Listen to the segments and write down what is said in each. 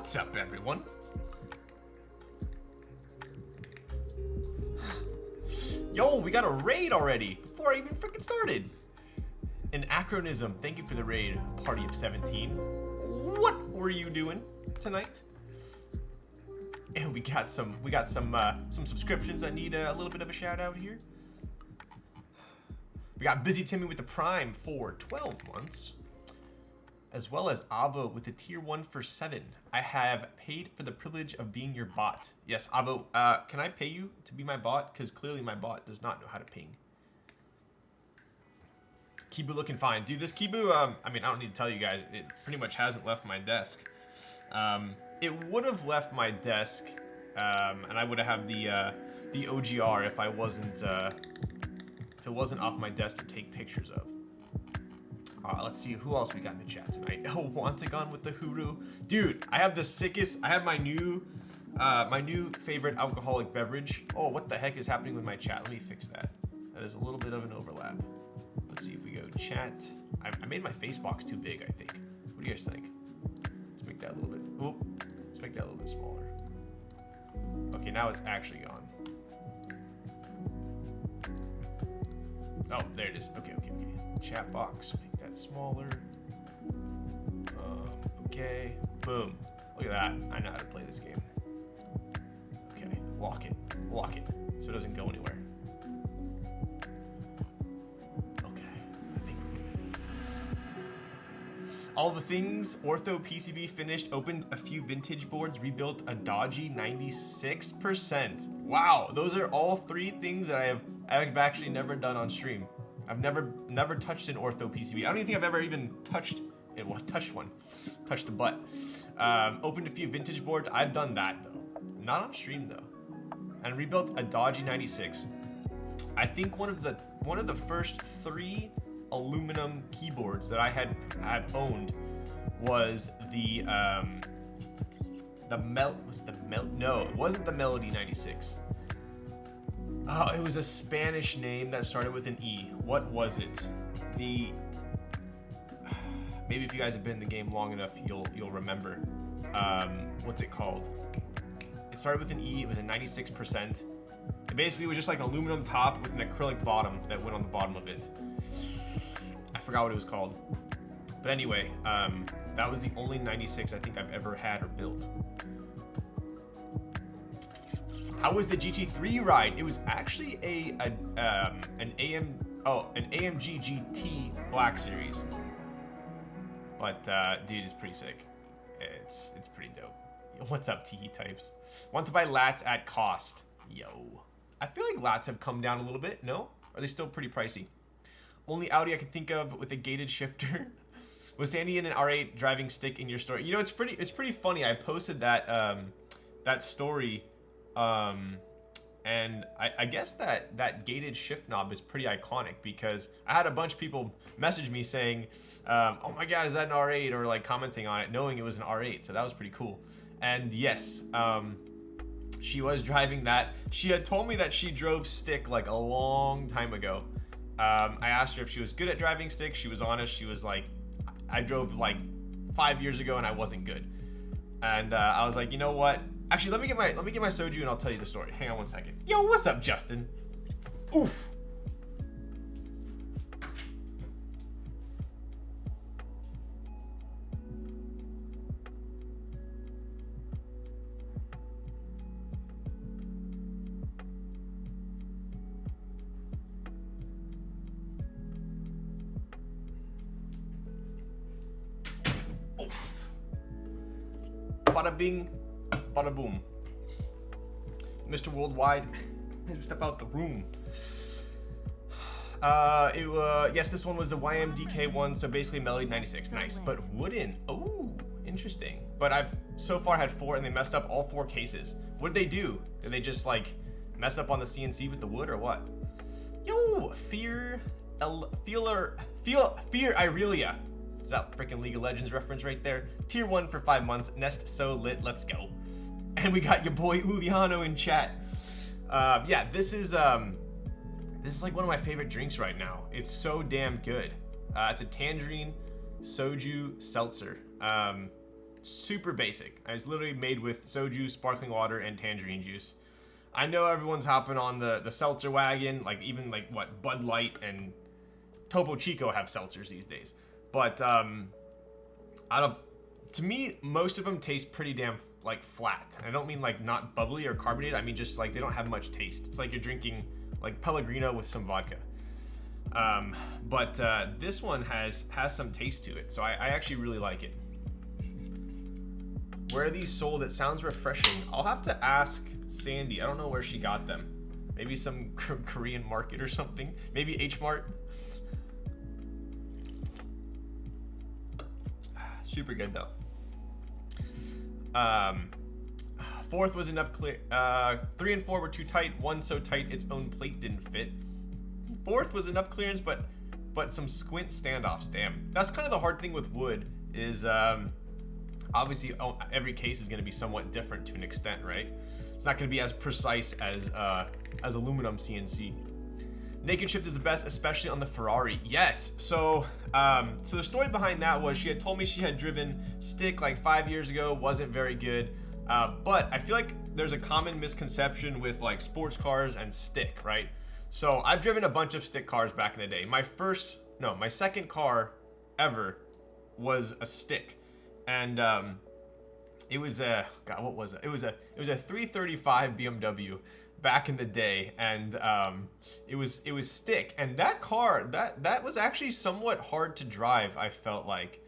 What's up, everyone? Yo, we got a raid already before I even freaking started. An acronym. Thank you for the raid, Party of 17. What were you doing tonight? And we got some subscriptions that need a little bit of a shout out here. We got Busy Timmy with the Prime for 12 months. As well as Avo with the tier 1 for 7. I have paid for the privilege of being your bot. Yes, Avo, can I pay you to be my bot? Because clearly my bot does not know how to ping. Kibu looking fine. Dude, this Kibu, I mean, I don't need to tell you guys, it pretty much hasn't left my desk. It would have left my desk, and I would have had the OGR if I wasn't, if it wasn't off my desk to take pictures of. Let's see who else we got in the chat tonight. Oh, Wantagon with the Huru. Dude, I have the sickest, I have my new favorite alcoholic beverage. Oh, what the heck is happening with my chat? Let me fix that. That is a little bit of an overlap. Let's see if we go chat. I made my face box too big, I think. What do you guys think? Let's make that a little bit, oh, let's make that a little bit smaller. Okay, now it's actually gone. Oh, there it is. Okay. Chat box, make that smaller. Okay, boom. Look at that. I know how to play this game. Okay, lock it, so it doesn't go anywhere. Okay, I think we're good. All the things, Ortho PCB finished, opened a few vintage boards, rebuilt a dodgy 96%. Wow, those are all 3 things that I've actually never done on stream. I've never touched an Ortho PCB. I don't even think I've ever even touched it. Well, touched one. Touched the butt. Opened a few vintage boards. I've done that though. Not on stream though. And rebuilt a dodgy 96. I think one of the first 3 aluminum keyboards that I had owned was no, it wasn't the Melody 96. Oh, it was a Spanish name that started with an E. What was it? Maybe if you guys have been in the game long enough, you'll remember. What's it called? It started with an E. It was a 96%. It basically was just like an aluminum top with an acrylic bottom that went on the bottom of it. I forgot what it was called. But anyway, that was the only 96 I think I've ever had or built. How was the GT3 ride? It was actually an AMG GT Black Series. But dude, it's pretty sick. It's pretty dope. What's up, TE types? Want to buy lats at cost? Yo, I feel like lats have come down a little bit. No, are they still pretty pricey? Only Audi I can think of with a gated shifter. Was Sandy in an R8 driving stick in your story? You know, it's pretty funny. I posted that that story. And I guess that gated shift knob is pretty iconic because I had a bunch of people message me saying, oh my God, is that an R8? Or like commenting on it, knowing it was an R8. So that was pretty cool. And yes, she was driving that. She had told me that she drove stick like a long time ago. I asked her if she was good at driving stick. She was honest. She was like, I drove like 5 years ago and I wasn't good. And I was like, you know what? Actually, let me get my soju and I'll tell you the story. Hang on one second. Yo, what's up, Justin? Oof. Oof. Bada bing. Bada boom. Mr. Worldwide, step out the room. Yes, this one was the YMDK one, so basically Melody 96. Nice, but wooden. Oh, interesting. But I've so far had 4 and they messed up all 4 cases. What did they do? Did they just like mess up on the CNC with the wood or what? Yo, Fear Irelia. Is that freaking League of Legends reference right there? Tier 1 for 5 months. Nest so lit. Let's go. And we got your boy Uviano in chat. Yeah, this is like one of my favorite drinks right now. It's so damn good. It's a tangerine soju seltzer. super basic. It's literally made with soju, sparkling water, and tangerine juice. I know everyone's hopping on the seltzer wagon, like even like what Bud Light and Topo Chico have seltzers these days. But to me, most of them taste pretty damn like flat. I don't mean like not bubbly or carbonated. I mean just like they don't have much taste. It's like you're drinking like Pellegrino with some vodka. But this one has some taste to it, so I actually really like it. Where are these sold? It sounds refreshing. I'll have to ask Sandy. I don't know where she got them. Maybe some Korean market or something. Maybe H Mart. Super good though. Fourth was enough clear. 3 and 4 were too tight. 1 so tight its own plate didn't fit. Fourth was enough clearance, but some squint standoffs. Damn, that's kind of the hard thing with wood. Is obviously every case is going to be somewhat different to an extent, right? It's not going to be as precise as aluminum CNC. Naked shift is the best, especially on the Ferrari. Yes. So the story behind that was she had told me she had driven stick like 5 years ago, wasn't very good. But I feel like there's a common misconception with like sports cars and stick, right? So I've driven a bunch of stick cars back in the day. My second car ever was a stick, and it was what was it? It was a 335 BMW back in the day, and it was stick, and that car that was actually somewhat hard to drive. I felt like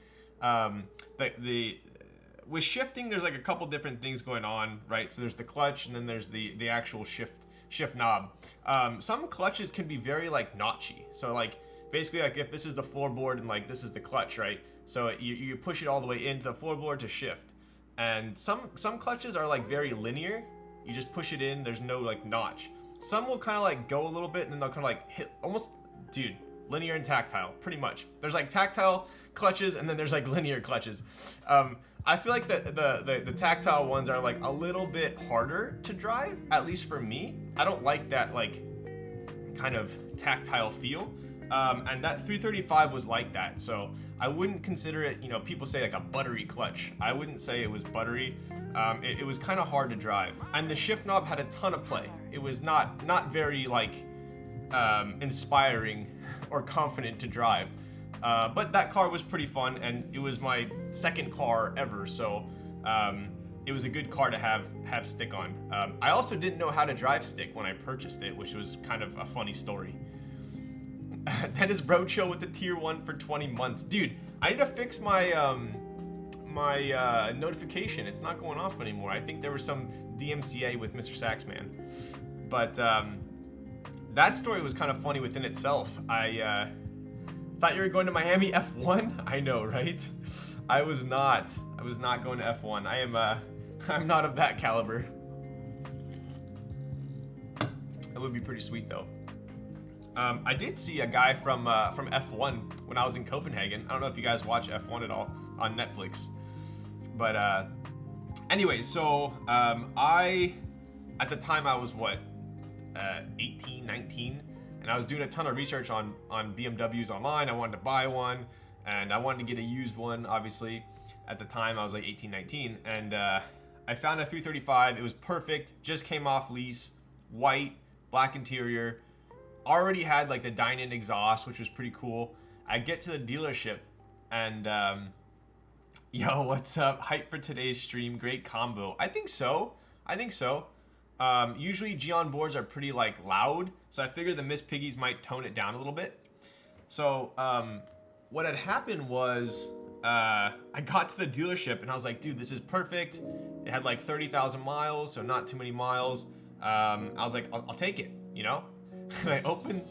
with shifting, there's like a couple different things going on, right? So there's the clutch, and then there's the actual shift knob. Some clutches can be very like notchy. So like basically like if this is the floorboard and like this is the clutch, right? So you push it all the way into the floorboard to shift. And some clutches are like very linear. You just push it in, there's no like notch. Some will kind of like go a little bit and then they'll kind of like hit almost, dude, linear and tactile, pretty much. There's like tactile clutches and then there's like linear clutches. I feel like the tactile ones are like a little bit harder to drive, at least for me. I don't like that like kind of tactile feel. And that 335 was like that, so I wouldn't consider it, you know, people say like a buttery clutch. I wouldn't say it was buttery. It was kind of hard to drive, and the shift knob had a ton of play. It was not very like inspiring or confident to drive, but that car was pretty fun, and it was my second car ever, so it was a good car to have stick on. I also didn't know how to drive stick when I purchased it, which was kind of a funny story. Dennis Roadshow with the tier 1 for 20 months. Dude, I need to fix my my notification. It's not going off anymore. I think there was some DMCA with Mr. Saxman. But that story was kind of funny within itself. I thought you were going to Miami F1? I know, right? I was not going to F1. I'm not of that caliber. It would be pretty sweet though. I did see a guy from F1 when I was in Copenhagen. I don't know if you guys watch F1 at all on Netflix, but anyway, so at the time I was 18, 19, and I was doing a ton of research on BMWs online. I wanted to buy one, and I wanted to get a used one. Obviously, at the time I was like 18, 19, and I found a 335. It was perfect. Just came off lease, white, black interior. Already had like the dine-in exhaust, which was pretty cool. I get to the dealership and yo, what's up? Hype for today's stream. Great combo. I think so. Usually Geon boards are pretty like loud, so I figured the Miss Piggies might tone it down a little bit. So what had happened was I got to the dealership and I was like, dude, this is perfect. It had like 30,000 miles, so not too many miles. I was like, I'll take it, you know? And I opened,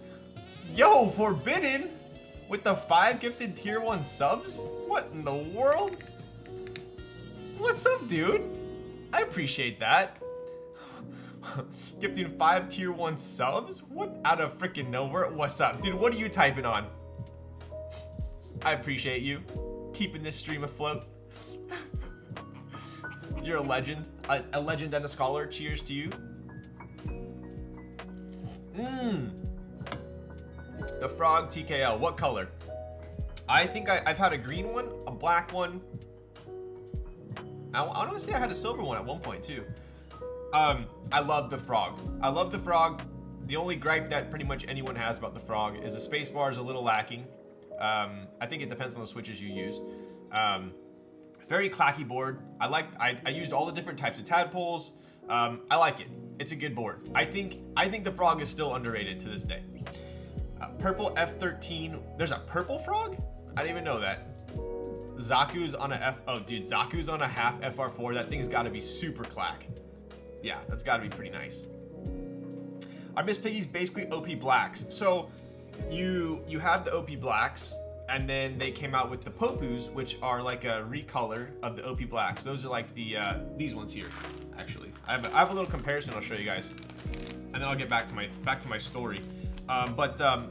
yo, Forbidden with the 5 gifted tier 1 subs? What in the world? What's up, dude? I appreciate that. Gifting 5 tier 1 subs? What out of freaking nowhere? What's up, dude? What are you typing on? I appreciate you keeping this stream afloat. You're a legend, a legend and a scholar. Cheers to you. The Frog TKL. What color? I think I've had a green one, a black one, I want to say I had a silver one at one point too. I love the frog. I love the frog. The only gripe that pretty much anyone has about the frog is the space bar is a little lacking. I think it depends on the switches you use. Very clacky board. I used all the different types of tadpoles. I like it. It's a good board. I think the frog is still underrated to this day. Purple F13. There's a purple frog? I didn't even know that. Zaku's on a oh dude, Zaku's on a half FR4. That thing's gotta be super clack. Yeah, that's gotta be pretty nice. Our Miss Piggy's basically OP blacks. So you have the OP blacks, and then they came out with the Popus, which are like a recolor of the OP blacks. Those are like the these ones here, actually. I have a little comparison I'll show you guys, and then I'll get back to my story.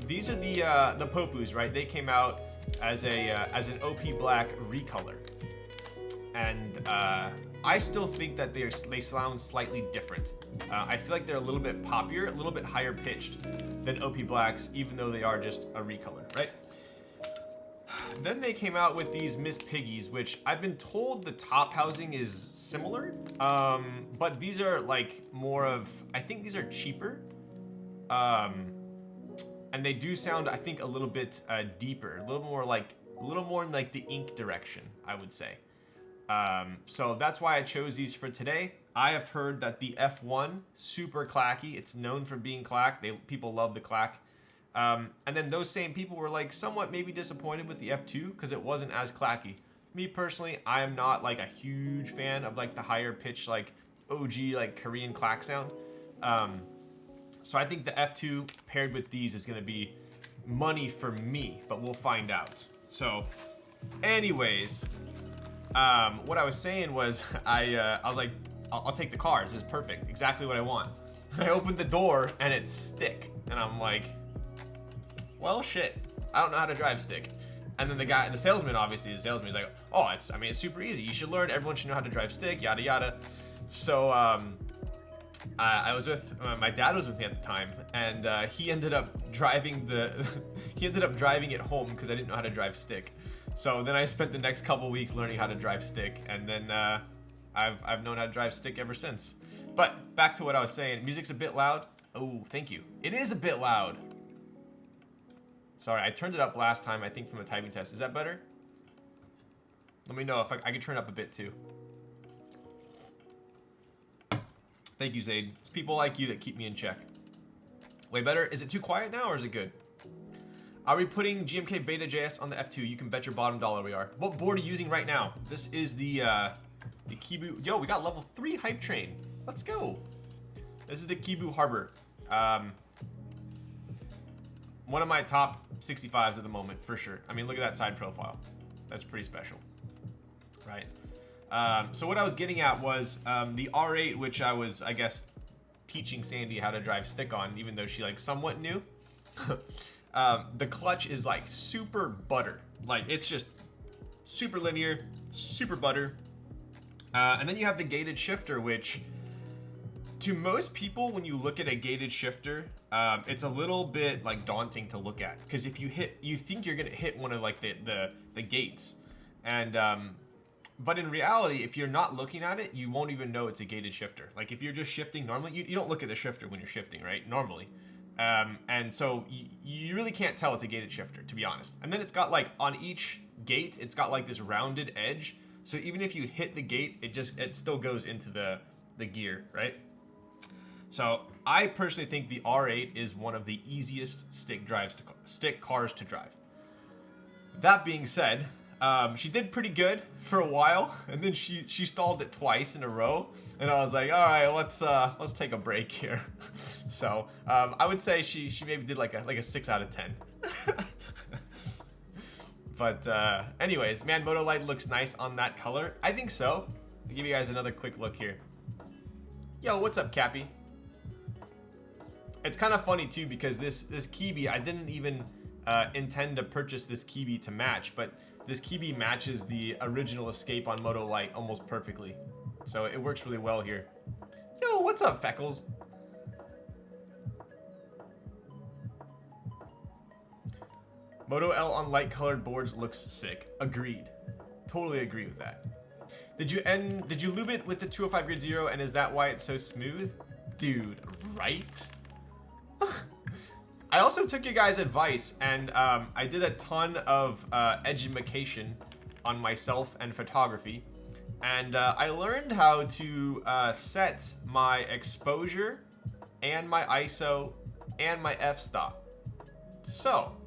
These are the Popus, right? They came out as an OP black recolor, and I still think that they sound slightly different. I feel like they're a little bit poppier, a little bit higher pitched than OP blacks, even though they are just a recolor, right? Then they came out with these Miss Piggies, which I've been told the top housing is similar, but these are like more of, I think these are cheaper, and they do sound, I think, a little bit deeper, a little more in like the ink direction, I would say. So that's why I chose these for today. I have heard that the F1, super clacky. It's known for being clack. People love the clack. And then those same people were like somewhat maybe disappointed with the F2 because it wasn't as clacky. Me personally, I am not like a huge fan of like the higher pitch, like OG, like Korean clack sound. So I think the F2 paired with these is gonna be money for me, but we'll find out. So anyways, what I was saying was I was like, I'll take the car. This is perfect. Exactly what I want. I opened the door and it's stick. And I'm like, well, shit. I don't know how to drive stick. And then the salesman, obviously, he's like, oh, it's super easy. You should learn. Everyone should know how to drive stick, yada, yada. So, I was with, my dad was with me at the time, and he ended up driving it home because I didn't know how to drive stick. So then I spent the next couple weeks learning how to drive stick, and then I've known how to drive stick ever since. But back to what I was saying, music's a bit loud. Oh, thank you. It is a bit loud. Sorry, I turned it up last time, I think from a typing test. Is that better? Let me know if I can turn up a bit too. Thank you, Zaid. It's people like you that keep me in check. Way better? Is it too quiet now or is it good? Are we putting GMK Beta JS on the F2? You can bet your bottom dollar we are. What board are you using right now? This is the Kibu. Yo, we got level 3 hype train. Let's go. This is the Kibu Harbor. One of my top 65s at the moment, for sure. I mean, look at that side profile. That's pretty special, right? So what I was getting at was the R8, which I was, I guess, teaching Sandy how to drive stick on, even though she like somewhat knew. The clutch is like super butter. Like it's just super linear, super butter. And then you have the gated shifter, which to most people, when you look at a gated shifter, it's a little bit like daunting to look at because if you think you're gonna hit one of like the gates, and but in reality, if you're not looking at it, you won't even know it's a gated shifter. Like if you're just shifting normally, you don't look at the shifter when you're shifting, right? Normally. And so you really can't tell it's a gated shifter, to be honest. And then it's got like on each gate, it's got like this rounded edge. So even if you hit the gate, it still goes into the gear, right? So I personally think the R8 is one of the easiest stick cars to drive. That being said, she did pretty good for a while, and then she stalled it twice in a row, and I was like, all right, let's take a break here. So I would say she maybe did like a 6 out of 10. But anyways, man, Moto Light looks nice on that color. I think so. I'll give you guys another quick look here. Yo, what's up, Cappy? It's kind of funny too because this Kibi, I didn't even intend to purchase this Kibi to match, but this Kibi matches the original Escape on Moto Light almost perfectly. So it works really well here. Yo, what's up, Feckles? Moto L on light colored boards looks sick. Agreed. Totally agree with that. Did you lube it with the 205 grid 0, and is that why it's so smooth? Dude, right? I also took your guys' advice, and I did a ton of edumacation on myself and photography, and I learned how to set my exposure and my ISO and my f-stop. So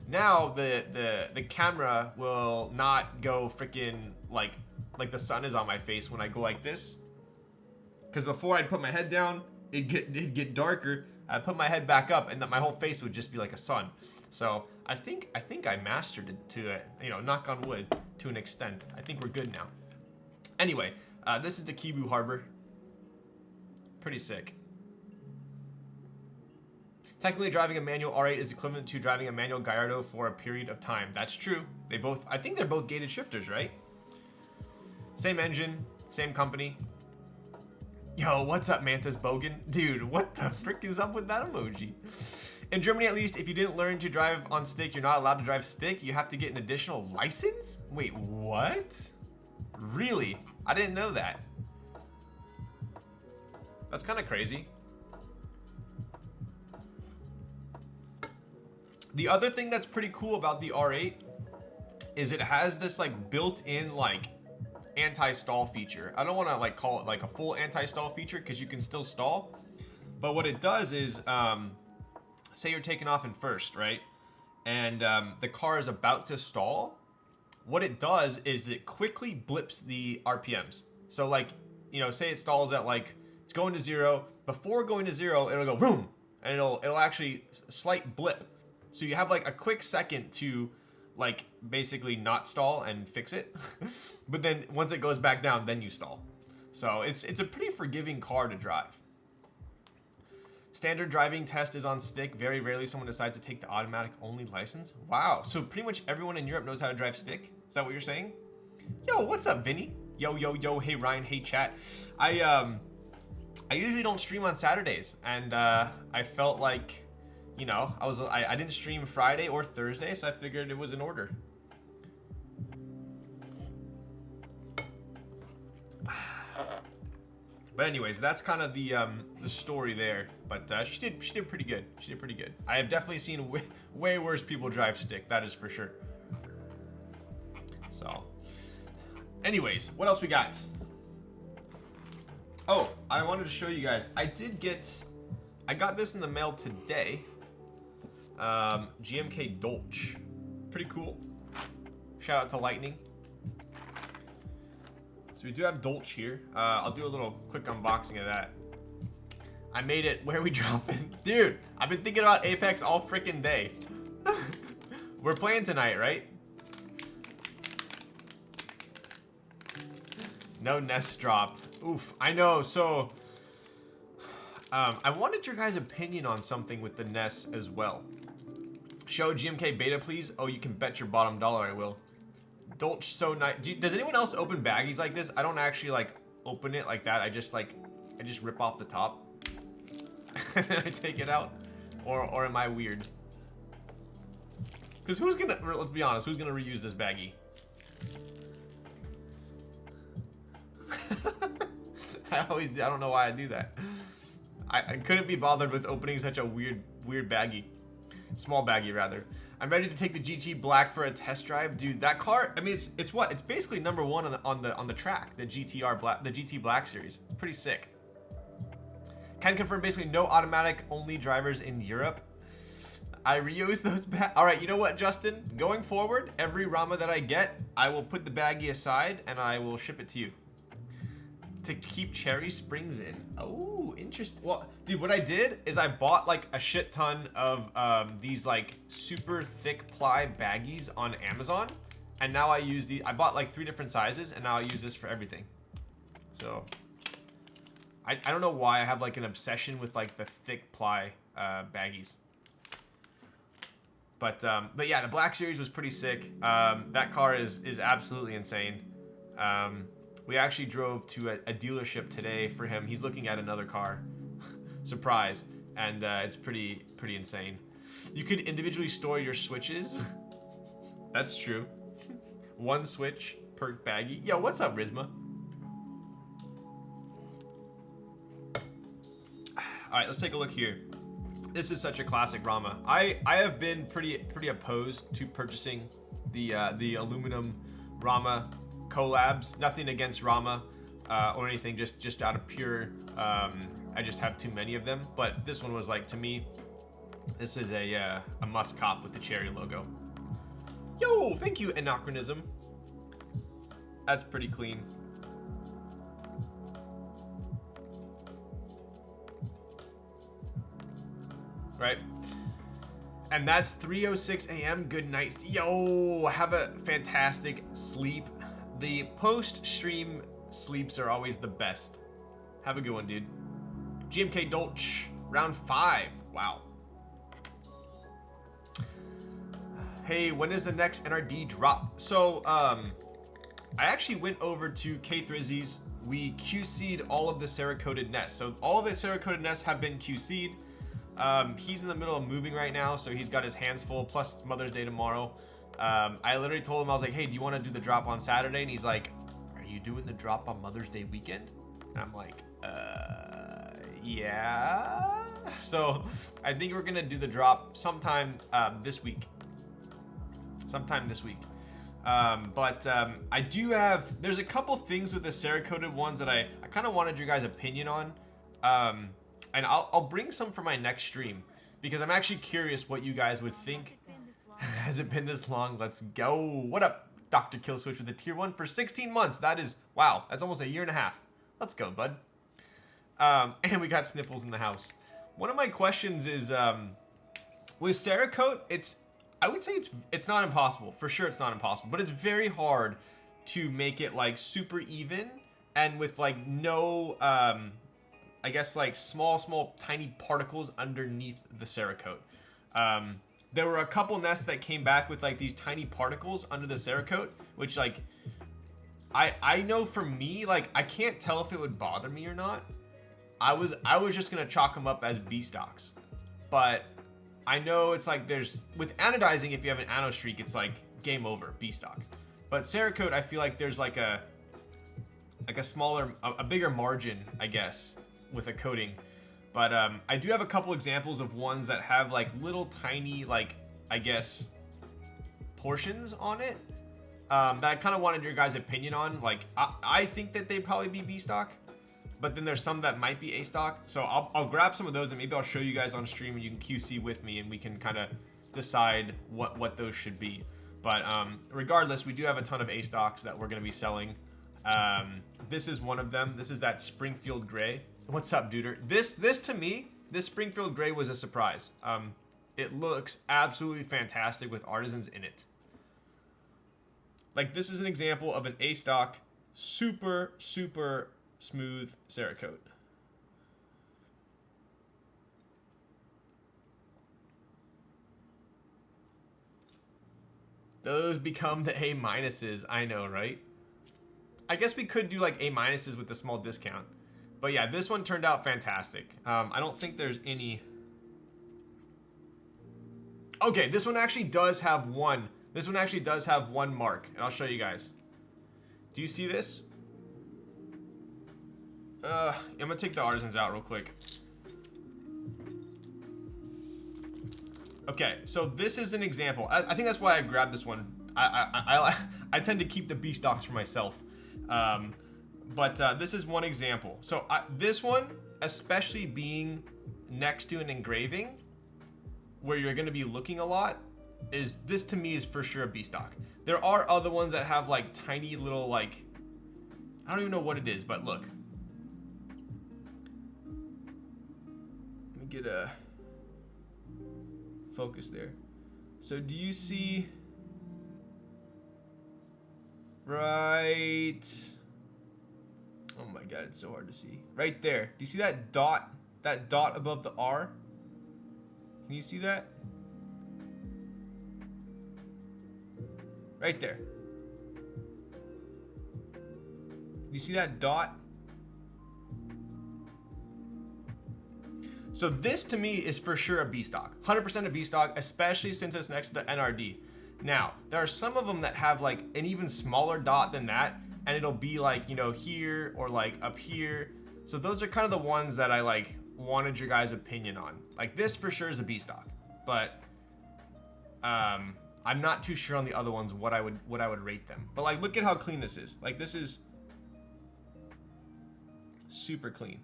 now the camera will not go freaking like the sun is on my face when I go like this. Because before I'd put my head down, it'd get darker. I'd put my head back up, and my whole face would just be like a sun. So I think I mastered it to, you know, knock on wood, to an extent. I think we're good now. Anyway, this is the Kibu Harbor. Pretty sick. Technically, driving a manual R8 is equivalent to driving a manual Gallardo for a period of time. That's true. They both, I think they're both gated shifters, right? Same engine, same company. Yo, what's up, Mantis Bogan? Dude, what the frick is up with that emoji? In Germany, at least, if you didn't learn to drive on stick, you're not allowed to drive stick. You have to get an additional license? Wait, what? Really? I didn't know that. That's kind of crazy. The other thing that's pretty cool about the R8 is it has this like built-in like anti-stall feature. I don't want to like call it like a full anti-stall feature because you can still stall, but what it does is say you're taking off in first, right, and the car is about to stall. What it does is it quickly blips the RPMs. So like, you know, say it stalls at like it's going to 0. Before going to 0, it'll go boom, and it'll actually slight blip. So you have like a quick second to like basically not stall and fix it. But then once it goes back down, then you stall. So it's a pretty forgiving car to drive. Standard driving test is on stick. Very rarely someone decides to take the automatic only license. Wow, so pretty much everyone in Europe knows how to drive stick? Is that what you're saying? Yo, what's up, Vinny? Yo, yo, yo, hey Ryan, hey chat. I usually don't stream on Saturdays, and I felt like, you know, I didn't stream Friday or Thursday, so I figured it was in order. But anyways, that's kind of the story there. But she did pretty good. She did pretty good. I have definitely seen way worse people drive stick. That is for sure. So, anyways, what else we got? Oh, I wanted to show you guys. I got this in the mail today. GMK Dolch. Pretty cool. Shout out to Lightning. So we do have Dolch here. I'll do a little quick unboxing of that. I made it. Where are we dropping? Dude, I've been thinking about Apex all freaking day. We're playing tonight, right? No nest drop. Oof, I know. So, I wanted your guys' opinion on something with the nests as well. Show GMK Beta, please. Oh, you can bet your bottom dollar I will. Dolch, so nice. Does anyone else open baggies like this? I don't actually like open it like that. I just rip off the top and then I take it out. Or am I weird? Because who's gonna, let's be honest, who's gonna reuse this baggie? I don't know why I do that. I couldn't be bothered with opening such a weird baggie. Small baggie, rather. I'm ready to take the GT Black for a test drive. Dude, that car, I mean, it's what? It's basically #1 on the track, the GTR Black, the GT Black series. Pretty sick. Can confirm basically no automatic only drivers in Europe. I reuse those All right, you know what, Justin? Going forward, every Rama that I get, I will put the baggie aside and I will ship it to you. To keep cherry springs in. Oh, interesting. Well, dude, what I did is I bought like a shit ton of these like super thick ply baggies on Amazon, and now I use the. I bought like 3 different sizes, and now I use this for everything. So I don't know why I have like an obsession with like the thick ply baggies. But yeah, the Black Series was pretty sick. That car is absolutely insane. We actually drove to a dealership today for him. He's looking at another car. Surprise. And it's pretty insane. You could individually store your switches. That's true. 1 switch per baggie. Yo, what's up, Rizma? All right, let's take a look here. This is such a classic Rama. I have been pretty opposed to purchasing the aluminum Rama collabs. Nothing against Rama or anything, just out of pure, I just have too many of them. But this one was like, to me, this is a must cop with the cherry logo. Yo, thank you, Anachronism. That's pretty clean. Right? And that's 3:06 a.m. Good night. Yo, have a fantastic sleep. The post-stream sleeps are always the best. Have a good one, dude. GMK Dolch, round 5. Wow. Hey, when is the next NRD drop? So, I actually went over to K-Thrizzy's. We QC'd all of the Cerakoted nests. So all of the Cerakoted nests have been QC'd. He's in the middle of moving right now, so he's got his hands full, plus it's Mother's Day tomorrow. I literally told him, I was like, hey, do you want to do the drop on Saturday? And he's like, are you doing the drop on Mother's Day weekend? And I'm like, yeah. So I think we're gonna do the drop sometime this week. I do have, there's a couple things with the Cerakoted ones that I kind of wanted your guys' opinion on. And I'll bring some for my next stream because I'm actually curious what you guys would think. Has it been this long? Let's go. What up, Dr. Killswitch with a tier 1 for 16 months? That is, wow, that's almost a year and a half. Let's go, bud. And we got Sniffles in the house. One of my questions is, with Cerakote, I would say it's not impossible. For sure it's not impossible, but it's very hard to make it like super even and with like no, I guess like small tiny particles underneath the Cerakote. There were a couple nests that came back with like these tiny particles under the Cerakote, which like, I know for me, like I can't tell if it would bother me or not. I was just gonna chalk them up as B stocks, but I know it's like with anodizing, if you have an anode streak, it's like game over, B stock. But Cerakote, I feel like there's like a bigger margin, I guess, with a coating. But I do have a couple examples of ones that have like little tiny, like, I guess, portions on it that I kind of wanted your guys' opinion on. Like, I think that they'd probably be B stock, but then there's some that might be A stock. So I'll grab some of those and maybe I'll show you guys on stream and you can QC with me and we can kind of decide what those should be. But regardless, we do have a ton of A stocks that we're going to be selling. This is one of them. This is that Springfield Gray. What's up, duder? This to me, this Springfield Gray was a surprise. It looks absolutely fantastic with artisans in it. Like, this is an example of an A stock, super smooth Cerakote. Those become the A minuses. I know, right? I guess we could do like A minuses with the small discount. But yeah, this one turned out fantastic. I don't think there's any... Okay, this one actually does have one. This one actually does have one mark, and I'll show you guys. Do you see this? I'm gonna take the artisans out real quick. Okay, so this is an example. I think that's why I grabbed this one. I tend to keep the B stocks for myself. But this is one example. So this one, especially being next to an engraving where you're going to be looking a lot, this to me is for sure a B stock. There are other ones that have like tiny little, like, I don't even know what it is, but look. Let me get a focus there. So do you see right? Oh my god, it's so hard to see. Right there. Do you see that dot? That dot above the R? Can you see that? Right there. You see that dot? So this to me is for sure a B stock. 100% a B stock, especially since it's next to the NRD. Now, there are some of them that have like an even smaller dot than that, and it'll be like, you know, here or like up here. So those are kind of the ones that I like wanted your guys' opinion on. Like this for sure is a B stock, but I'm not too sure on the other ones what I would rate them. But like, look at how clean this is. Like this is super clean.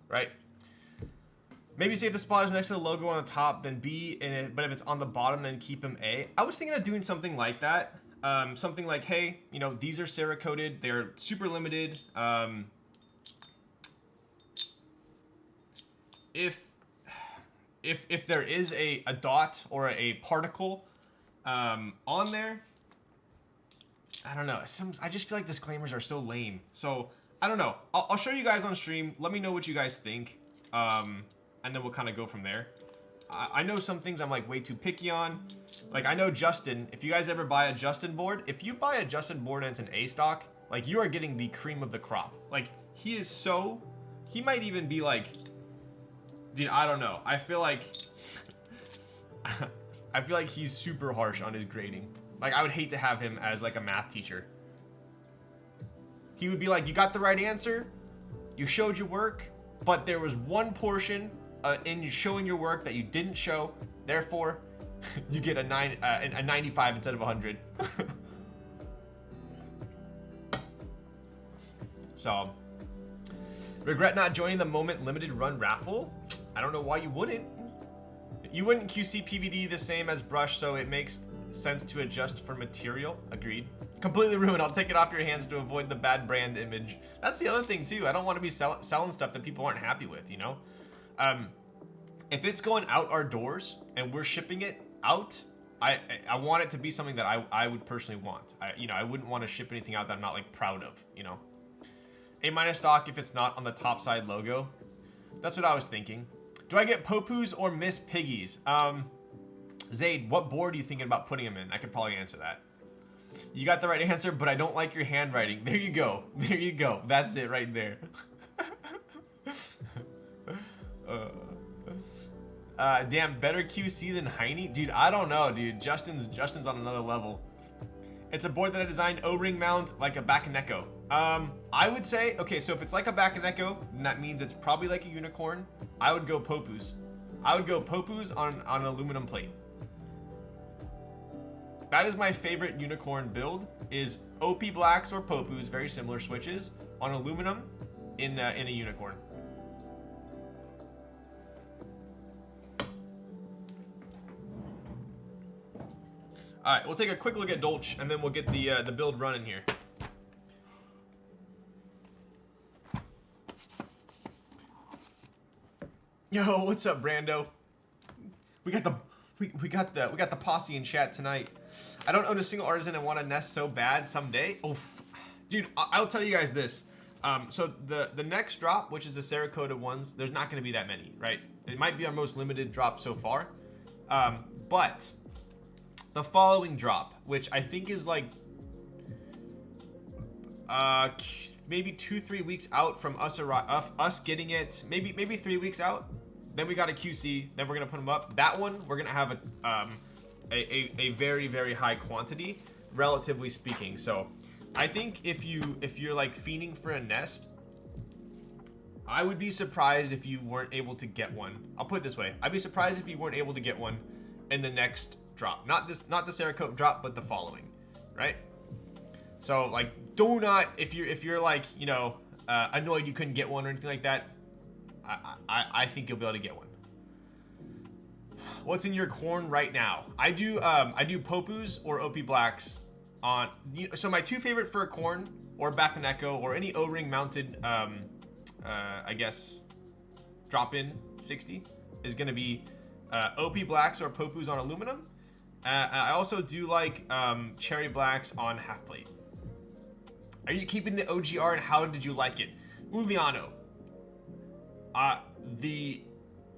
Right? Maybe save the spotters next to the logo on the top, then B in it, but if it's on the bottom, then keep them A. I was thinking of doing something like that. Something like, hey, you know, these are Cerakoted, they're super limited. If there is a dot or a particle on there, I don't know. I just feel like disclaimers are so lame. So I don't know. I'll show you guys on stream. Let me know what you guys think, and then we'll kind of go from there. I know some things I'm like way too picky on. Like I know Justin, if you guys ever buy a Justin board, if you buy a Justin board and it's an A stock, like you are getting the cream of the crop. Like he might even be like, dude, I don't know. I feel like he's super harsh on his grading. Like I would hate to have him as like a math teacher. He would be like, you got the right answer, you showed your work, but there was one portion in showing your work that you didn't show, therefore you get a 95 instead of 100. So, regret not joining the Moment limited run raffle? I don't know why you wouldn't. You wouldn't QC PVD the same as brush, so it makes sense to adjust for material. Agreed. Completely ruined. I'll take it off your hands to avoid the bad brand image. That's the other thing too. I don't want to be selling stuff that people aren't happy with, you know? If it's going out our doors and we're shipping it out, I want it to be something that I would personally want. I wouldn't want to ship anything out that I'm not like proud of, you know? A- stock if it's not on the top side logo. That's what I was thinking. Do I get Popus or Miss Piggies? Zaid, what board are you thinking about putting them in? I could probably answer that. You got the right answer, but I don't like your handwriting. There you go. There you go. That's it right there. Damn, better QC than Heine? Dude, I don't know, dude. Justin's on another level. It's a board that I designed O-ring mount like a Bakaneko. I would say, okay, so if it's like a Bakaneko, then that means it's probably like a unicorn. I would go Popus. I would go Popus on an aluminum plate. That is my favorite unicorn build, is OP blacks or Popus, very similar switches, on aluminum in a unicorn. All right, we'll take a quick look at Dolch, and then we'll get the build running here. Yo, what's up, Brando? We got the posse in chat tonight. I don't own a single artisan and want to nest so bad someday. Oof. Dude, I'll tell you guys this. So the next drop, which is the Cerakoted ones, there's not going to be that many, right? It might be our most limited drop so far. But the following drop, which I think is like maybe 2-3 weeks out from us getting it, maybe 3 weeks out. Then we got a QC. Then we're gonna put them up. That one we're gonna have a very, very high quantity, relatively speaking. So I think if you're like fiending for a nest, I would be surprised if you weren't able to get one. I'll put it this way: I'd be surprised if you weren't able to get one in the next drop. Not the Cerakote drop, but the following, right? So like, do not, if you're like, you know, annoyed you couldn't get one or anything like that, I think you'll be able to get one. What's in your corn right now? I do Popus or OP blacks on. So my two favorite for a corn or Bakaneko or any O-ring mounted, I guess, drop-in 60 is gonna be OP blacks or Popus on aluminum. I also do like cherry blacks on half plate. Are you keeping the OGR and how did you like it? Uliano.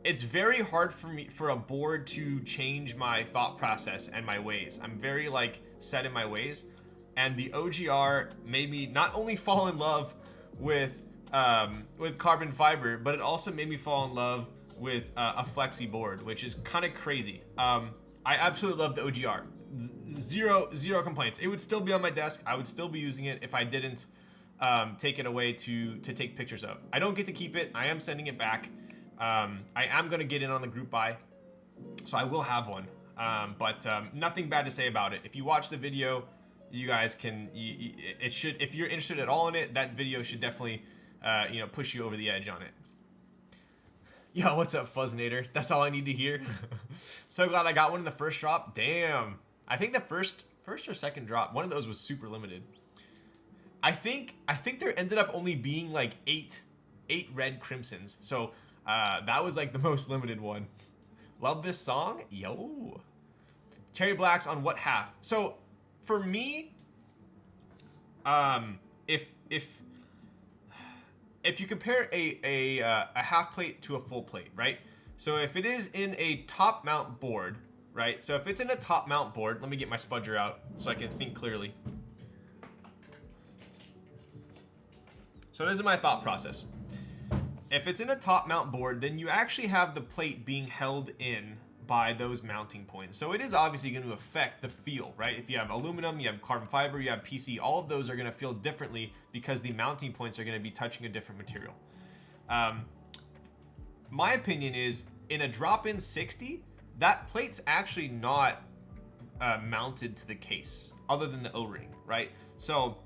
It's very hard for a board to change my thought process and my ways. I'm very like set in my ways, and the OGR made me not only fall in love with carbon fiber, but it also made me fall in love with a flexi board, which is kind of crazy. I absolutely love the OGR. Zero complaints. It would still be on my desk. I would still be using it if I didn't take it away to take pictures of. I don't get to keep it. I am sending it back. I am going to get in on the group buy, so I will have one. But nothing bad to say about it. If you watch the video, you guys can, it should, if you're interested at all in it, that video should definitely, you know, push you over the edge on it. Yo, what's up, Fuzznator? That's all I need to hear. So glad I got one in the first drop. Damn. I think the first or second drop, one of those was super limited. I think there ended up only being like eight red crimsons. So that was like the most limited one. Love this song. Yo. Cherry blacks on what half? So for me, if you compare a half plate to a full plate, right? So if it is in a top mount board, right? So if it's in a top mount board, let me get my spudger out so I can think clearly. So this is my thought process. If it's in a top mount board, then you actually have the plate being held in by those mounting points. So it is obviously going to affect the feel, right? If you have aluminum, you have carbon fiber, you have PC, all of those are going to feel differently because the mounting points are going to be touching a different material. My opinion is in a drop-in 60, that plate's actually not mounted to the case other than the O-ring, right? So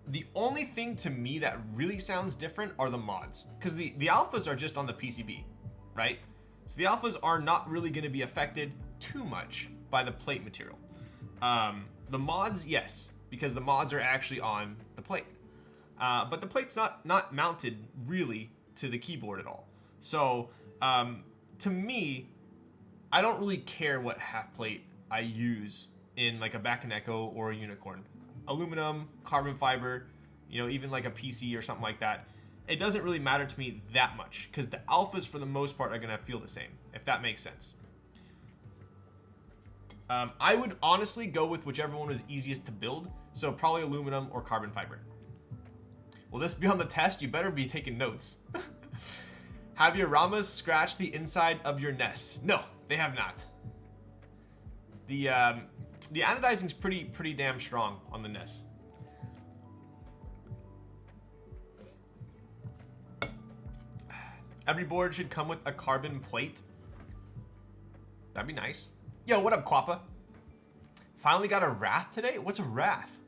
the only thing to me that really sounds different are the mods, because the alphas are just on the PCB, right? So the alphas are not really going to be affected too much by the plate material. The mods, yes, because the mods are actually on the plate. But the plate's not mounted really to the keyboard at all. So to me, I don't really care what half plate I use in like a Back and Echo or a Unicorn. Aluminum, carbon fiber, you know, even like a PC or something like that. It doesn't really matter to me that much because the alphas for the most part are going to feel the same, if that makes sense. I would honestly go with whichever one was easiest to build. So probably aluminum or carbon fiber. Will this be on the test? You better be taking notes. Have your Ramas scratched the inside of your nest? No, they have not. The anodizing's pretty damn strong on the nest. Every board should come with a carbon plate. That'd be nice. Yo, what up, Quappa? Finally got a Wrath today? What's a Wrath?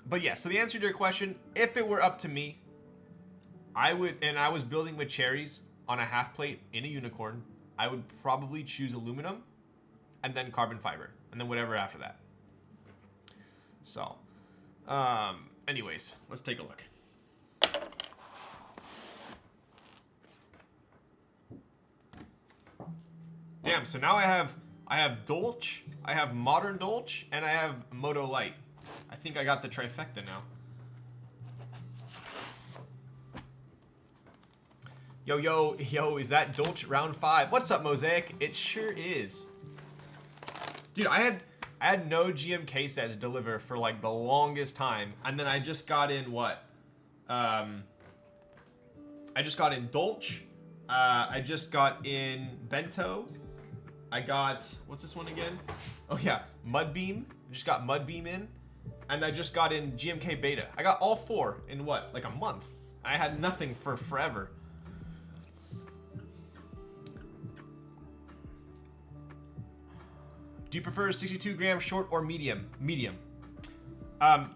But yeah, so the answer to your question, if it were up to me, I would, and I was building with cherries on a half plate in a Unicorn, I would probably choose aluminum and then carbon fiber and then whatever after that. So, anyways, let's take a look. Damn, so now I have Dolch, I have Modern Dolch, and I have Moto Light. I think I got the trifecta now. Yo, is that Dolch round 5? What's up, Mosaic? It sure is. Dude, I had no GMK sets deliver for like the longest time, and then I just got in what? I just got in Dolch. I just got in Bento. I got, what's this one again? Oh yeah, Mudbeam. I just got Mudbeam in. And I just got in GMK Beta. I got all 4 in what, like a month. I had nothing for forever. Do you prefer 62 gram short or medium? Medium. I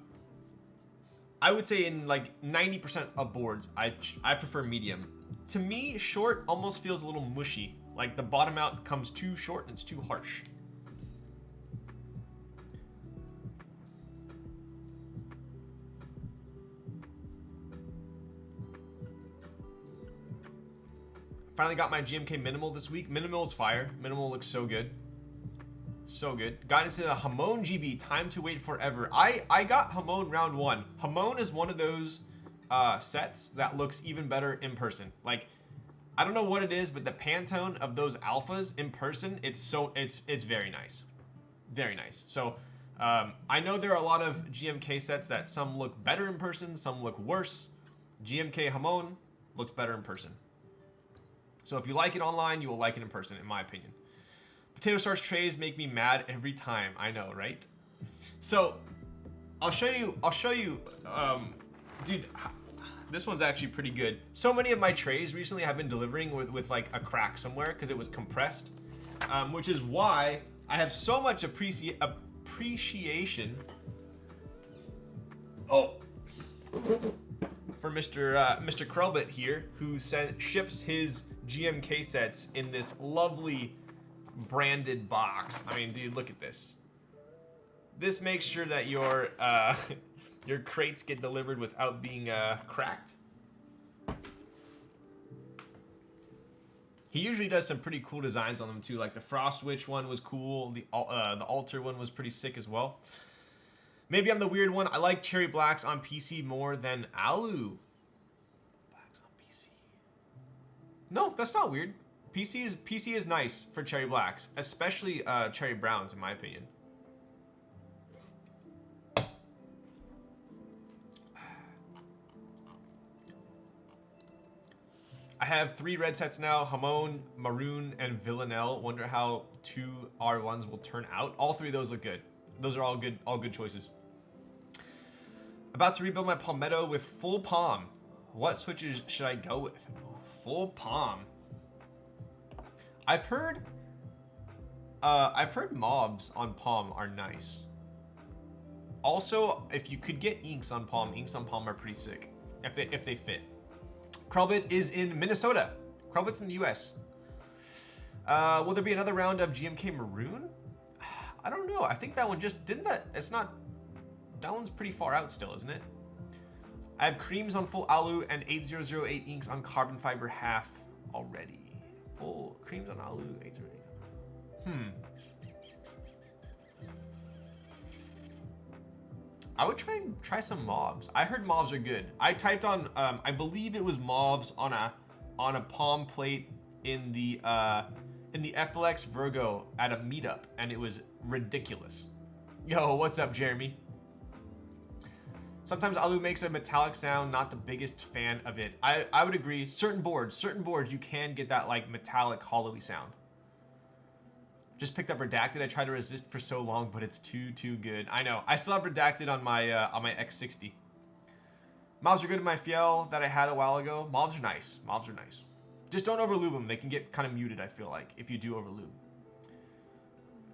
would say in like 90% of boards, I prefer medium. To me, short almost feels a little mushy. Like the bottom out comes too short and it's too harsh. Finally got my GMK Minimal this week. Minimal is fire. Minimal looks so good. So good. Got into the Hamon GB, time to wait forever. I got Hamon round 1. Hamon is one of those sets that looks even better in person. Like, I don't know what it is, but the Pantone of those alphas in person, it's very nice. Very nice. So I know there are a lot of GMK sets that some look better in person, some look worse. GMK Hamon looks better in person. So if you like it online, you will like it in person, in my opinion. Potato starch trays make me mad every time. I know, right? So I'll show you, dude, this one's actually pretty good. So many of my trays recently have been delivering with like a crack somewhere because it was compressed, which is why I have so much appreciation. Oh, for Mr. Krelbit here, who ships his GMK sets in this lovely branded box. I mean, dude, look at this. This makes sure that your your crates get delivered without being cracked. He usually does some pretty cool designs on them too, like the Frost Witch one was cool. The Altar one was pretty sick as well. Maybe I'm the weird one. I like cherry blacks on PC more than alu. Blacks on PC. No, that's not weird. PC is nice for cherry blacks, especially cherry browns, in my opinion. I have 3 red sets now: Hamon, Maroon, and Villanelle. Wonder how 2 R1s will turn out. All 3 of those look good. Those are all good choices. About to rebuild my Palmetto with full palm. What switches should I go with? Ooh, full palm. I've heard mobs on palm are nice. Also, if you could get inks on palm are pretty sick if they fit. Krelbit is in Minnesota. Krelbit's in the US. Will there be another round of GMK Maroon? I don't know. I think that one just didn't that. It's not. That one's pretty far out still, isn't it? I have creams on full alu and 8008 inks on carbon fiber half already. Full creams on alu 8008. I would try some mobs. I heard mobs are good. I typed on I believe it was mobs on a palm plate in the FLX Virgo at a meetup, and it was ridiculous. Yo, what's up, Jeremy? Sometimes alu makes a metallic sound, not the biggest fan of it. I would agree. Certain boards you can get that like metallic hollowy sound. Just picked up Redacted. I tried to resist for so long, but it's too good. I know. I still have Redacted on my X60. Mobs are good in my Fiel that I had a while ago. Mobs are nice. Mobs are nice. Just don't overlube them. They can get kind of muted, I feel like, if you do overlube.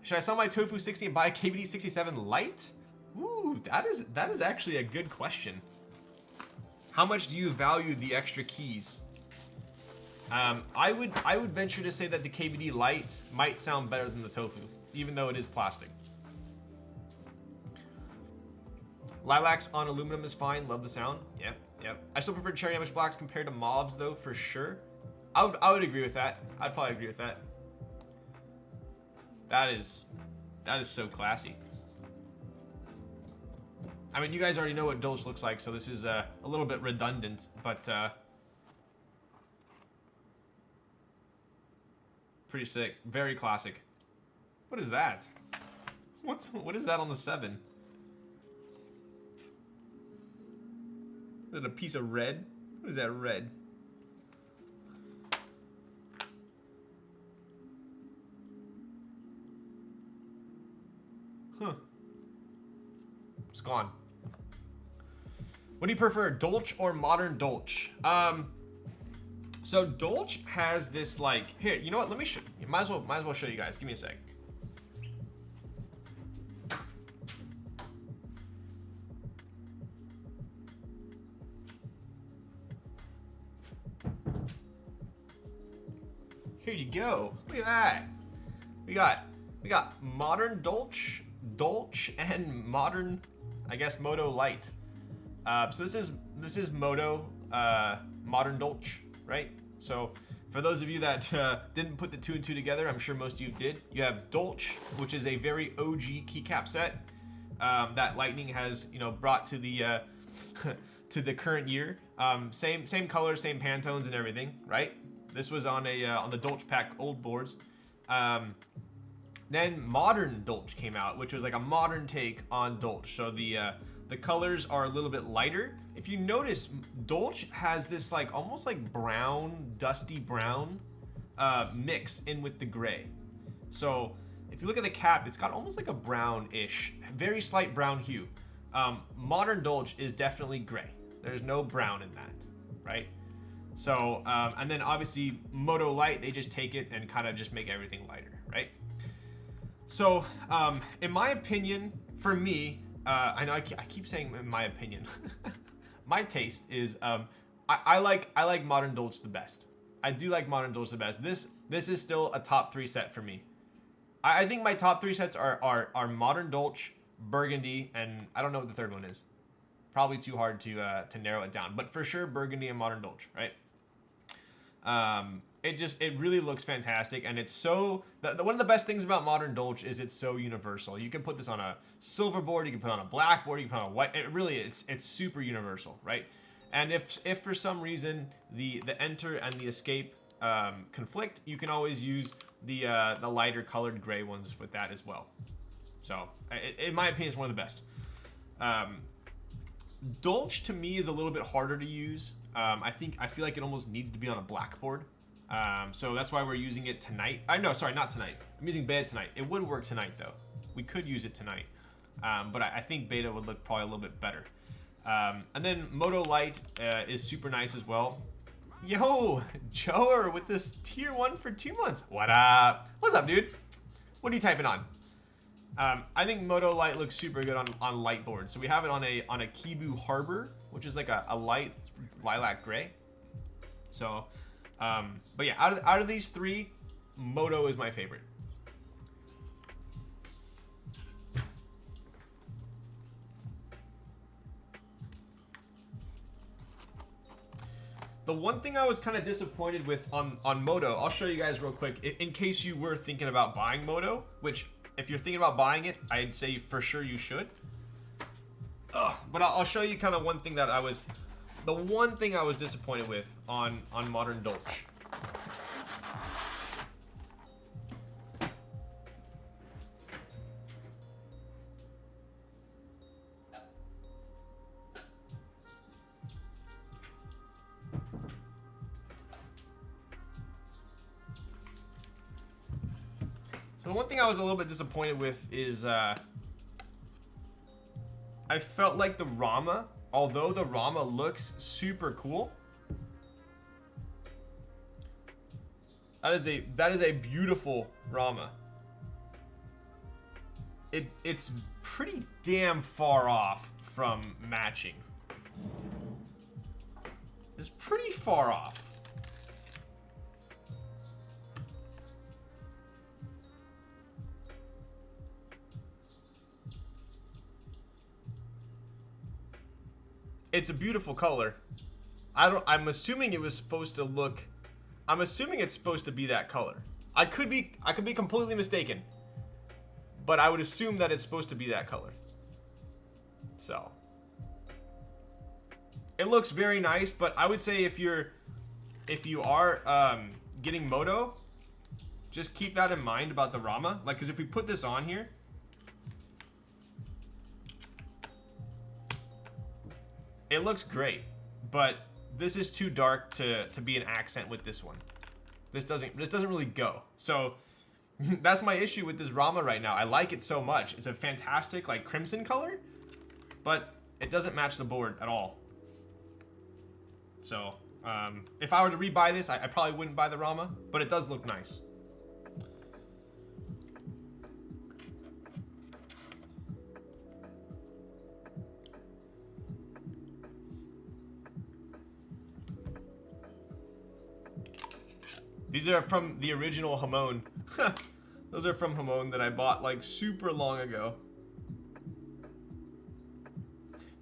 Should I sell my Tofu 60 and buy a KBD 67 Lite? Ooh, that is actually a good question. How much do you value the extra keys? I would venture to say that the KBD Lite might sound better than the Tofu, even though it is plastic. Lilacs on aluminum is fine. Love the sound. Yep. I still prefer cherry ambush blacks compared to mobs though, for sure. I would agree with that. I'd probably agree with that. That is so classy. I mean, you guys already know what Dolce looks like, so this is a little bit redundant, but pretty sick. Very classic. What is that? What is that on the 7? Is it a piece of red? What is that red? Huh. It's gone. What do you prefer, Dolce or modern Dolce? So Dolce has this like, here, you know what? Let me show. Might as well show you guys. Give me a sec. Here you go. Look at that. We got modern Dolce, and modern, I guess, Moto Light. So this is Moto modern Dolce, right? So for those of you that didn't put the 2 and 2 together, I'm sure most of you did. You have Dolce, which is a very OG keycap set that Lightning has, brought to the to the current year. Same color, same Pantones and everything, right? This was on the Dolce pack old boards. Then modern Dolce came out, which was like a modern take on Dolce. So the colors are a little bit lighter. If you notice, Dolce has this like almost like brown, dusty brown mix in with the gray. So if you look at the cap, it's got almost like a brownish, very slight brown hue. Modern Dolce is definitely gray. There's no brown in that, right? So, and then obviously Moto Light, they just take it and kind of just make everything lighter, right? So, in my opinion, for me, I know I keep saying in my opinion, my taste is, I like Modern Dolce the best. I do like Modern Dolce the best. This is still a top 3 set for me. I think my top 3 sets are Modern Dolce, Burgundy, and I don't know what the third one is. Probably too hard to narrow it down, but for sure Burgundy and Modern Dolce, right? It really looks fantastic, and it's so one of the best things about Modern Dolce is it's so universal. You can put this on a silver board, you can put it on a black board, you can put it on a white. It's super universal, right? And if for some reason the enter and the escape conflict, you can always use the lighter colored gray ones with that as well. So in my opinion, it's one of the best. Dolce to me is a little bit harder to use. I feel like it almost needs to be on a blackboard. So that's why we're using it tonight. No, sorry, not tonight. I'm using beta tonight. It would work tonight though. We could use it tonight. But I think beta would look probably a little bit better. And then Moto Light is super nice as well. Yo, Joer with this tier 1 for 2 months. What up? What's up, dude? What are you typing on? I think Moto Light looks super good on light boards. So we have it on a Kibu Harbor, which is like a light lilac gray. So, but yeah, out of these 3, Moto is my favorite. The one thing I was kind of disappointed with on Moto, I'll show you guys real quick, in case you were thinking about buying Moto, which if you're thinking about buying it, I'd say for sure you should. But I'll show you kind of one thing I was disappointed with on Modern Dolce. So the one thing I was a little bit disappointed with is I felt like the Rama, although the Rama looks super cool, that is a beautiful Rama. It's pretty damn far off from matching. It's pretty far off. It's a beautiful color. I'm assuming it was supposed to look. I'm assuming it's supposed to be that color. I could be completely mistaken, but I would assume that it's supposed to be that color. So it looks very nice, but I would say if you are getting Moto, just keep that in mind about the Rama. Like, because if we put this on here, it looks great, but this is too dark to be an accent with this one. This doesn't really go. So that's my issue with this Rama right now. I like it so much. It's a fantastic like crimson color, but it doesn't match the board at all. So if I were to rebuy this, I probably wouldn't buy the Rama, but it does look nice. These are from the original Hamon. Those are from Hamon that I bought like super long ago.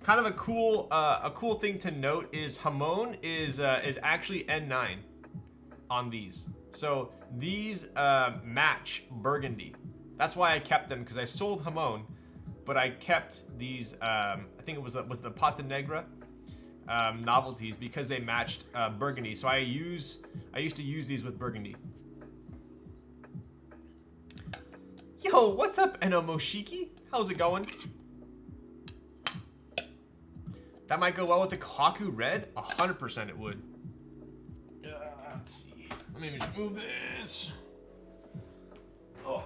Kind of a cool thing to note is Hamon is actually N9 on these. So these match Burgundy. That's why I kept them, because I sold Hamon, but I kept these. I think it was the Pata Negra novelties because they matched Burgundy. So I used to use these with Burgundy. Yo, what's up, Enomoshiki? How's it going? That might go well with the Kaku Red. 100% it would. Let's see. Let me just move this. Oh.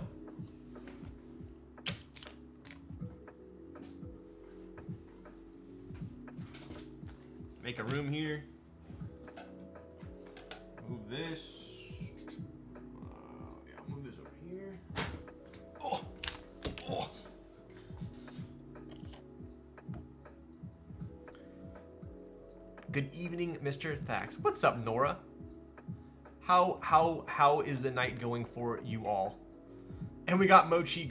Make a room here. Move this. Yeah, I'll move this over here. Oh. Oh. Good evening, Mr. Thax. What's up, Nora? How is the night going for you all? And we got Mochi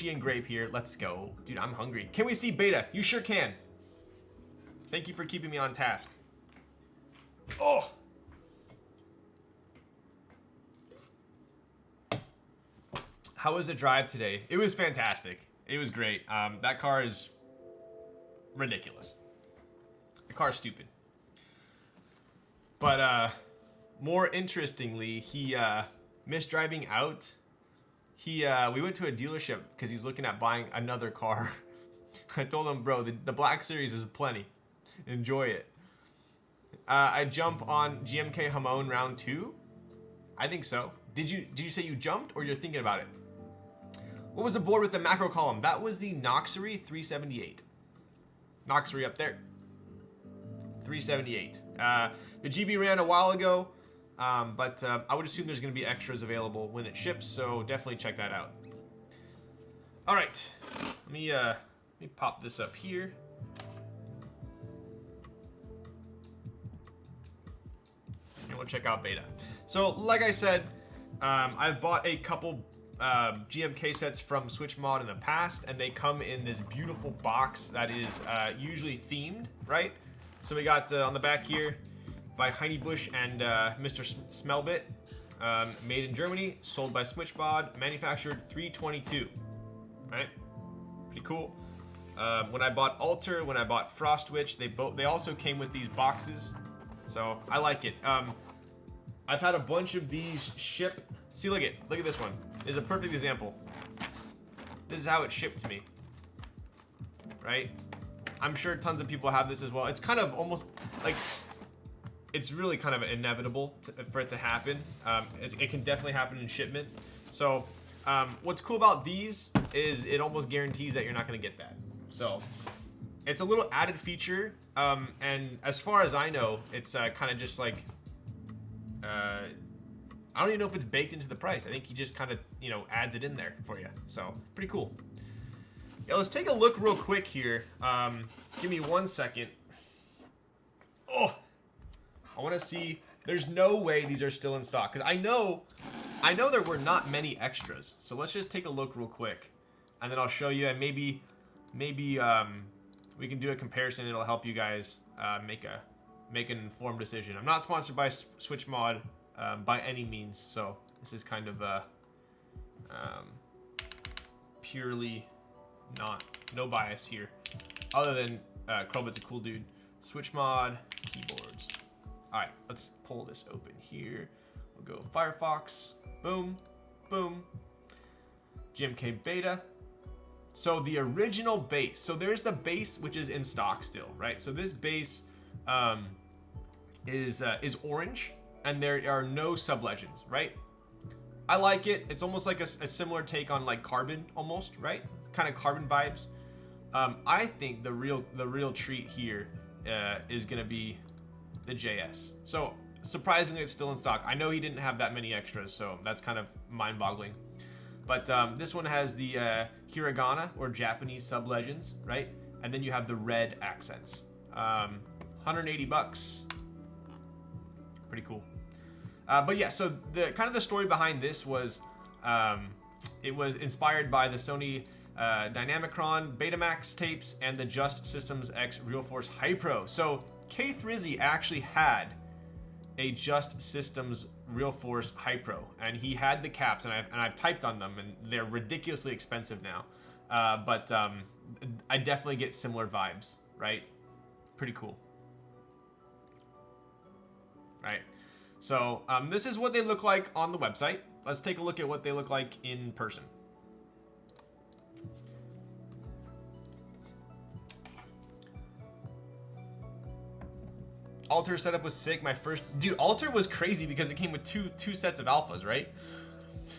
and Grape here. Let's go. Dude, I'm hungry. Can we see Beta? You sure can. Thank you for keeping me on task. Oh! How was the drive today? It was fantastic. It was great. That car is ridiculous. The car's stupid. But more interestingly, he missed driving out. We went to a dealership because he's looking at buying another car. I told him, bro, the Black Series is plenty. Enjoy it. I jump on GMK Hamon round 2. I think so. Did you say you jumped or you're thinking about it? What was the board with the macro column? That was the Noxery 378. Noxery up there. 378. The GB ran a while ago, but I would assume there's going to be extras available when it ships, so definitely check that out. All right, let me pop this up here. And we'll check out Beta. So, like I said, I've bought a couple GMK sets from SwitchMod in the past, and they come in this beautiful box that is usually themed, right? So we got on the back here by Heinebusch and Mr. Smellbit, made in Germany, sold by SwitchMod, manufactured 322, right? Pretty cool. When I bought Alter, when I bought Frostwitch, they also came with these boxes, so I like it. I've had a bunch of these ship. See, look at this one. This is a perfect example. This is how it shipped to me, right? I'm sure tons of people have this as well. It's kind of almost like, it's really kind of inevitable for it to happen. It can definitely happen in shipment. So what's cool about these is it almost guarantees that you're not gonna get that. So it's a little added feature. And as far as I know, it's kind of just like, I don't even know if it's baked into the price. I think he just kind of, adds it in there for you. So pretty cool. Yeah, let's take a look real quick here. Give me 1 second. Oh, I want to see. There's no way these are still in stock because I know there were not many extras. So let's just take a look real quick, and then I'll show you. And maybe we can do a comparison. It'll help you guys make an informed decision. I'm not sponsored by SwitchMod by any means, so this is kind of purely no bias here, other than Krobit's a cool dude. SwitchMod keyboards. All right, let's pull this open here. We'll go Firefox. Boom, boom. GMK Beta. So the original base. So there's the base which is in stock still, right? So this base is orange, and there are no sub-legends, right? I like it. It's almost like a similar take on like Carbon, almost, right? Kind of Carbon vibes. I think the real treat here is gonna be the JS. So surprisingly, it's still in stock. I know he didn't have that many extras, so that's kind of mind-boggling. But this one has the hiragana or Japanese sub-legends, right? And then you have the red accents. 180 bucks. Pretty cool. But yeah, so the kind of the story behind this was, it was inspired by the Sony Dynamicron Betamax tapes and the Just Systems X Realforce Hypro. So K3Z actually had a Just Systems Realforce Hypro, and he had the caps, and I've typed on them, and they're ridiculously expensive now. But I definitely get similar vibes, right? Pretty cool. Right. So this is what they look like on the website. Let's take a look at what they look like in person. Alter setup was sick. My first, dude, Alter was crazy because it came with two sets of alphas, right?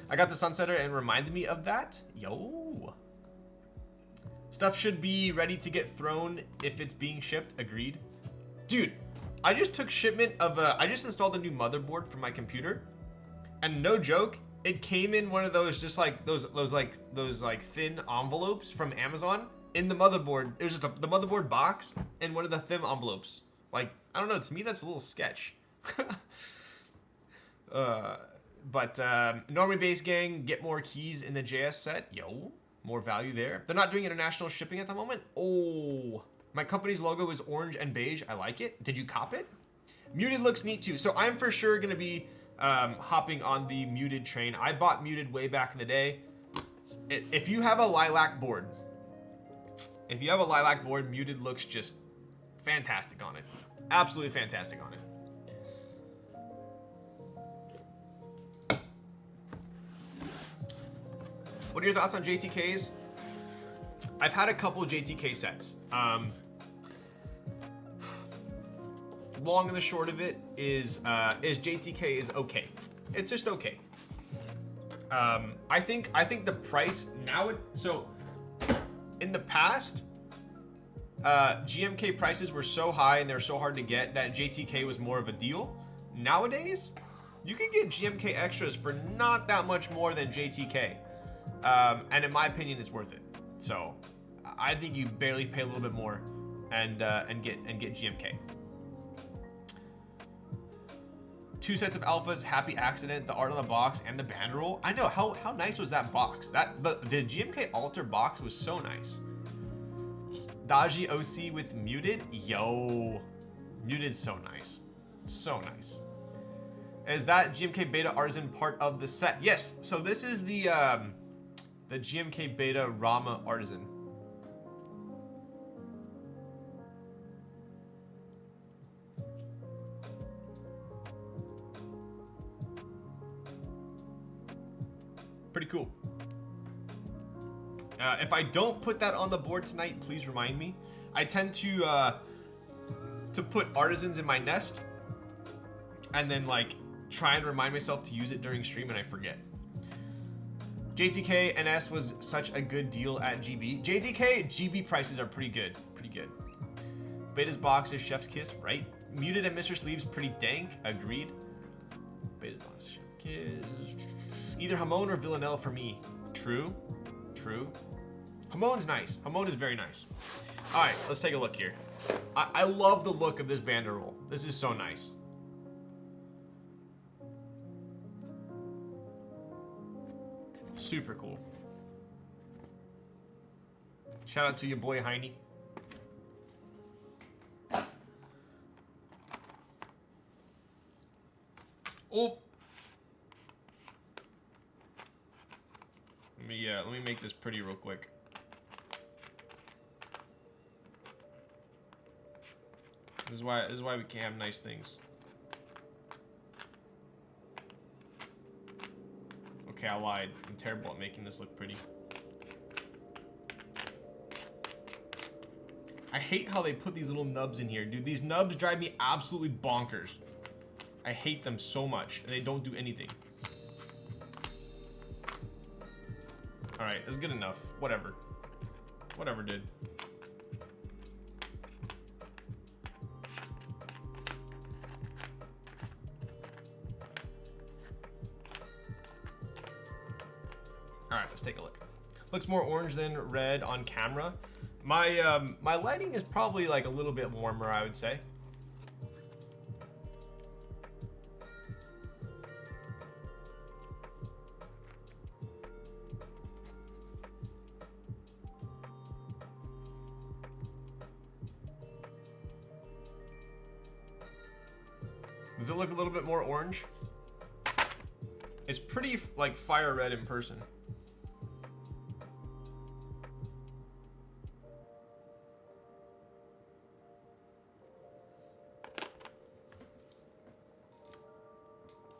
I got the Sunsetter and reminded me of that. Yo. Stuff should be ready to get thrown if it's being shipped. Agreed. Dude, I just took shipment of I just installed a new motherboard for my computer, and no joke, it came in one of those just like those thin envelopes from Amazon in the motherboard. It was just the motherboard box and one of the thin envelopes. Like, I don't know, to me that's a little sketch. But Normie Base Gang, get more keys in the JS set. Yo, more value there. They're not doing international shipping at the moment. Oh, my company's logo is orange and beige. I like it. Did you cop it? Muted looks neat too. So I'm for sure gonna be hopping on the Muted train. I bought Muted way back in the day. If you have a lilac board, Muted looks just fantastic on it. Absolutely fantastic on it. What are your thoughts on JTKs? I've had a couple JTK sets. Long and the short of it is JTK is okay. It's just okay. I think the price now. So in the past, GMK prices were so high and they're so hard to get that JTK was more of a deal. Nowadays, you can get GMK extras for not that much more than JTK. And in my opinion, it's worth it. So I think you barely pay a little bit more and get GMK. 2 sets of alphas, happy accident, the art on the box, and the banderole. I know, how nice was that box? The GMK altar box was so nice. Daji OC with Muted. Yo, Muted's so nice. So nice. Is that GMK Beta Artisan part of the set? Yes, so this is the GMK Beta Rama Artisan. Pretty cool. If I don't put that on the board tonight, please remind me. I tend to put artisans in my nest and then like try and remind myself to use it during stream and I forget. JTK NS was such a good deal at GB. JTK GB prices are pretty good, Beta's box is chef's kiss, right? Muted and Mr. Sleeves pretty dank, agreed. Beta's box, chef's kiss. Either Hamon or Villanelle for me. True. Hamon's nice. Hamon is very nice. All right, let's take a look here. I love the look of this banderole. This is so nice. Super cool. Shout out to your boy Heine. Oh. Let me make this pretty real quick. This is why we can't have nice things. Okay, I lied. I'm terrible at making this look pretty. I hate how they put these little nubs in here. Dude, these nubs drive me absolutely bonkers. I hate them so much, and they don't do anything. Alright, that's good enough. Whatever. Whatever, dude. Alright, let's take a look. Looks more orange than red on camera. My my lighting is probably like a little bit warmer, I would say. Does it look a little bit more orange? It's pretty like fire red in person.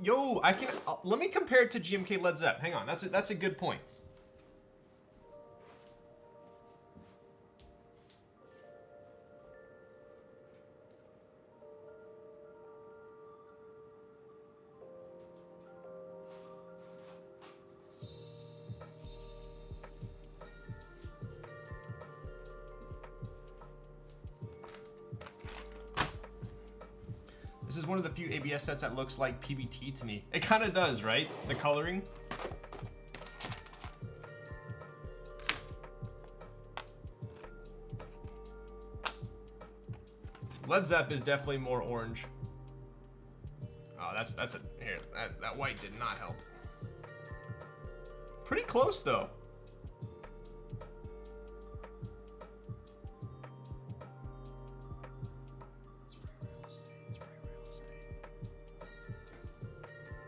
Yo, I can let me compare it to GMK Led Zepp. Hang on, that's a good point. one of the few ABS sets that looks like PBT to me. It kind of does, right? The coloring. Led Zepp is definitely more orange. Oh, here, that white did not help. Pretty close though.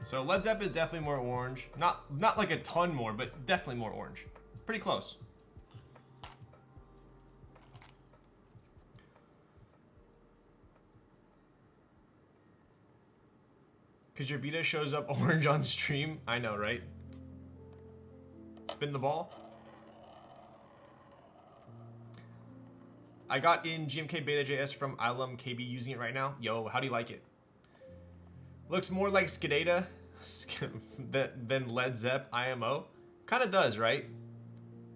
So Led Zepp is definitely more orange. Not like a ton more, but definitely more orange. Pretty close. Because your Vita shows up orange on stream. I know, right? Spin the ball. I got in GMK Beta JS from Ilum KB using it right now. Yo, how do you like it? Looks more like Skidata than Led Zepp IMO. Kind of does, right?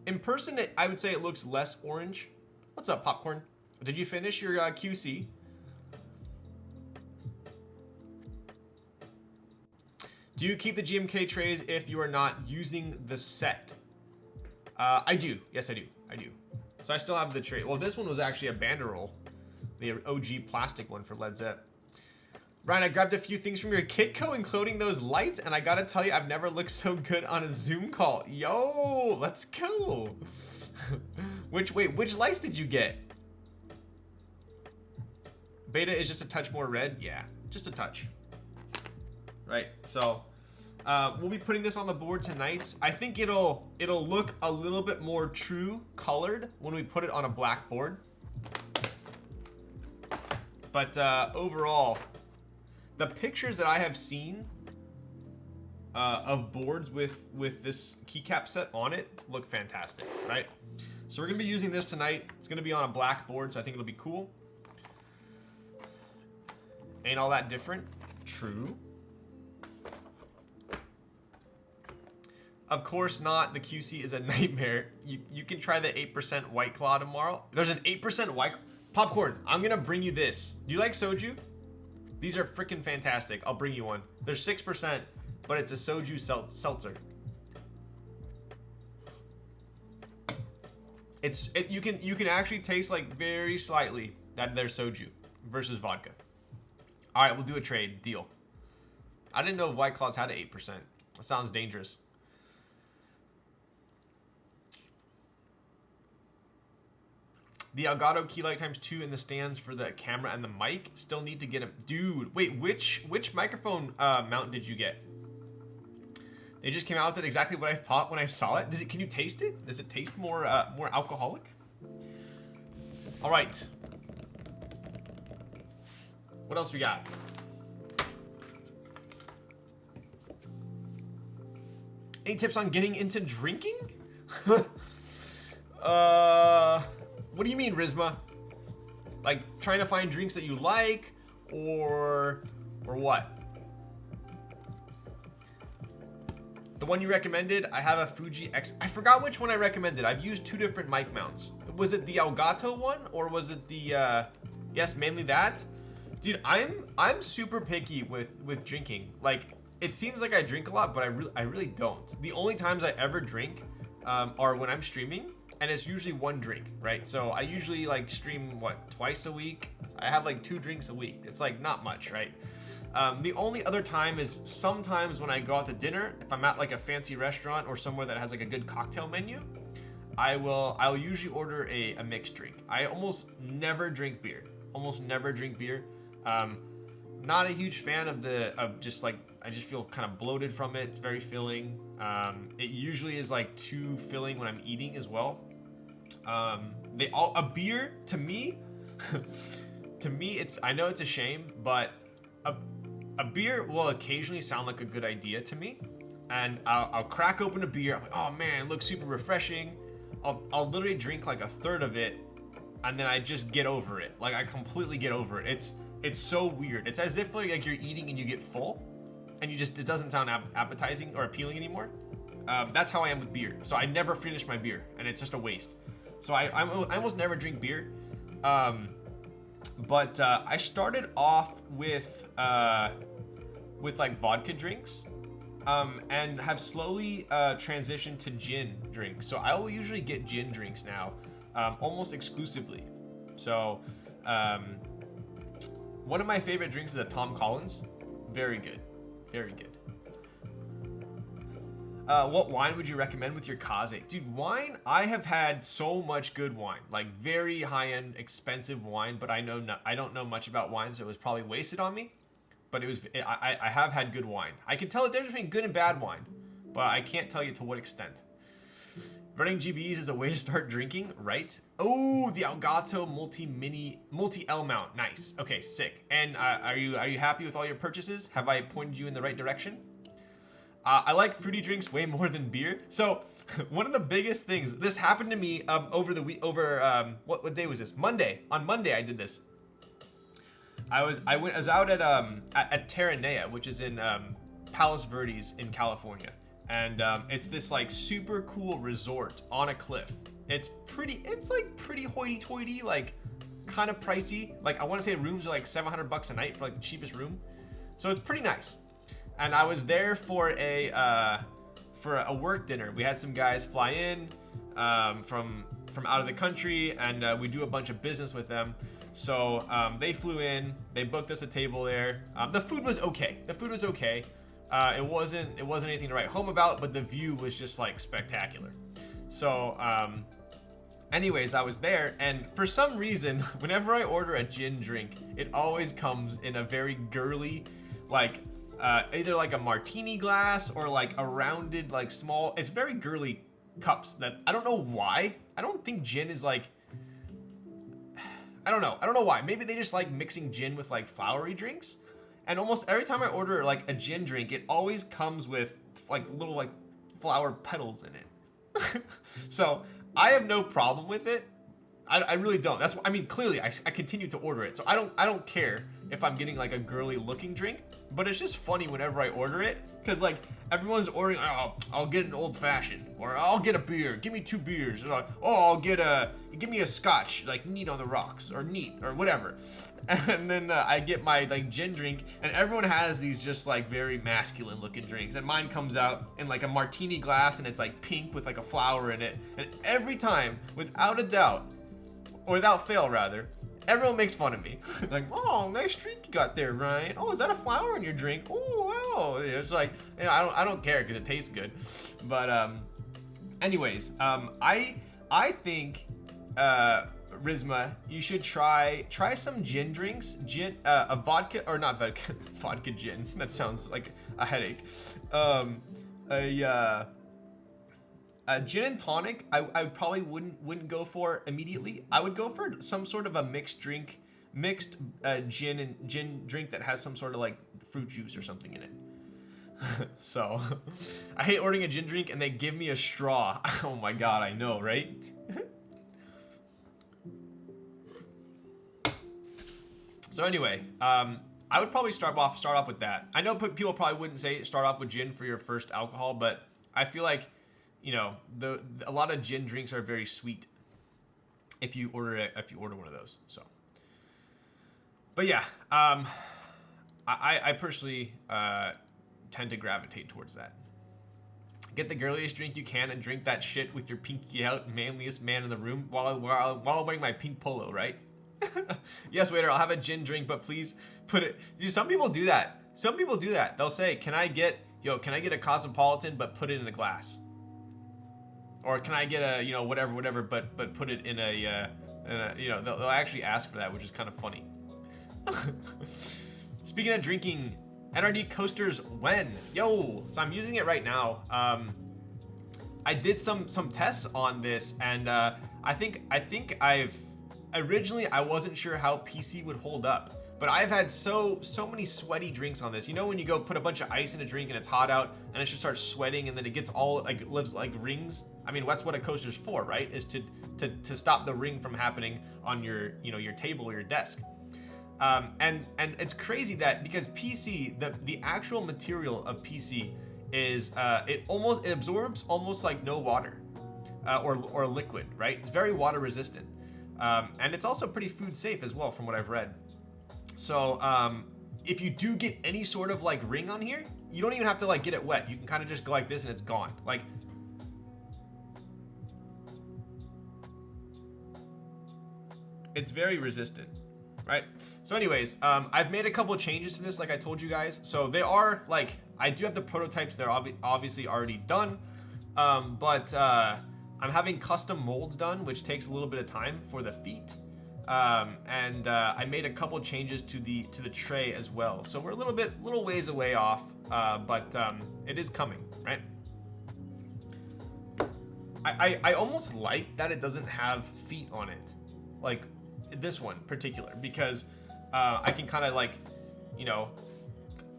In person, I would say it looks less orange. What's up, Popcorn? Did you finish your QC? Do you keep the GMK trays if you are not using the set? I do. Yes, I do. I do. So I still have the tray. Well, this one was actually a banderole, the OG plastic one for Led Zepp. Ryan, I grabbed a few things from your Kitco, including those lights, and I gotta tell you, I've never looked so good on a Zoom call. Yo, let's go. Which lights did you get? Beta is just a touch more red? Yeah, just a touch. Right, so we'll be putting this on the board tonight. I think it'll look a little bit more true colored when we put it on a black board. But overall, the pictures that I have seen of boards with this keycap set on it look fantastic, right? So we're gonna be using this tonight. It's gonna be on a black board, so I think it'll be cool. Ain't all that different. True. Of course not. The QC is a nightmare. You can try the 8% White Claw tomorrow. There's an 8% White Popcorn. I'm gonna bring you this. Do you like soju? These are freaking fantastic. I'll bring you one. They're 6%, but it's a soju seltzer. You can actually taste like very slightly that there's soju versus vodka. All right, we'll do a trade deal. I didn't know White Claws had an 8%. That sounds dangerous. The Elgato key light ×2 in the stands for the camera and the mic. Still need to get them. Dude, wait, which microphone mount did you get? They just came out with it exactly what I thought when I saw it. Can you taste it? Does it taste more alcoholic? All right. What else we got? Any tips on getting into drinking? What do you mean, Rizma? Like trying to find drinks that you like, or what? The one you recommended, I have a Fuji X. I forgot which one I recommended. I've used 2 different mic mounts. Was it the Elgato one, or was it the? Yes, mainly that. Dude, I'm super picky with drinking. Like, it seems like I drink a lot, but I really don't. The only times I ever drink are when I'm streaming. And it's usually 1 drink, right? So I usually like stream, what, twice a week? I have like 2 drinks a week. It's like not much, right? The only other time is sometimes when I go out to dinner, if I'm at like a fancy restaurant or somewhere that has like a good cocktail menu, I'll usually order a mixed drink. I almost never drink beer. Almost never drink beer. Not a huge fan of just like, I just feel kind of bloated from it. It's very filling. It usually is like too filling when I'm eating as well. A beer to me, I know it's a shame, but a beer will occasionally sound like a good idea to me. And I'll crack open a beer. I'm like, oh man, it looks super refreshing. I'll literally drink like a third of it, and then I just get over it. Like I completely get over it. It's so weird. It's as if like you're eating and you get full, and it doesn't sound appetizing or appealing anymore. That's how I am with beer. So I never finish my beer, and it's just a waste. So I almost never drink beer. But I started off with like vodka drinks, and have slowly transitioned to gin drinks. So I will usually get gin drinks now, almost exclusively. So one of my favorite drinks is a Tom Collins. Very good, very good. What wine would you recommend with your kaze? Dude, wine, I have had so much good wine, like very high-end, expensive wine, but I don't know much about wine, so it was probably wasted on me. But I have had good wine. I can tell the difference between good and bad wine, but I can't tell you to what extent. Running GBs is a way to start drinking, right? Oh, the Elgato multi-L mount, nice. Okay, sick. And are you happy with all your purchases? Have I pointed you in the right direction? I like fruity drinks way more than beer. So one of the biggest things, this happened to me over the week, what day was this? Monday. On Monday I did this. I was out at Terranea, which is in Palos Verdes in California, and it's this like super cool resort on a cliff. It's like pretty hoity-toity, like kind of pricey. Like I want to say rooms are like $700 a night for like the cheapest room, so it's pretty nice. And I was there for a work dinner. We had some guys fly in from out of the country, and we do a bunch of business with them. So they flew in, they booked us a table there. The food was okay. It wasn't anything to write home about, but the view was just like spectacular. So anyways, I was there, and for some reason, whenever I order a gin drink, it always comes in a very girly, like either like a martini glass or like a rounded, like small, it's very girly cups that I don't know why. I don't think gin is like, I don't know why. Maybe they just like mixing gin with like flowery drinks. And almost every time I order like a gin drink, it always comes with like little like flower petals in it. So I have no problem with it. I really don't. That's, I mean, clearly I continue to order it. So I don't care if I'm getting like a girly looking drink, but it's just funny whenever I order it. Cause like everyone's ordering, oh, I'll get an old fashioned, or I'll get a beer. Give me 2 beers. Or, oh, give me a scotch, like neat on the rocks, or neat, or whatever. And then I get my like gin drink, and everyone has these just like very masculine looking drinks. And mine comes out in like a martini glass, and it's like pink with like a flower in it. And every time, without a doubt, or without fail rather, everyone makes fun of me. Like, oh, nice drink you got there, Ryan. Oh, is that a flower in your drink? Oh, wow. It's like, you know, I don't care because it tastes good. But anyways, I think Rizma, you should try some gin drinks. A vodka, or not vodka, vodka gin. That sounds like a headache. A gin and tonic, I probably wouldn't go for immediately. I would go for some sort of a mixed gin drink that has some sort of like fruit juice or something in it. So, I hate ordering a gin drink and they give me a straw. Oh my god, I know, right? So anyway, I would probably start off with that. I know people probably wouldn't say start off with gin for your first alcohol, but I feel like, you know, a lot of gin drinks are very sweet if you order one of those. So, but yeah, I personally tend to gravitate towards that. Get the girliest drink you can and drink that shit with your pinky out, manliest man in the room while wearing my pink polo, right? Yes, waiter, I'll have a gin drink, but please put it. Dude, some people do that. They'll say, can I get a Cosmopolitan, but put it in a glass? Or can I get a, you know, whatever, but put it in a you know, they'll actually ask for that, which is kind of funny. Speaking of drinking, NRD coasters when? Yo, so I'm using it right now. I did some tests on this, and I think originally I wasn't sure how PC would hold up, but I've had so many sweaty drinks on this. You know when you go put a bunch of ice in a drink and it's hot out and it just starts sweating and then it gets all like lives like rings. I mean, that's what a coaster's for, right? Is to stop the ring from happening on your, you know, your table or your desk. And it's crazy that because PC, the actual material of PC is it absorbs almost like no water or liquid, right? It's very water resistant. And it's also pretty food safe as well, from what I've read. So if you do get any sort of like ring on here, you don't even have to like get it wet. You can kind of just go like this and it's gone. Like, it's very resistant, right? So anyways, I've made a couple of changes to this, like I told you guys. So they are like, I do have the prototypes. They're obviously already done, but I'm having custom molds done, which takes a little bit of time for the feet. And I made a couple changes to the tray as well. So we're a little ways away off, but it is coming, right? I almost like that it doesn't have feet on it, like this one particular, because I can kind of like, you know,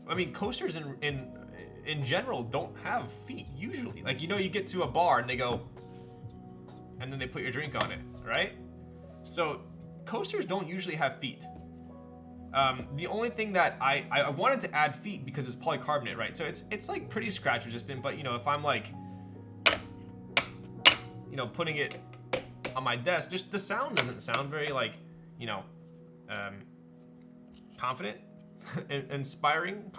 I mean, coasters in general don't have feet usually. Like, you know, you get to a bar and they go, and then they put your drink on it, right? So coasters don't usually have feet. The only thing that I wanted to add feet because it's polycarbonate, right? So it's like pretty scratch resistant, but you know, if I'm like, you know, putting it on my desk, just the sound doesn't sound very like, you know, confidence inspiring.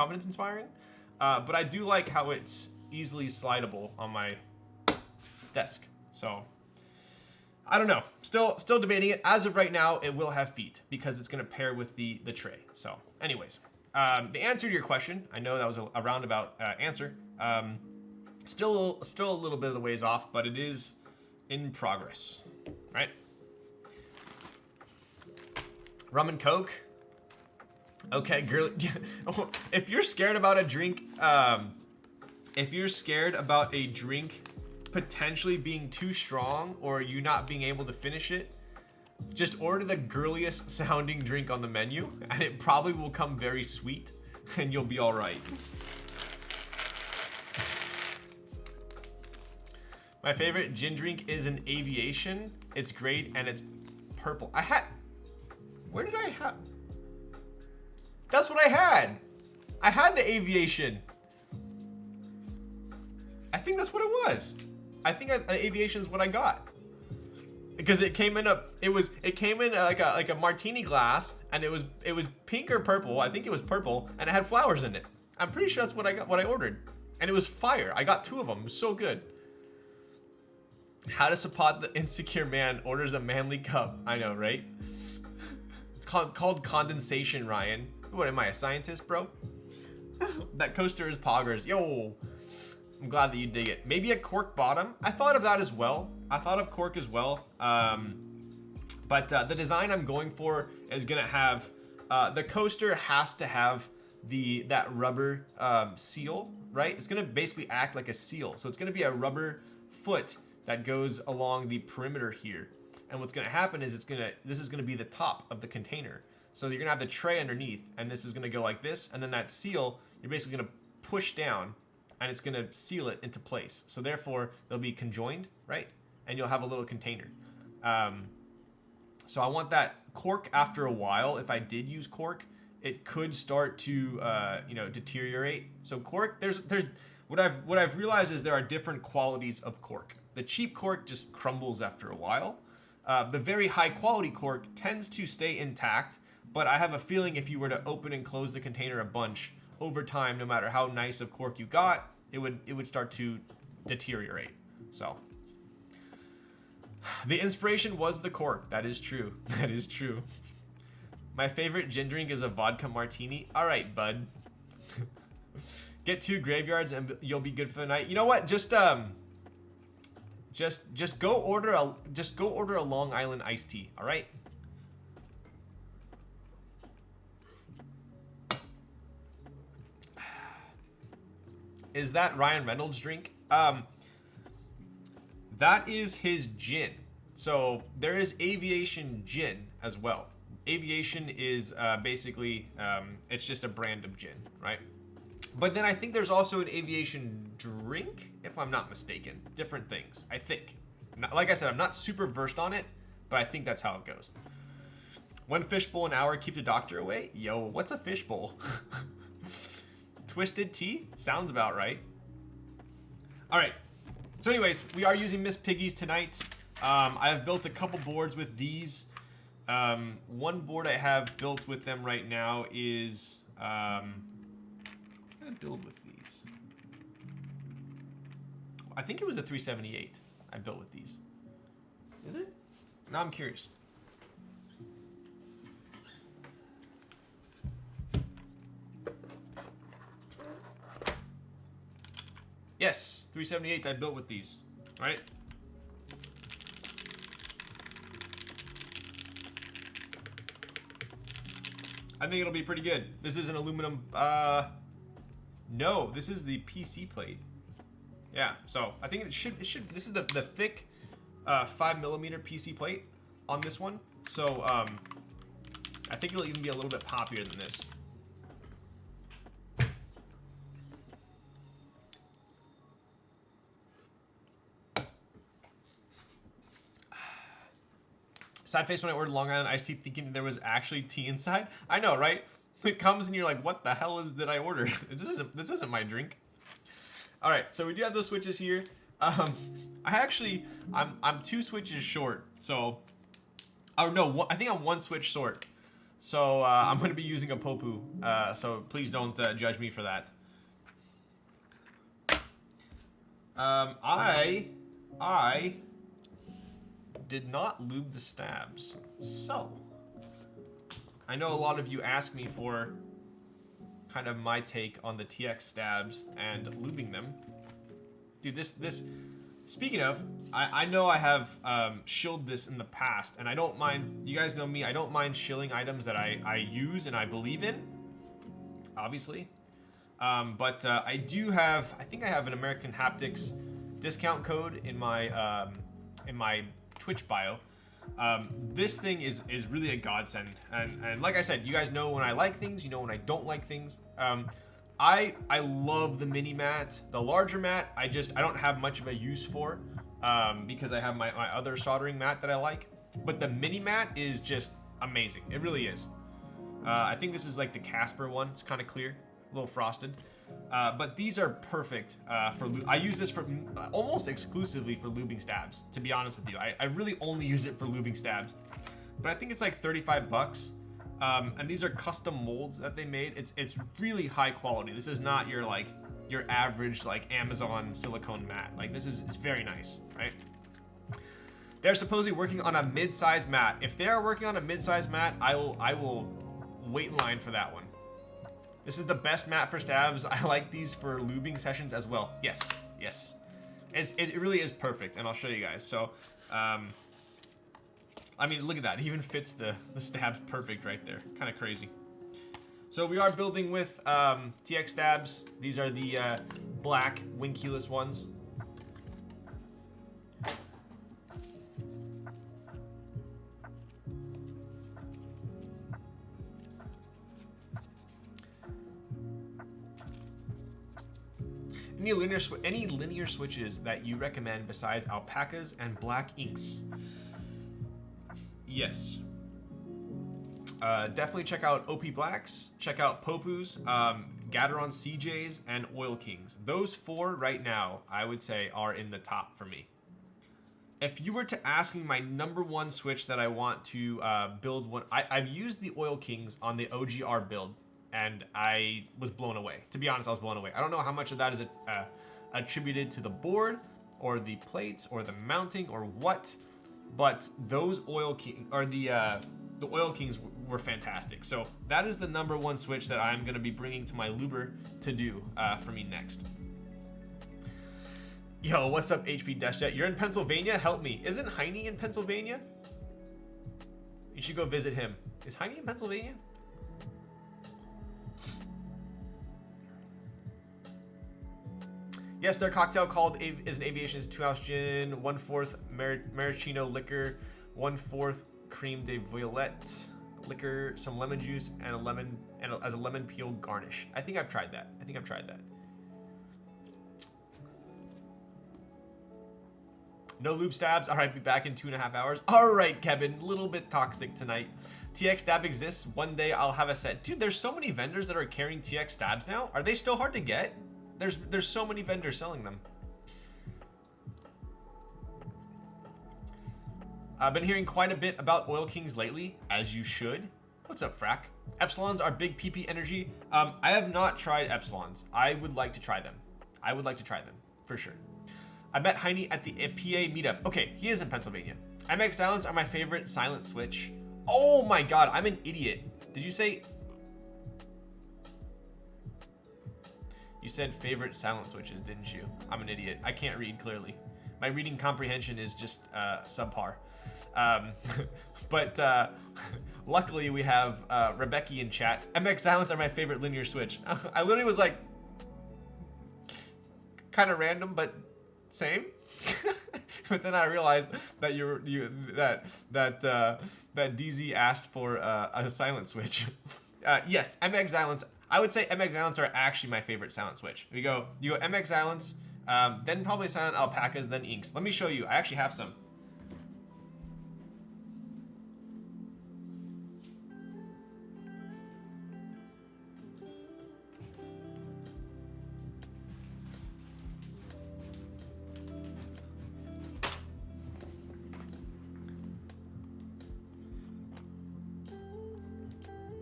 But I do like how it's easily slidable on my desk. So I don't know. Still debating it. As of right now, it will have feet because it's going to pair with the tray. So anyways, the answer to your question, I know that was a roundabout answer. Still a little bit of the ways off, but it is in progress, right? Rum and Coke. Okay, girl. If you're scared about a drink, potentially being too strong or you not being able to finish it, just order the girliest sounding drink on the menu and it probably will come very sweet and you'll be all right. My favorite gin drink is an Aviation. It's great and it's purple. Where did I have? That's what I had. I had the Aviation. I think that's what it was. I think Aviation is what I got, because it came in like a martini glass, and it was pink or purple. I think it was purple, and it had flowers in it. I'm pretty sure that's what I ordered, and it was fire. I got 2 of them. It was so good. How to support the insecure man orders a manly cup. I know, right? It's called condensation, Ryan. What am I, a scientist, bro? That coaster is poggers. Yo. I'm glad that you dig it. Maybe a cork bottom. I thought of that as well. I thought of cork as well. But the design I'm going for is gonna have, the coaster has to have that rubber seal, right? It's gonna basically act like a seal. So it's gonna be a rubber foot that goes along the perimeter here. And what's gonna happen is this is gonna be the top of the container. So you're gonna have the tray underneath, and this is gonna go like this, and then that seal, you're basically gonna push down, and it's gonna seal it into place. So therefore, they'll be conjoined, right? And you'll have a little container. So I want that cork after a while. If I did use cork, it could start to, you know, deteriorate. So cork, there's what I've realized is there are different qualities of cork. The cheap cork just crumbles after a while. The very high quality cork tends to stay intact, but I have a feeling if you were to open and close the container a bunch, over time, no matter how nice of cork you got, it would start to deteriorate. So the inspiration was the cork. That is true. That is true. My favorite gin drink is a vodka martini. All right, bud. Get 2 graveyards and you'll be good for the night. You know what? Just go order a Long Island iced tea. All right. Is that Ryan Reynolds' drink? That is his gin. So there is Aviation gin as well. Aviation is basically, it's just a brand of gin, right? But then I think there's also an Aviation drink, if I'm not mistaken. Different things, I think. Like I said, I'm not super versed on it, but I think that's how it goes. 1 fishbowl an hour, keep the doctor away? Yo, what's a fishbowl? Twisted tea? Sounds about right. All right. So anyways, we are using Miss Piggy's tonight. I have built a couple boards with these. One board I have built with them right now is, I'm gonna build with these. I think it was a 378 I built with these. Is it? Now I'm curious. Yes, 378 I built with these, right? I think it'll be pretty good. This is an aluminum, no, this is the PC plate. Yeah, so I think it should, this is the thick 5mm PC plate on this one. So I think it'll even be a little bit poppier than this. Sad face when I ordered Long Island iced tea thinking there was actually tea inside. I know, right? It comes and you're like, what the hell did I order? This isn't my drink. All right, so we do have those switches here. I'm 2 switches short. So, oh no, I think I'm 1 switch short. So I'm gonna be using a Popu. So please don't judge me for that. I did not lube the stabs. So, I know a lot of you ask me for kind of my take on the TX stabs and lubing them. Dude, this speaking of, I know I have shilled this in the past, and I don't mind, you guys know me, I don't mind shilling items that I use and I believe in, obviously. But I do have, I think I have an American Haptics discount code in my Twitch bio. This thing is really a godsend, and like I said, you guys know when I like things, you know when I don't like things. I love the mini mat. The larger mat, I don't have much of a use for, because I have my other soldering mat that I like. But the mini mat is just amazing. It really is. I think this is like the Casper one. It's kind of clear, a little frosted. But these are perfect for I use this for almost exclusively for lubing stabs, to be honest with you. I really only use it for lubing stabs. But I think it's like 35 bucks. And these are custom molds that they made. It's really high quality. This is not your average like Amazon silicone mat. Like this is, it's very nice, right? They're supposedly working on a mid-size mat. If they are working on a mid-size mat, I will wait in line for that one. This is the best mat for stabs. I like these for lubing sessions as well. Yes, yes. It really is perfect, and I'll show you guys. So, I mean, look at that. It even fits the stabs perfect right there. Kind of crazy. So we are building with TX stabs. These are the black wing keyless ones. Any linear switches that you recommend besides alpacas and black inks? Yes. Definitely check out OP Blacks, check out Popus, Gateron CJs, and Oil Kings. Those 4 right now, I would say, are in the top for me. If you were to ask me my #1 switch that I want to build one, I've used the Oil Kings on the OGR build, and I was blown away. To be honest, I was blown away. I don't know how much of that is attributed to the board, or the plates, or the mounting, or what, but those Oil King, or the Oil Kings were fantastic. So that is the #1 switch that I'm gonna be bringing to my luber to do for me next. Yo, what's up, HP Deshjet? You're in Pennsylvania? Help me. Isn't Heine in Pennsylvania? You should go visit him. Is Heine in Pennsylvania? Yes, their cocktail is an aviation 2-ounce gin, 1/4 maraschino liquor, 1/4 creme de violette liquor, some lemon juice, and as a lemon peel garnish. I think I've tried that. No lube stabs. All right, be back in 2.5 hours. All right, Kevin, a little bit toxic tonight. TX stab exists. One day I'll have a set. Dude, there's so many vendors that are carrying TX stabs now. Are they still hard to get? There's so many vendors selling them. I've been hearing quite a bit about Oil Kings lately, as you should. What's up, Frack? Epsilons are big PP energy. I have not tried Epsilons. I would like to try them. I would like to try them, for sure. I met Heine at the PA meetup. Okay, he is in Pennsylvania. MX Silence are my favorite silent switch. Oh my god, I'm an idiot. Did you say... You said favorite silent switches, didn't you? I'm an idiot. I can't read clearly. My reading comprehension is just subpar. But luckily we have Rebecca in chat. MX Silence are my favorite linear switch. I literally was like, kind of random, but same. But then I realized that that DZ asked for a silent switch. Yes, MX Silence. I would say MX Silence are actually my favorite silent switch. You go MX Silence, then probably silent alpacas, then inks. Let me show you. I actually have some.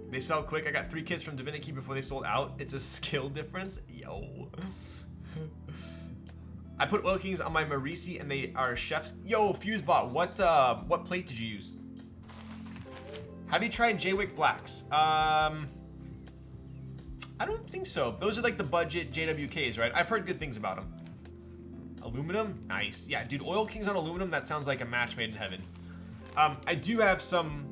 They sell quick. I got 3 kits from Divinity before they sold out. It's a skill difference. Yo. I put Oil Kings on my Marisi and they are chef's. Yo, Fusebot, what plate did you use? Have you tried Jwick Blacks? I don't think so. Those are like the budget JWKs, right? I've heard good things about them. Aluminum? Nice. Yeah, dude, Oil Kings on aluminum, that sounds like a match made in heaven. I do have some,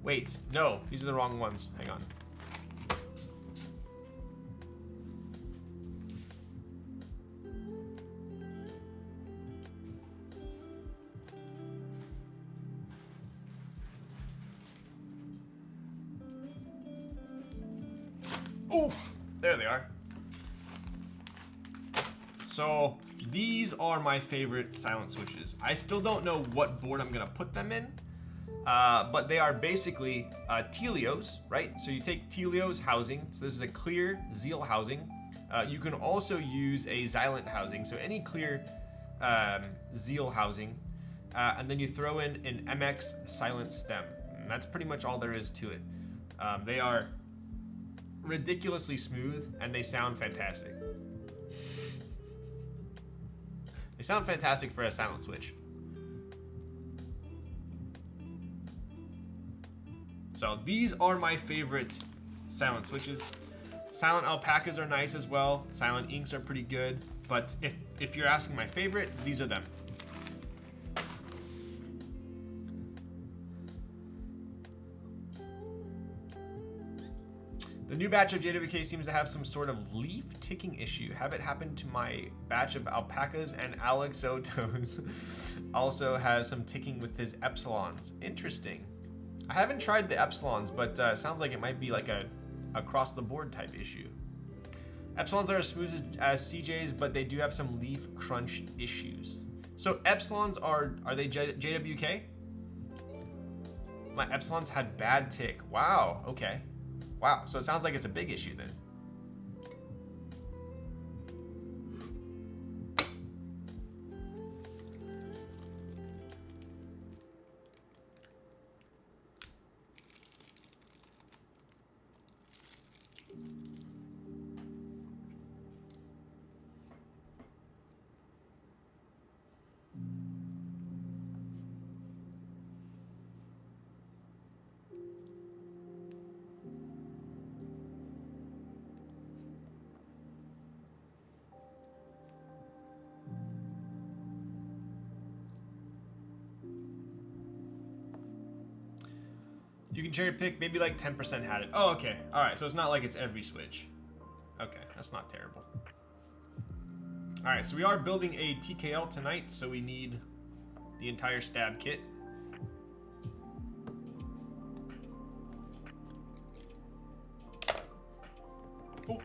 wait, no, these are the wrong ones. Hang on. Oof, there they are. So these are my favorite silent switches. I still don't know what board I'm gonna put them in. But they are basically Telios, right? So you take Telios housing. So this is a clear Zeal housing. You can also use a Xylent housing. So any clear Zeal housing. And then you throw in an MX silent stem. And that's pretty much all there is to it. They are ridiculously smooth and they sound fantastic. They sound fantastic for a silent switch. So these are my favorite silent switches. Silent alpacas are nice as well. Silent inks are pretty good. But if you're asking my favorite, these are them. The new batch of JWK seems to have some sort of leaf ticking issue. Have it happen to my batch of alpacas, and Alex Oto's also has some ticking with his epsilons. Interesting. I haven't tried the epsilons, but sounds like it might be like a across the board type issue. Epsilons are as smooth as CJs, but they do have some leaf crunch issues. So epsilons are they JWK? My epsilons had bad tick. Wow, okay. Wow, so it sounds like it's a big issue then. You can cherry pick, maybe like 10% had it. Oh, okay. All right, so it's not like it's every switch. Okay, that's not terrible. All right, so we are building a TKL tonight, so we need the entire stab kit. Oh.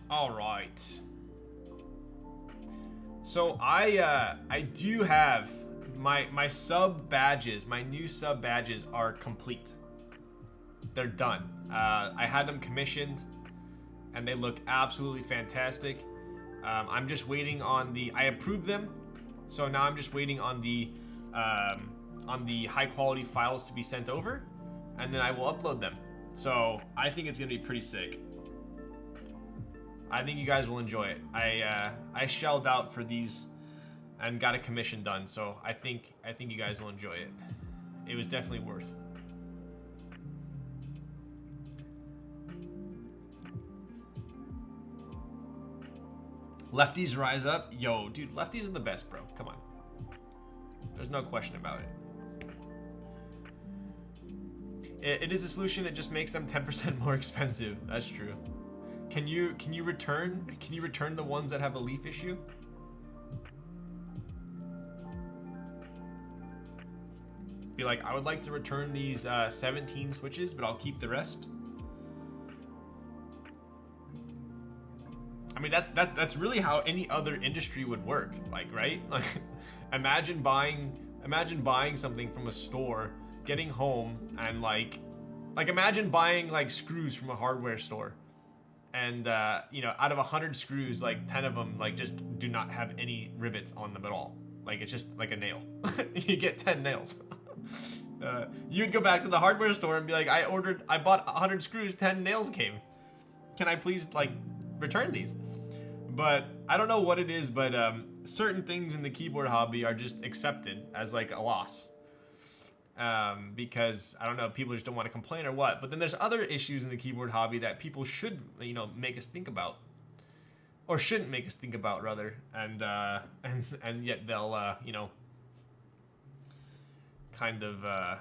All right. So I do have my sub badges, my new sub badges are complete. They're done. I had them commissioned and they look absolutely fantastic. I'm just waiting on the, I approved them, so now I'm just waiting on the high quality files to be sent over, and then I will upload them. So I think it's gonna be pretty sick. I think you guys will enjoy it. I shelled out for these and got a commission done, so I think you guys will enjoy it. It was definitely worth. Lefties rise up. Yo, dude, lefties are the best, bro. Come on. There's no question about it. It is a solution. It just makes them 10% more expensive. That's true. Can you return the ones that have a leaf issue? Be like, I would like to return these 17 switches, but I'll keep the rest. I mean, that's really how any other industry would work, like, right? Like, imagine buying something from a store, getting home, and like imagine buying like screws from a hardware store, and you know, out of 100 screws, like 10 of them like just do not have any rivets on them at all. Like, it's just like a nail. You get 10 nails. You'd go back to the hardware store and be like, I bought 100 screws, 10 nails came. Can I please like return these? But I don't know what it is, but certain things in the keyboard hobby are just accepted as like a loss. Because I don't know, people just don't want to complain or what. But then there's other issues in the keyboard hobby that people should, you know, make us think about, or shouldn't make us think about rather. And yet they'll you know, kind of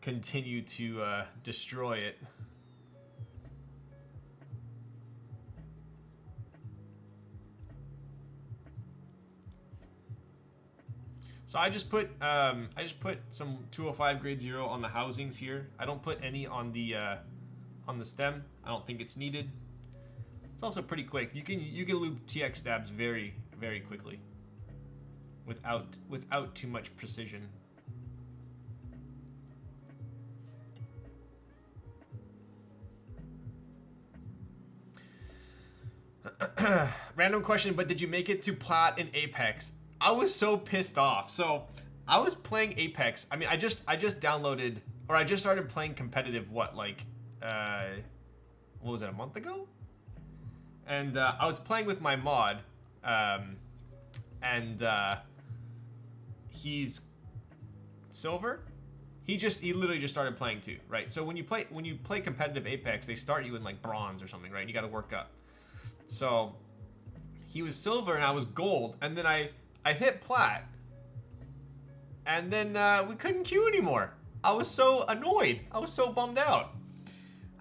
continue to destroy it. So I just put some 205 grade 0 on the housings here. I don't put any on the stem. I don't think it's needed. It's also pretty quick. You can loop TX stabs very, very quickly without too much precision. Random question, but did you make it to plat in Apex? I was so pissed off. So I was playing Apex. I mean, I just downloaded, or I just started playing competitive, what, like, what was it, a month ago? And I was playing with my mod, and he's silver. He literally just started playing too, right? So when you play competitive Apex, they start you in like bronze or something, right? You got to work up. So he was silver and I was gold, and then I hit plat, and then we couldn't queue anymore. I was so annoyed. I was so bummed out.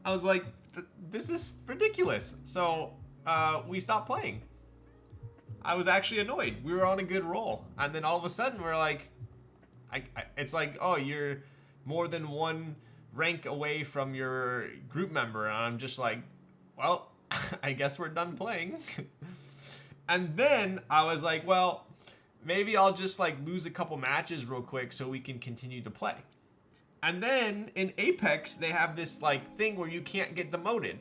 I was like, this is ridiculous. So we stopped playing. I was actually annoyed. We were on a good roll, and then all of a sudden we're like, it's like, oh, you're more than one rank away from your group member, and I'm just like, well, I guess we're done playing. And then I was like, well, maybe I'll just like lose a couple matches real quick so we can continue to play. And then in Apex, they have this like thing where you can't get demoted.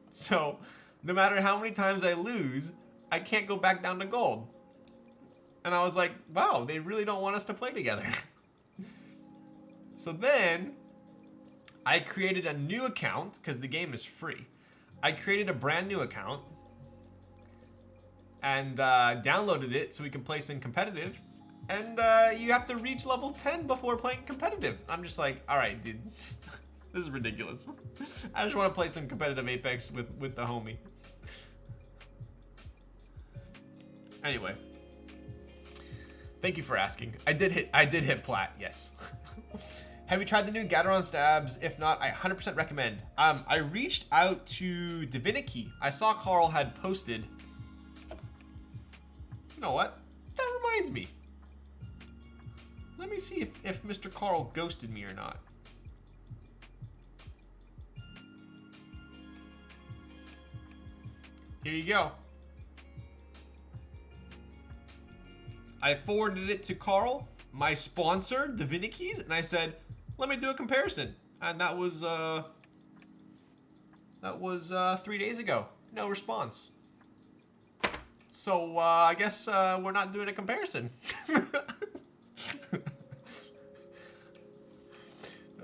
So no matter how many times I lose, I can't go back down to gold. And I was like, wow, they really don't want us to play together. So then I created a new account because the game is free. I created a brand new account and downloaded it so we can play some competitive. And you have to reach level 10 before playing competitive. I'm just like, all right, dude, this is ridiculous. I just want to play some competitive Apex with the homie. Anyway, thank you for asking. I did hit plat, yes. Have you tried the new Gateron stabs? If not, I 100% recommend. I reached out to Divinity. I saw Carl had posted. You know what? That reminds me. Let me see if Mr. Carl ghosted me or not. Here you go. I forwarded it to Carl, my sponsor, Divinity's, and I said, let me do a comparison. And that was 3 days ago. No response. So, I guess we're not doing a comparison.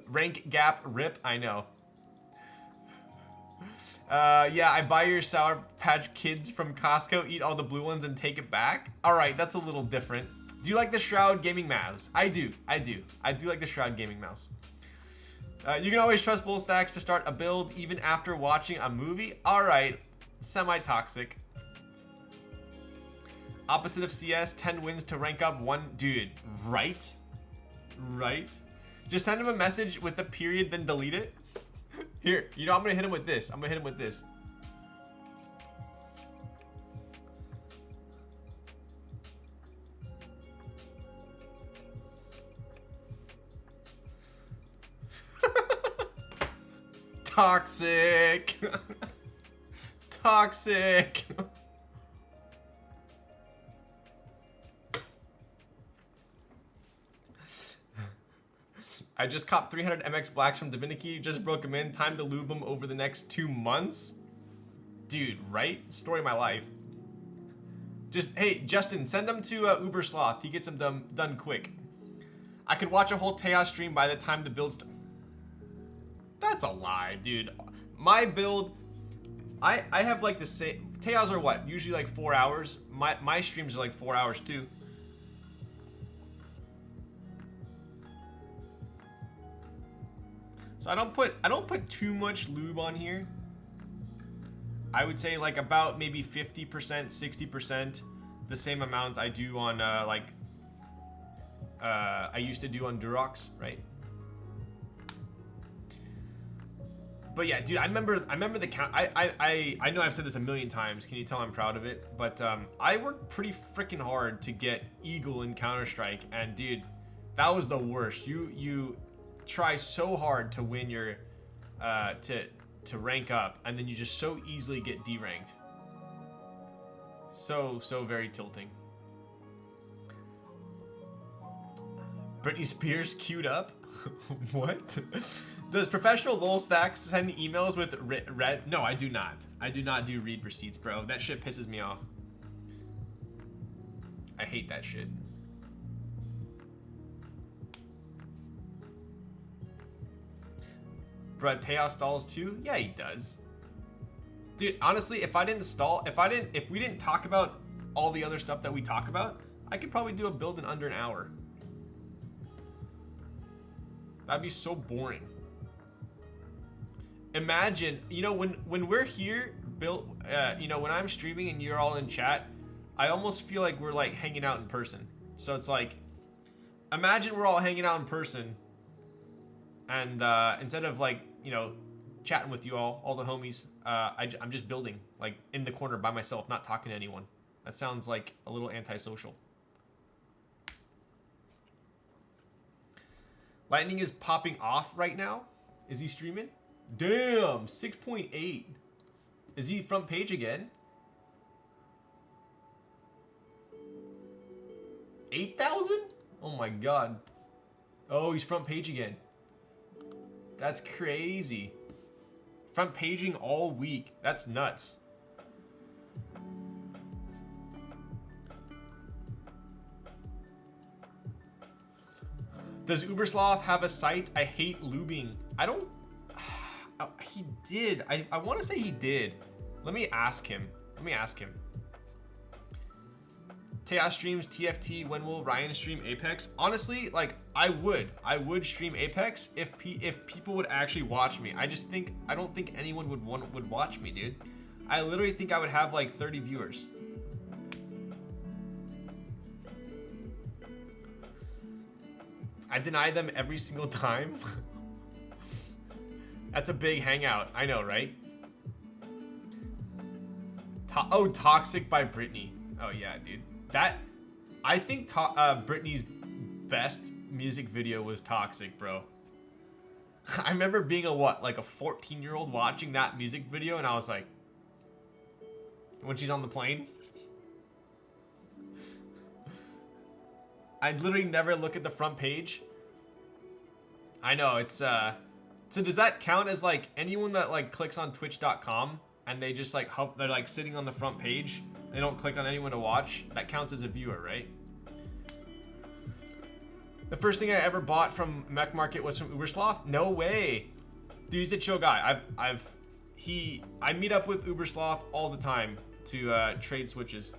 Rank gap rip, I know. Yeah, I buy your Sour Patch Kids from Costco, eat all the blue ones, and take it back. All right, that's a little different. Do you like the Shroud Gaming Mouse? I do. I do like the Shroud Gaming Mouse. You can always trust Lil Stacks to start a build even after watching a movie. All right, semi-toxic. Opposite of CS, 10 wins to rank up 1. Dude, right? Right? Just send him a message with the period, then delete it. Here, you know, I'm gonna hit him with this. I'm gonna hit him with this. Toxic. Toxic. I just copped 300 MX Blacks from Divinity, just broke them in, time to lube them over the next 2 months. Dude, right? Story of my life. Just, hey, Justin, send them to Uber Sloth. He gets them done quick. I could watch a whole Teos stream by the time the build's done. That's a lie, dude. My build, I have like the same, Teos are what? Usually like 4 hours. My streams are like 4 hours too. So I don't put too much lube on here. I would say like about maybe 50%, 60%, the same amount I do on I used to do on Durox, right? But yeah, dude, I remember the count. I know I've said this a million times. Can you tell I'm proud of it? But I worked pretty freaking hard to get Eagle in Counter-Strike, and dude, that was the worst. You try so hard to win your to rank up, and then you just so easily get deranked. So very tilting. Britney Spears queued up? What? Does professional Lol Stacks send emails with read? No, I do not. I do not do read receipts, bro. That shit pisses me off. I hate that shit. Bro, Teos stalls too? Yeah, he does. Dude, honestly, if we didn't talk about all the other stuff that we talk about, I could probably do a build in under an hour. That'd be so boring. Imagine, you know, when we're here, you know, when I'm streaming and you're all in chat, I almost feel like we're like hanging out in person. So it's like, imagine we're all hanging out in person, and instead of like, you know, chatting with you all the homies, I'm just building like in the corner by myself, not talking to anyone. That sounds like a little antisocial. Lightning is popping off right now. Is he streaming? Damn, 6.8. Is he front page again? 8,000? Oh my god. Oh, he's front page again. That's crazy. Front paging all week. That's nuts. Does Ubersloth have a site? I hate lubing. I don't... he did. I want to say he did. Let me ask him. Teos streams TFT. When will Ryan stream Apex? Honestly, like, I would stream Apex if people would actually watch me. I don't think anyone would watch me, dude. I literally think I would have like 30 viewers. I deny them every single time. That's a big hangout. I know, right? Oh, Toxic by Britney. Oh yeah, dude. I think Britney's best music video was Toxic, bro. I remember being a 14-year-old watching that music video, and I was like, when she's on the plane. I'd literally never look at the front page. I know, it's so does that count as like anyone that like clicks on twitch.com and they just like they're like sitting on the front page. They don't click on anyone to watch. That counts as a viewer, right? The first thing I ever bought from Mech Market was from Ubersloth. No way, dude. He's a chill guy. I meet up with Ubersloth all the time to trade switches.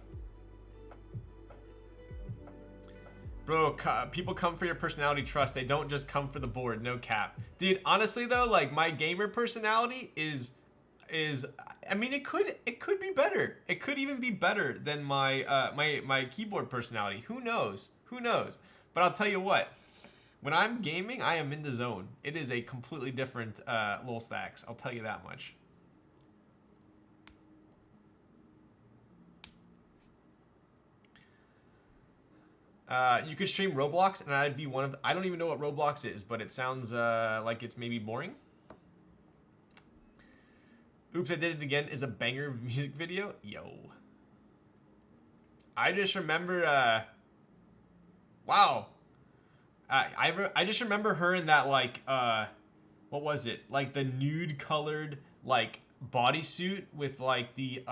Bro, people come for your personality trust. They don't just come for the board. No cap. Dude, honestly though, like my gamer personality is I mean it could be better. It could even be better than my my keyboard personality. Who knows? Who knows? But I'll tell you what. When I'm gaming, I am in the zone. It is a completely different lol stacks. I'll tell you that much. You could stream Roblox and I'd be one of I don't even know what Roblox is, but it sounds like it's maybe boring. Oops, I Did It Again is a banger music video. Yo. I just remember wow. I just remember her in that like what was it? Like the nude colored like bodysuit with like the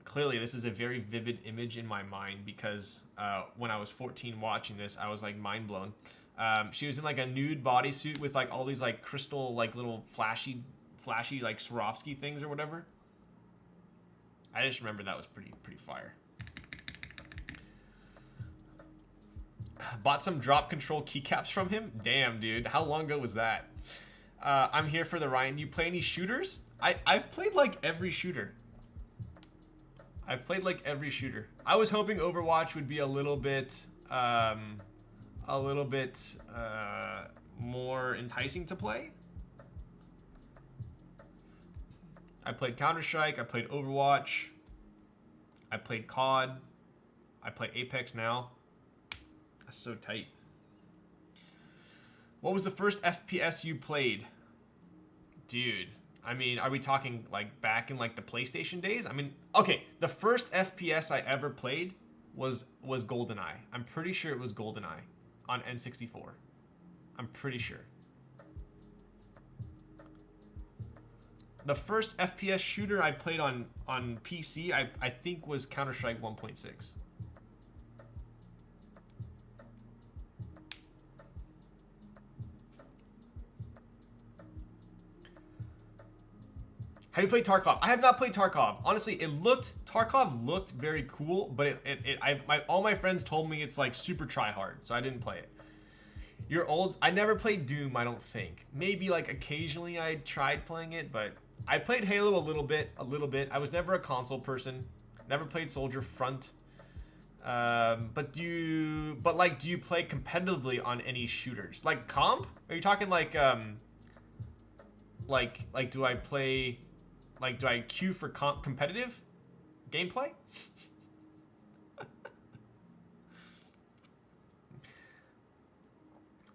clearly this is a very vivid image in my mind because when I was 14 watching this, I was like mind blown. She was in like a nude bodysuit with like all these like crystal like little flashy like Swarovski things or whatever. I just remember that was pretty fire. Bought some drop control keycaps from him. Damn, dude. How long ago was that? I'm here for the Ryan. You play any shooters? I've played like every shooter. I was hoping Overwatch would be a little bit more enticing to play. I played Counter-Strike, I played Overwatch, I played COD, I play Apex now. That's so tight. What was the first FPS you played? Dude, I mean, are we talking like back in like the PlayStation days? I mean, okay, the first FPS I ever played was GoldenEye. I'm pretty sure it was GoldenEye on N64. I'm pretty sure. The first FPS shooter I played on PC, I think was Counter-Strike 1.6. Have you played Tarkov? I have not played Tarkov. Honestly, Tarkov looked very cool, but all my friends told me it's like super try hard, so I didn't play it. You're old. I never played Doom, I don't think. Maybe like occasionally I tried playing it, but I played Halo a little bit. I was never a console person. Never played Soldier Front. But do you play competitively on any shooters? Like comp? Are you talking like do I play, like do I queue for competitive gameplay?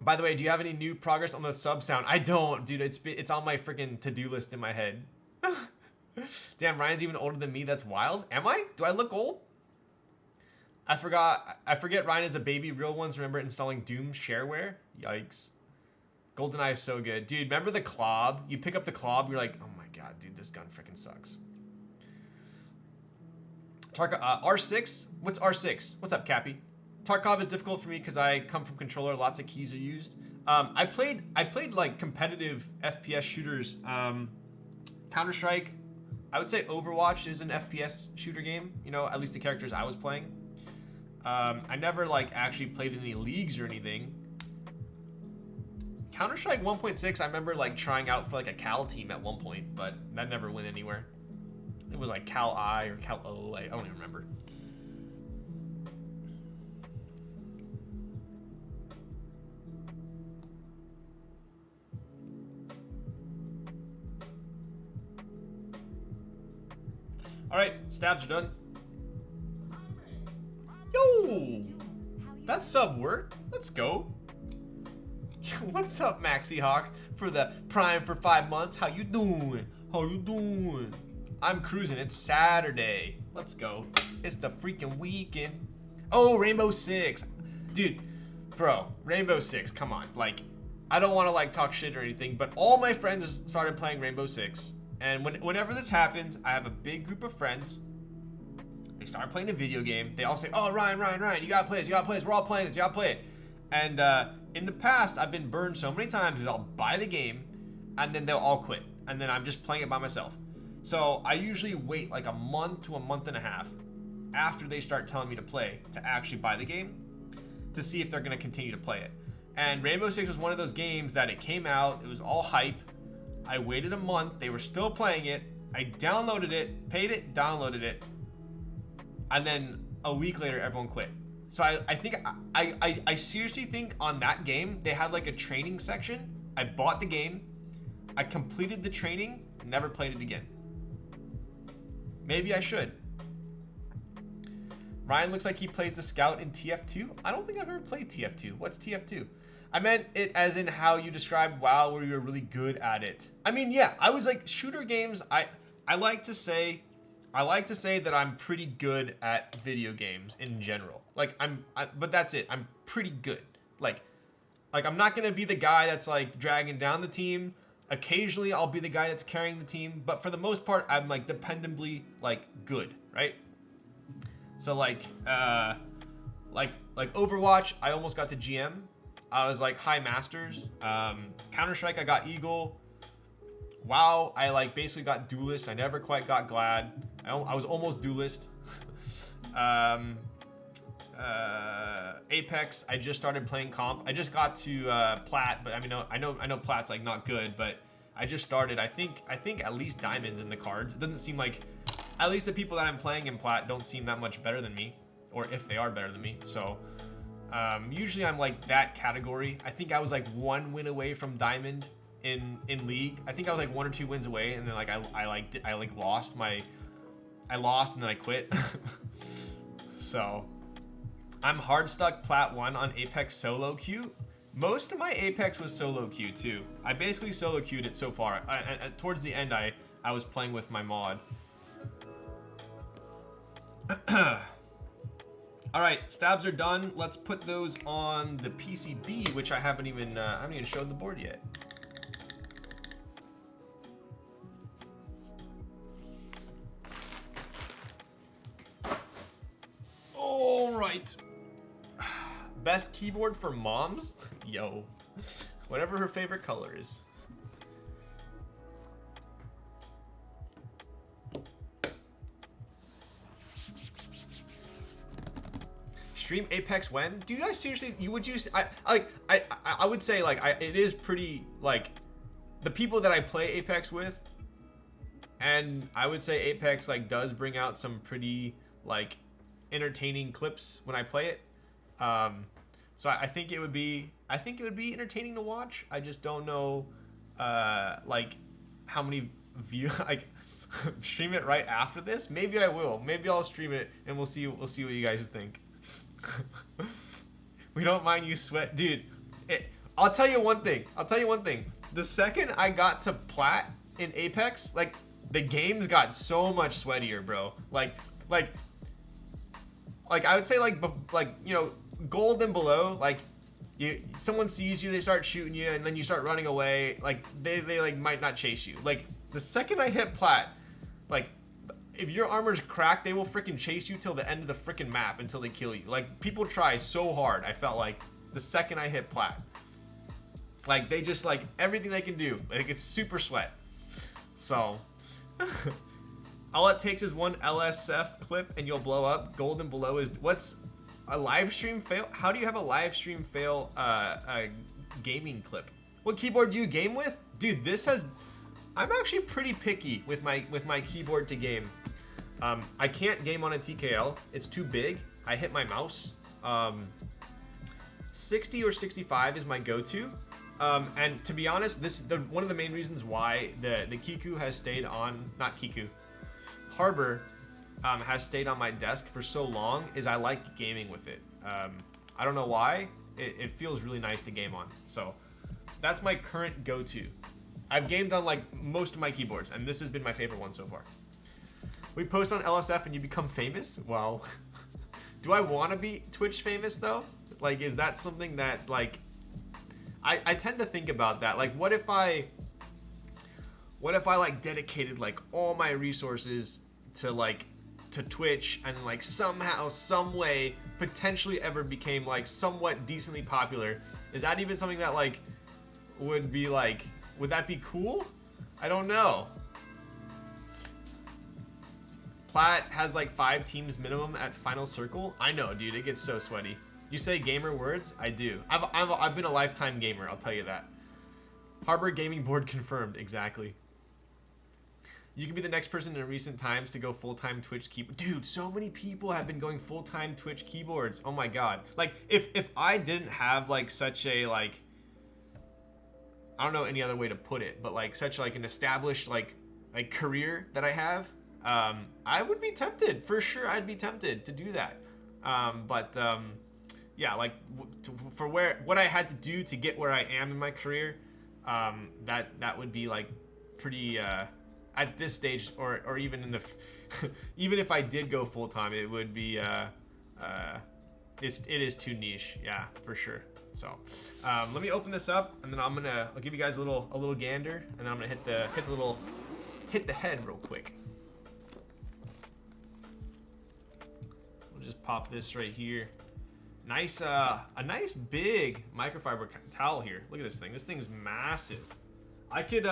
By the way, do you have any new progress on the sub sound? I don't, dude. It's on my freaking to-do list in my head. Damn, Ryan's even older than me. That's wild. Am I? Do I look old? I forget Ryan is a baby. Real ones remember installing Doom shareware. Yikes. GoldenEye is so good. Dude, remember the Klob? You pick up the Klob, you're like, oh my god, dude, this gun freaking sucks. R6? What's R6? What's up, Cappy? Tarkov is difficult for me because I come from controller. Lots of keys are used. I played like competitive FPS shooters. Counter-Strike. I would say Overwatch is an FPS shooter game. You know, at least the characters I was playing. I never like actually played in any leagues or anything. Counter-Strike 1.6, I remember like trying out for like a Cal team at one point, but that never went anywhere. It was like Cal I or Cal O. I don't even remember. All right, stabs are done. Yo, that sub worked. Let's go. What's up, Maxi Hawk? For the Prime for 5 months. How you doing? How you doing? I'm cruising. It's Saturday. Let's go. It's the freaking weekend. Oh, Rainbow Six. Dude, bro, Rainbow Six, come on. Like, I don't want to like talk shit or anything, but all my friends started playing Rainbow Six. And whenever this happens, I have a big group of friends. They start playing a video game. They all say, "Oh, Ryan, you gotta play this. You gotta play this. We're all playing this. You gotta play it." And in the past, I've been burned so many times because I'll buy the game, and then they'll all quit, and then I'm just playing it by myself. So I usually wait like a month to a month and a half after they start telling me to play to actually buy the game to see if they're gonna continue to play it. And Rainbow Six was one of those games that it came out, it was all hype. I waited a month, they were still playing it. I downloaded it, paid it, downloaded it, and then a week later, everyone quit. So I think, I seriously think on that game, they had like a training section. I bought the game, I completed the training, never played it again. Maybe I should. Ryan looks like he plays the Scout in TF2. I don't think I've ever played TF2. What's TF2? I meant it as in how you described WoW, where you were really good at it. I mean, yeah, I was like, shooter games, I like to say that I'm pretty good at video games in general. Like but that's it. I'm pretty good. Like I'm not gonna be the guy that's like dragging down the team. Occasionally I'll be the guy that's carrying the team, but for the most part, I'm like dependably like good, right? So like Overwatch, I almost got to GM. I was like high masters. Counter-Strike, I got Eagle. WoW, I like basically got duelist. I never quite got glad. I was almost duelist. Apex, I just started playing comp. I just got to plat, but I mean, I know plat's like not good, but I just started. I think at least diamonds in the cards. It doesn't seem like, at least the people that I'm playing in plat don't seem that much better than me, or if they are better than me. So usually I'm like that category. I think I was like 1 win away from diamond in league. I think I was like 1 or 2 wins away, and then like I lost and then I quit. So I'm hard stuck plat 1 on Apex solo queue. Most of my Apex was solo queue too. I basically solo queued it so far. Towards the end, I was playing with my mod. All right, stabs are done. Let's put those on the PCB, which I haven't even showed the board yet. All right. Best keyboard for moms? Yo. Whatever her favorite color is. Stream Apex when? Do you guys seriously, you would use, I would say like, it is pretty, like, the people that I play Apex with, and I would say Apex like does bring out some pretty like entertaining clips when I play it. So I think it would be entertaining to watch. I just don't know like how many views, like stream it right after this. Maybe I will. Maybe I'll stream it and we'll see what you guys think. We don't mind you sweat, dude. I'll tell you one thing. The second I got to plat in Apex, like the games got so much sweatier, bro. Like I would say like you know, gold and below, like someone sees you, they start shooting you, and then you start running away. Like they like might not chase you. Like the second I hit plat, like if your armor's cracked, they will freaking chase you till the end of the freaking map until they kill you. Like people try so hard. I felt like the second I hit plat, like they just like everything they can do. Like it's super sweat. So all it takes is one LSF clip and you'll blow up. Gold and below is what's a live stream fail? How do you have a live stream fail a gaming clip? What keyboard do you game with? Dude, I'm actually pretty picky with my keyboard to game. I can't game on a TKL. It's too big. I hit my mouse. 60 or 65 is my go-to. And to be honest, one of the main reasons why the Kiku has stayed on, not Kiku, Harbor has stayed on my desk for so long is I like gaming with it. I don't know why. It feels really nice to game on. So that's my current go-to. I've gamed on like most of my keyboards, and this has been my favorite one so far. We post on LSF and you become famous? Well, do I want to be Twitch famous though? Like, is that something that like, I tend to think about that. Like, what if I What if I like dedicated like all my resources to Twitch and like somehow, some way, potentially ever became like somewhat decently popular? Is that even something that like would be like, would that be cool? I don't know. Plat has like 5 teams minimum at Final Circle. I know, dude, it gets so sweaty. You say gamer words? I do. I've been a lifetime gamer, I'll tell you that. Harbor gaming board confirmed, exactly. You can be the next person in recent times to go full-time Twitch keyboard. Dude, so many people have been going full-time Twitch keyboards. Oh my god. Like, if I didn't have like such a like, I don't know any other way to put it, but like such like an established like career that I have, I would be tempted, for sure. I'd be tempted to do that. Yeah, like for what I had to do to get where I am in my career, that would be like pretty at this stage, or even in the even if I did go full time, it would be it is too niche. Yeah, for sure. So let me open this up, and then I'll give you guys a little gander, and then I'm gonna hit the head real quick. We'll just pop this right here. Nice, a nice big microfiber towel here. Look at this thing. This thing's massive. I could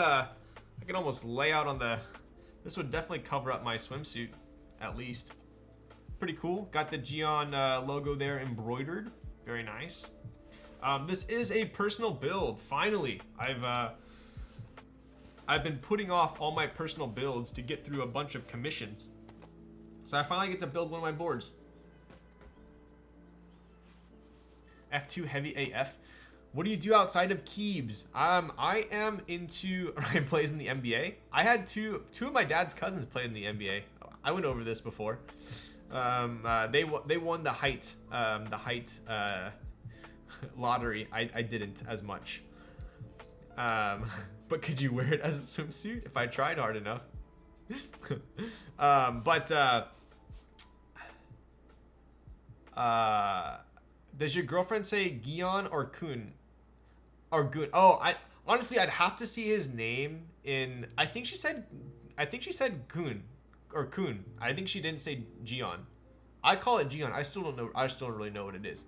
almost lay out on the. This would definitely cover up my swimsuit, at least. Pretty cool. Got the Geon logo there embroidered. Very nice. This is a personal build. Finally, I've been putting off all my personal builds to get through a bunch of commissions, so I finally get to build one of my boards. F2 heavy AF. What do you do outside of Keebs? I am into Ryan plays in the NBA. I had two of my dad's cousins played in the NBA. I went over this before. They won the height lottery. I didn't as much. But could you wear it as a swimsuit if I tried hard enough? Does your girlfriend say Geon or Kun? Or Gun? Oh, honestly, I'd have to see his name in. I think she said Kun or Kun. I think she didn't say Geon. I call it Geon. I still don't know. I still don't really know what it is.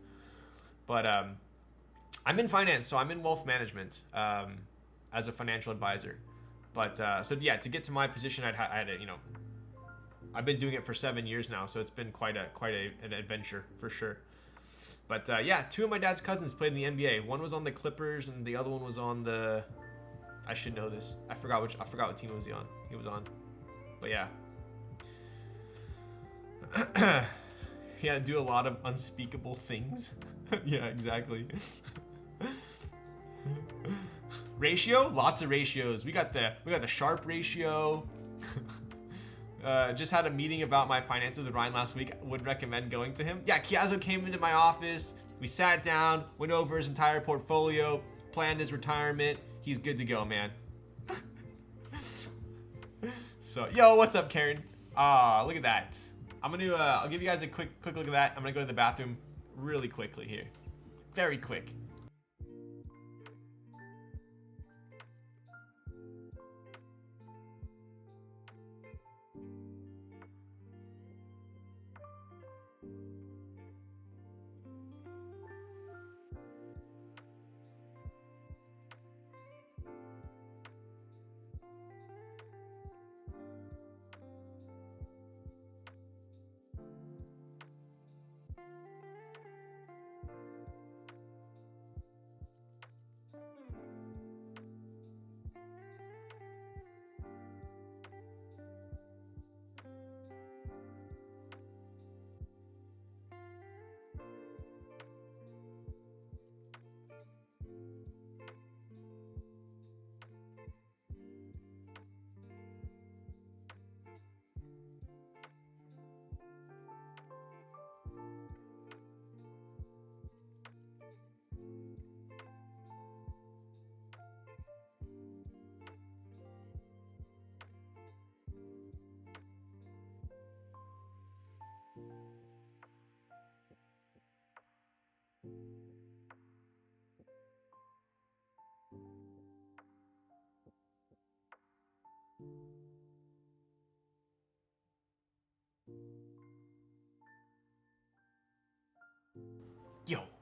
But I'm in finance, so I'm in wealth management as a financial advisor. But so yeah, to get to my position, I had to, I've been doing it for 7 years now, so it's been quite an adventure for sure. But yeah, 2 of my dad's cousins played in the NBA. One was on the Clippers, and the other one was on the. I should know this. I forgot what team was he on. He was on. But yeah. He had to do a lot of unspeakable things. Yeah, exactly. Ratio? Lots of ratios. We got the Sharp ratio. Just had a meeting about my finances with Ryan last week. Would recommend going to him. Yeah, Kiazo came into my office. We sat down, went over his entire portfolio, planned his retirement. He's good to go, man. So, yo, what's up, Karen? Look at that. I'm gonna, I'll give you guys a quick look at that. I'm gonna go to the bathroom really quickly here. Very quick.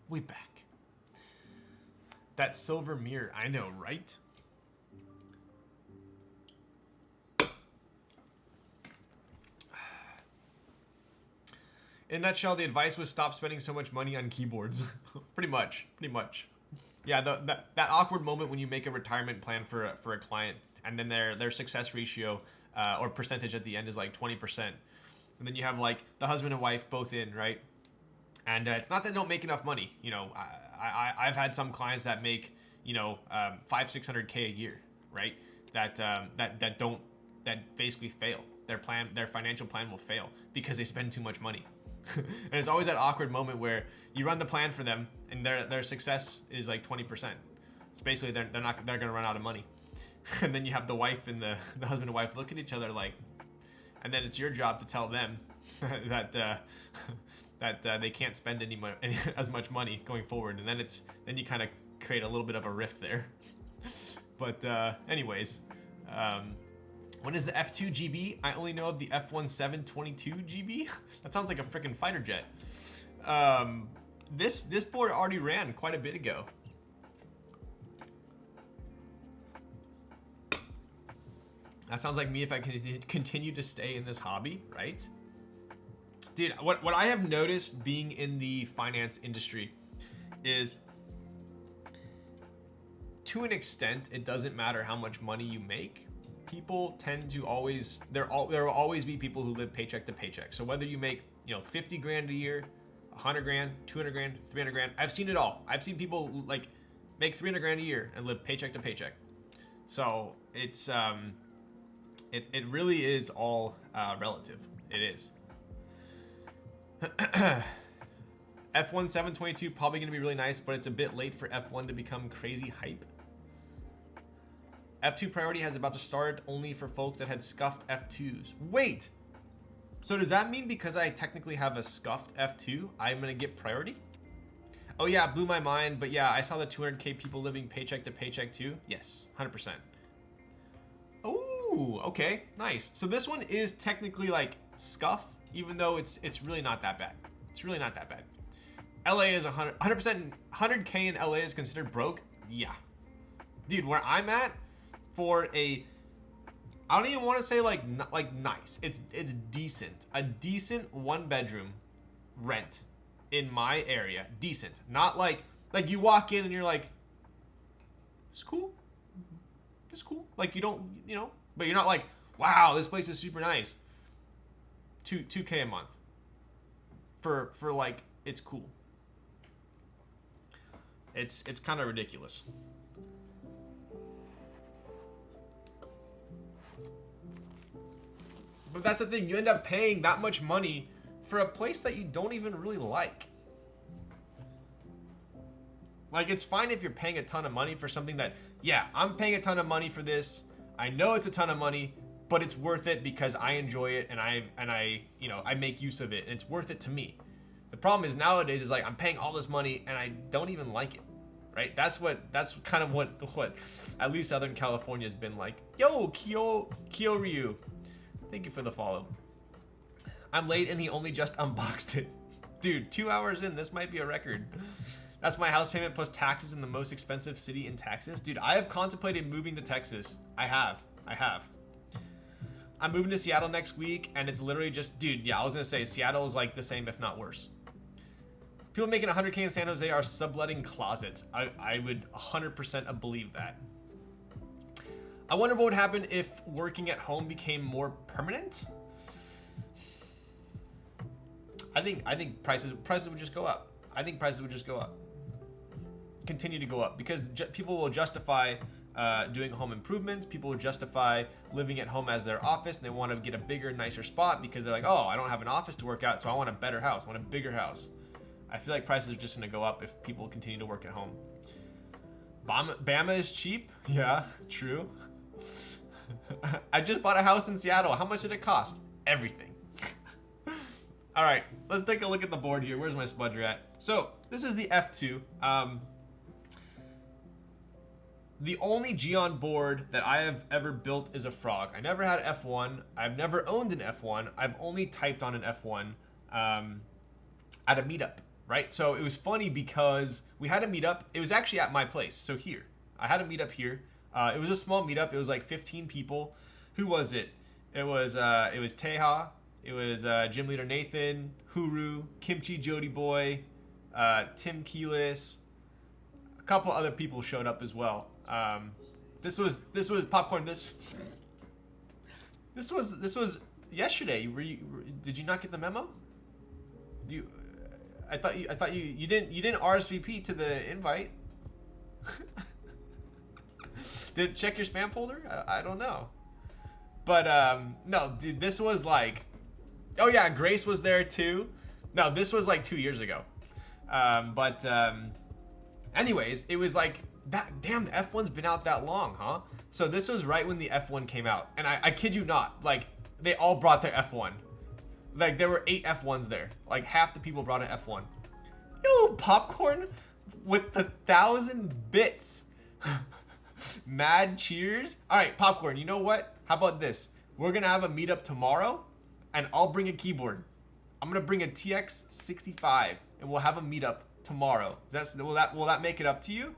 We back. That silver mirror, I know, right? In a nutshell, the advice was stop spending so much money on keyboards. Pretty much. Yeah, that awkward moment when you make a retirement plan for a client, and then their success ratio or percentage at the end is like 20%, and then you have like the husband and wife both in, right? And it's not that they don't make enough money. You know, I've had some clients that make, you know, 500-600K a year, right? That basically fail. Their financial plan will fail because they spend too much money. And it's always that awkward moment where you run the plan for them and their success is like 20%. So basically they're gonna run out of money. And then you have the wife and the husband and wife look at each other like, and then it's your job to tell them that they can't spend as much money going forward. And then you kind of create a little bit of a rift there. But anyways, when is the F2 GB? I only know of the F1722 GB. That sounds like a freaking fighter jet. This board already ran quite a bit ago. That sounds like me if I continue to stay in this hobby, right? Dude, what I have noticed being in the finance industry is, to an extent, it doesn't matter how much money you make. People tend to always, there will always be people who live paycheck to paycheck. So whether you make, you know, 50 grand a year, 100 grand, 200 grand, 300 grand, I've seen it all. I've seen people like make 300 grand a year and live paycheck to paycheck. So it's, it really is all relative. It is. F1 722 probably gonna be really nice, but it's a bit late for F1 to become crazy hype. F2 priority has about to start only for folks that had scuffed F2s. Wait! So does that mean because I technically have a scuffed F2, I'm gonna get priority? Oh yeah, blew my mind, but yeah, I saw the 200K people living paycheck to paycheck too. Yes, 100%. Ooh, okay, nice. So this one is technically like scuff, even though it's really not that bad. It's really not that bad. LA is 100%, 100K in LA is considered broke? Yeah. Dude, where I'm at, for I don't even want to say like nice. It's decent. A decent 1-bedroom rent in my area. Decent. Not like you walk in and you're like, it's cool. It's cool. Like you don't, you know, but you're not like, wow, this place is super nice. 2K a month. For like, it's cool. It's kind of ridiculous. But that's the thing, you end up paying that much money for a place that you don't even really like. Like, it's fine if you're paying a ton of money for something that, yeah, I'm paying a ton of money for this. I know it's a ton of money, but it's worth it because I enjoy it and I, you know, I make use of it and it's worth it to me. The problem is nowadays is like, I'm paying all this money and I don't even like it, right? That's kind of what at least Southern California has been like. Yo, Kyoryu. Thank you for the follow. I'm late and he only just unboxed it. Dude, 2 hours in, this might be a record. That's my house payment plus taxes in the most expensive city in Texas. Dude, I have contemplated moving to Texas. I have. I'm moving to Seattle next week and it's literally just, dude, yeah, I was gonna say Seattle is like the same, if not worse. People making 100K in San Jose are subletting closets. I would 100% believe that. I wonder what would happen if working at home became more permanent. I think prices would just go up. I think prices would just go up. Continue to go up because people will justify doing home improvements. People will justify living at home as their office, and they want to get a bigger, nicer spot because they're like, oh, I don't have an office to work out, so I want a better house. I want a bigger house. I feel like prices are just going to go up if people continue to work at home. Bama is cheap. Yeah, true. I just bought a house in Seattle. How much did it cost? Everything. All right, let's take a look at the board here. Where's my spudger at? So this is the F2. The only Geon board that I have ever built is a frog. I never had F1. I've never owned an F1. I've only typed on an F1 at a meetup. right? So it was funny because we had a meetup. It was actually at my place. So here, I had a meetup here. It was a small meetup. It was like 15 people. Who was it? It was Teha. It was gym leader Nathan, Huru, Kimchi Jody Boy, Tim Keelis. A couple other people showed up as well. This was Popcorn. This was yesterday. Did you not get the memo? I thought you didn't RSVP to the invite. Did check your spam folder? I don't know. But no, dude, this was like, oh yeah, Grace was there too. No, this was like 2 years ago. Anyways, it was like that. Damn, the F1's been out that long, huh? So this was right when the F1 came out, and I kid you not, like they all brought their F1. Like there were 8 F1s there. Like half the people brought an F1. Yo, Popcorn with the 1,000 bits. Mad cheers. All right, Popcorn, you know what? How about this? We're gonna have a meetup tomorrow, and I'll bring a keyboard. I'm gonna bring a TX65, and we'll have a meetup tomorrow. Will that make it up to you?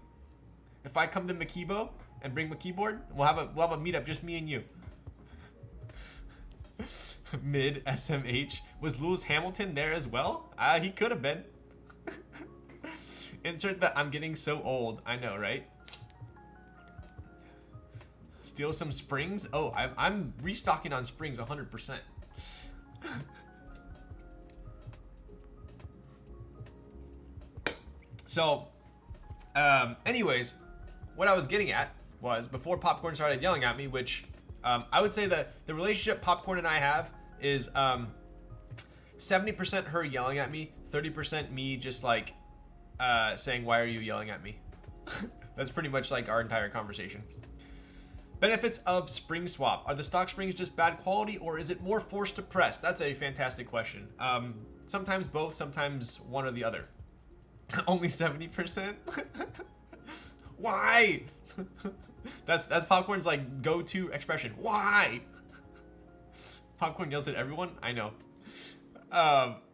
If I come to Makibo and bring my keyboard, we'll have a meetup, just me and you. Mid SMH. Was Lewis Hamilton there as well? He could have been. Insert that I'm getting so old. I know, right? Steal some springs? Oh, I'm restocking on springs 100%. So, anyways, what I was getting at was before Popcorn started yelling at me, which I would say that the relationship Popcorn and I have is 70% her yelling at me, 30% me just like saying, why are you yelling at me? That's pretty much like our entire conversation. Benefits of spring swap. Are the stock springs just bad quality, or is it more forced to press? That's a fantastic question. Sometimes both, sometimes one or the other. Only 70%? Why? That's Popcorn's like go-to expression. Why? Popcorn yells at everyone. I know.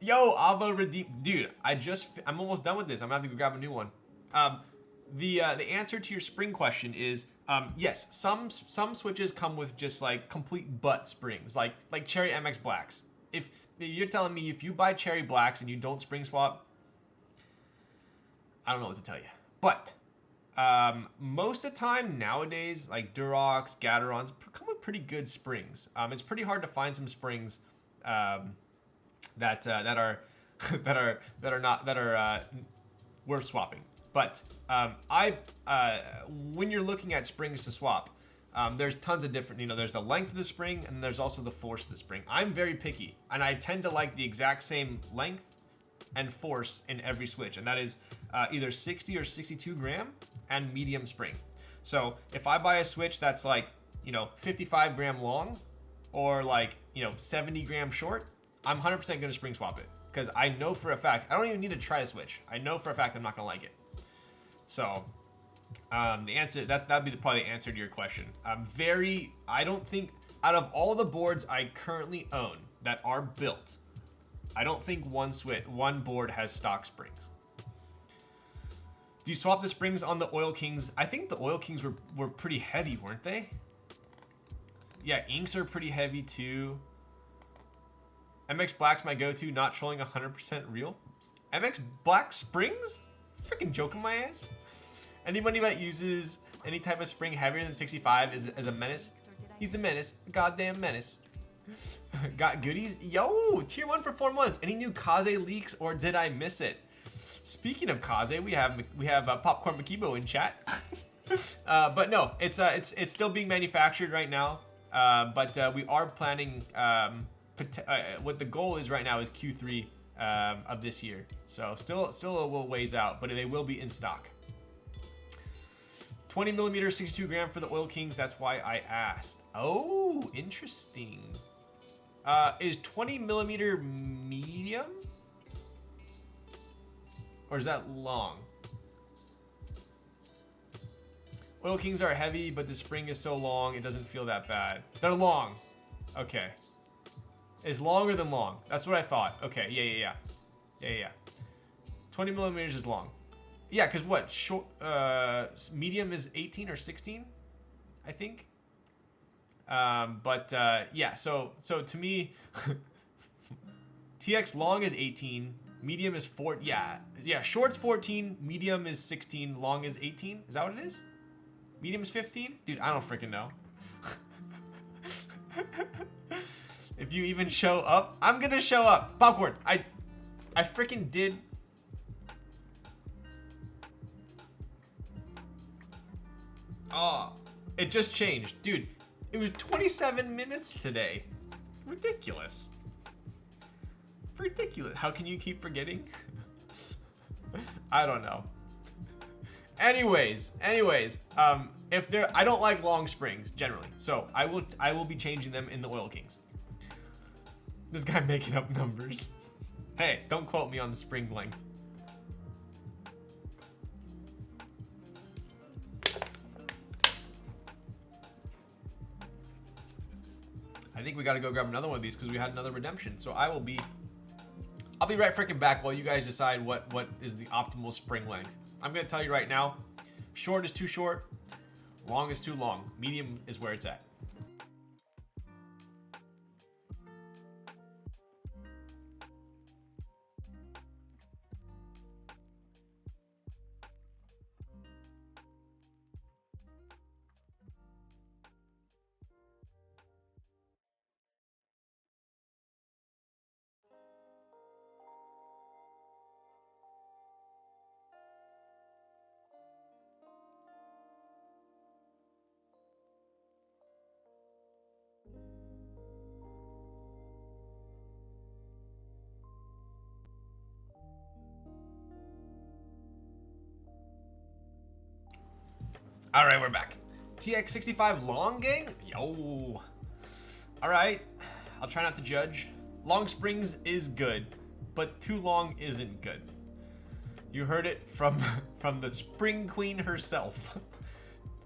Yo, Ava redeem, dude. I'm almost done with this. I'm gonna have to go grab a new one. The answer to your spring question is yes. Some switches come with just like complete butt springs, like Cherry MX Blacks. If you're telling me if you buy Cherry Blacks and you don't spring swap, I don't know what to tell you. But most of the time nowadays, like Durox, Gatorons come with pretty good springs. It's pretty hard to find some springs that are worth swapping. But when you're looking at springs to swap, there's tons of different, there's the length of the spring and there's also the force of the spring. I'm very picky and I tend to like the exact same length and force in every switch. And that is either 60 or 62 gram and medium spring. So if I buy a switch that's like, 55 gram long or like, 70 gram short, I'm 100% going to spring swap it because I know for a fact, I don't even need to try a switch. I know for a fact I'm not going to like it. So the answer, that'd be probably the answer to your question. I don't think out of all the boards I currently own that are built, I don't think one board has stock springs. Do you swap the springs on the Oil Kings? I think the Oil Kings were pretty heavy, weren't they? Yeah, inks are pretty heavy too. MX Black's my go-to, not trolling 100% real. MX Black springs? Freaking joking my ass. Anybody that uses any type of spring heavier than 65 is a menace. He's a menace, a goddamn menace. Got goodies? Yo, tier 1 for 4 months. Any new Kaze leaks or did I miss it? Speaking of Kaze, we have Popcorn Makibo in chat. But no, it's still being manufactured right now. But we are planning. What the goal is right now is Q3 of this year. So still a little ways out, but they will be in stock. 20 millimeter, 62 gram for the Oil Kings. That's why I asked. Oh, interesting. Is 20 millimeter medium? Or is that long? Oil Kings are heavy, but the spring is so long, it doesn't feel that bad. They're long. Okay. It's longer than long. That's what I thought. Okay, yeah. 20 millimeters is long. Yeah, because what? Short, medium is 18 or 16, I think. Yeah, so to me, TX long is 18, medium is 4. Yeah, short's 14, medium is 16, long is 18. Is that what it is? Medium is 15? Dude, I don't freaking know. If you even show up, I'm gonna show up. Popcorn, I freaking did. Oh, it just changed. Dude, it was 27 minutes today. Ridiculous. Ridiculous. How can you keep forgetting? I don't know. Anyways, if there, I don't like long springs generally, so I will be changing them in the Oil Kings. This guy making up numbers. Hey, don't quote me on the spring length. I think we gotta go grab another one of these because we had another redemption. So I'll be right freaking back while you guys decide what is the optimal spring length. I'm gonna tell you right now, short is too short, long is too long, medium is where it's at. All right, we're back. TX65 long gang? Yo. All right, I'll try not to judge. Long springs is good, but too long isn't good. You heard it from the spring queen herself.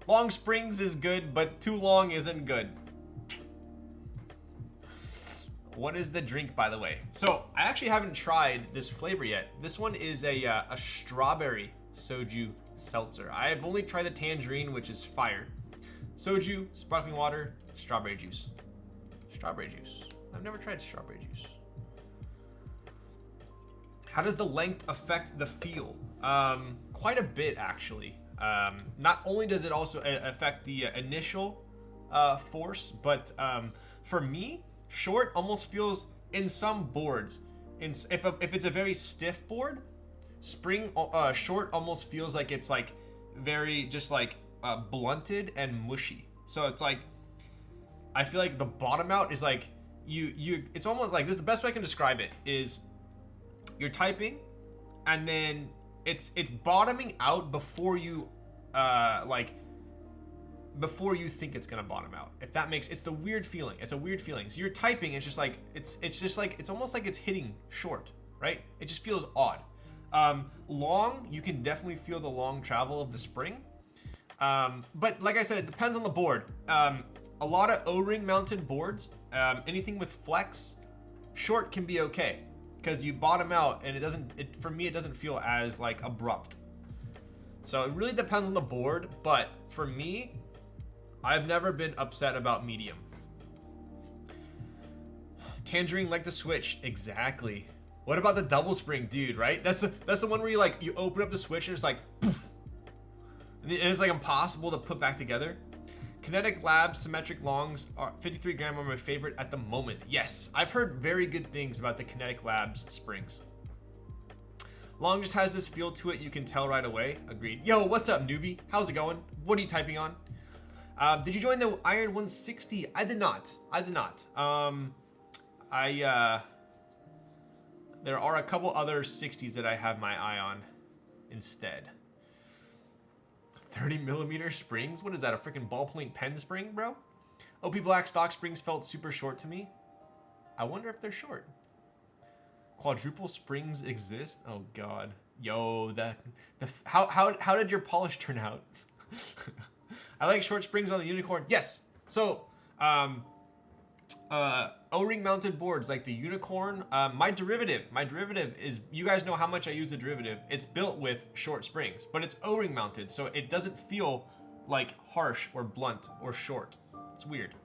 Long springs is good, but too long isn't good. What is the drink, by the way? So I actually haven't tried this flavor yet. This one is a strawberry soju seltzer. I've only tried the tangerine, which is fire. Soju, sparkling water, strawberry juice. Strawberry juice. I've never tried strawberry juice. How does the length affect the feel? Quite a bit, actually. Not only does it also affect the initial force, but for me, short almost feels in some boards. If it's a very stiff board, short almost feels like it's like very just like blunted and mushy. So it's like I feel like the bottom out is like it's almost like this. The best way I can describe it is you're typing, and then it's bottoming out before you before you think it's gonna bottom out. If that makes it's the weird feeling. It's a weird feeling. So you're typing. It's just like it's almost like it's hitting short, right? It just feels odd. Long, you can definitely feel the long travel of the spring. But like I said, it depends on the board. A lot of O-ring mounted boards, anything with flex, short can be okay because you bottom out and for me, it doesn't feel as like abrupt. So it really depends on the board, but for me, I've never been upset about medium. Tangerine like the switch, exactly. What about the double spring, dude, right? That's the one where you open up the switch and it's like poof. And it's like impossible to put back together. Kinetic Labs symmetric longs are 53 gram are my favorite at the moment. Yes, I've heard very good things about the Kinetic Labs springs. Long just has this feel to it, you can tell right away. Agreed. Yo, what's up, newbie? How's it going? What are you typing on? Did you join the Iron 160? I did not. There are a couple other 60s that I have my eye on instead. 30 millimeter springs? What is that, a freaking ballpoint pen spring, bro? OP Black stock springs felt super short to me. I wonder if they're short. Quadruple springs exist? Oh God. Yo, how did your polish turn out? I like short springs on the unicorn. Yes. So, O-ring mounted boards like the Unicorn. My derivative is, you guys know how much I use the derivative. It's built with short springs, but it's O-ring mounted, so it doesn't feel like harsh or blunt or short. It's weird.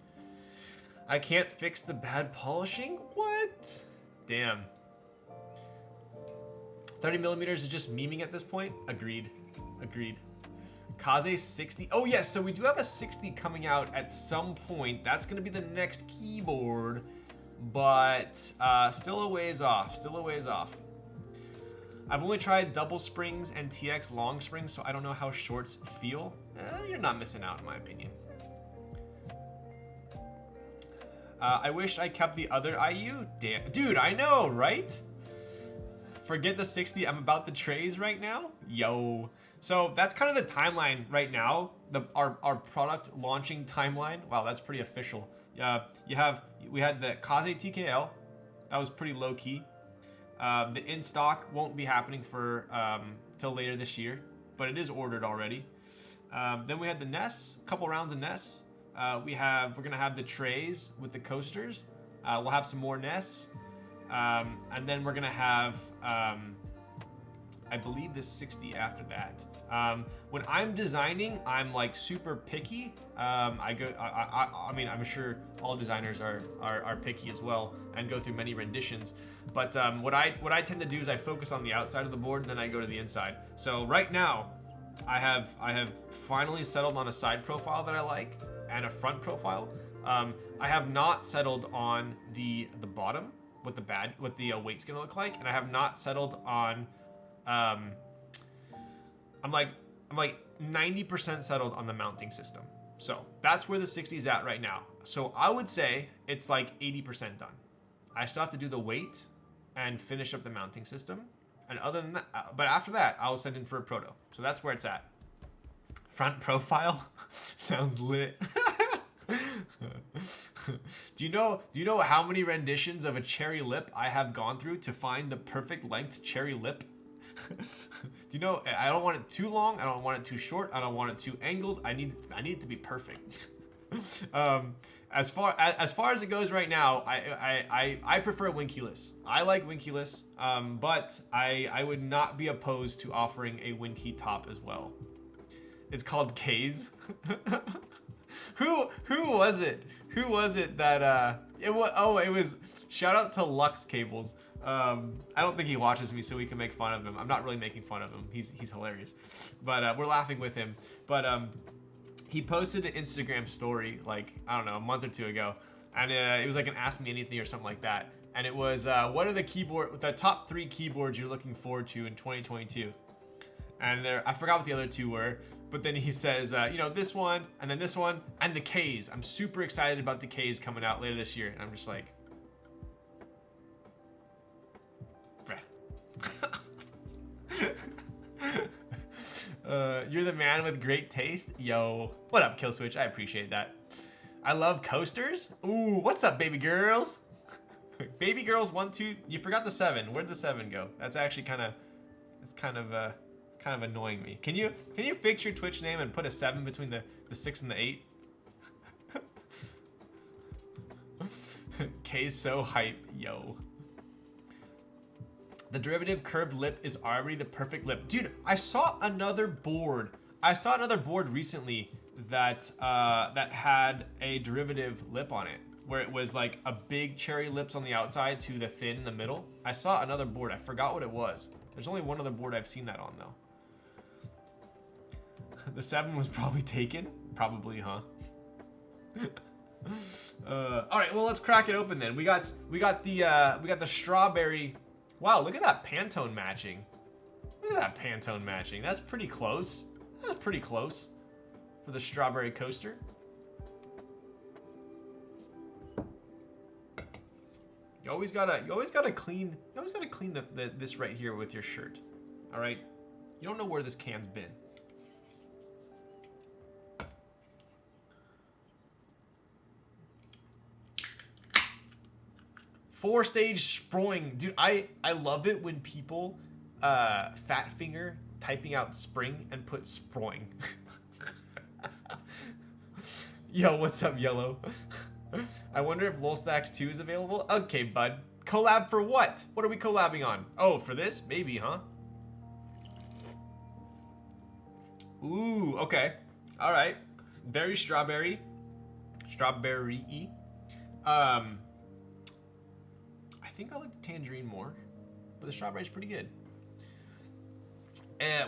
I can't fix the bad polishing? What? Damn. 30 millimeters is just memeing at this point? Agreed. Agreed. Kaze 60. Oh yes, so we do have a 60 coming out at some point. That's gonna be the next keyboard, but still a ways off. Still a ways off. I've only tried double springs and TX long springs, so I don't know how shorts feel. You're not missing out, in my opinion. I wish I kept the other IU. Damn, dude, I know, right? Forget the 60. I'm about the trays right now. Yo. So that's kind of the timeline right now. Our product launching timeline. Wow, that's pretty official. We had the Kaze TKL. That was pretty low key. The in stock won't be happening for till later this year, but it is ordered already. Then we had the Ness, a couple rounds of Ness. We're gonna have the trays with the coasters. We'll have some more Ness. And then we're gonna have, I believe, the 60 after that. When I'm designing, I'm like super picky. I mean, I'm sure all designers are picky as well and go through many renditions. But what I tend to do is I focus on the outside of the board and then I go to the inside. So right now, I have finally settled on a side profile that I like and a front profile. I have not settled on the bottom, what the weight's gonna look like, and I have not settled on. I'm like 90% settled on the mounting system. So that's where the 60 is at right now. So I would say it's like 80% done. I still have to do the weight and finish up the mounting system. And other than that, but after that, I'll send in for a proto. So that's where it's at. Front profile sounds lit. Do you know how many renditions of a cherry lip I have gone through to find the perfect length cherry lip? Do you know, I don't want it too long, I don't want it too short, I don't want it too angled. I need it to be perfect. As far as it goes right now, I prefer winkeyless. I like winkeyless, but I would not be opposed to offering a winky top as well. It's called K's. Who was it? Who was it that it was shout out to Lux Cables. I don't think he watches me, so we can make fun of him. I'm not really making fun of him. He's hilarious, but we're laughing with him. But he posted an Instagram story like, I don't know, a month or two ago, and it was like an Ask Me Anything or something like that. And it was what are the top 3 keyboards you're looking forward to in 2022? And I forgot what the other 2 were. But then he says, you know, this one, and then this one, and the K's. I'm super excited about the K's coming out later this year. And I'm just like, bruh. You're the man with great taste. Yo, what up, Killswitch? I appreciate that. I love coasters. Ooh, what's up, baby girls? Baby girls 1, 2. You forgot the 7. Where'd the 7 go? That's actually kind of annoying me. Can you fix your Twitch name and put a 7 between the 6 and the 8? K's so hype, yo. The derivative curved lip is already the perfect lip. Dude, I saw another board. Recently that that had a derivative lip on it, where it was like a big cherry lips on the outside to the thin in the middle. I saw another board. I forgot what it was. There's only one other board I've seen that on though. The 7 was probably taken. Probably, huh? All right, well, let's crack it open then. We got the strawberry. Wow, look at that Pantone matching. Look at that Pantone matching. That's pretty close. That's pretty close for the strawberry coaster. You always gotta clean this right here with your shirt. All right, you don't know where this can's been. Four-stage sproing. Dude, I love it when people fat finger typing out spring and put sproing. Yo, what's up, Yellow? I wonder if Lol Stacks 2 is available. Okay, bud. Collab for what? What are we collabing on? Oh, for this? Maybe, huh? Ooh, okay. All right. Very strawberry. Strawberry-y. I think I like the tangerine more, but the strawberry's pretty good.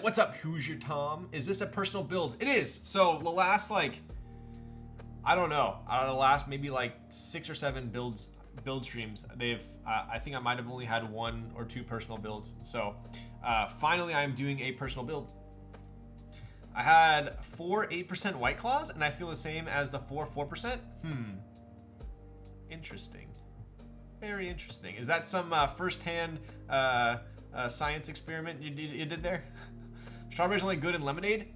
What's up, Hoosier Tom? Is this a personal build? It is. So the last, like, I don't know, the last maybe like 6 or 7 build streams, they've, I think I might have only had 1 or 2 personal builds. So finally I'm doing a personal build. I had 4 8% White Claws, and I feel the same as the 4 4%. Interesting. Very interesting. Is that some first-hand science experiment you did there? Strawberry's only good in lemonade?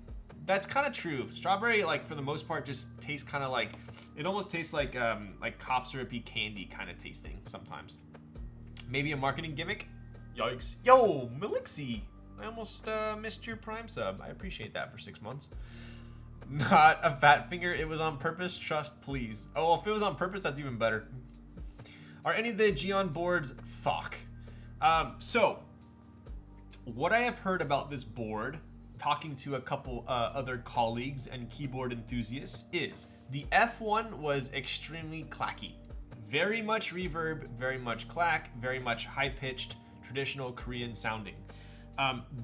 That's kind of true. Strawberry, like, for the most part, just tastes kind of like, it almost tastes like cough syrupy candy kind of tasting sometimes. Maybe a marketing gimmick? Yikes. Yo, Melixi! I almost missed your Prime sub. I appreciate that for 6 months. Not a fat finger. It was on purpose. Trust, please. Oh, if it was on purpose, that's even better. Are any of the Geon boards Thok? So, what I have heard about this board, talking to a couple other colleagues and keyboard enthusiasts, is the F1 was extremely clacky. Very much reverb, very much clack, very much high-pitched, traditional Korean sounding.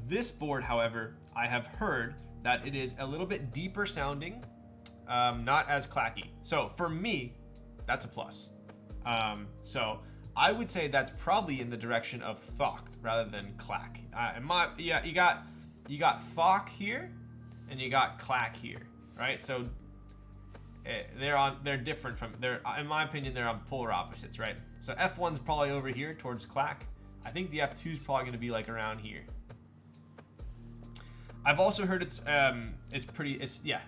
This board, however, I have heard that it is a little bit deeper sounding, not as clacky. So for me, that's a plus. So I would say that's probably in the direction of Thok rather than clack. Yeah, you got Thok here, and you got clack here, right? So they're different from, in my opinion, they're on polar opposites, right? So F1's probably over here towards clack. I think the F2's probably going to be like around here. I've also heard it's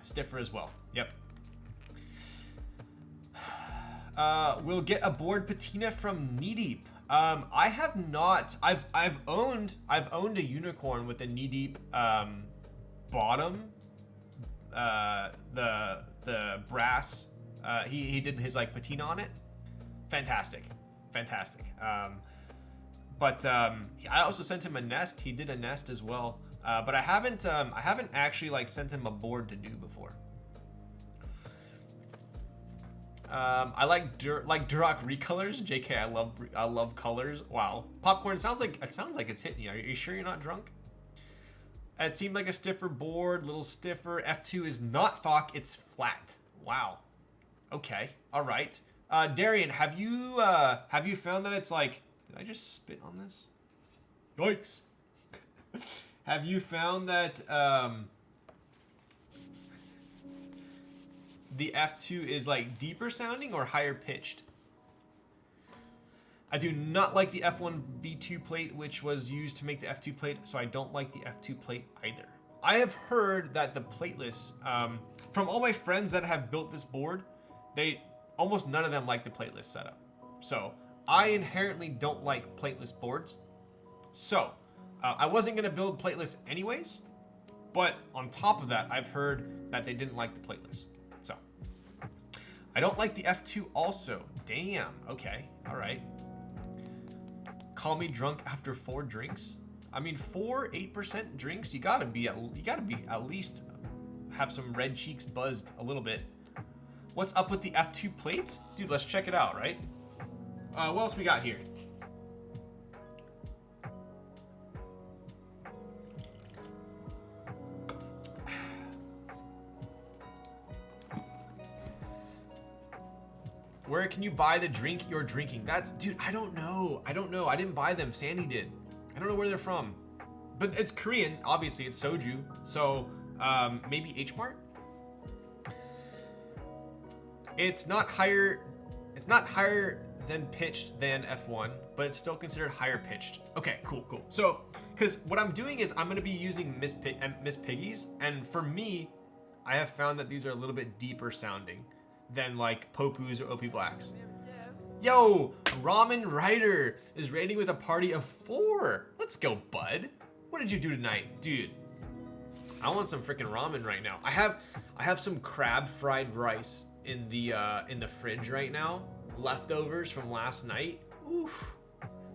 stiffer as well. Yep. We'll get a board patina from Knee Deep. I have not. I've owned a unicorn with a Knee Deep bottom. The brass. He did his like patina on it. Fantastic. But I also sent him a nest. He did a nest as well. But I haven't actually like sent him a board to do before. I like Duroc recolors. JK, I love colors. Wow. Popcorn, it sounds like it's hitting you. Are you sure you're not drunk? It seemed like a stiffer board, little stiffer. F2 is not Thok, it's flat. Wow. Okay. All right. Darian, have you found that it's like, did I just spit on this? Yikes. Have you found that the F2 is like deeper sounding or higher pitched? I do not like the F1 V2 plate, which was used to make the F2 plate, so I don't like the F2 plate either. I have heard that the plateless, from all my friends that have built this board, almost none of them like the plateless setup. So I inherently don't like plateless boards. So I wasn't gonna build plateless anyways, but on top of that, I've heard that they didn't like the plateless. So I don't like the F2 also. Damn, okay, all right. Call me drunk after 4 drinks. I mean, 4 8% drinks, you gotta be at least have some red cheeks buzzed a little bit. What's up with the F2 plates? Dude, let's check it out, right? What else we got here? Where can you buy the drink you're drinking? Dude, I don't know. I didn't buy them. Sandy did. I don't know where they're from. But it's Korean, obviously. It's soju. So, maybe H Mart? It's not higher than pitched than F1, but it's still considered higher pitched. Okay, cool. So, because what I'm doing is I'm gonna be using Miss Piggy's, and for me, I have found that these are a little bit deeper sounding than like Popu's or OP Blacks. Yo, Ramen Rider is raiding with a party of 4. Let's go, bud. What did you do tonight? Dude, I want some freaking ramen right now. I have some crab fried rice in the fridge right now, leftovers from last night. Oof.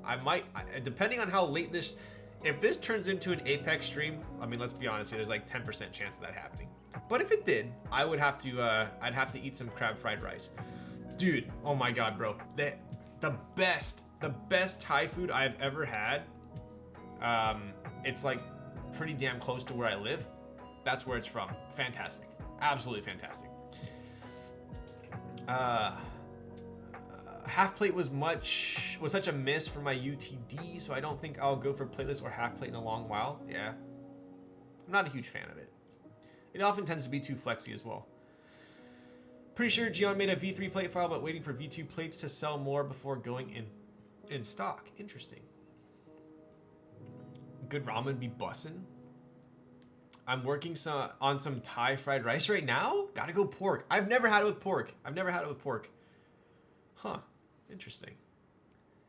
I might, depending on how late this, if this turns into an Apex stream, I mean, let's be honest here, there's like 10% chance of that happening. But if it did, I would have to, I'd have to eat some crab fried rice. Dude, oh my God, bro. The best Thai food I've ever had, it's like pretty damn close to where I live. That's where it's from. Fantastic. Absolutely fantastic. Half plate was such a miss for my UTD, so I don't think I'll go for plateless or half plate in a long while. Yeah. I'm not a huge fan of it. It often tends to be too flexy as well. Pretty sure Geon made a V3 plate file, but waiting for V2 plates to sell more before going in stock. Interesting. Good ramen be bussin'. I'm working on some Thai fried rice right now. Gotta go pork. I've never had it with pork. Huh. Interesting.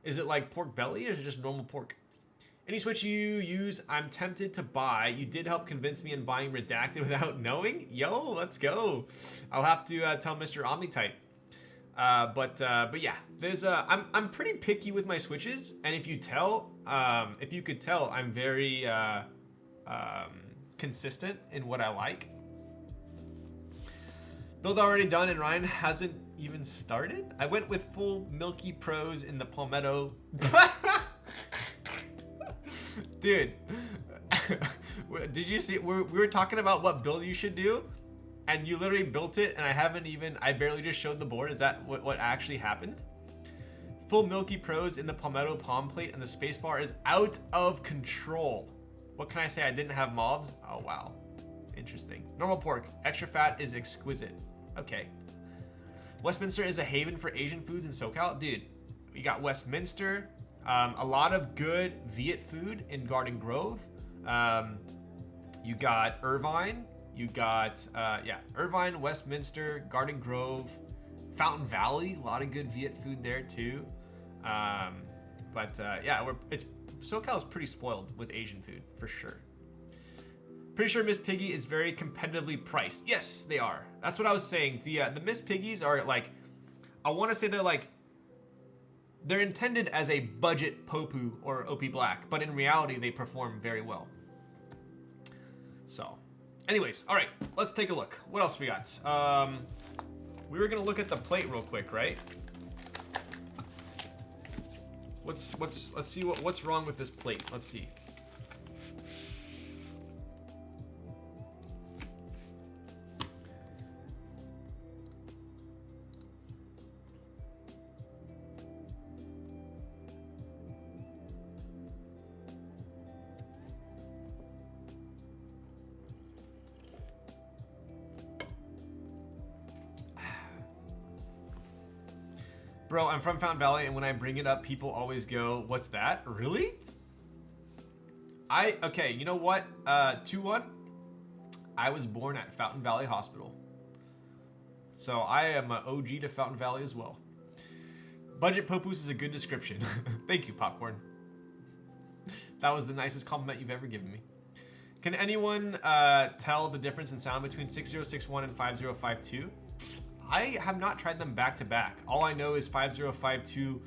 Is it like pork belly or is it just normal pork? Any switch you use, I'm tempted to buy. You did help convince me in buying Redacted without knowing. Yo, let's go. I'll have to tell Mr. Omnitype. But yeah, there's I'm pretty picky with my switches, and if you could tell, I'm very consistent in what I like. Build already done, and Ryan hasn't even started. I went with full Milky Pros in the Palmetto. Dude, did you see? We were talking about what build you should do, and you literally built it, and I barely just showed the board. Is that what actually happened? Full Milky Pros in the Palmetto palm plate, and the spacebar is out of control. What can I say? I didn't have mobs. Oh wow, interesting. Normal pork, extra fat is exquisite. Okay. Westminster is a haven for Asian foods in SoCal, dude. We got Westminster. A lot of good Viet food in Garden Grove. You got Irvine. You got, Irvine, Westminster, Garden Grove, Fountain Valley. A lot of good Viet food there too. SoCal is pretty spoiled with Asian food for sure. Pretty sure Miss Piggy is very competitively priced. Yes, they are. That's what I was saying. The Miss Piggies are like, I want to say they're intended as a budget Popu or OP Black, but in reality, they perform very well. So, anyways, all right, let's take a look. What else we got? We were gonna look at the plate real quick, right? Let's see what's wrong with this plate. Let's see. Bro, I'm from Fountain Valley, and when I bring it up, people always go, "What's that? Really?" Okay, you know what? 2-1. I was born at Fountain Valley Hospital. So I am an OG to Fountain Valley as well. Budget Popus is a good description. Thank you, Popcorn. That was the nicest compliment you've ever given me. Can anyone tell the difference in sound between 6061 and 5052? I have not tried them back to back. All I know is 5052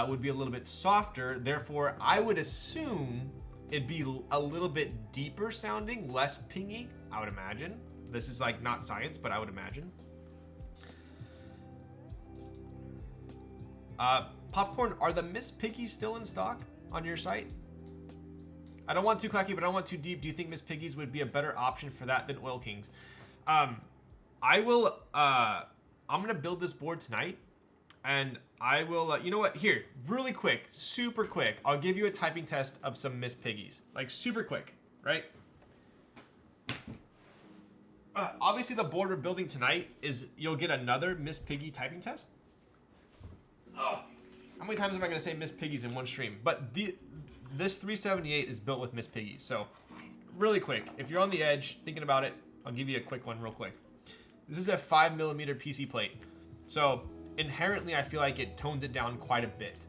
would be a little bit softer. Therefore, I would assume it'd be a little bit deeper sounding, less pingy, I would imagine. This is like not science, but I would imagine. Popcorn, are the Miss Piggies still in stock on your site? I don't want too clacky, but I don't want too deep. Do you think Miss Piggies would be a better option for that than Oil Kings? I will, I'm gonna build this board tonight, and I will, you know what, here, really quick, super quick, I'll give you a typing test of some Miss Piggies, like super quick, right? Obviously the board we're building tonight you'll get another Miss Piggy typing test. Oh, how many times am I gonna say Miss Piggies in one stream? But this 378 is built with Miss Piggies, so really quick, if you're on the edge, thinking about it, I'll give you a quick one real quick. This is a 5mm PC plate. So inherently, I feel like it tones it down quite a bit.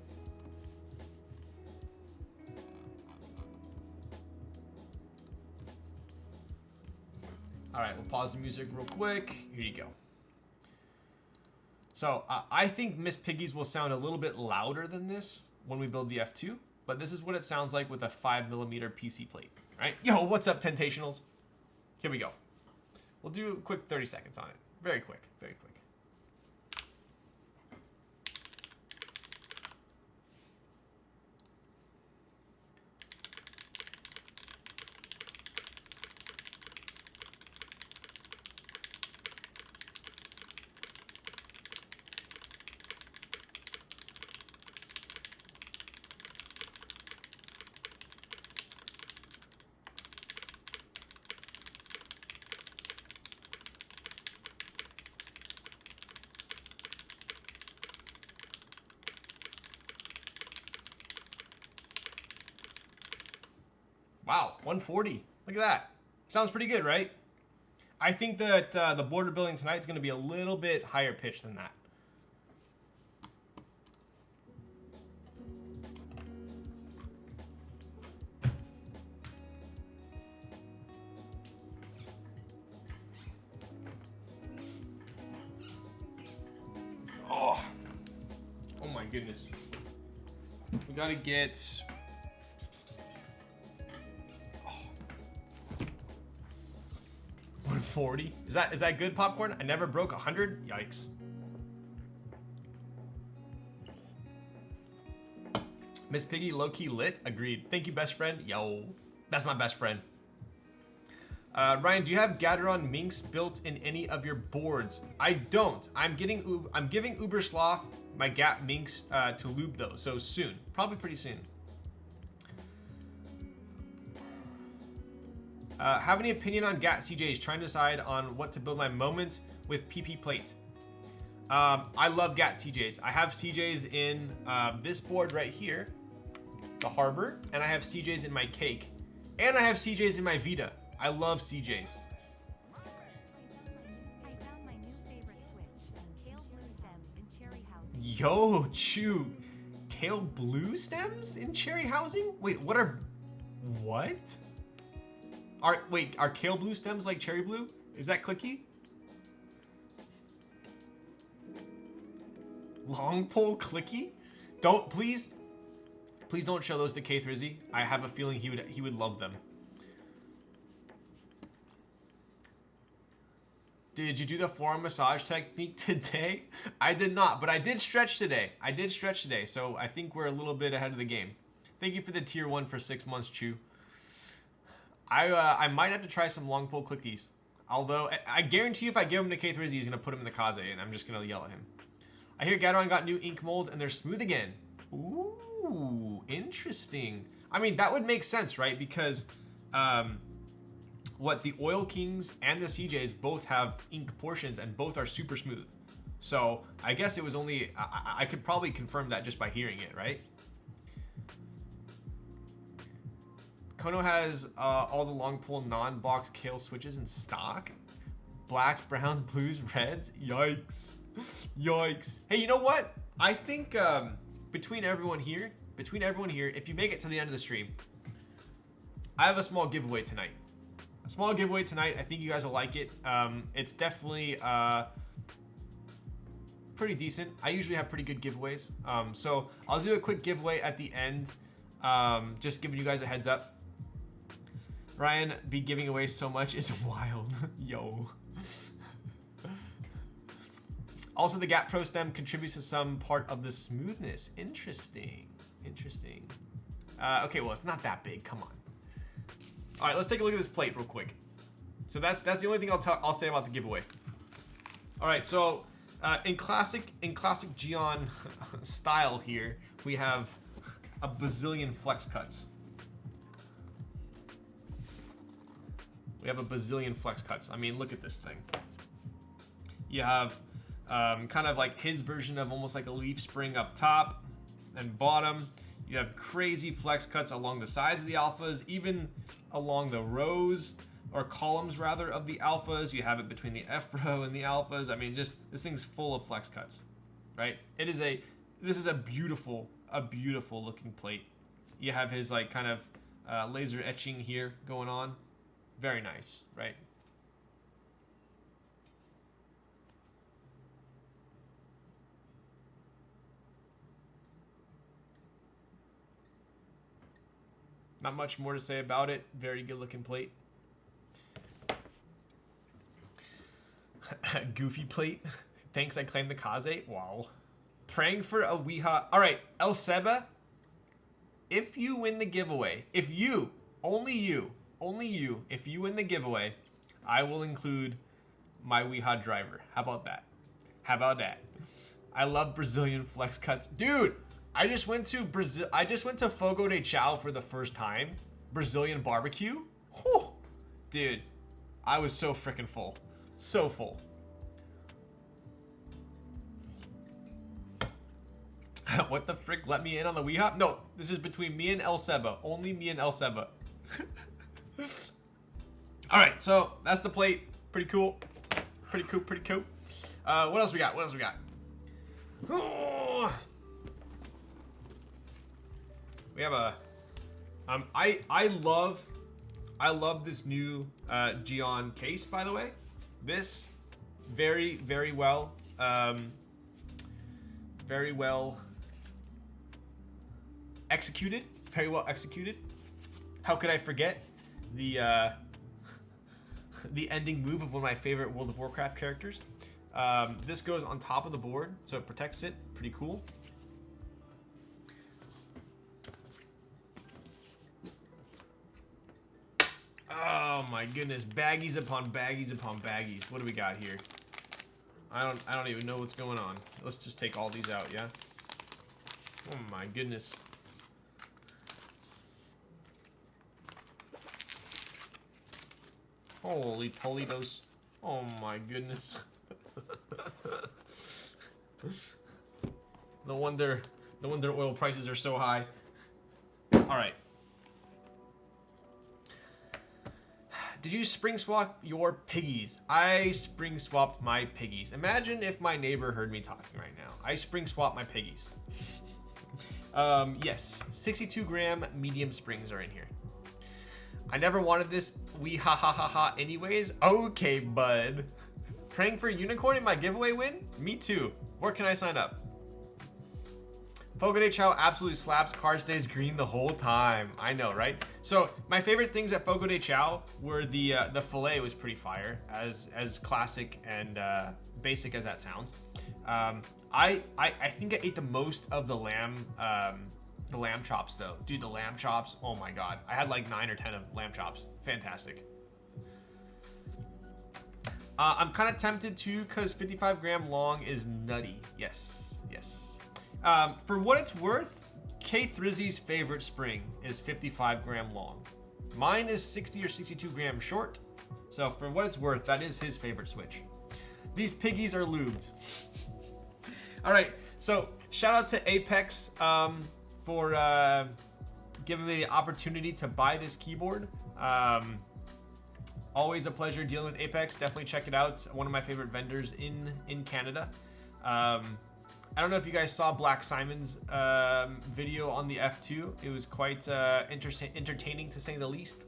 All right, we'll pause the music real quick. Here you go. So I think Miss Piggy's will sound a little bit louder than this when we build the F2, but this is what it sounds like with a 5mm PC plate, right? Yo, what's up, Tentationals? Here we go. We'll do a quick 30 seconds on it. Very quick, very quick. Wow, 140. Look at that. Sounds pretty good, right? I think that the border building tonight is going to be a little bit higher pitched than that. Oh my goodness. We got to get... 140. Is that good, Popcorn? I never broke 100. Yikes. Miss Piggy low-key lit. Agreed. Thank you, best friend. Yo, that's my best friend. Ryan, do you have Gateron Minx built in any of your boards? I don't. I'm giving Uber Sloth my Gap Minx to lube those. So soon, probably pretty soon. Have any opinion on GAT CJs? Trying to decide on what to build my moments with PP plate. I love GAT CJs. I have CJs in this board right here, the Harbor, and I have CJs in my Cake, and I have CJs in my Vita. I love CJs. Yo, Chew, Kale Blue stems in cherry housing? Wait, what? Are Kale Blue stems like cherry blue? Is that clicky? Long pole clicky? Please don't show those to K Thrizzy. I have a feeling he would love them. Did you do the forearm massage technique today? I did not, but I did stretch today. So I think we're a little bit ahead of the game. Thank you for the tier 1 for 6 months, Chew. I might have to try some long pole clickies. Although, I guarantee you if I give him to K Thrizzy, he's going to put him in the Kaze, and I'm just going to yell at him. I hear Gateron got new ink molds, and they're smooth again. Ooh, interesting. I mean, that would make sense, right? Because, the Oil Kings and the CJs both have ink portions, and both are super smooth. So, I guess it was only... I could probably confirm that just by hearing it, right? Kono has all the long pole non-box Kale switches in stock. Blacks, browns, blues, reds. Yikes. Yikes. Hey, you know what? I think between everyone here, if you make it to the end of the stream, I have a small giveaway tonight. I think you guys will like it. It's definitely pretty decent. I usually have pretty good giveaways. So I'll do a quick giveaway at the end. Just giving you guys a heads up. Ryan be giving away so much is wild. Yo. Also, the Gap Pro stem contributes to some part of the smoothness. Interesting. Okay, well, it's not that big. Come on. All right, let's take a look at this plate real quick. So that's the only thing I'll say about the giveaway. All right, so in classic Geon style here, we have a bazillion flex cuts. I mean, look at this thing. You have kind of like his version of almost like a leaf spring up top and bottom. You have crazy flex cuts along the sides of the alphas, even along the rows or columns rather of the alphas. You have it between the F row and the alphas. I mean, just this thing's full of flex cuts, right? This is a beautiful looking plate. You have his like kind of laser etching here going on. Very nice, right? Not much more to say about it. Very good looking plate. Goofy plate. Thanks, I claimed the Kaze. Wow. Praying for a Weeha. All right, El Seba. If you win the giveaway, if you, if you win the giveaway, I will include my Weeha driver. How about that? How about that? I love Brazilian flex cuts. Dude, I just went to Brazil. I just went to Fogo de Chao for the first time. Brazilian barbecue. Whew. Dude, I was so freaking full. So full. What the frick? Let me in on the Weeha? No, this is between me and El Seba. Only me and El Seba. All right, so that's the plate. Pretty cool. Pretty cool, pretty cool. What else we got? What else we got? Oh. We have a I love this new Geon case, by the way. This very well executed. Very well executed. How could I forget the the ending move of one of my favorite World of Warcraft characters? This goes on top of the board, so it protects it. Pretty cool. Oh my goodness, baggies upon baggies upon baggies. What do we got here? I don't even know what's going on. Let's just take all these out, yeah? Oh my goodness. Holy Toledos. Oh my goodness. No wonder oil prices are so high. All right. Did you spring swap your piggies? I spring swapped my piggies. Imagine if my neighbor heard me talking right now. I spring swapped my piggies. Yes, 62 gram medium springs are in here. I never wanted this Weeha anyways. Okay, bud. Praying for a unicorn in my giveaway win? Me too. Where can I sign up? Fogo de Chao absolutely slaps. Card stays green the whole time. I know, right? So my favorite things at Fogo de Chao were the fillet was pretty fire, as classic and basic as that sounds. I think I ate the most of the lamb chops though. Dude, the lamb chops, oh my god. I had like 9 or 10 of lamb chops. Fantastic. I'm kind of tempted to, because 55 gram long is nutty. Yes, yes. For what it's worth, K Thrizzy's favorite spring is 55 gram long. Mine is 60 or 62 gram short. So for what it's worth, that is his favorite switch. These piggies are lubed. All right, so shout out to Apex for giving me the opportunity to buy this keyboard. Always a pleasure dealing with Apex. Definitely check it out. One of my favorite vendors in Canada. I don't know if you guys saw Black Simon's video on the F2. It was quite entertaining to say the least.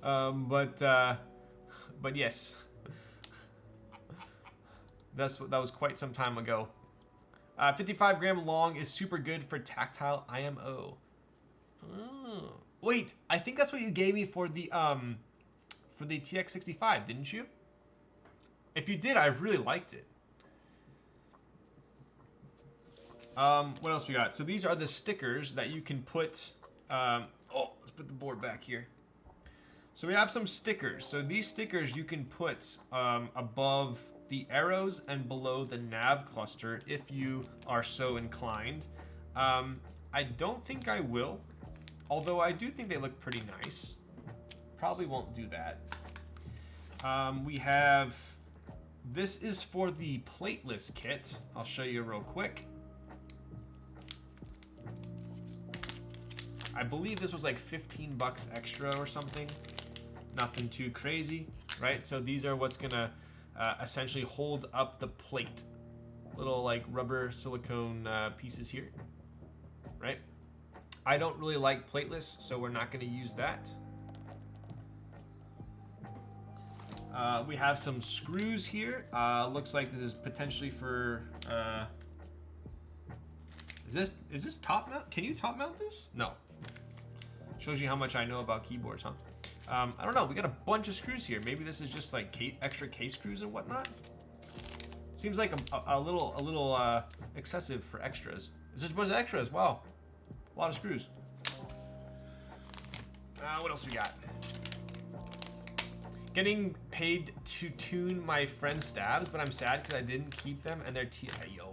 But yes, that was quite some time ago. 55 gram long is super good for tactile IMO. Oh. Wait, I think that's what you gave me for the TX65, didn't you? If you did, I really liked it. What else we got? So these are the stickers that you can put, let's put the board back here. So we have some stickers. So these stickers you can put above the arrows and below the nav cluster if you are so inclined. I don't think I will, although I do think they look pretty nice. Probably won't do that. We have, this is for the plateless kit. I'll show you real quick. I believe this was like 15 bucks extra or something. Nothing too crazy, right? So these are what's gonna essentially hold up the plate. Little like rubber silicone pieces here, right? I don't really like plateless, so we're not gonna use that. We have some screws here. Looks like this is potentially for, is this top mount? Can you top mount this? No. Shows you how much I know about keyboards, huh? I don't know. We got a bunch of screws here. Maybe this is just like extra case screws and whatnot. Seems like a little excessive for extras. Is this a bunch of extras? Wow, a lot of screws. What else we got? Getting paid to tune my friend's stabs, but I'm sad because I didn't keep them and they're yo.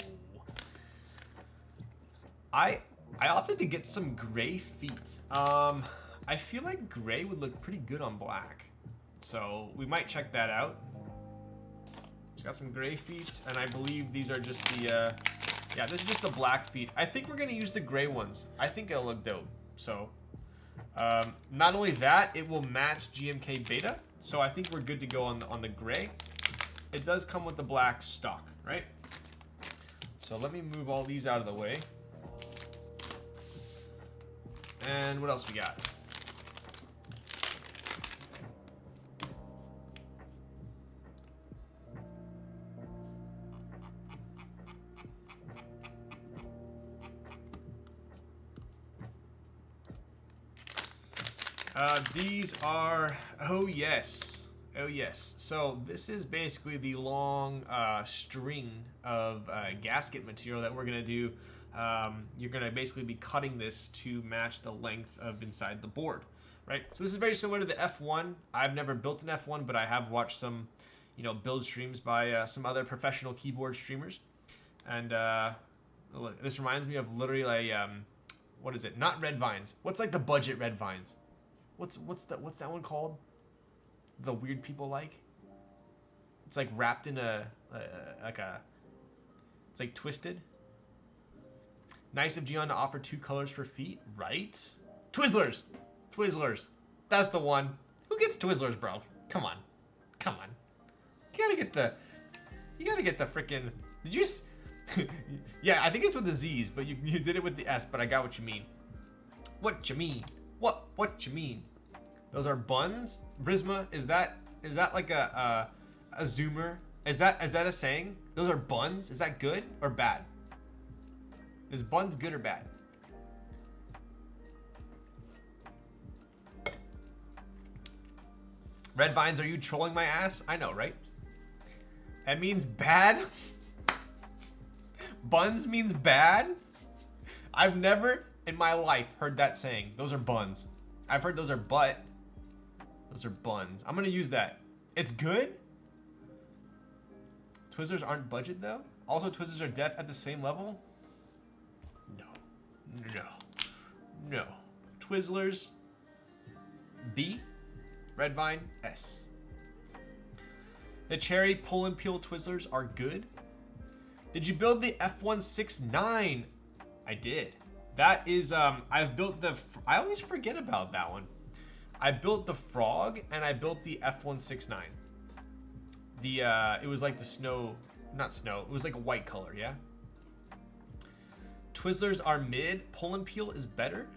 I opted to get some gray feet. I feel like gray would look pretty good on black, so we might check that out. It's got some gray feet, and I believe these are just the yeah, this is just the black feet. I think we're gonna use the gray ones. I think it'll look dope. So not only that, it will match GMK Beta, so I think we're good to go on the gray. It does come with the black stock, right? So let me move all these out of the way. And what else we got? These are, oh yes. So this is basically the long string of gasket material that we're gonna do. You're gonna basically be cutting this to match the length of inside the board, right? So this is very similar to the F1. I've never built an F1, but I have watched some, build streams by some other professional keyboard streamers. And this reminds me of literally like, what is it? Not red vines. What's like the budget red vines? What's that one called? The weird people like? It's like wrapped in it's like twisted. Nice of Geon to offer 2 colors for feet, right? Twizzlers! Twizzlers. That's the one. Who gets Twizzlers, bro? Come on. You gotta get the freaking, did you yeah, I think it's with the Z's, but you did it with the S, but I got what you mean. What you mean? What you mean? Those are buns? Rizma, is that like a zoomer? Is that a saying? Those are buns? Is that good or bad? Is buns good or bad? Red vines, are you trolling my ass? I know, right? That means bad? Buns means bad? I've never in my life heard that saying. Those are buns. I've heard those are butt. Those are buns. I'm gonna use that. It's good? Twizzlers aren't budget though? Also, Twizzlers are def at the same level? No. Twizzlers, B. Red vine, S. The cherry pull and peel Twizzlers are good. Did you build the F169? I did. That is, I've built I always forget about that one. I built the frog and I built the F169. It was like the snow, not snow, it was like a white color, yeah? Twizzlers are mid, pull and peel is better.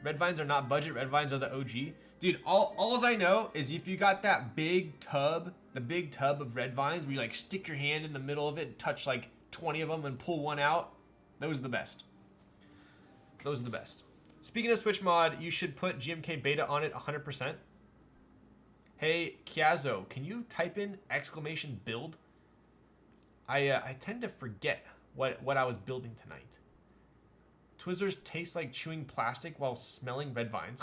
Red vines are not budget, red vines are the OG. Dude, all I know is if you got that big tub, the big tub of red vines where you like stick your hand in the middle of it and touch like 20 of them and pull one out, those are the best. Those are the best. Speaking of Switch mod, you should put GMK Beta on it 100%. Hey, Kiazo, can you type in !build? I tend to forget what I was building tonight. Twizzlers taste like chewing plastic while smelling red vines.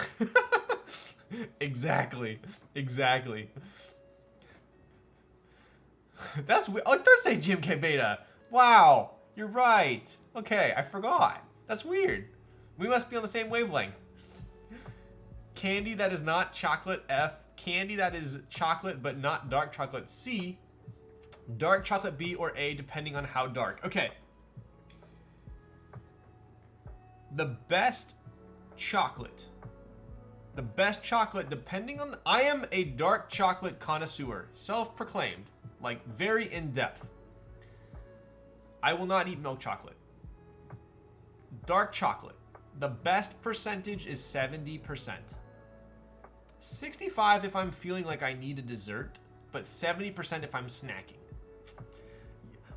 Exactly. That's weird. Oh, it does say GMK Beta. Wow, you're right. Okay, I forgot. That's weird. We must be on the same wavelength. Candy that is not chocolate, F. Candy that is chocolate but not dark chocolate, C. Dark chocolate, B or A, depending on how dark. Okay. The best chocolate, depending on I am a dark chocolate connoisseur, self-proclaimed, like very in-depth. I will not eat milk chocolate. Dark chocolate, the best percentage is 70%. 65 if I'm feeling like I need a dessert, but 70% if I'm snacking.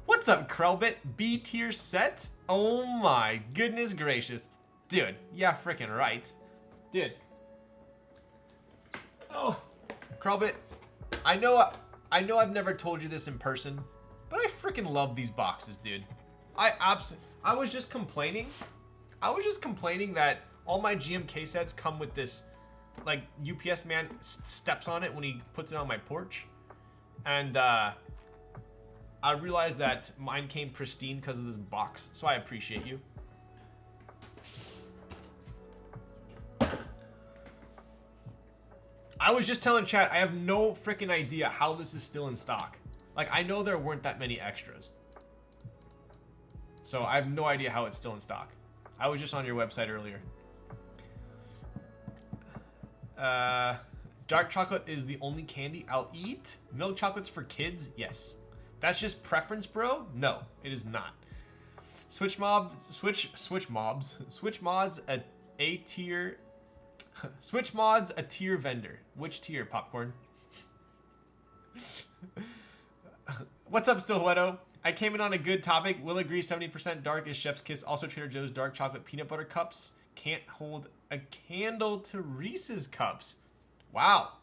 What's up, Krellbit? B tier set? Oh my goodness gracious. Dude, yeah, freaking right. Dude, Oh, Krulbit, I know I've never told you this in person, but I freaking love these boxes, dude. I was just complaining. I was just complaining that all my GMK sets come with this, like, UPS man steps on it when he puts it on my porch. And I realized that mine came pristine because of this box, so I appreciate you. I was just telling chat, I have no freaking idea how this is still in stock. Like, I know there weren't that many extras. So I have no idea how it's still in stock. I was just on your website earlier. Dark chocolate is the only candy I'll eat. Milk chocolate's for kids? Yes. That's just preference, bro? No, it is not. Switch mods a tier. Switch mods a tier vendor. Which tier, Popcorn? What's up, Stillweto? I came in on a good topic. Will agree 70% dark is Chef's Kiss. Also, Trader Joe's dark chocolate peanut butter cups can't hold a candle to Reese's cups. Wow.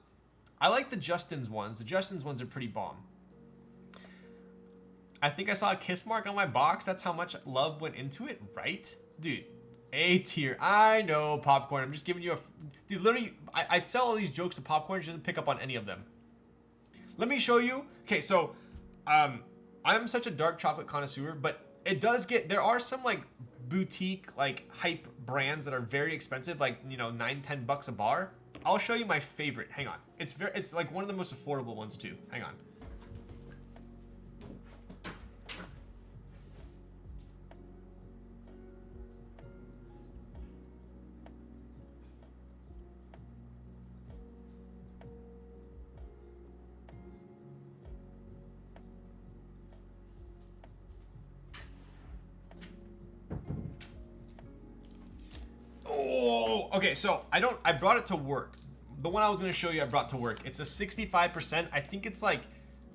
I like the Justin's ones. The Justin's ones are pretty bomb. I think I saw a kiss mark on my box. That's how much love went into it, right? Dude, A tier. I know, Popcorn. I'm just giving you a... Dude, literally, I sell all these jokes to Popcorn. She doesn't pick up on any of them. Let me show you. Okay, so... I'm such a dark chocolate connoisseur, but it does get... There are some, like, boutique, like, hype brands that are very expensive. Like, you know, $9-10 a bar. I'll show you my favorite. Hang on. It's like one of the most affordable ones, too. Hang on. Oh, okay, so I brought it to work. The one I was gonna show you I brought to work. It's a 65%. I think it's like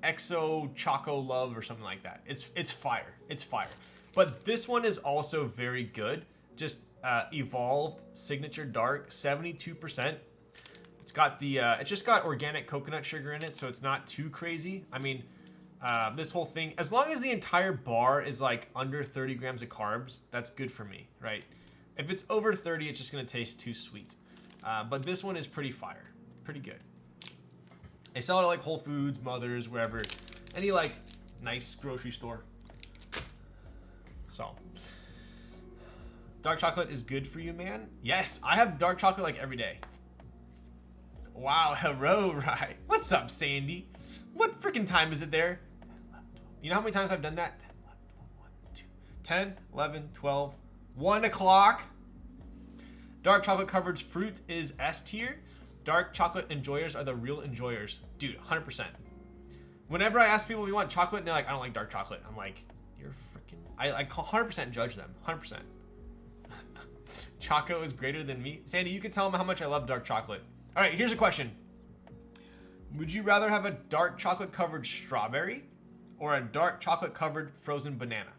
Exo Choco Love or something like that. It's fire. It's fire. But this one is also very good. Just evolved signature dark, 72%. It's got the it's just got organic coconut sugar in it, so it's not too crazy. I mean, this whole thing, as long as the entire bar is like under 30 grams of carbs, that's good for me, right? If it's over 30, it's just gonna taste too sweet. But this one is pretty fire, pretty good. They sell it at like Whole Foods, Mother's, wherever, any like nice grocery store. So, dark chocolate is good for you, man. Yes, I have dark chocolate like every day. Wow, hello, right? What's up, Sandy? What freaking time is it there? You know how many times I've done that? 10, 11, 12, 1 o'clock. Dark chocolate covered fruit is S tier. Dark chocolate enjoyers are the real enjoyers. Dude, 100%. Whenever I ask people if you want chocolate, and they're like, I don't like dark chocolate. I'm like, you're freaking... I 100% judge them. 100%. Choco is greater than me. Sandy, you can tell them how much I love dark chocolate. All right, here's a question. Would you rather have a dark chocolate covered strawberry or a dark chocolate covered frozen banana?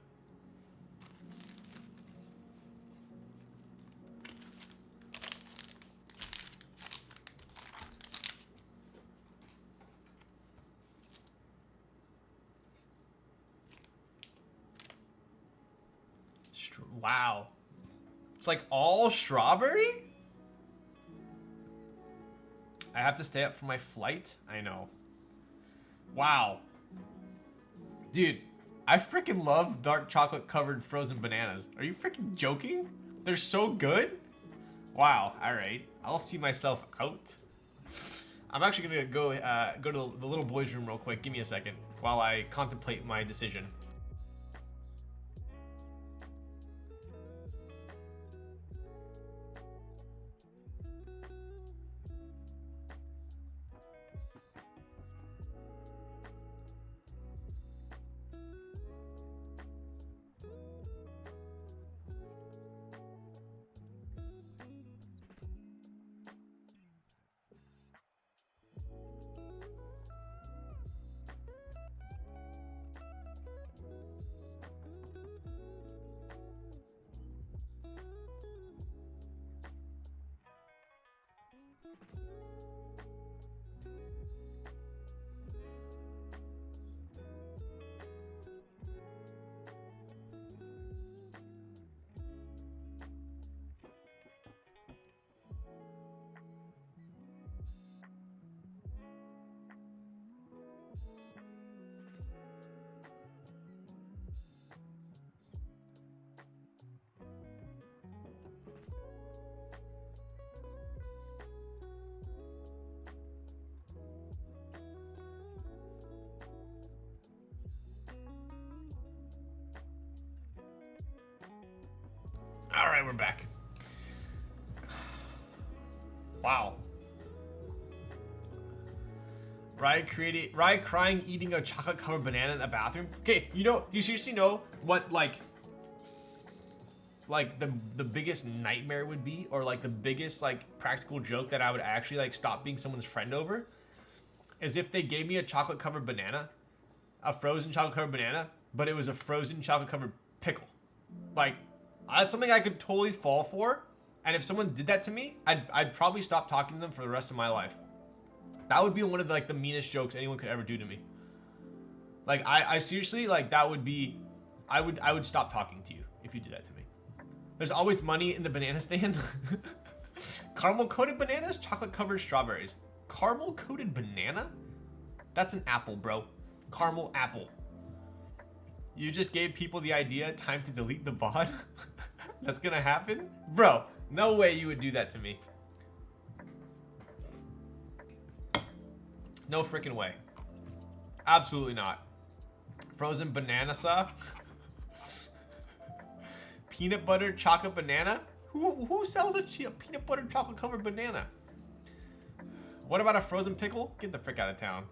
Wow. It's like all strawberry? I have to stay up for my flight? I know. Wow. Dude, I freaking love dark chocolate covered frozen bananas. Are you freaking joking? They're so good? Wow, all right. I'll see myself out. I'm actually gonna go to the little boy's room real quick. Give me a second while I contemplate my decision. right, we're back. Wow. Rye crying eating a chocolate covered banana in the bathroom. Okay, you seriously know what like the biggest nightmare would be, or like the biggest like practical joke that I would actually like stop being someone's friend over, is if they gave me a chocolate covered banana, a frozen chocolate covered banana, but it was a frozen chocolate covered pickle. Like, that's something I could totally fall for, and if someone did that to me, I'd probably stop talking to them for the rest of my life. That would be one of the, like the meanest jokes anyone could ever do to me. Like I seriously, like that would be, I would stop talking to you if you did that to me. There's always money in the banana stand. Caramel coated bananas, chocolate covered strawberries. Caramel coated banana? That's an apple, bro. Caramel apple. You just gave people the idea, time to delete the VOD. That's gonna happen? Bro, no way you would do that to me. No freaking way. Absolutely not. Frozen banana sauce. Peanut butter chocolate banana? Who sells a peanut butter chocolate covered banana? What about a frozen pickle? Get the frick out of town.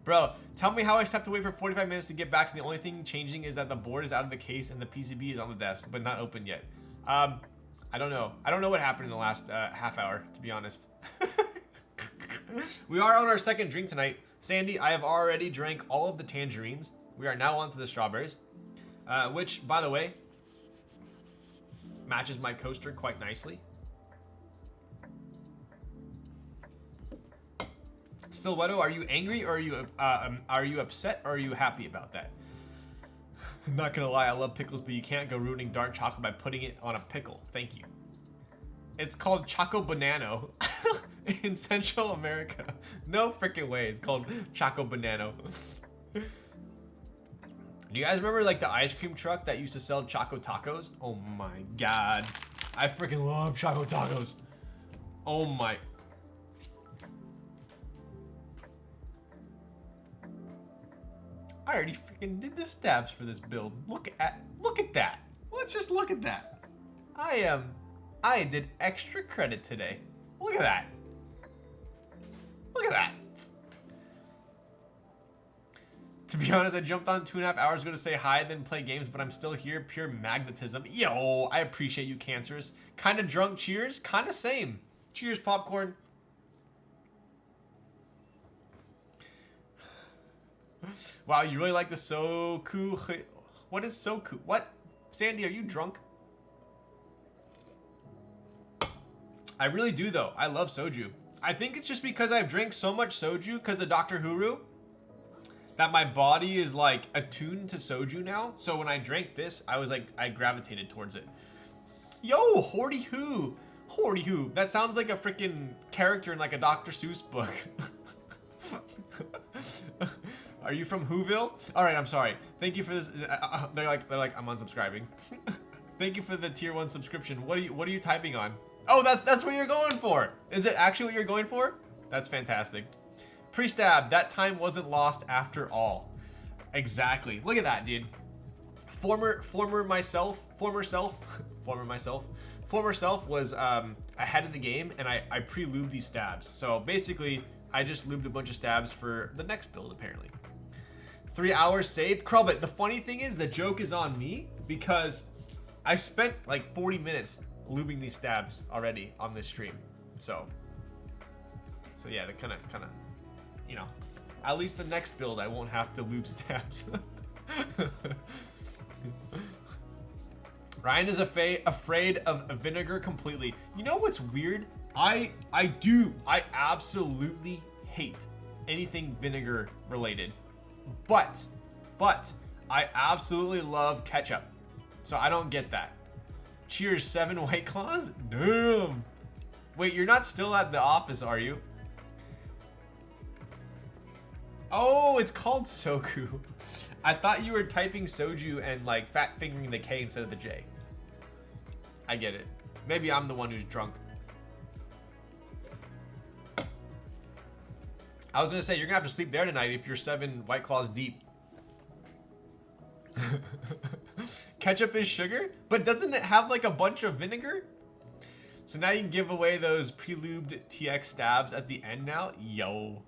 Bro, tell me how I have to wait for 45 minutes to get back, so the only thing changing is that the board is out of the case and the PCB is on the desk, but not open yet. I don't know. I don't know what happened in the last half hour, to be honest. We are on our second drink tonight. Sandy, I have already drank all of the tangerines. We are now on to the strawberries, which, by the way, matches my coaster quite nicely. Silhouetto, are you angry, or are you upset, or are you happy about that? I'm not gonna lie, I love pickles, but you can't go ruining dark chocolate by putting it on a pickle. Thank you. It's called Choco Banano in Central America. No freaking way. It's called Choco Banano. Do you guys remember like the ice cream truck that used to sell Choco Tacos? Oh my god. I freaking love Choco Tacos. Oh my. I already freaking did the stabs for this build. Look at that. Let's just look at that. I did extra credit today. Look at that. Look at that. To be honest, I jumped on 2.5 hours ago to say hi and then play games, but I'm still here. Pure magnetism. Yo, I appreciate you, Cancerous. Kinda drunk, cheers. Kinda same. Cheers, popcorn. Wow, you really like the Soku. What is Soku? What? Sandy, are you drunk? I really do, though. I love soju. I think it's just because I've drank so much soju because of Dr. Huru that my body is like attuned to soju now. So when I drank this, I was like, I gravitated towards it. Yo, Horty Who. Horty Who. That sounds like a freaking character in like a Dr. Seuss book. Are you from Whoville? All right, I'm sorry. Thank you for this. They're like, I'm unsubscribing. Thank you for the tier 1 subscription. What are you typing on? Oh, that's what you're going for. Is it actually what you're going for? That's fantastic. Pre-stab, that time wasn't lost after all. Exactly. Look at that, dude. Former self was ahead of the game, and I pre-lubed these stabs. So basically, I just lubed a bunch of stabs for the next build, apparently. 3 hours saved. Krulbit, the funny thing is, the joke is on me because I spent like 40 minutes lubing these stabs already on this stream. So yeah, the kind of, you know, at least the next build I won't have to lube stabs. Ryan is afraid of vinegar completely. You know what's weird? I absolutely hate anything vinegar related, but I absolutely love ketchup. So I don't get that. Cheers, 7 White Claws? Damn. Wait, you're not still at the office, are you? Oh, it's called Soku. I thought you were typing soju and like fat fingering the K instead of the J. I get it. Maybe I'm the one who's drunk. I was gonna say, you're gonna have to sleep there tonight if you're 7 White Claws deep. ketchup is sugar, but doesn't it have like a bunch of vinegar? So now you can give away those pre-lubed TX stabs at the end now. Yo.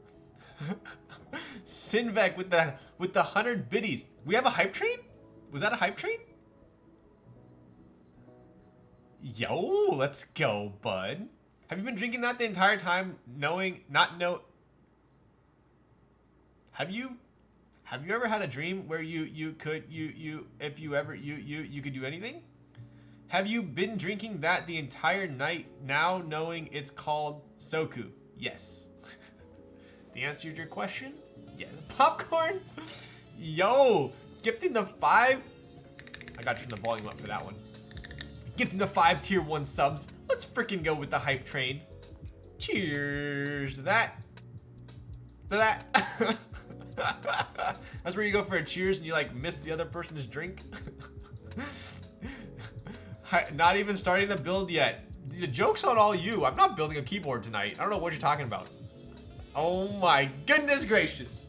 Sinvec with the 100 biddies. We have a hype train? Was that a hype train? Yo, let's go, bud. Have you been drinking that the entire time, Have you ever had a dream where you could do anything? Have you been drinking that the entire night now knowing it's called Soku? Yes. The answer to your question? Yeah. Popcorn? Yo, gifting the 5. I gotta turn the volume up for that one. Gifting the 5 tier 1 subs. Let's freaking go with the hype train. Cheers to that. That's where you go for a cheers and you like miss the other person's drink. Not even starting the build yet. The joke's on all you. I'm not building a keyboard tonight. I don't know what you're talking about. Oh my goodness gracious.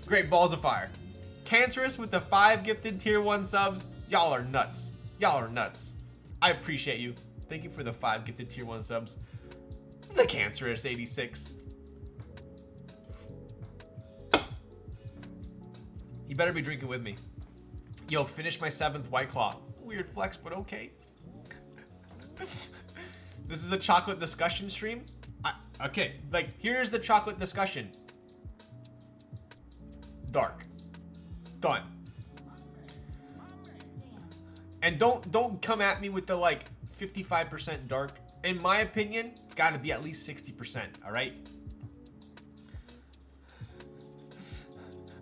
Great balls of fire. Cancerous with the 5 gifted tier 1 subs. Y'all are nuts. Y'all are nuts. I appreciate you. Thank you for the 5 gifted tier 1 subs. The Cancerous 86. You better be drinking with me. Yo, finish my 7th White Claw. Weird flex, but okay. This is a chocolate discussion stream. Okay, like here's the chocolate discussion. Dark. Done. And don't come at me with the like 55% dark. In my opinion, it's got to be at least 60%, all right?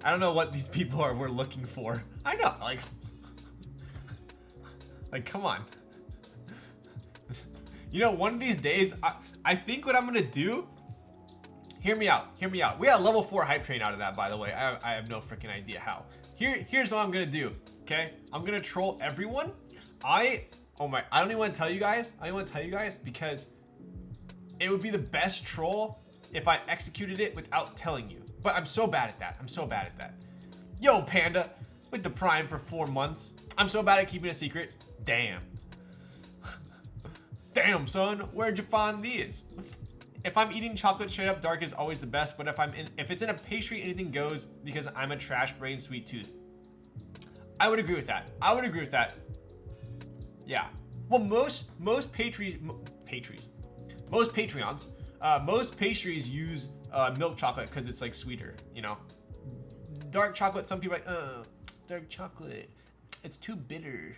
I don't know what these people were looking for. I know, like come on. You know, one of these days, I think what I'm gonna do, hear me out. We got a level 4 hype train out of that, by the way. I have no freaking idea how. Here's what I'm gonna do, okay? I'm gonna troll everyone. I don't even want to tell you guys. Because it would be the best troll if I executed it without telling you. But I'm so bad at that. Yo, Panda, with the Prime for 4 months. I'm so bad at keeping a secret. Damn. Damn, son, where'd you find these? If I'm eating chocolate, straight up dark is always the best. But if it's in a pastry, anything goes because I'm a trash brain sweet tooth. I would agree with that. Yeah. Well, most pastries use milk chocolate because it's like sweeter, you know. Dark chocolate, some people are like, dark chocolate, it's too bitter.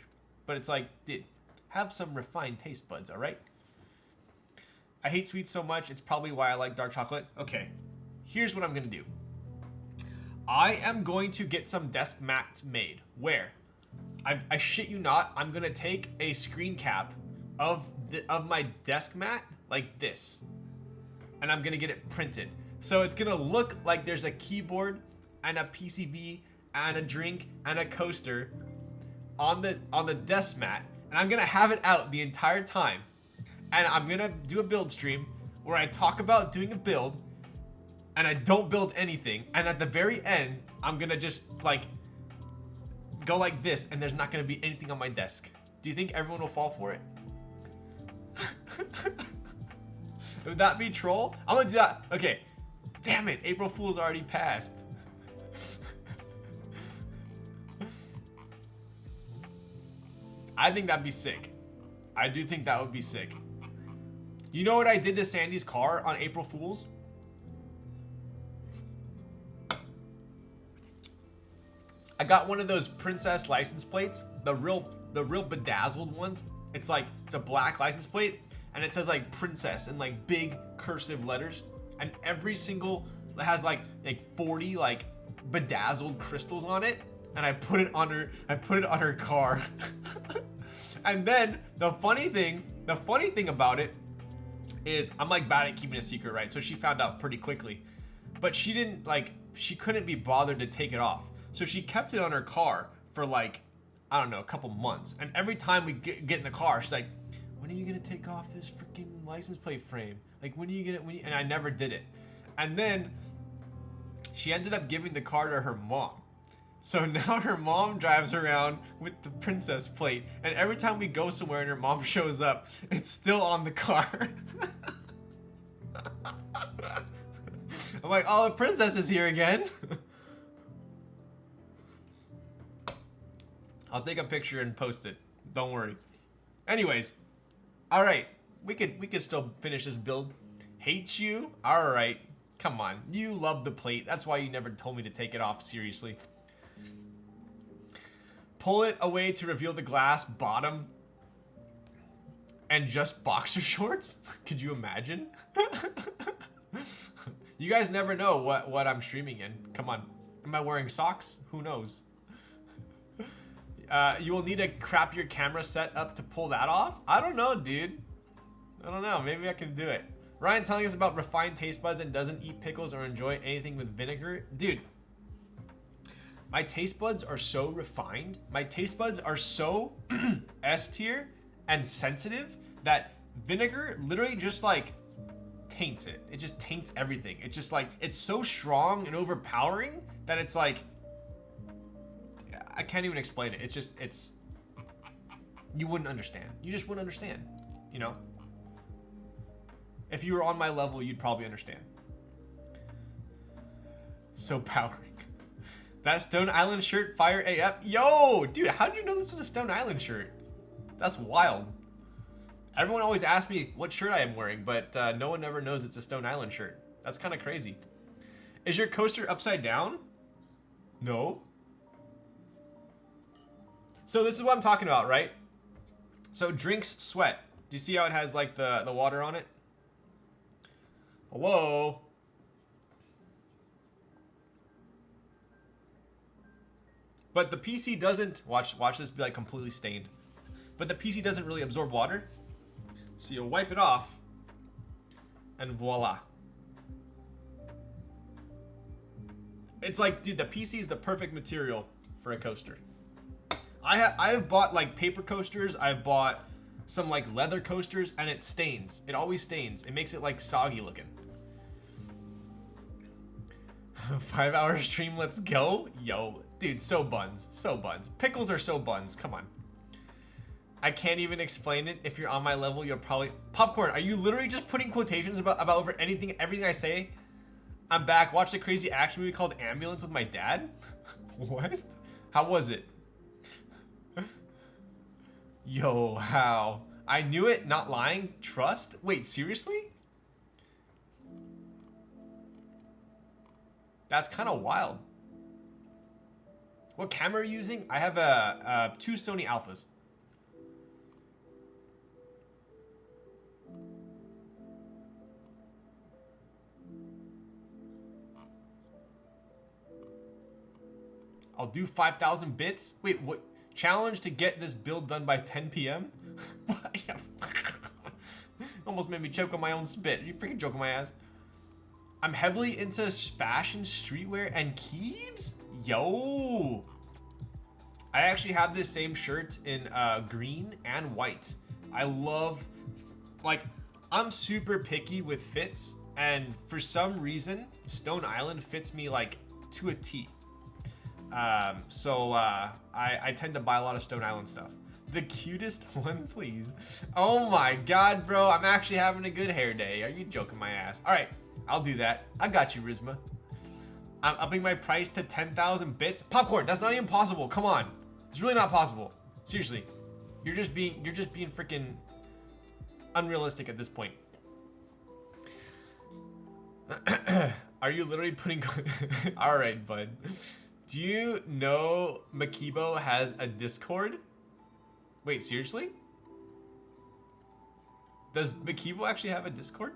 But it's like, dude, have some refined taste buds, all right? I hate sweets so much, it's probably why I like dark chocolate. Okay, here's what I'm gonna do. I am going to get some desk mats made. Where? I shit you not, I'm gonna take a screen cap of my desk mat like this, and I'm gonna get it printed. So it's gonna look like there's a keyboard and a PCB and a drink and a coaster on the desk mat, and I'm gonna have it out the entire time. And I'm gonna do a build stream where I talk about doing a build and I don't build anything, and at the very end I'm gonna just like go like this and there's not gonna be anything on my desk. Do you think everyone will fall for it? Would that be troll? I'm gonna do that. Okay, damn it, April Fool's already passed. I think that'd be sick. I do think that would be sick. You know what I did to Sandy's car on April Fool's? I got one of those princess license plates, the real bedazzled ones. It's like, it's a black license plate and it says like princess in like big cursive letters, and every single has like 40 like bedazzled crystals on it, and I put it on her car. And then the funny thing about it is I'm like bad at keeping a secret, right? So she found out pretty quickly, but she couldn't be bothered to take it off. So she kept it on her car for like, I don't know, a couple months. And every time we get in the car, she's like, when are you gonna take off this freaking license plate frame? Like, when are you gonna, and I never did it. And then she ended up giving the car to her mom. So now her mom drives around with the princess plate, and every time we go somewhere and her mom shows up, it's still on the car. I'm like, oh, the princess is here again. I'll take a picture and post it. Don't worry. Anyways, all right, we could still finish this build. Hate you? All right, come on. You love the plate. That's why you never told me to take it off seriously. Pull it away to reveal the glass bottom and just boxer shorts? Could you imagine? You guys never know what I'm streaming in. Come on. Am I wearing socks? Who knows? You will need to crap your camera set up to pull that off? I don't know, dude. I don't know. Maybe I can do it. Ryan telling us about refined taste buds and doesn't eat pickles or enjoy anything with vinegar. Dude, my taste buds are so refined. My taste buds are so S tier and sensitive that vinegar literally just like taints it. It just taints everything. It's just like, it's so strong and overpowering that it's like, I can't even explain it. It's just, you wouldn't understand. You just wouldn't understand, you know? If you were on my level, you'd probably understand. So powering. That Stone Island shirt, fire AF. Yo, dude, how'd you know this was a Stone Island shirt? That's wild. Everyone always asks me what shirt I am wearing, but no one ever knows it's a Stone Island shirt. That's kind of crazy. Is your coaster upside down? No. So this is what I'm talking about, right? So drinks sweat. Do you see how it has like the water on it? Hello? But the PC doesn't, watch this be like completely stained. But the PC doesn't really absorb water. So you wipe it off and voila. It's like, dude, the PC is the perfect material for a coaster. I have bought like paper coasters. I've bought some like leather coasters and it stains. It always stains. It makes it like soggy looking. 5 hour stream, let's go. Yo, dude, so buns, so buns. Pickles are so buns, come on. I can't even explain it. If you're on my level, you'll probably... Popcorn, are you literally just putting quotations about over everything I say? I'm back. Watched a crazy action movie called Ambulance with my dad. What? How was it? Yo, how? I knew it, not lying. Trust? Wait, seriously? That's kind of wild. What camera are you using? I have two Sony Alphas. I'll do 5,000 bits. Wait, what? Challenge to get this build done by 10 p.m.? Almost made me choke on my own spit. Are you freaking joking my ass? I'm heavily into fashion, streetwear, and keeps? Yo! I actually have this same shirt in green and white. I love, like, I'm super picky with fits, and for some reason, Stone Island fits me, like, to a T. I tend to buy a lot of Stone Island stuff. The cutest one, please. Oh my god, bro. I'm actually having a good hair day. Are you joking my ass? All right, I'll do that. I got you, Rizma. I'm upping my price to 10,000 bits. Popcorn, that's not even possible. Come on. It's really not possible. Seriously. You're just being freaking unrealistic at this point. Are you literally putting... All right, bud. Do you know Makibo has a Discord? Wait, seriously? Does Makibo actually have a Discord?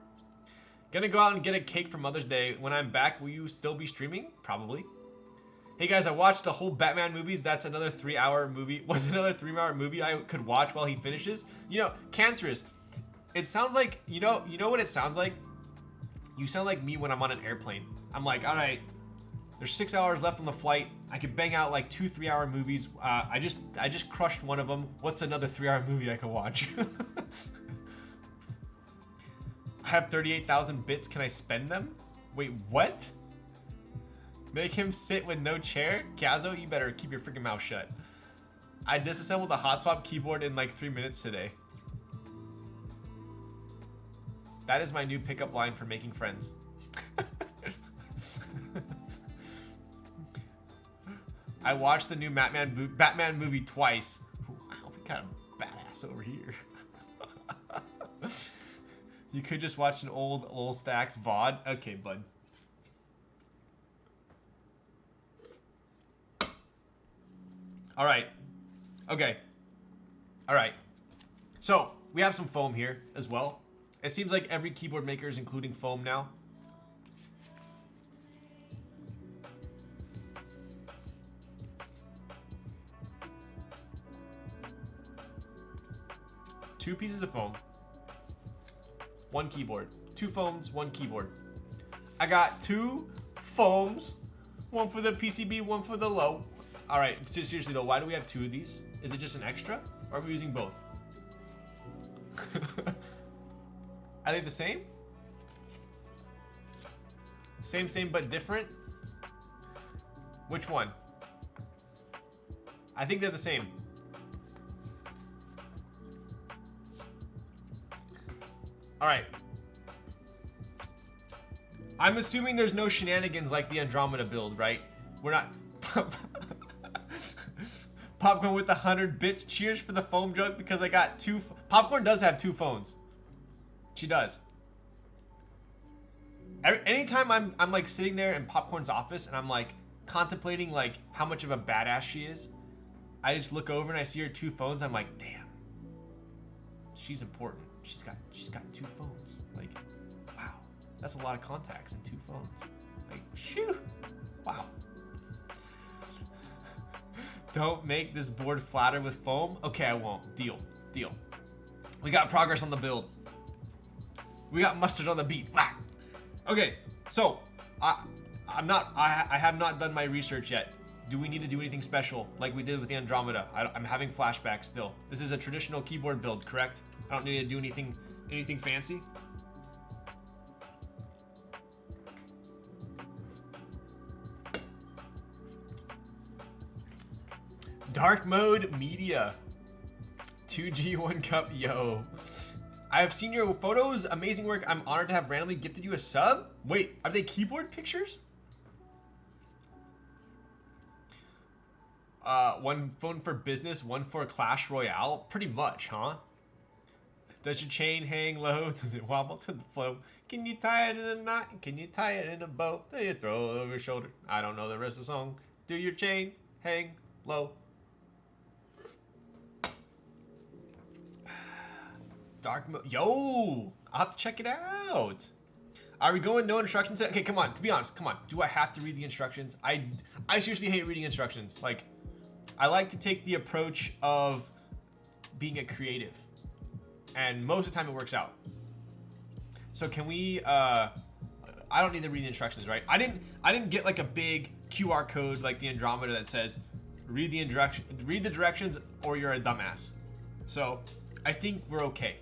Gonna go out and get a cake for Mother's Day. When I'm back, will you still be streaming? Probably. Hey guys, I watched the whole Batman movies. That's another 3-hour movie. Was another 3-hour movie I could watch while he finishes? You know, Cancerous. It sounds like, you know what it sounds like? You sound like me when I'm on an airplane. I'm like, all right, there's 6 hours left on the flight. I could bang out like 2 3-hour movies. I just crushed one of them. What's another 3-hour movie I can watch? I have 38,000 bits. Can I spend them? Wait, what? Make him sit with no chair? Kazo, you better keep your freaking mouth shut. I disassembled the hot swap keyboard in like 3 minutes today. That is my new pickup line for making friends. I watched the new Batman movie twice. Wow, we got a badass over here. You could just watch an old Lol Stacks VOD. Okay, bud. All right. Okay. All right. So we have some foam here as well. It seems like every keyboard maker is including foam now. Two pieces of foam, one keyboard. Two foams, one keyboard. I got two foams, one for the PCB, one for the low. All right, seriously though, why do we have two of these? Is it just an extra, or are we using both? Are they the same? Same, but different? Which one? I think they're the same. All right. I'm assuming there's no shenanigans like the Andromeda build, right? We're not... Popcorn with 100 bits. Cheers for the foam joke because I got two... Popcorn does have two phones. She does. Anytime I'm like sitting there in Popcorn's office and I'm like contemplating like how much of a badass she is, I just look over and I see her two phones. I'm like, damn, she's important. She's got two phones. Like, wow, that's a lot of contacts and two phones. Like, shoo, wow. Don't make this board flatter with foam. Okay, I won't. Deal. We got progress on the build. We got mustard on the beat. Whack. Okay, so I have not done my research yet. Do we need to do anything special like we did with the Andromeda? I'm having flashbacks still. This is a traditional keyboard build, correct? I don't need to do anything fancy. Dark mode media. 2G1 cup, yo. I have seen your photos, amazing work. I'm honored to have randomly gifted you a sub. Wait, are they keyboard pictures? One phone for business, one for Clash Royale. Pretty much, huh? Does your chain hang low? Does it wobble to the flow? Can you tie it in a knot? Can you tie it in a bow? Do you throw it over your shoulder? I don't know the rest of the song. Do your chain hang low? Dark mode. Yo! I'll have to check it out. Are we going no instructions? Okay, come on. To be honest, come on. Do I have to read the instructions? I seriously hate reading instructions. Like, I like to take the approach of being a creative. And most of the time it works out. So can we, I don't need to read the instructions, right? I didn't get like a big QR code like the Andromeda that says, read the directions or you're a dumbass. So I think we're okay.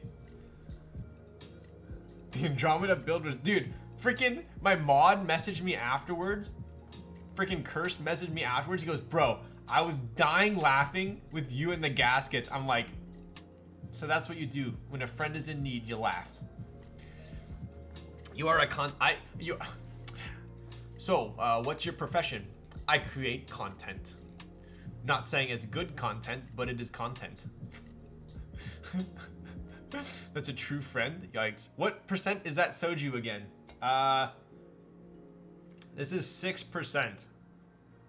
The Andromeda build was, dude, freaking my mod messaged me afterwards. Freaking Cursed messaged me afterwards. He goes, bro, I was dying laughing with you in the gaskets. I'm like, so that's what you do when a friend is in need, you laugh. You are a So, what's your profession? I create content. Not saying it's good content, but it is content. That's a true friend. Yikes. What percent is that soju again? This is 6%.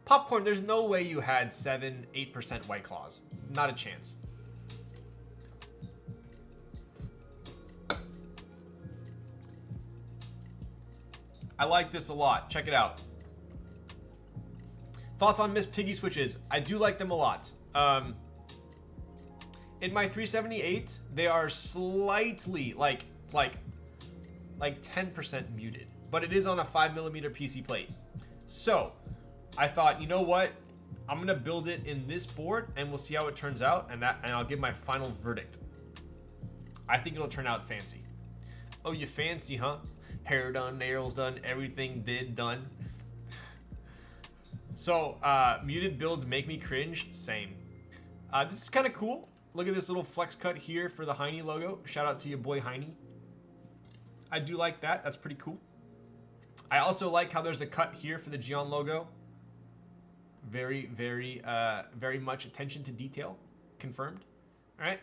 Popcorn, there's no way you had 7-8% White Claws. Not a chance. I like this a lot. Check it out. Thoughts on Miss Piggy switches? I do like them a lot. In my 378, they are slightly like 10% muted, but it is on a 5mm PC plate. So I thought, you know what? I'm gonna build it in this board and we'll see how it turns out, and I'll give my final verdict. I think it'll turn out fancy. Oh, you fancy, huh? Hair done, nails done, everything done. So, muted builds make me cringe. Same. This is kind of cool. Look at this little flex cut here for the Heine logo. Shout out to your boy Heine. I do like that. That's pretty cool. I also like how there's a cut here for the Geon logo. Very, very, very much attention to detail. Confirmed. All right.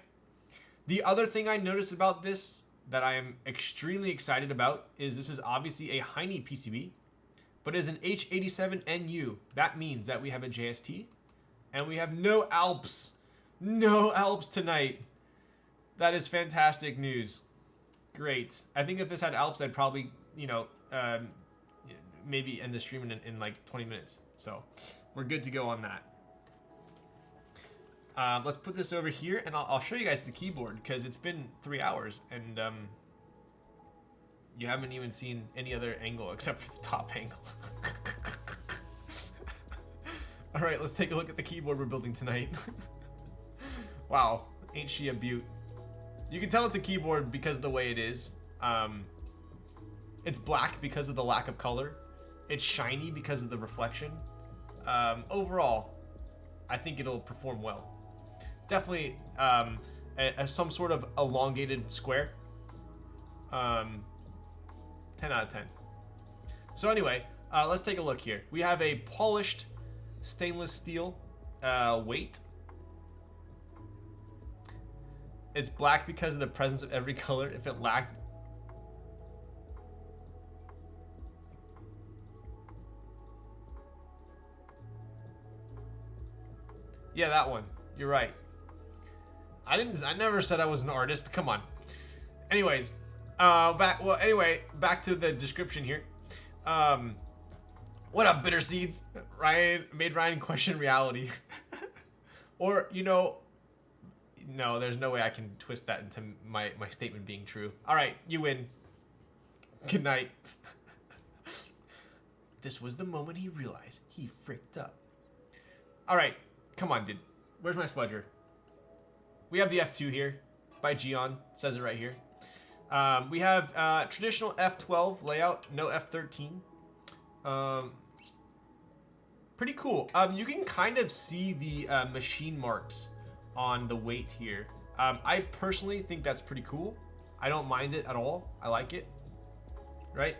The other thing I noticed about this that I am extremely excited about is this is obviously a Heine PCB, but is an H87NU. That means that we have a JST, and we have no Alps. No Alps tonight. That is fantastic news. Great. I think if this had Alps, I'd probably, you know, maybe end the stream in like 20 minutes. So we're good to go on that. Let's put this over here, and I'll show you guys the keyboard, because it's been 3 hours, and you haven't even seen any other angle except for the top angle. All right, let's take a look at the keyboard we're building tonight. Wow, ain't she a beaut. You can tell it's a keyboard because of the way it is. It's black because of the lack of color. It's shiny because of the reflection. Overall, I think it'll perform well. Definitely some sort of elongated square. 10 out of 10. So anyway, let's take a look here. We have a polished stainless steel weight. It's black because of the presence of every color. If it lacked... Yeah, that one. You're right. I never said I was an artist. Come on. Anyways, back to the description here. What up, bitter seeds? Ryan question reality. Or, you know, no, there's no way I can twist that into my statement being true. All right, you win. Good night. This was the moment he realized he fricked up. All right, come on, dude. Where's my smudger? We have the F2 here by Geon. It says it right here. We have traditional F12 layout, no F13. Pretty cool. You can kind of see the machine marks on the weight here. I personally think that's pretty cool. I don't mind it at all. I like it. Right?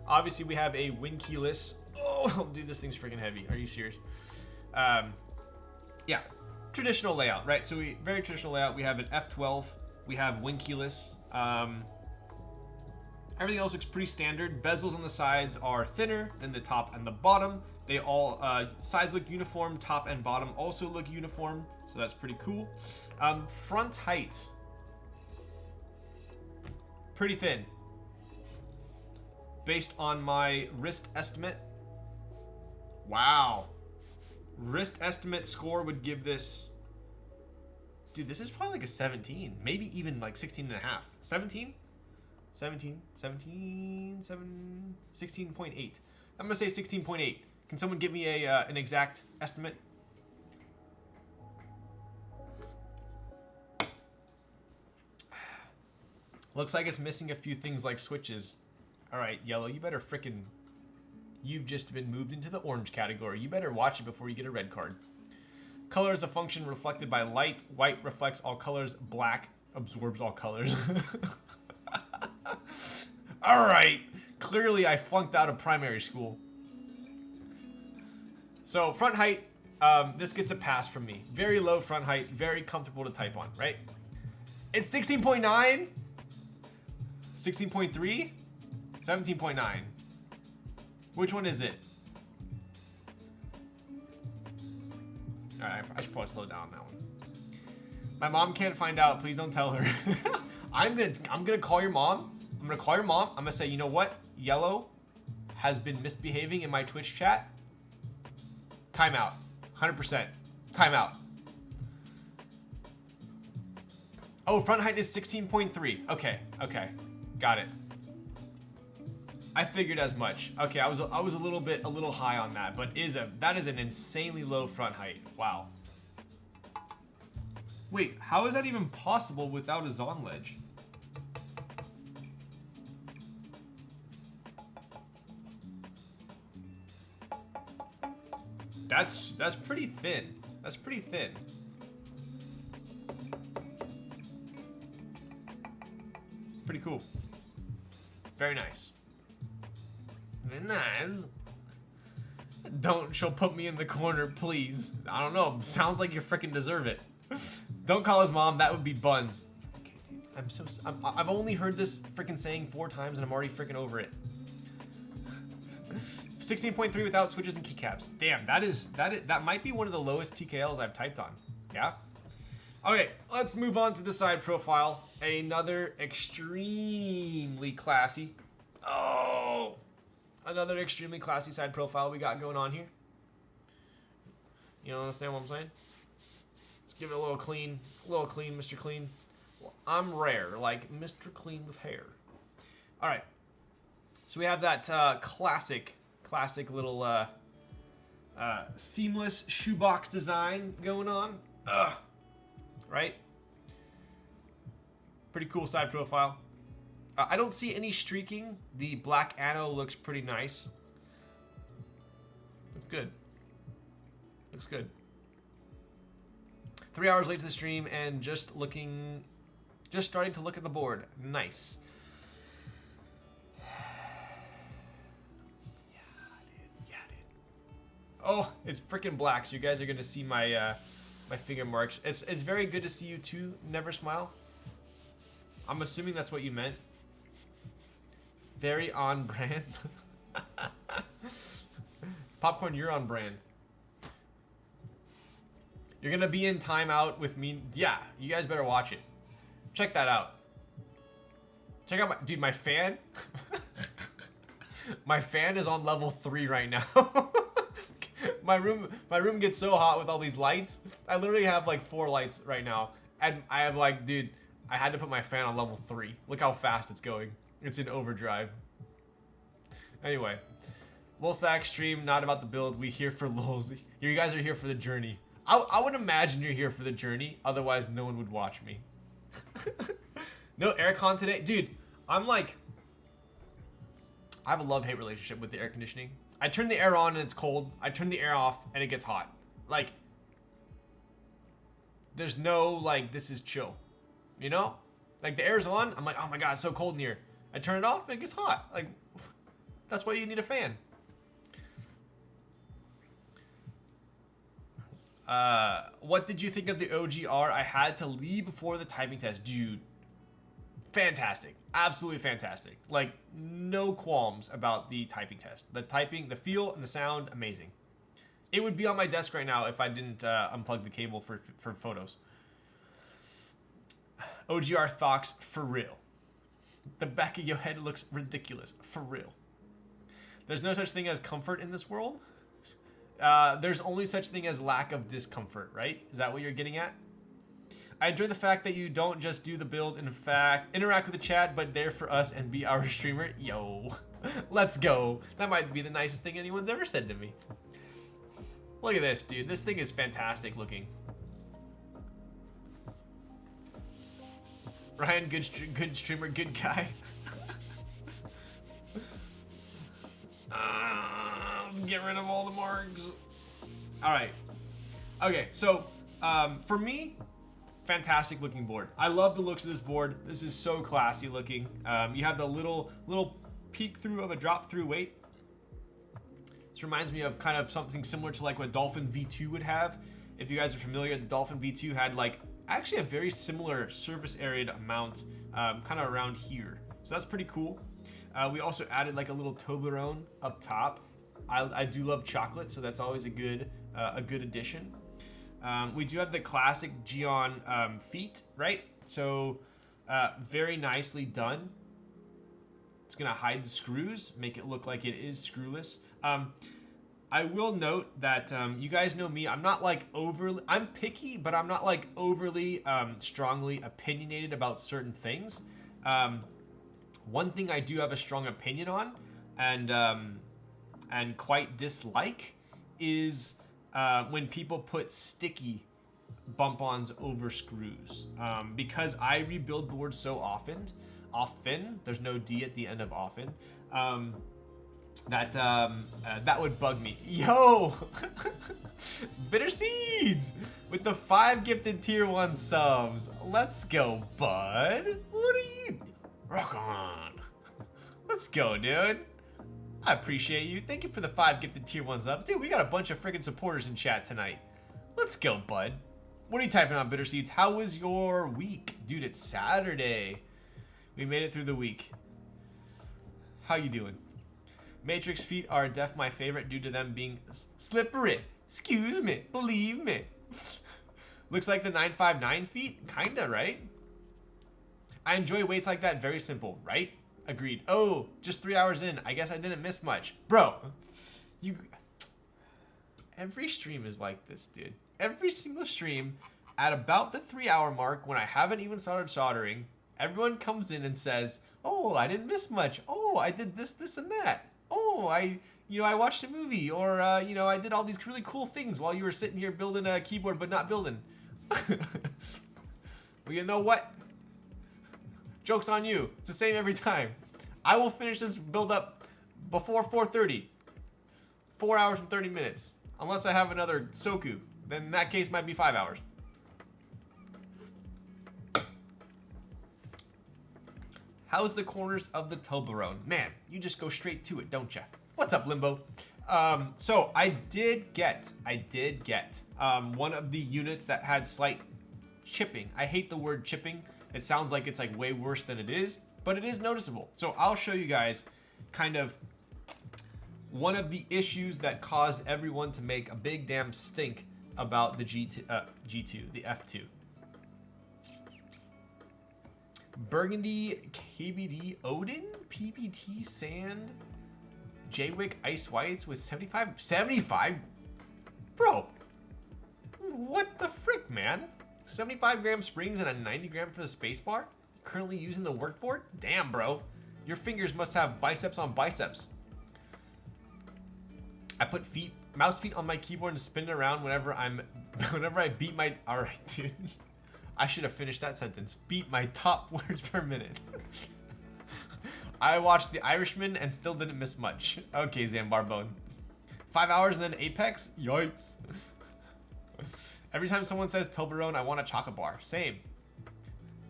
Obviously, we have a win keyless. Oh, dude, this thing's freaking heavy. Are you serious? Yeah, traditional layout, right? So very traditional layout. We have an F12. We have win keyless. Everything else looks pretty standard. Bezels on the sides are thinner than the top and the bottom. They all, sides look uniform, top and bottom also look uniform, so that's pretty cool. Front height, pretty thin. Based on my wrist estimate. Wow. Wrist estimate score would give this, dude, this is probably like a 17, maybe even like 16 and a half. 17? 16.8. I'm gonna say 16.8. Can someone give me an exact estimate? Looks like it's missing a few things like switches. All right, yellow, you better frickin', you've just been moved into the orange category. You better watch it before you get a red card. Color is a function reflected by light. White reflects all colors. Black absorbs all colors. All right, clearly I flunked out of primary school. So front height, this gets a pass from me. Very low front height, very comfortable to type on, right? It's 16.9, 16.3, 17.9. Which one is it? All right, I should probably slow down on that one. My mom can't find out. Please don't tell her. I'm gonna call your mom. I'm gonna call your mom. I'm gonna say, you know what? Yellow has been misbehaving in my Twitch chat. Timeout. 100%. Timeout. Oh, front height is 16.3. Okay. Got it. I figured as much. Okay, I was a little high on that, but that is an insanely low front height. Wow. Wait, how is that even possible without a Zon ledge? That's pretty thin. That's pretty thin. Pretty cool. Very nice. Very nice. She'll put me in the corner, please. I don't know. Sounds like you freaking deserve it. Don't call his mom. That would be buns. Okay, dude. I've only heard this freaking saying 4 times and I'm already freaking over it. 16.3 without switches and keycaps. Damn, that might be one of the lowest TKLs I've typed on. Yeah. Okay, let's move on to the side profile. Another extremely classy. Oh, another extremely classy side profile we got going on here. You understand what I'm saying? Let's give it a little clean, Mr. Clean. Well, I'm rare, like Mr. Clean with hair. All right. So we have that classic little seamless shoebox design going on. Right? Pretty cool side profile. I don't see any streaking. The black anno looks pretty nice. Looks good. Looks good. 3 hours late to the stream and just starting to look at the board. Nice. Yeah, dude. Oh, it's freaking black, so you guys are gonna see my my finger marks. It's very good to see you too, Never Smile. I'm assuming that's what you meant. Very on brand. Popcorn, you're on brand. You're gonna be in timeout with me. Yeah, you guys better watch it. Check that out. Check out my fan. My fan is on level 3 right now. My room gets so hot with all these lights. I literally have like 4 lights right now. And I have like, dude, I had to put my fan on level 3. Look how fast it's going. It's in overdrive. Anyway, Lol Stack stream, not about the build. We here for lols. You guys are here for the journey. I would imagine you're here for the journey. Otherwise, no one would watch me. No aircon today. Dude, I'm like, I have a love-hate relationship with the air conditioning. I turn the air on and it's cold. I turn the air off and it gets hot. Like, there's no, like, this is chill. You know? Like, the air's on. I'm like, oh my God, it's so cold in here. I turn it off and it gets hot. Like, that's why you need a fan. What did you think of the OGR? I had to leave before the typing test. Dude, fantastic. Absolutely fantastic. Like, no qualms about the typing test. The typing, the feel, and the sound, amazing. It would be on my desk right now if I didn't unplug the cable for photos. OGR Thox, for real. The back of your head looks ridiculous, for real. There's no such thing as comfort in this world. There's only such thing as lack of discomfort, right? Is that what you're getting at? I enjoy the fact that you don't just do the build, in fact, interact with the chat, but there for us and be our streamer. Yo, let's go. That might be the nicest thing anyone's ever said to me. Look at this, dude. This thing is fantastic looking. Ryan, good streamer, good guy. Let's get rid of all the marks. All right. Okay, so for me, fantastic looking board. I love the looks of this board. This is so classy looking. You have the little peek through of a drop through weight. This reminds me of kind of something similar to like what Dolphin V2 would have. If you guys are familiar, the Dolphin V2 had like actually a very similar surface area amount kind of around here. So that's pretty cool. We also added like a little Toblerone up top. I do love chocolate, so that's always a good addition. We do have the classic Geon feet, right? So very nicely done. It's gonna hide the screws, make it look like it is screwless. I will note that you guys know me. I'm not like I'm picky, but I'm not like overly strongly opinionated about certain things. One thing I do have a strong opinion on, and quite dislike, is when people put sticky bump-ons over screws. Because I rebuild boards so often, there's no D at the end of often. That would bug me. Yo, Bitter Seeds with the 5 gifted tier 1 subs. Let's go, bud. What are you? Rock on. Let's go, dude. I appreciate you. Thank you for the 5 gifted tier 1 subs. Dude, we got a bunch of friggin' supporters in chat tonight. Let's go, bud. What are you typing on, Bitter Seeds? How was your week? Dude, it's Saturday. We made it through the week. How you doing? Matrix feet are def my favorite due to them being slippery. Excuse me. Believe me. Looks like the 959 feet? Kinda, right? I enjoy weights like that. Very simple, right? Agreed. Oh, just 3 hours in. I guess I didn't miss much. Bro, every stream is like this, dude. Every single stream, at about the 3 hour mark, when I haven't even started soldering, everyone comes in and says, oh, I didn't miss much. Oh, I did this, this, and that. Oh, I watched a movie, or, I did all these really cool things while you were sitting here building a keyboard, but not building. Well, you know what? Joke's on you. It's the same every time. I will finish this build up before 4:30. 4 hours and 30 minutes. Unless I have another Soku. Then in that case, might be 5 hours. How's the corners of the Toblerone? Man, you just go straight to it, don't ya? What's up, Limbo? So I did get one of the units that had slight chipping. I hate the word chipping. It sounds like it's like way worse than it is, but it is noticeable. So I'll show you guys kind of one of the issues that caused everyone to make a big damn stink about the G2, the F2. Burgundy KBD Odin, PBT Sand, Jwick Ice Whites with 75? Bro, what the frick, man? 75 gram springs and a 90 gram for the spacebar? Currently using the workboard? Damn, bro. Your fingers must have biceps on biceps. I put mouse feet on my keyboard and spin it around whenever I beat my, all right, dude. I should have finished that sentence. Beat my top words per minute. I watched The Irishman and still didn't miss much. Okay, Zambarbone. 5 hours and then Apex? Yikes. Every time someone says Toblerone, I want a chocolate bar. Same.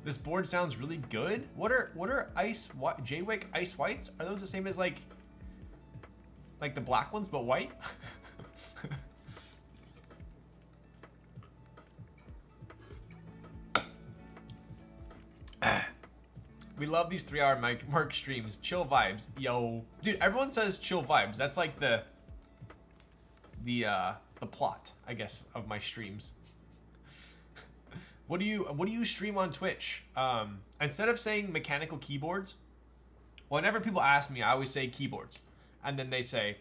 This board sounds really good. What are Jwick Ice Whites? Are those the same as like the black ones but white? We love these 3 hour mark streams. Chill vibes. Yo. Dude, everyone says chill vibes. That's like the plot, I guess, of my streams. What do you stream on Twitch? Instead of saying mechanical keyboards, whenever people ask me, I always say keyboards. And then they say,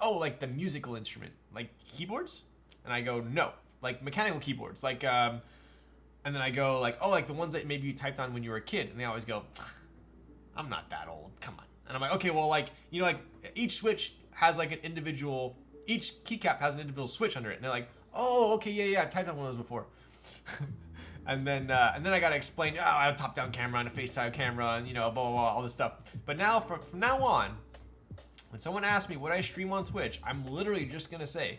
oh, like the musical instrument, like keyboards? And I go, no, like mechanical keyboards, like and then I go like, oh, like the ones that maybe you typed on when you were a kid. And they always go, I'm not that old, come on. And I'm like, okay, well, like, like each switch has like an individual, each keycap has an individual switch under it. And they're like, oh, okay, yeah, I typed on one of those before. and then I gotta explain, oh, I have a top-down camera and a FaceTime camera and, blah, blah, blah, all this stuff. But now, from now on, when someone asks me what I stream on Twitch, I'm literally just gonna say,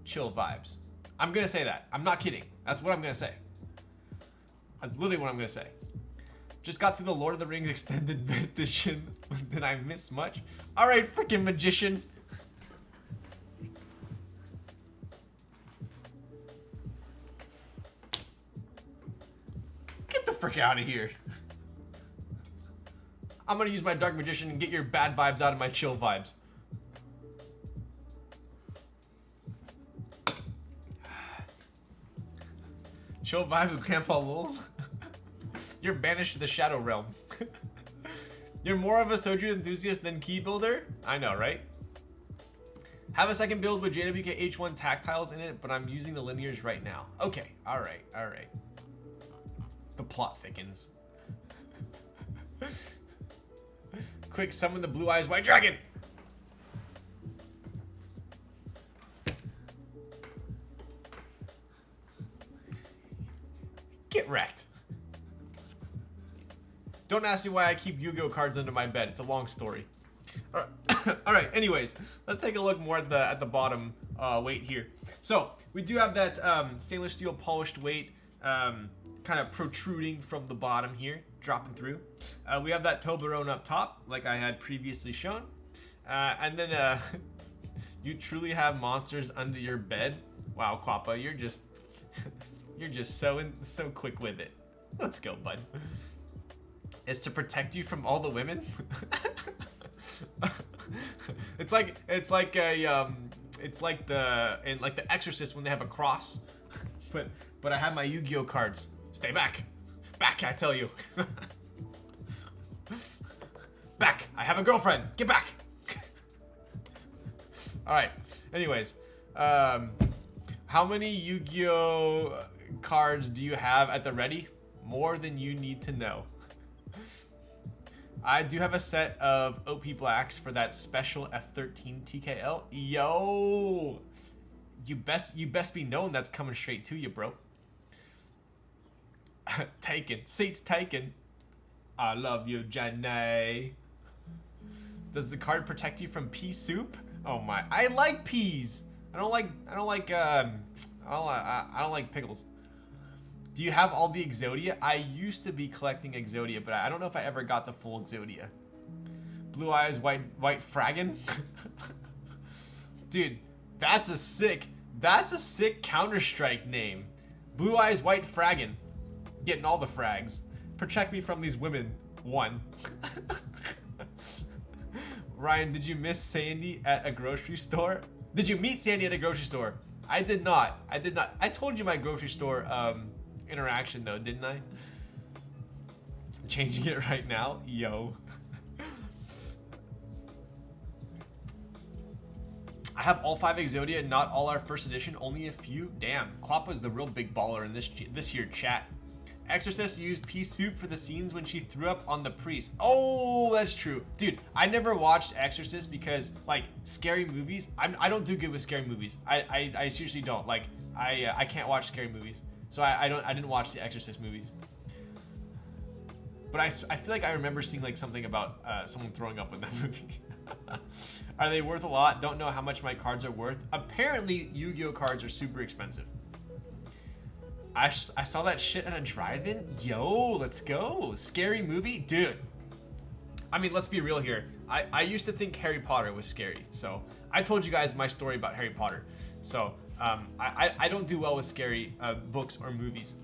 chill vibes. I'm gonna say that. I'm not kidding. That's what I'm gonna say. That's literally what I'm gonna say. Just got through the Lord of the Rings extended edition. Did I miss much? All right, freaking magician. Get the frick out of here. I'm gonna use my dark magician and get your bad vibes out of my chill vibes. Chill vibe with Grandpa Lulz. You're banished to the Shadow Realm. You're more of a Soju enthusiast than key builder? I know, right? Have a second build with JWK H1 tactiles in it, but I'm using the linears right now. Okay, all right. The plot thickens. Quick, summon the blue eyes white dragon! Get wrecked. Don't ask me why I keep Yu-Gi-Oh cards under my bed. It's a long story. All right. All right. Anyways, let's take a look more at the bottom weight here. So we do have that stainless steel polished weight kind of protruding from the bottom here, dropping through. We have that Toblerone up top, like I had previously shown, and then you truly have monsters under your bed. Wow, Quappa, you're just so quick with it. Let's go, bud. Is to protect you from all the women. It's like the Exorcist when they have a cross. But I have my Yu-Gi-Oh cards. Stay back. Back, I tell you. Back. I have a girlfriend. Get back. All right. Anyways, how many Yu-Gi-Oh cards do you have at the ready? More than you need to know. I do have a set of OP Blacks for that special F13 TKL. Yo, you best be known that's coming straight to you, bro. Taken, seats taken. I love you, Jenny. Does the card protect you from pea soup? Oh my, I like peas. I don't like pickles. Do you have all the Exodia? I used to be collecting Exodia, but I don't know if I ever got the full Exodia. Blue Eyes, White Fraggin? Dude, that's a sick Counter-Strike name. Blue Eyes, White Fraggin. Getting all the frags. Protect me from these women. 1. Ryan, did you miss Sandy at a grocery store? Did you meet Sandy at a grocery store? I did not. I told you my grocery store interaction though, didn't I? Changing it right now. Yo. I have all 5 Exodia, not all our first edition, only a few. Damn, Quappa's the real big baller in this year chat. Exorcist used pea soup for the scenes when she threw up on the priest. Oh, that's true. Dude, I never watched Exorcist because, like, scary movies, I don't do good with scary movies. I seriously don't. Like, I can't watch scary movies. So I didn't watch the Exorcist movies. But I feel like I remember seeing, like, something about someone throwing up in that movie. Are they worth a lot? Don't know how much my cards are worth. Apparently, Yu-Gi-Oh cards are super expensive. I saw that shit at a drive-in. Yo, let's go. Scary movie? Dude. I mean, let's be real here. I used to think Harry Potter was scary. So I told you guys my story about Harry Potter. So I don't do well with scary books or movies.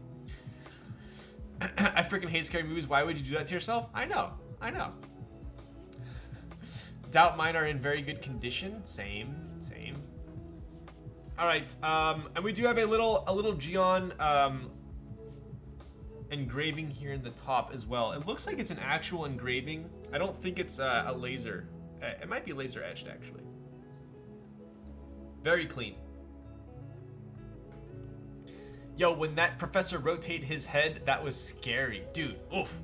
I freaking hate scary movies. Why would you do that to yourself? I know. Doubt mine are in very good condition. Same. All right, and we do have a little Geon engraving here in the top as well. It looks like it's an actual engraving. I don't think it's a laser. It might be laser etched actually. Very clean. Yo, when that professor rotated his head, that was scary, dude. Oof.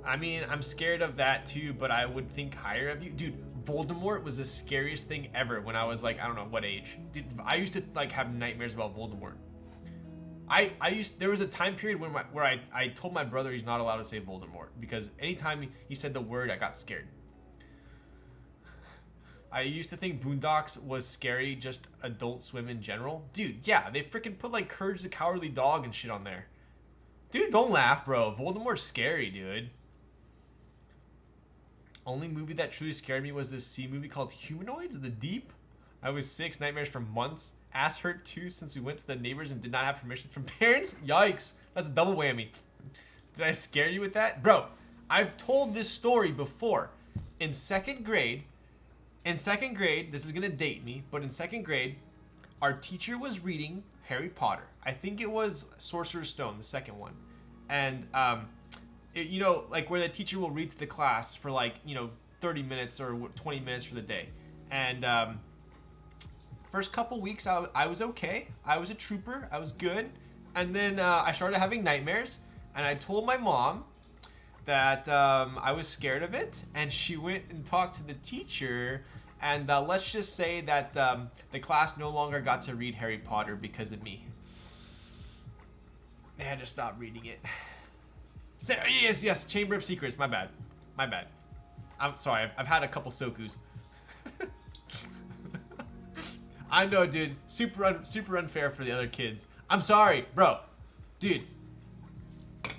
I mean, I'm scared of that too, but I would think higher of you, dude. Voldemort was the scariest thing ever when I was like, I don't know what age. Dude, I used to like have nightmares about Voldemort. There was a time period where I told my brother he's not allowed to say Voldemort because anytime he said the word, I got scared. I used to think Boondocks was scary, just Adult Swim in general. Dude, yeah, they freaking put like Courage the Cowardly Dog and shit on there. Dude, don't laugh, bro. Voldemort's scary, dude. Only movie that truly scared me was this sea movie called Humanoids of the Deep. I was 6, nightmares for months. Ass hurt too since we went to the neighbors and did not have permission from parents. Yikes, that's a double whammy. Did I scare you with that? Bro, I've told this story before. In second grade, this is gonna date me, but in second grade, our teacher was reading Harry Potter. I think it was Sorcerer's Stone, the second one. And you know, like where the teacher will read to the class for like, you know, 30 minutes or 20 minutes for the day. And first couple weeks, I was okay. I was a trooper. I was good. And then I started having nightmares. And I told my mom that I was scared of it. And she went and talked to the teacher. And let's just say that the class no longer got to read Harry Potter because of me. They had to stop reading it. Yes, Chamber of Secrets. My bad. I'm sorry. I've had a couple Sokus. I know, dude. Super unfair for the other kids. I'm sorry, bro. Dude,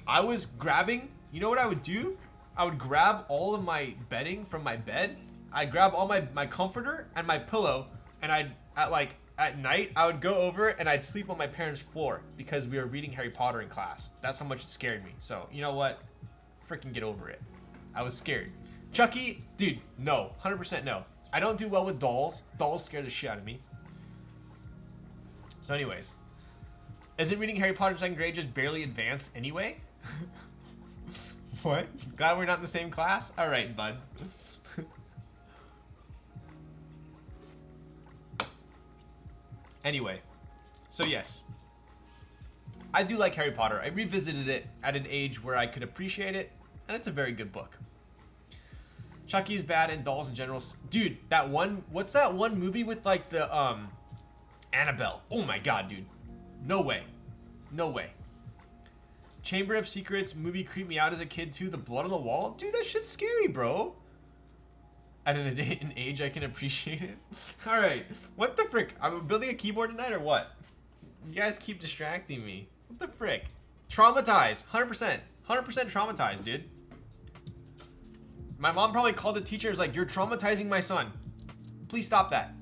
I was grabbing. You know what I would do? I would grab all of my bedding from my bed. I'd grab all my comforter and my pillow, and at night I would go over and I'd sleep on my parents' floor because we were reading Harry Potter in class. That's how much it scared me. So you know what? Freaking get over it. I was scared. Chucky, dude, no, 100% no. I don't do well with dolls. Dolls scare the shit out of me. So anyways, isn't reading Harry Potter in 2nd grade just barely advanced anyway? What? Glad we're not in the same class? All right, bud. Anyway, so yes, I do like Harry Potter. I revisited it at an age where I could appreciate it, and it's a very good book. Chucky's bad and dolls in general. Dude, that one, what's that one movie with like the, Annabelle? Oh my god, dude. No way. No way. Chamber of Secrets movie creeped me out as a kid too. The blood on the wall? Dude, that shit's scary, bro. At an age I can appreciate it. Alright, what the frick? I'm building a keyboard tonight or what? You guys keep distracting me. What the frick? Traumatized, 100%. 100% traumatized, dude. My mom probably called the teacher and was like, you're traumatizing my son. Please stop that.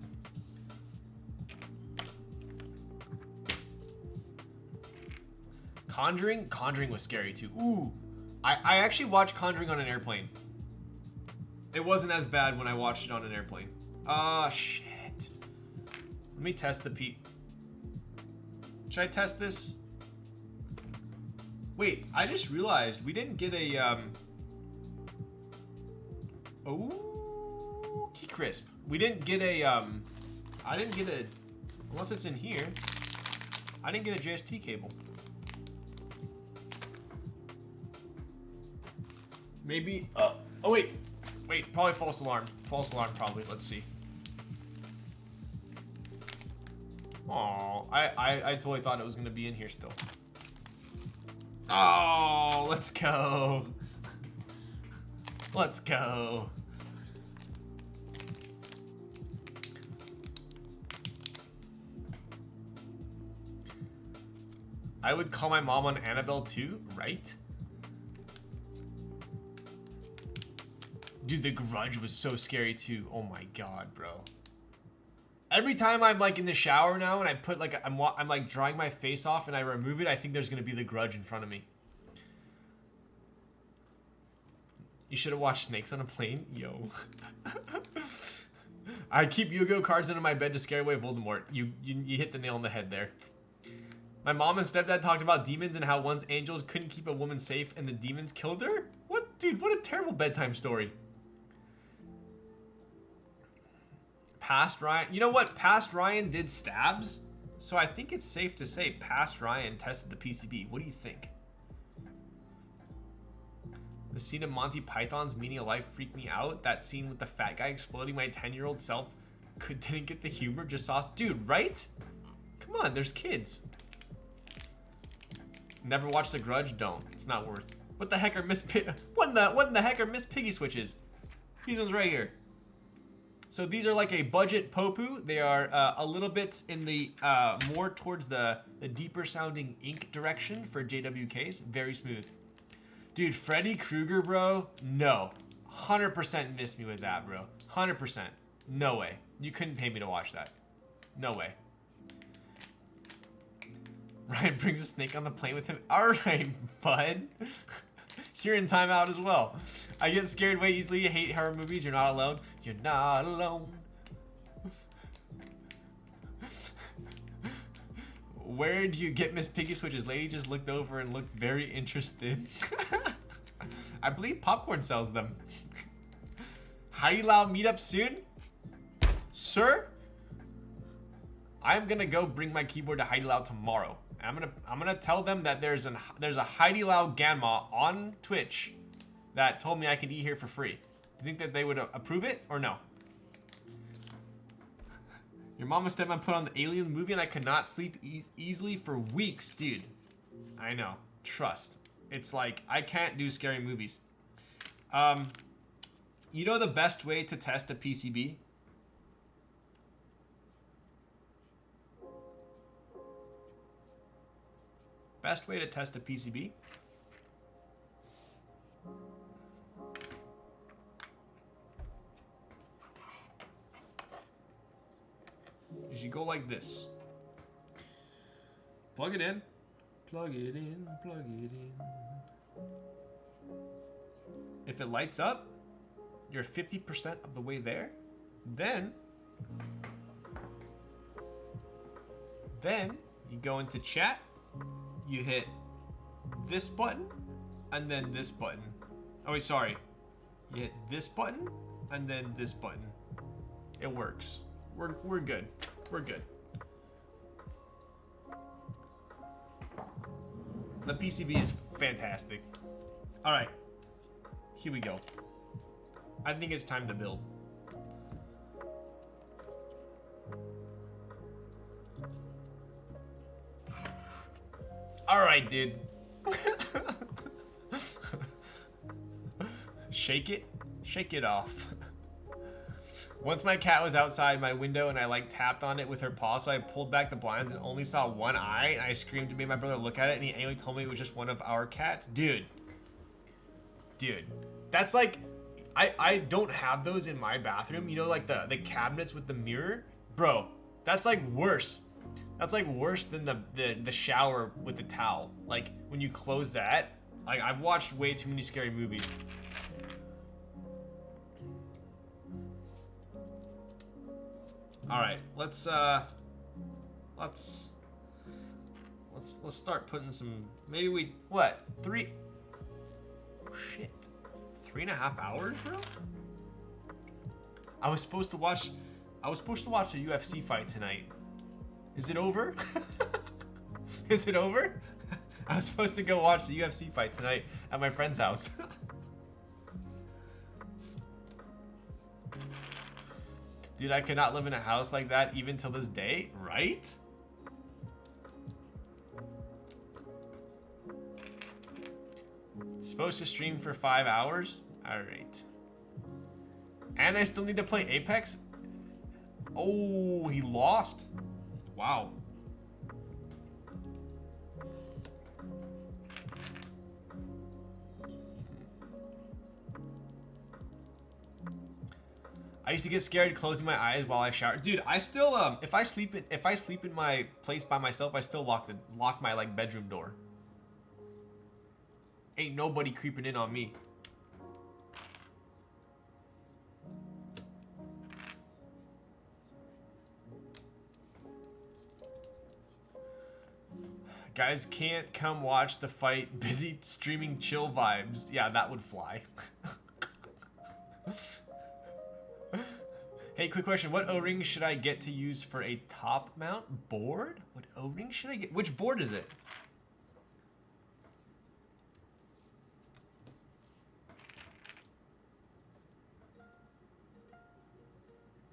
Conjuring? Conjuring was scary too. Ooh. I actually watched Conjuring on an airplane. It wasn't as bad when I watched it on an airplane. Ah, shit. Let me test the P. Should I test this? Wait, I just realized we didn't get a, oh, Key Crisp. We didn't get a, I didn't get a, unless it's in here, I didn't get a JST cable. Maybe, oh wait, probably false alarm. False alarm probably, let's see. Oh, I totally thought it was gonna be in here still. Oh, let's go. Let's go. I would call my mom on Annabelle too, right? Dude, The Grudge was so scary too. Oh my god, bro. Every time I'm like in the shower now and I put like, I'm like drying my face off and I remove it, I think there's gonna be The Grudge in front of me. You should have watched Snakes on a Plane? Yo. I keep Yu-Gi-Oh cards under my bed to scare away Voldemort. You hit the nail on the head there. My mom and stepdad talked about demons and how once angels couldn't keep a woman safe and the demons killed her? What? Dude, what a terrible bedtime story. Past Ryan, you know what? Past Ryan did stabs, so I think it's safe to say Past Ryan tested the PCB. What do you think? The scene of Monty Python's Meaning of Life freaked me out. That scene with the fat guy exploding my 10-year-old self didn't get the humor, just saw us. Dude, right? Come on, there's kids. Never watched The Grudge? Don't. It's not worth. What the heck are what in the heck are Miss Piggy switches? These ones right here. So these are like a budget Popu. They are a little bit in the more towards the deeper sounding ink direction for JWKs. Very smooth. Dude, Freddy Krueger, bro. No. 100% missed me with that, bro. 100%. No way. You couldn't pay me to watch that. No way. Ryan brings a snake on the plane with him. All right, bud. You're in timeout as well. I get scared way easily. You hate horror movies. You're not alone. You're not alone. Where do you get Miss Piggy switches? Lady just looked over and looked very interested. I believe Popcorn sells them. Heidi Lau meetup soon? Sir? I'm gonna go bring my keyboard to Heidi Lau tomorrow. I'm gonna tell them that there's a Heidi Lau Ganma on Twitch that told me I could eat here for free. Do you think that they would approve it or no? Your mom and stepmom put on the Alien movie and I could not sleep easily for weeks, dude. I know. Trust. It's like I can't do scary movies. You You know the best way to test a PCB? Best way to test a PCB? Is you go like this. Plug it in. Plug it in, plug it in. If it lights up, you're 50% of the way there. Then you go into chat, you hit this button, and then this button. Oh wait, sorry. You hit this button, and then this button. It works. We're good. We're good. The PCB is fantastic. All right, here we go. I think it's time to build. All right, dude. Shake it off. Once my cat was outside my window and I like tapped on it with her paw, so I pulled back the blinds and only saw one eye, and I screamed and made my brother look at it, and he angrily told me it was just one of our cats. Dude, that's like, I don't have those in my bathroom. You know, like the cabinets with the mirror, bro. That's like worse. That's like worse than the shower with the towel. Like when you close that, like I've watched way too many scary movies. All right, let's start putting some. Maybe we what 3? Oh, shit, 3.5 hours, bro. I was supposed to watch a UFC fight tonight. Is it over? Is it over? I was supposed to go watch the UFC fight tonight at my friend's house. Dude, I could not live in a house like that even till this day, right? Supposed to stream for 5 hours? All right. And I still need to play Apex? Oh, he lost. Wow. I used to get scared closing my eyes while I shower. Dude, I still if I sleep in my place by myself, I still lock my like bedroom door. Ain't nobody creeping in on me. Guys can't come watch the fight, busy streaming chill vibes. Yeah, that would fly. Hey, quick question. What O-ring should I get to use for a top mount board? What O-ring should I get? Which board is it?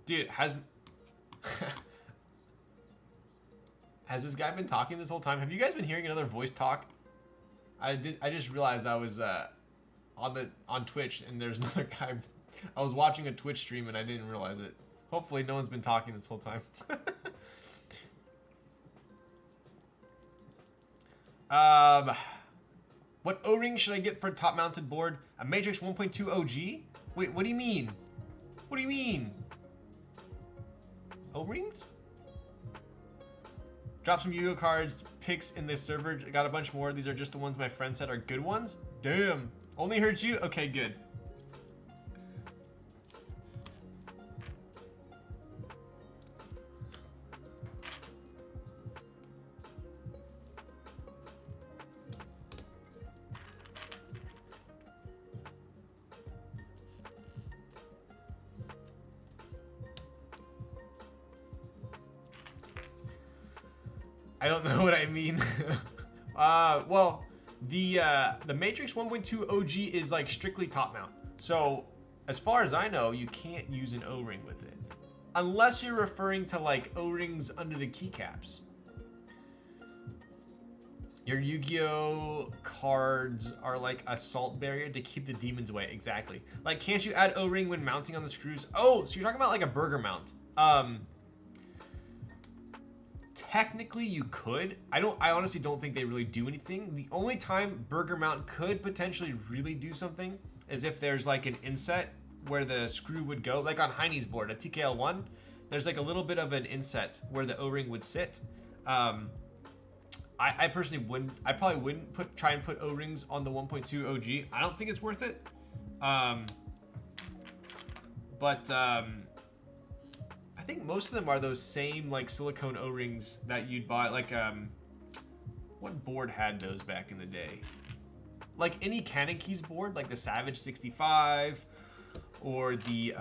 Dude, has this guy been talking this whole time? Have you guys been hearing another voice talk? I just realized I was on Twitch and there's another guy. I was watching a Twitch stream and I didn't realize it. Hopefully no one's been talking this whole time. What O-ring should I get for a top mounted board? A Matrix 1.2 OG? Wait, what do you mean? What do you mean? O-rings? Drop some Yu-Gi-Oh cards, picks in this server. Got a bunch more. These are just the ones my friend said are good ones. Damn. Only heard you? Okay, good. I don't know what I mean. Well, the Matrix 1.2 OG is like strictly top mount. So as far as I know, you can't use an O-ring with it. Unless you're referring to like O-rings under the keycaps. Your Yu-Gi-Oh cards are like a salt barrier to keep the demons away. Exactly. Like, can't you add O-ring when mounting on the screws? Oh, so you're talking about like a burger mount. Technically you could. I honestly don't think they really do anything. The only time burger mount could potentially really do something is if there's like an inset where the screw would go. Like on Heine's board, a TKL1, there's like a little bit of an inset where the O-ring would sit. I personally wouldn't. I probably wouldn't try and put O-rings on the 1.2 OG. I don't think it's worth it. I think most of them are those same like silicone O-rings that you'd buy. Like what board had those back in the day? Like any Canon Keys board, like the Savage 65 or the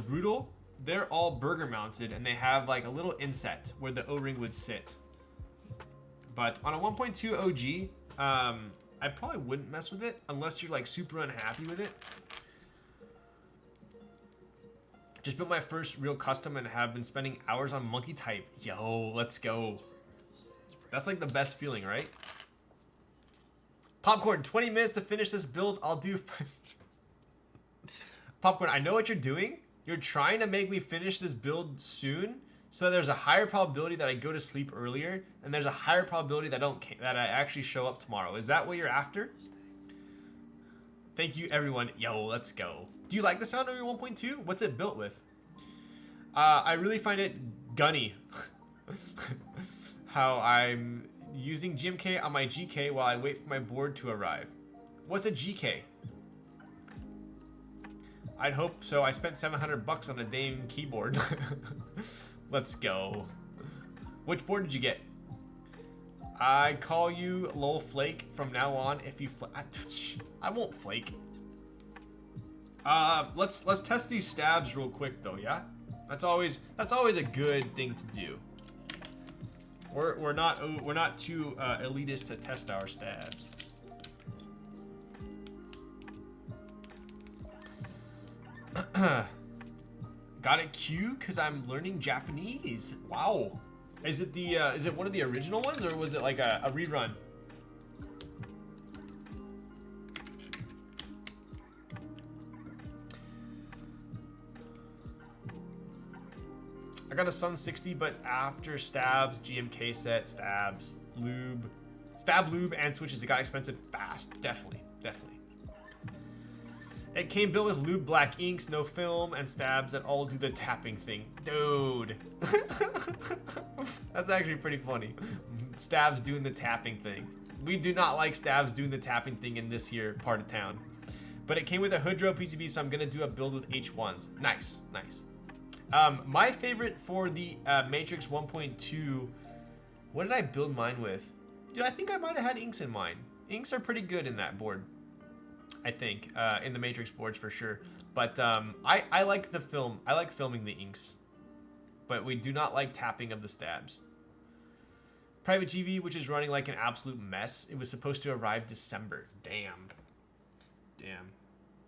Brutal. They're all burger mounted and they have like a little inset where the O-ring would sit. But on a 1.2 OG, I probably wouldn't mess with it unless you're like super unhappy with it. Just built my first real custom and have been spending hours on monkey type. Yo, let's go. That's like the best feeling, right? Popcorn, 20 minutes to finish this build. I'll do. Popcorn, I know what you're doing. You're trying to make me finish this build soon. So there's a higher probability that I go to sleep earlier, and there's a higher probability that I actually show up tomorrow. Is that what you're after? Thank you, everyone. Yo, let's go. Do you like the sound of your 1.2? What's it built with? I really find it gunny. How I'm using GMK on my GK while I wait for my board to arrive. What's a GK? I'd hope so. I spent $700 on a dang keyboard. Let's go. Which board did you get? I call you lol flake from now on. If you I won't flake. Let's test these stabs real quick though, yeah? That's always a good thing to do. We're not too elitist to test our stabs. Got a Q because I'm learning Japanese. Wow. Is it one of the original ones or was it like a rerun? I got a Sun 60, but after stabs, GMK set, stab lube, and switches, it got expensive fast. Definitely. It came built with lube black inks, no film, and stabs that all do the tapping thing. Dude. That's actually pretty funny. Stabs doing the tapping thing. We do not like stabs doing the tapping thing in this here part of town. But it came with a Hoodro PCB, so I'm gonna do a build with H1s. Nice. My favorite for the Matrix 1.2, what did I build mine with? Dude, I think I might have had inks in mine. Inks are pretty good in that board. I think, in the Matrix boards for sure. But I like the film. I like filming the inks. But we do not like tapping of the stabs. Private GV, which is running like an absolute mess. It was supposed to arrive December. Damn.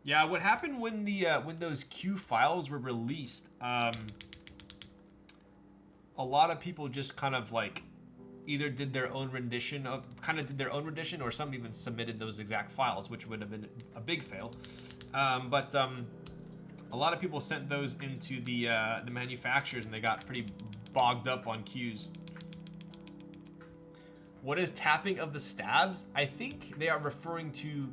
Yeah, what happened when when those Q files were released? A lot of people just kind of like either did their own rendition or some even submitted those exact files, which would have been a big fail. But a lot of people sent those into the manufacturers and they got pretty bogged up on Qs. What is tapping of the stabs? I think they are referring to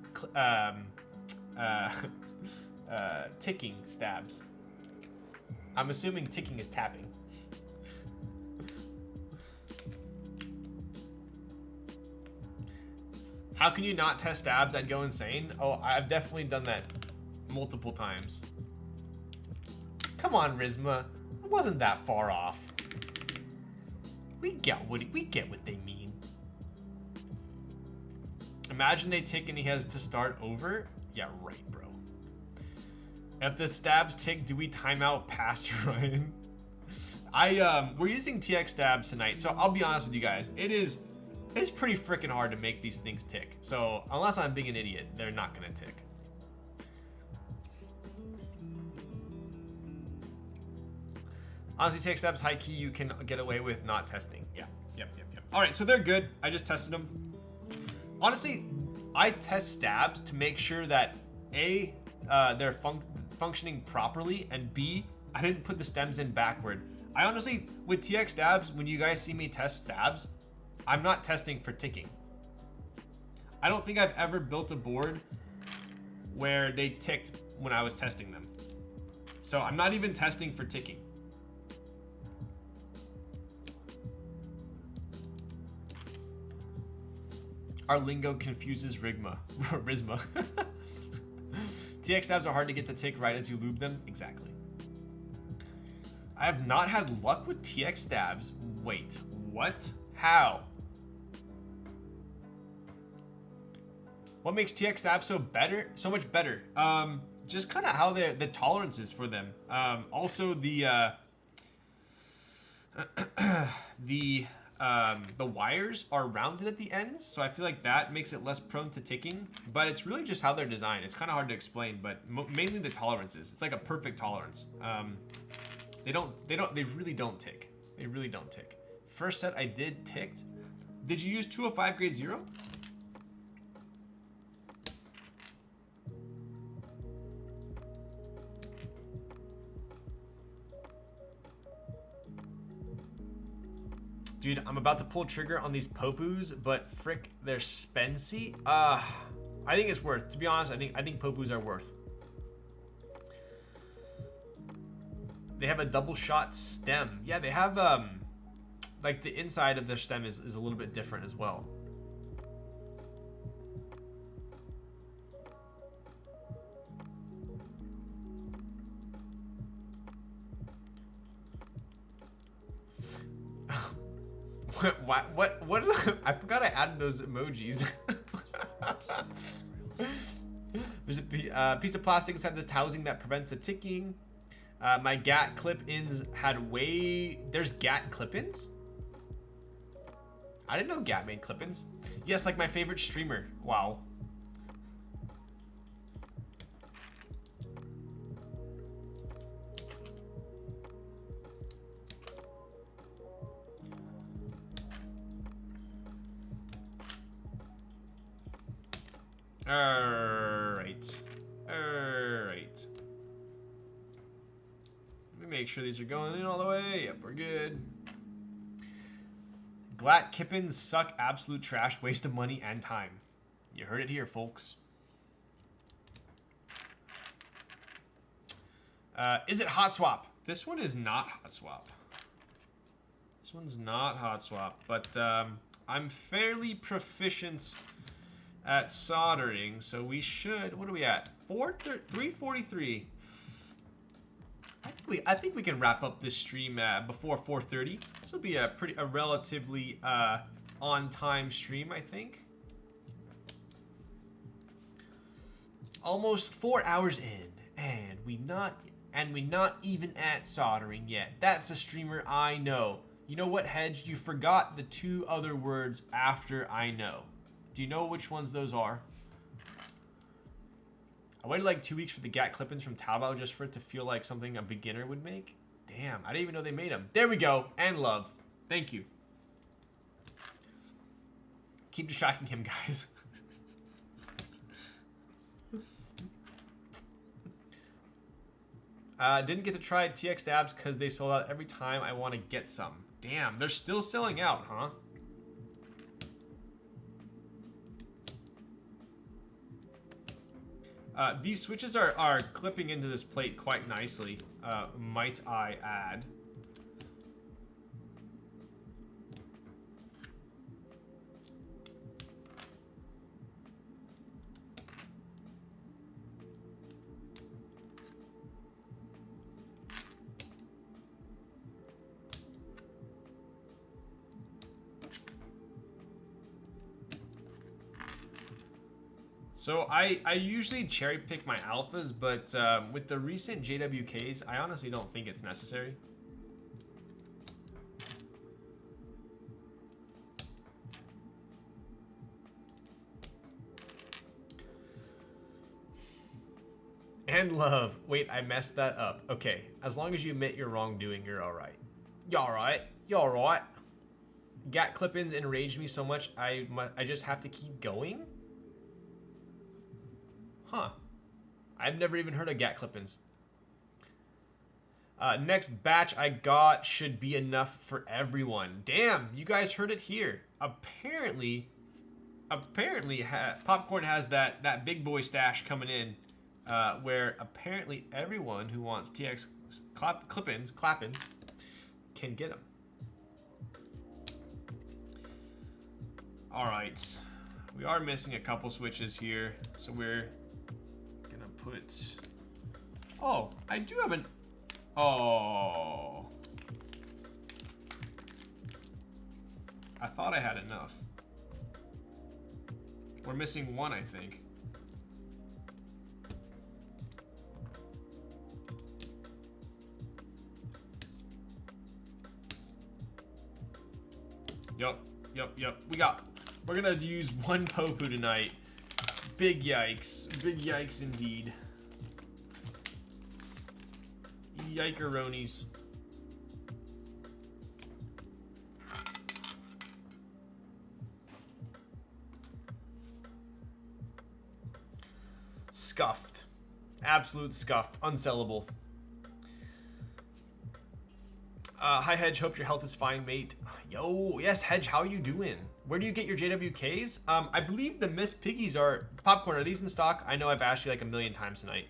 ticking stabs. I'm assuming ticking is tapping. How can you not test stabs? I'd go insane. Oh, I've definitely done that multiple times. Come on, Rizma. It wasn't that far off. We get what they mean. Imagine they tick and he has to start over. Yeah, right, bro. If the stabs tick, do we time out past Ryan? We're using TX stabs tonight, so I'll be honest with you guys. It's pretty freaking hard to make these things tick. So unless I'm being an idiot, they're not gonna tick. Honestly, TX stabs high key you can get away with not testing. Yeah, yep. All right, so they're good. I just tested them. Honestly, I test stabs to make sure that A, they're functioning properly, and B, I didn't put the stems in backward. I honestly, with TX stabs, when you guys see me test stabs, I'm not testing for ticking. I don't think I've ever built a board where they ticked when I was testing them. So I'm not even testing for ticking. Our lingo confuses Rigma. Rizma. TX stabs are hard to get to tick right as you lube them. Exactly. I have not had luck with TX stabs. Wait, what? How? What makes TX stabs so much better? Just kind of how the tolerances for them. Also the wires are rounded at the ends, so I feel like that makes it less prone to ticking. But it's really just how they're designed. It's kind of hard to explain, but mainly the tolerances. It's like a perfect tolerance. They really don't tick. They really don't tick. First set I did ticked. Did you use 205 grade 0? Dude, I'm about to pull trigger on these Popus, but frick, they're spency. I think it's worth. To be honest, I think Popus are worth. They have a double shot stem. Yeah, they have like the inside of their stem is a little bit different as well. What I forgot I added those emojis. There's a piece of plastic inside this housing that prevents the ticking. My GAT clip-ins had there's GAT clip-ins? I didn't know GAT made clip-ins. Yes, like my favorite streamer. Wow. Alright. Let me make sure these are going in all the way. Yep, we're good. Glat kippins suck absolute trash, waste of money and time. You heard it here, folks. Is it hot swap? This one is not hot swap. This one's not hot swap, but I'm fairly proficient at soldering, so we should. What are we at? 3:43. I think we can wrap up this stream before 4:30. This will be a relatively on time stream, I think. Almost 4 hours in, and we not even at soldering yet. That's a streamer I know. You know what, Hedge? You forgot the 2 other words after I know. Do you know which ones those are? I waited like 2 weeks for the GAT clip-ins from Taobao just for it to feel like something a beginner would make. Damn, I didn't even know they made them. There we go. And love. Thank you. Keep distracting him, guys. Didn't get to try TX stabs because they sold out every time I want to get some. Damn, they're still selling out, huh? These switches are clipping into this plate quite nicely, might I add. So I usually cherry pick my alphas, but with the recent JWKs, I honestly don't think it's necessary. And love. Wait, I messed that up. Okay, as long as you admit your wrongdoing, you're all right. You all right? You all right? GAT clip-ins enraged me so much, I just have to keep going? Huh. I've never even heard of GAT clip-ins. Next batch I got should be enough for everyone. Damn, you guys heard it here. Apparently, Popcorn has that big boy stash coming in, where apparently everyone who wants TX clap-ins can get them. All right, we are missing a couple switches here, so we're gonna put. Oh, I do have an. Oh, I thought I had enough. We're missing one, I think. Yup. We're gonna use one Popu tonight. Big yikes indeed. Yikeronis. Scuffed. Absolute scuffed. Unsellable. Hi Hedge, hope your health is fine, mate. Yo, yes, Hedge, how are you doing? Where do you get your JWKs? I believe the Miss Piggies are Popcorn. Are these in stock? I know I've asked you like a million times tonight.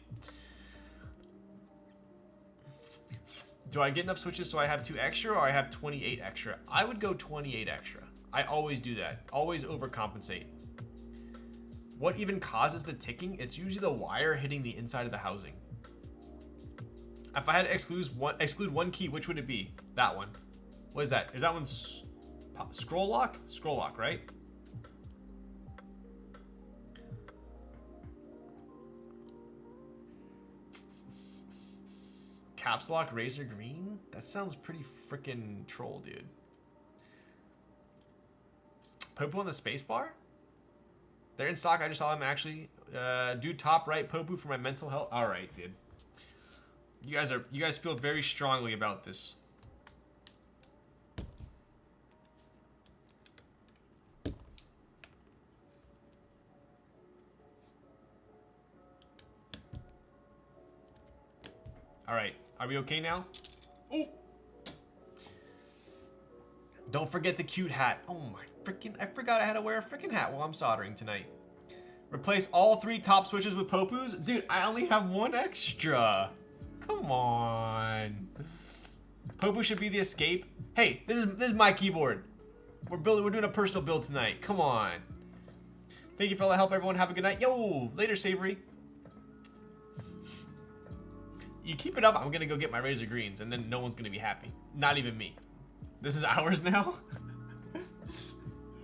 Do I get enough switches so I have 2 extra, or I have 28 extra? I would go 28 extra. I always do that. Always overcompensate. What even causes the ticking? It's usually the wire hitting the inside of the housing. If I had to exclude one key, which would it be? That one. What is that? Is that one scroll lock? Scroll lock, right? Caps lock razor green? That sounds pretty freaking troll, dude. Popu on the spacebar? They're in stock. I just saw them actually. Do top right Popu for my mental health. All right, dude. You guys feel very strongly about this. All right, are we okay now? Ooh. Don't forget the cute hat. Oh my freaking! I forgot I had to wear a freaking hat while I'm soldering tonight. Replace all 3 top switches with Popus? Dude, I only have 1 extra. Come on. Popu should be the escape. Hey, this is my keyboard. We're doing a personal build tonight. Come on. Thank you for all the help, everyone. Have a good night. Yo, later, Savory. You keep it up, I'm gonna go get my razor greens, and then no one's gonna be happy. Not even me. This is ours now.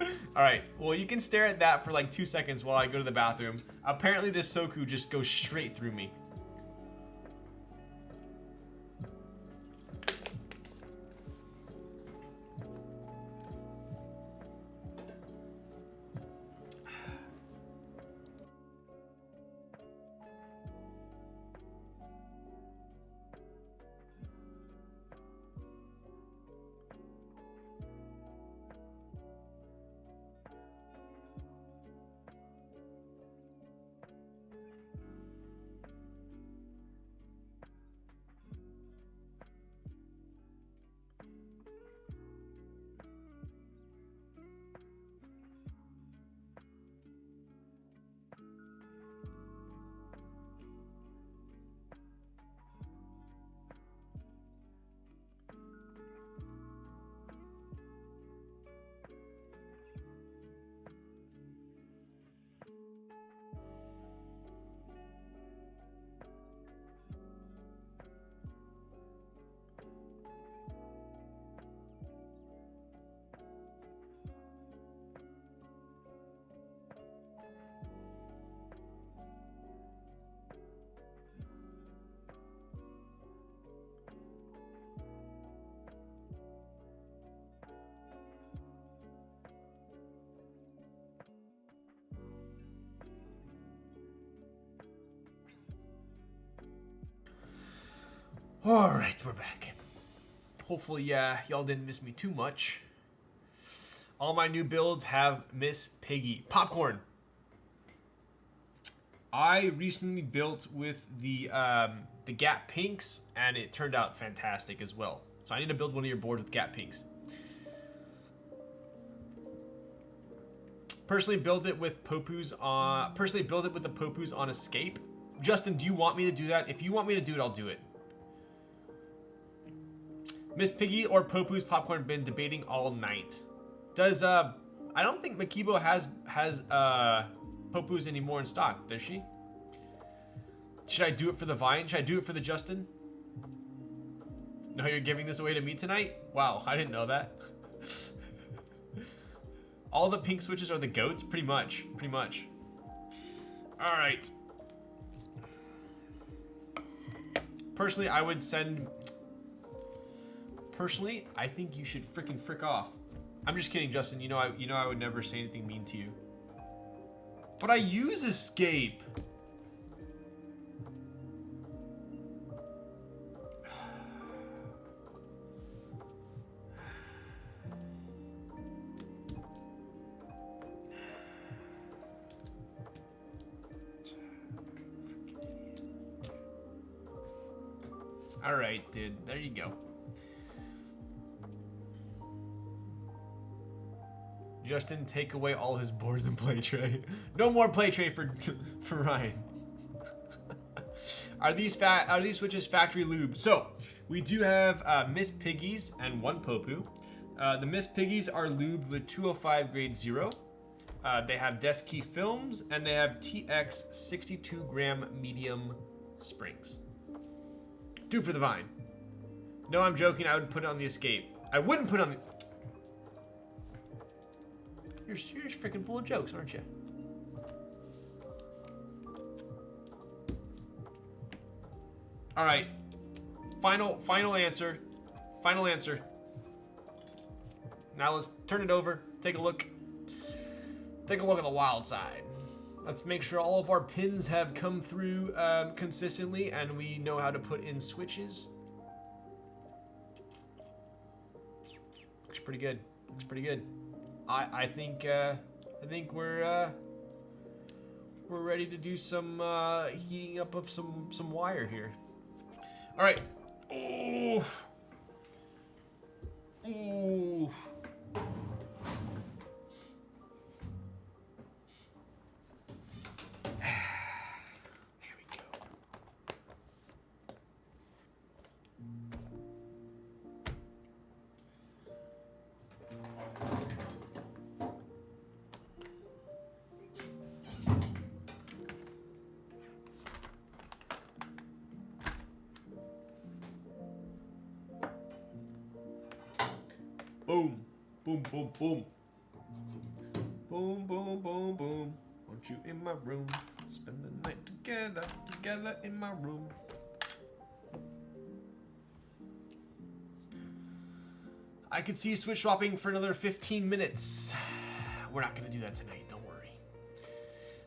All right, well, you can stare at that for like 2 seconds while I go to the bathroom. Apparently this Soku just goes straight through me. All right, we're back. Hopefully, y'all didn't miss me too much. All my new builds have Miss Piggy. Popcorn. I recently built with the Gap Pinks, and it turned out fantastic as well. So I need to build one of your boards with Gap Pinks. Personally build it with Popoo's on. Personally build it with the Popoo's on Escape. Justin, do you want me to do that? If you want me to do it, I'll do it. Miss Piggy or Popoo's popcorn been debating all night. Does I don't think Makibo has Popoo's anymore in stock, does she? Should I do it for the Vine? Should I do it for the Justin? No, you're giving this away to me tonight? Wow, I didn't know that. All the pink switches are the goats? Pretty much. Pretty much. Alright. Personally, I would send... Personally, I think you should frickin' frick off. I'm just kidding, Justin. You know I would never say anything mean to you. But I use Escape. All right, dude. There you go. Justin, take away all his boards and play tray. No more play tray for Ryan. Are these switches factory lube? So we do have Miss Piggies and one Popoo. The Miss Piggies are lubed with 205 grade 0. They have desk key films and they have TX 62 gram medium springs. Do for the Vine. No, I'm joking. I would put it on the Escape. I wouldn't put it on the... You're just freaking full of jokes, aren't you? All right. Final answer. Final answer. Now let's turn it over. Take a look. Take a look at the wild side. Let's make sure all of our pins have come through consistently and we know how to put in switches. Looks pretty good. Looks pretty good. I think we're ready to do some heating up of some wire here. All right. Oh. Ooh. Boom, boom, boom, boom. Boom, boom, boom, boom. Want you in my room. Spend the night together in my room. I could see switch swapping for another 15 minutes. We're not gonna do that tonight, don't worry.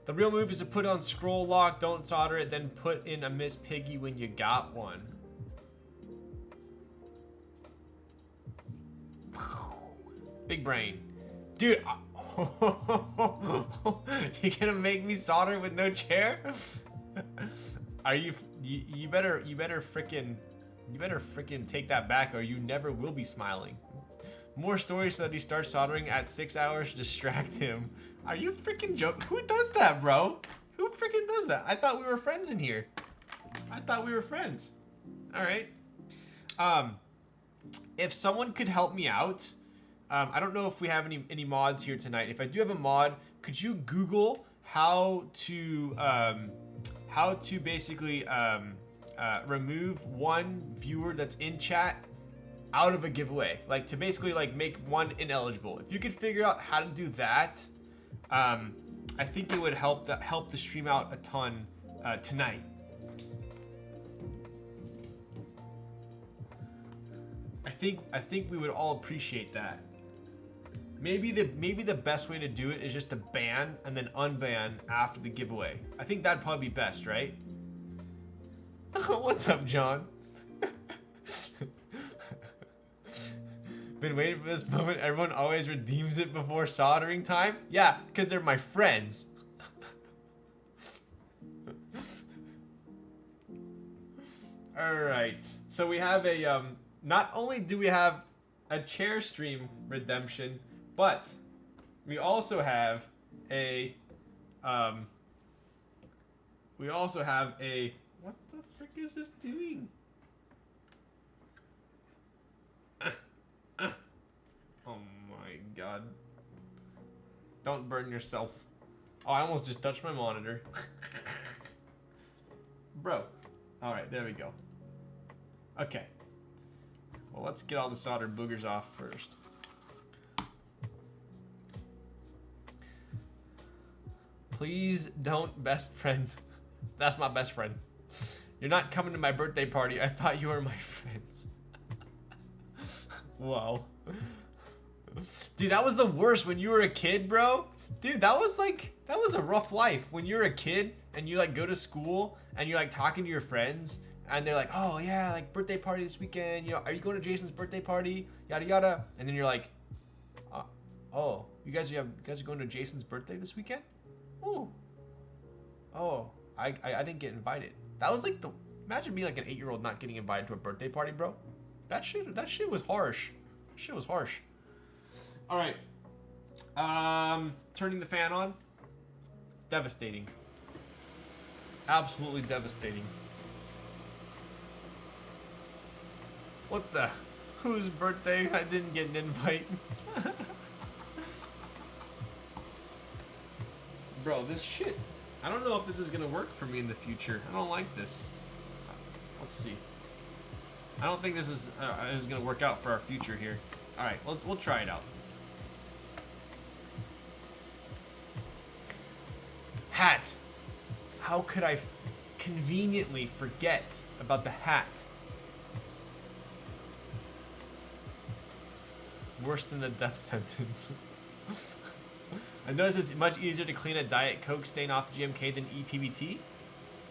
The real move is to put on scroll lock, don't solder it, then put in a Miss Piggy when you got one. Big brain. Dude, you gonna make me solder with no chair? Are you better frickin' take that back or you never will be smiling. More stories so that he starts soldering at 6 hours to distract him. Are you frickin' joking? Who does that, bro? Who frickin' does that? I thought we were friends in here. I thought we were friends. All right. If someone could help me out, I don't know if we have any mods here tonight. If I do have a mod, could you Google how to basically remove one viewer that's in chat out of a giveaway, like to basically like make one ineligible? If you could figure out how to do that, I think it would help the stream out a ton tonight. I think we would all appreciate that. Maybe the best way to do it is just to ban and then unban after the giveaway. I think that'd probably be best, right? What's up, John? Been waiting for this moment. Everyone always redeems it before soldering time. Yeah, because they're my friends. Alright, so we have a, not only do we have a chair stream redemption, but we also have a, what the frick is this doing? Oh my god. Don't burn yourself. Oh, I almost just touched my monitor. Bro. Alright, there we go. Okay. Well, let's get all the solder boogers off first. Please don't, best friend. That's my best friend. You're not coming to my birthday party. I thought you were my friends. Wow. Dude, that was the worst when you were a kid, bro. Dude, that was a rough life. When you're a kid and you like go to school and you're like talking to your friends and they're like, oh yeah, like birthday party this weekend, you know, are you going to Jason's birthday party? Yada yada. And then you're like, oh, you guys are going to Jason's birthday this weekend? Ooh. Oh, I didn't get invited. That was like imagine being like an 8-year-old not getting invited to a birthday party, bro. That shit was harsh. Shit was harsh. All right. Turning the fan on. Devastating. Absolutely devastating. What the? Whose birthday? I didn't get an invite. Bro, this shit. I don't know if this is gonna work for me in the future. I don't like this. Let's see. I don't think this is gonna work out for our future here. All right, we'll try it out. Hat. How could I conveniently forget about the hat? Worse than a death sentence. I noticed it's much easier to clean a Diet Coke stain off GMK than ePBT.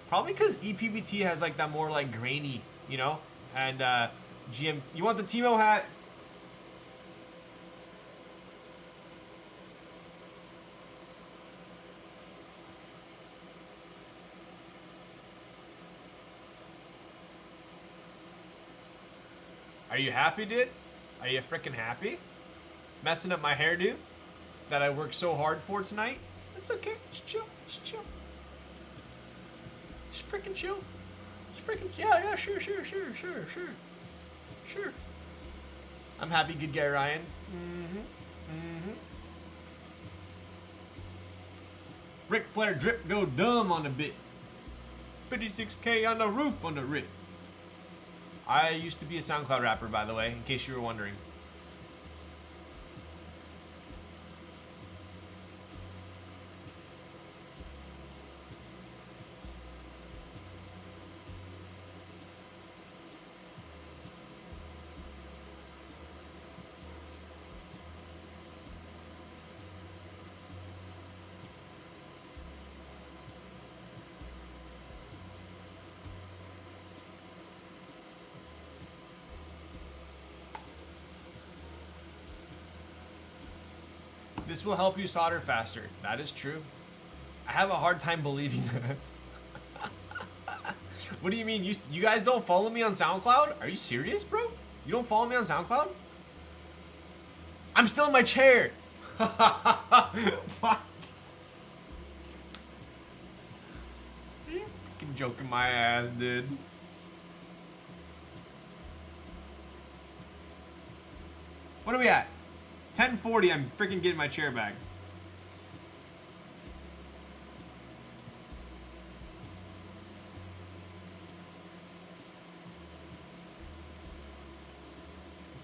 Probably because ePBT has like that more like grainy, you know? And you want the Timo hat? Are you happy, dude? Are you freaking happy? Messing up my hairdo that I worked so hard for tonight? It's okay. Just chill. Just chill. Just freaking chill. Just freaking yeah, sure. Sure. I'm happy, good guy Ryan. Ric Flair drip go dumb on the bit. 56K on the roof on the rip. I used to be a SoundCloud rapper, by the way, in case you were wondering. This will help you solder faster. That is true. I have a hard time believing that. What do you mean? You guys don't follow me on SoundCloud? Are you serious, bro? You don't follow me on SoundCloud? I'm still in my chair. Fuck. Are you freaking joking my ass, dude? What are we at? 10:40, I'm freaking getting my chair back.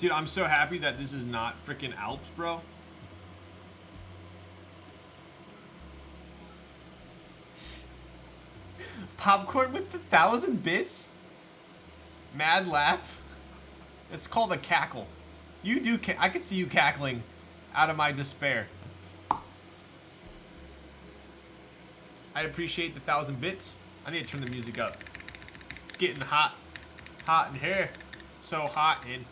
Dude, I'm so happy that this is not freaking Alps, bro. Popcorn with 1,000 bits? Mad laugh? It's called a cackle. You do, I could see you cackling out of my despair. I appreciate the 1,000 bits. I need to turn the music up. It's getting hot. Hot in here. So hot in.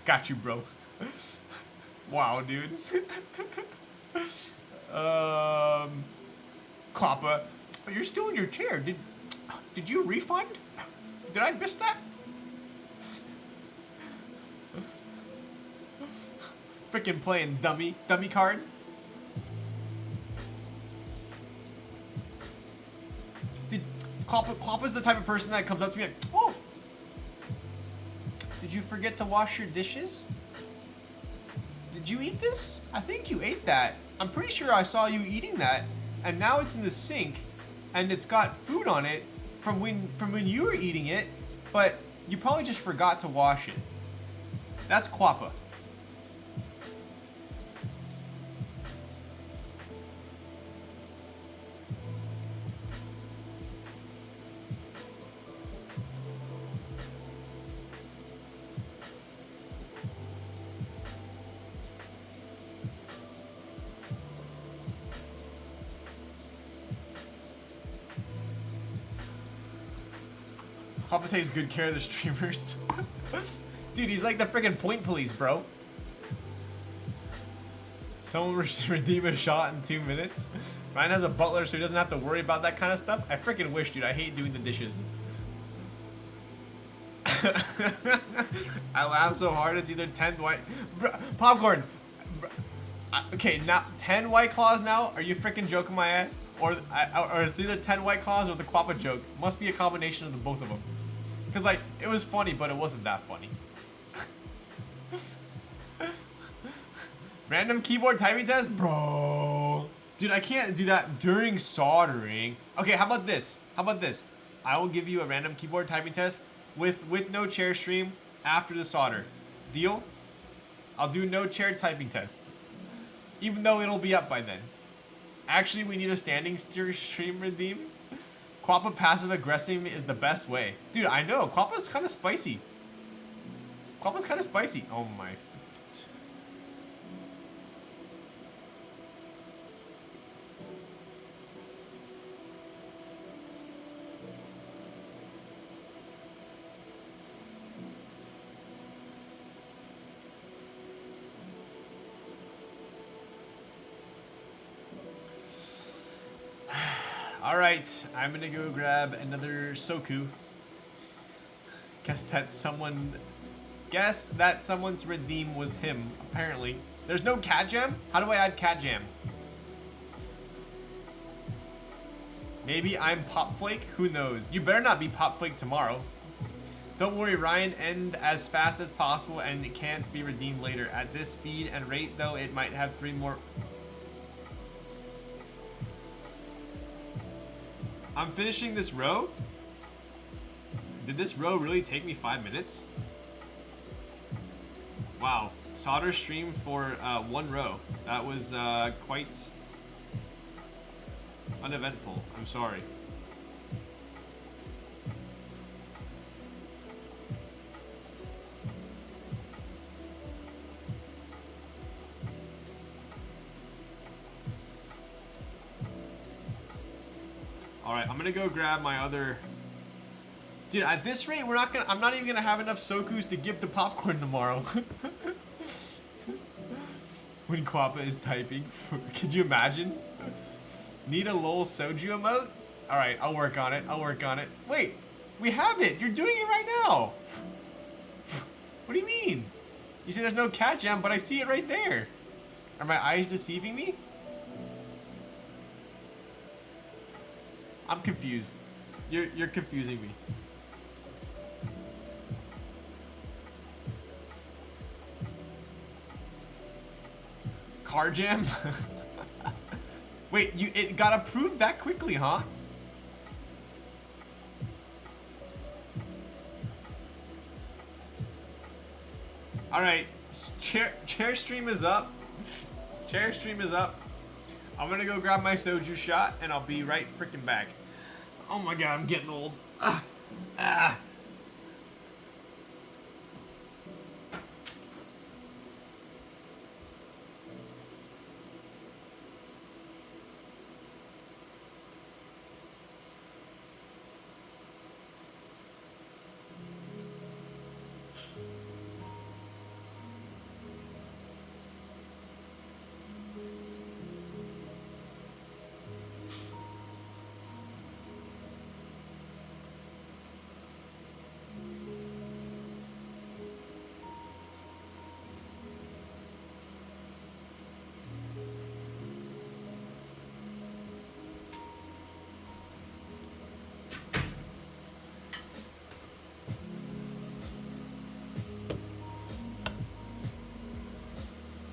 Got you, bro. Wow, dude. Coppa, you're still in your chair. Did you refund? Did I miss that? Freaking playing dummy card. Quappa's the type of person that comes up to me like, oh, did you forget to wash your dishes? Did you eat this? I think you ate that. I'm pretty sure I saw you eating that, and now it's in the sink, and it's got food on it from when you were eating it, but you probably just forgot to wash it. That's Quappa. Quappa takes good care of the streamers. Dude, he's like the freaking point police, bro. Someone redeem a shot in 2 minutes. Ryan has a butler, so he doesn't have to worry about that kind of stuff. I freaking wish, dude. I hate doing the dishes. I laugh so hard. It's either 10 white... Popcorn! Okay, now 10 White Claws now? Are you freaking joking my ass? Or it's either 10 White Claws or the Quappa joke. Must be a combination of the both of them. Because, like, it was funny, but it wasn't that funny. Random keyboard typing test? Bro. Dude, I can't do that during soldering. Okay, how about this? How about this? I will give you a random keyboard typing test with no chair stream after the solder. Deal? I'll do no chair typing test. Even though it'll be up by then. Actually, we need a standing stream redeem. Quappa passive aggressive is the best way. Dude, I know. Quappa's kind of spicy. Quappa's kind of spicy. Oh my. Alright, I'm gonna go grab another Soku. Guess that someone's redeem was him, apparently. There's no cat jam? How do I add cat jam? Maybe I'm Pop Flake? Who knows? You better not be Pop Flake tomorrow. Don't worry, Ryan, end as fast as possible and it can't be redeemed later. At this speed and rate though, it might have 3 more... I'm finishing this row? Did this row really take me 5 minutes? Wow, solder stream for 1 row. That was quite uneventful. I'm sorry. Alright, I'm gonna go grab my other... Dude, at this rate, I'm not even gonna have enough Sokus to give to Popcorn tomorrow. When Quappa is typing. Could you imagine? Need a lol soju emote? Alright, I'll work on it. I'll work on it. Wait, we have it! You're doing it right now! What do you mean? You say there's no cat jam, but I see it right there. Are my eyes deceiving me? I'm confused. You're confusing me. Car jam? Wait, it got approved that quickly, huh? All right, chair stream is up. Chair stream is up. I'm gonna go grab my soju shot and I'll be right freaking back. Oh my god, I'm getting old.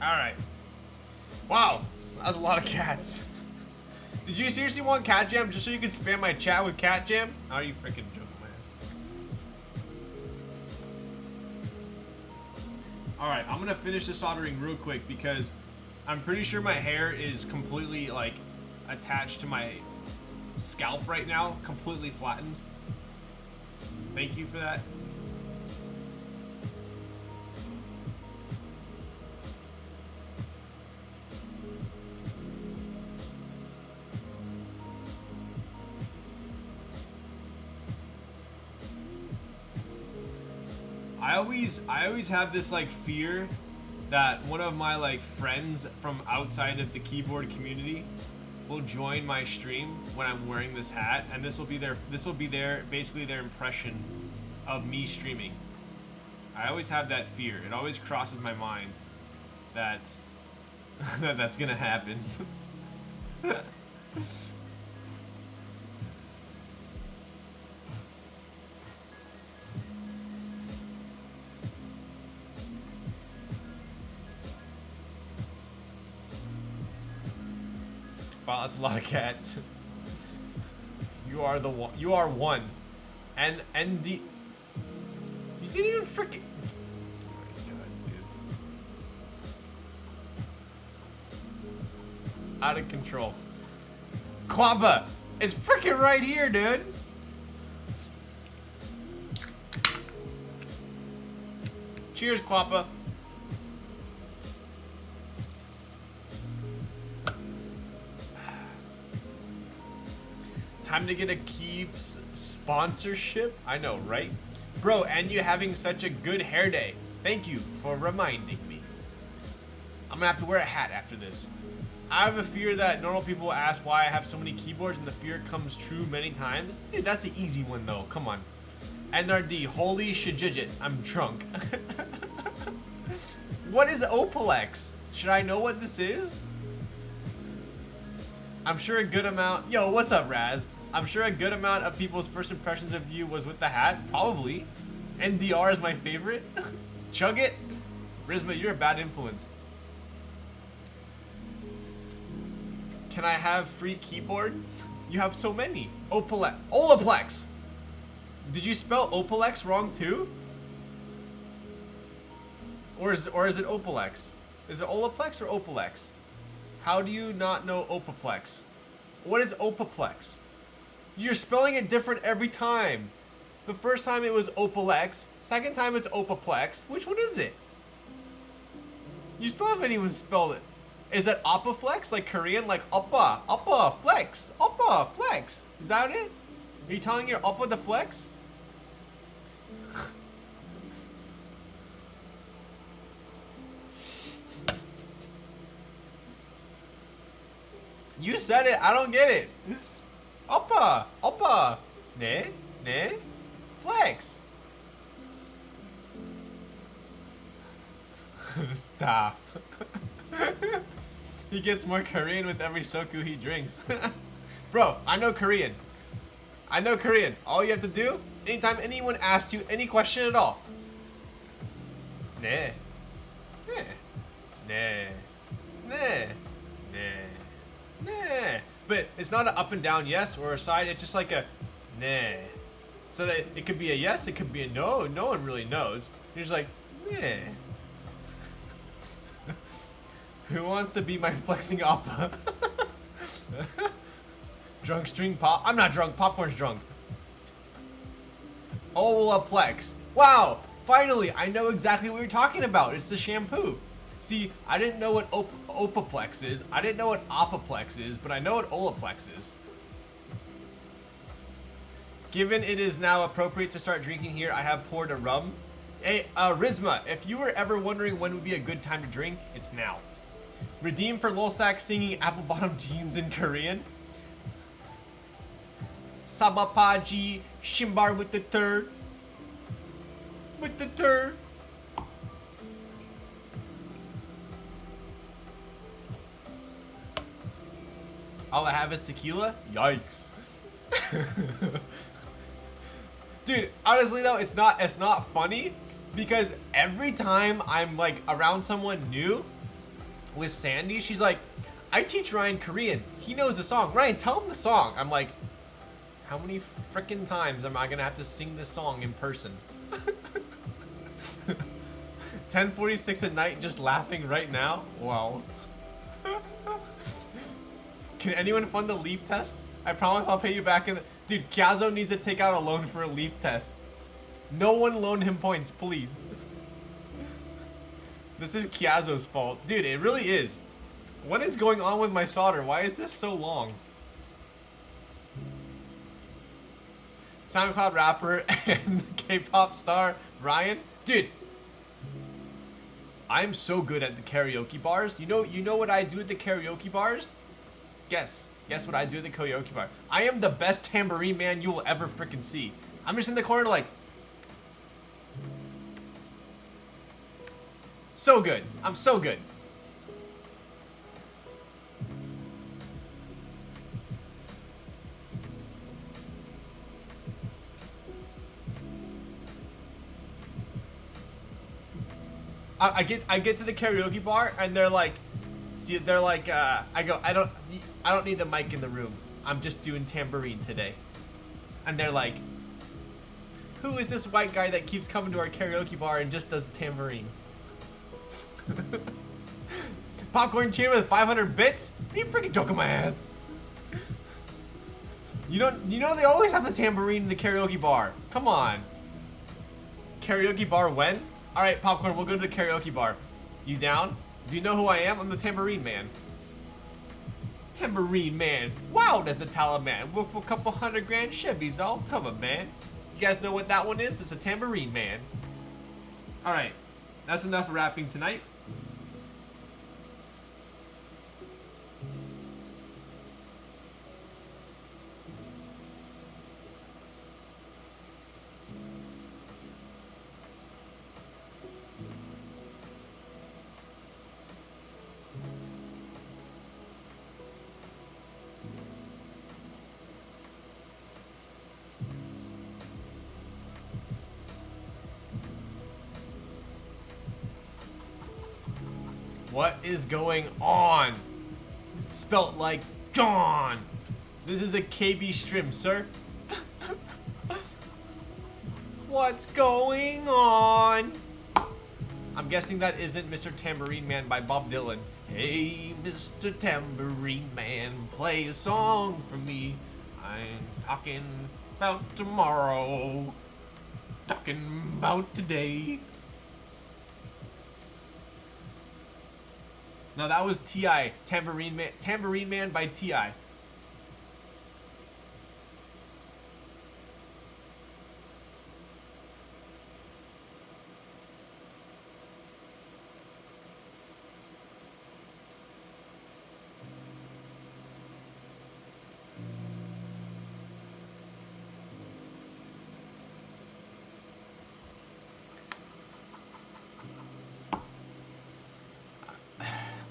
Alright. Wow, that's a lot of cats. Did you seriously want cat jam just so you could spam my chat with cat jam? How are you freaking joking my ass? Alright, I'm gonna finish this soldering real quick because I'm pretty sure my hair is completely like attached to my scalp right now, completely flattened. Thank you for that. I always have this like fear that one of my like friends from outside of the keyboard community will join my stream when I'm wearing this hat, and this will be their basically their impression of me streaming. I always have that fear. It always crosses my mind that that's gonna happen. Wow, that's a lot of cats. You are the one. You are one. And the. You didn't even freaking. Oh my god, dude. Out of control. Quamba, it's freaking right here, dude. Cheers, Quamba. Time to get a Keeps sponsorship? I know, right? Bro, and you having such a good hair day. Thank you for reminding me. I'm gonna have to wear a hat after this. I have a fear that normal people ask why I have so many keyboards, and the fear comes true many times. Dude, that's an easy one though, come on. NRD, holy shijijit, I'm drunk. What is Opalex? Should I know what this is? I'm sure a good amount, yo, what's up, Raz? I'm sure a good amount of people's first impressions of you was with the hat, probably. NDR is my favorite. Chug it. Rizma, you're a bad influence. Can I have free keyboard? You have so many. Olaplex. Did you spell Opalex wrong too? Or is it Opalex? Is it Olaplex or Opalex? How do you not know Opaplex? What is Opaplex? You're spelling it different every time. The first time it was Opalex. Second time it's Opaplex. Which one is it? You still haven't even spelled it. Is that Opaflex? Like Korean? Like Oppa, flex. Oppa, flex. Is that it? Are you telling your Oppa to flex? You said it, I don't get it. Oppa, ne, flex. Stop. He gets more Korean with every soku he drinks. Bro, I know Korean. All you have to do, anytime anyone asks you any question at all. Ne. But it's not an up and down yes or a side, it's just like a nah. So that it could be a yes, it could be a no, no one really knows. You're just like, nah. Who wants to be my flexing oppa? Drunk string pop? I'm not drunk, popcorn's drunk. Olaplex. Wow, finally, I know exactly what you're talking about. It's the shampoo. See, I didn't know what Opaplex is. I didn't know what Opaplex is, but I know what Olaplex is. Given it is now appropriate to start drinking here, I have poured a rum. Hey, Rizma, if you were ever wondering when would be a good time to drink, it's now. Redeem for Lolstack singing apple bottom jeans in Korean. Sabapaji Shimbar with the third. With the third. All I have is tequila? Yikes. Dude, honestly though, it's not funny because every time I'm like around someone new, with Sandy. She's like, I teach Ryan Korean. He knows the song. Ryan, tell him the song. I'm like, how many frickin' times am I gonna have to sing this song in person? 10:46 at night, just laughing right now? Wow. Can anyone fund the leap test? I promise I'll pay you back in the... Dude, Kyazo needs to take out a loan for a leap test. No one loaned him points, please. This is Kyazo's fault. Dude, it really is. What is going on with my solder? Why is this so long? SoundCloud rapper and K-pop star Ryan. Dude, I'm so good at the karaoke bars. You know what I do at the karaoke bars? Guess what I do at the karaoke bar. I am the best tambourine man you will ever freaking see. I'm just in the corner like, so good. I'm so good. I get to the karaoke bar and they're like, dude, they're like, I go, I don't need the mic in the room. I'm just doing tambourine today. And they're like, who is this white guy that keeps coming to our karaoke bar and just does the tambourine? Popcorn cheer with 500 bits? Are you freaking joking my ass? You know they always have the tambourine in the karaoke bar. Come on. Karaoke bar when? Alright, Popcorn, we'll go to the karaoke bar. You down? Do you know who I am? I'm the tambourine man. Tambourine man. Wow, that's a Taliban. Work for a couple $100,000 Chevys all covered, man. You guys know what that one is? It's a tambourine man. Alright, that's enough rapping tonight. What is going on? Spelt like John. This is a KB stream, sir. What's going on? I'm guessing that isn't Mr. Tambourine Man by Bob Dylan. Hey, Mr. Tambourine Man, play a song for me. I'm talking about tomorrow. Talking about today. No, that was T.I. Tambourine Man by T.I.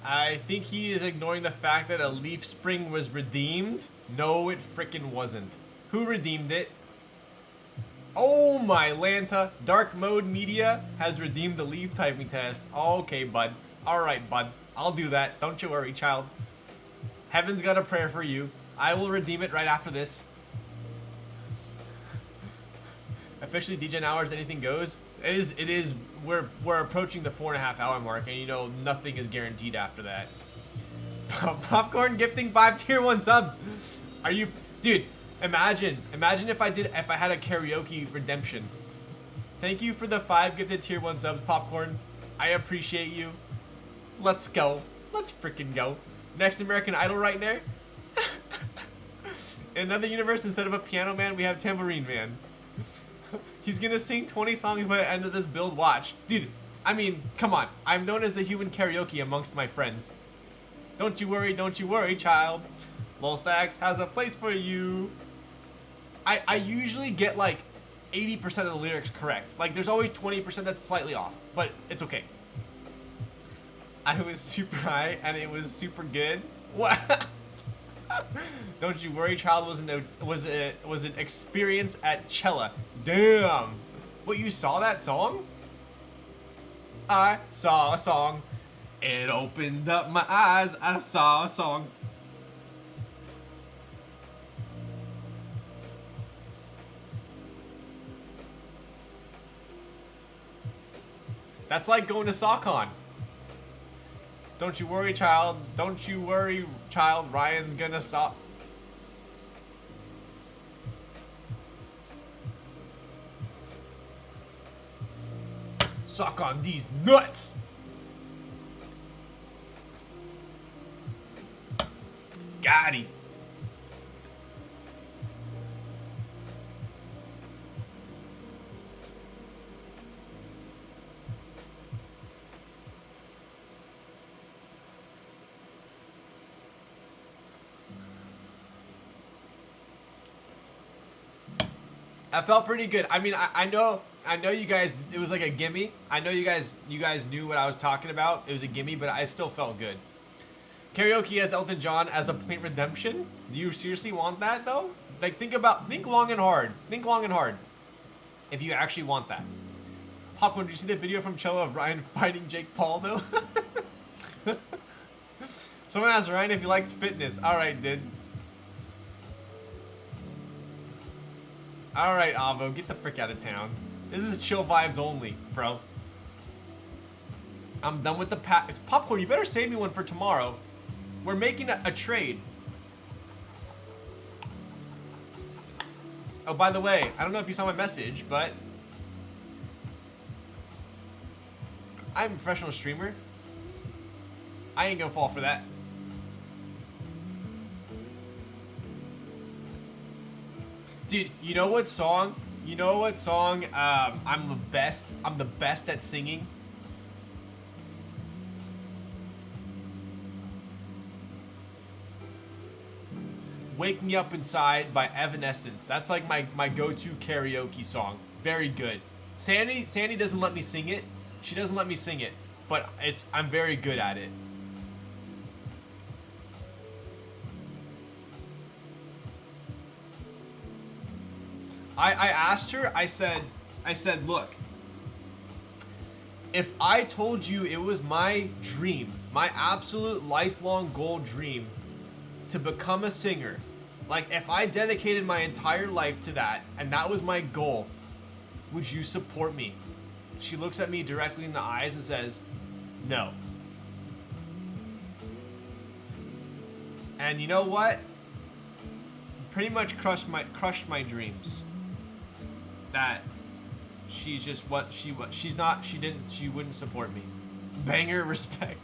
I think he is ignoring the fact that a leaf spring was redeemed. No, it frickin' wasn't. Who redeemed it? Oh my Lanta. Dark Mode Media has redeemed the leaf typing test. Okay, bud. Alright, bud. I'll do that. Don't you worry, child. Heaven's got a prayer for you. I will redeem it right after this. Officially, DJ Hours, anything goes. It is. We're approaching the 4.5 hour mark, and you know nothing is guaranteed after that. Popcorn gifting 5 tier 1 subs. Are you, dude? Imagine if I had a karaoke redemption. Thank you for the 5 gifted tier 1 subs, Popcorn. I appreciate you. Let's go. Let's freaking go. Next American Idol right there. In another universe, instead of a piano man, we have tambourine man. He's gonna sing 20 songs by the end of this build, watch. Dude, I mean, come on. I'm known as the human karaoke amongst my friends. Don't you worry, child. Lol Stacks has a place for you. I usually get like 80% of the lyrics correct. Like, there's always 20% that's slightly off, but it's okay. I was super high and it was super good. What? Don't you worry, child was an experience at Cella. Damn. What, you saw that song? I saw a song. It opened up my eyes, I saw a song. That's like going to SockCon. Don't you worry, child. Don't you worry, child. Ryan's gonna sock. Sock on these nuts. Got him. That felt pretty good. I mean, I know you guys, it was like a gimme. I know you guys knew what I was talking about. It was a gimme, but it still felt good. Karaoke as Elton John as a point redemption? Do you seriously want that though? Like think long and hard. Think long and hard. If you actually want that. Popcorn, did you see the video from Cello of Ryan fighting Jake Paul though? Someone asked Ryan if he likes fitness. Alright, dude. Alright, Avo, get the frick out of town. This is chill vibes only, bro. I'm done with the pack. It's Popcorn, you better save me one for tomorrow. We're making a trade. Oh, by the way, I don't know if you saw my message, but I'm a professional streamer. I ain't gonna fall for that. Dude, you know what song? I'm the best at singing? Wake Me Up Inside by Evanescence. That's like my go-to karaoke song. Very good. Sandy doesn't let me sing it. She doesn't let me sing it, but I'm very good at it. I asked her, I said, look, if I told you it was my dream, my absolute lifelong goal dream to become a singer, like if I dedicated my entire life to that and that was my goal, would you support me? She looks at me directly in the eyes and says, no. And you know what? Pretty much crushed my dreams. That she's just what she wouldn't support me. Banger respect.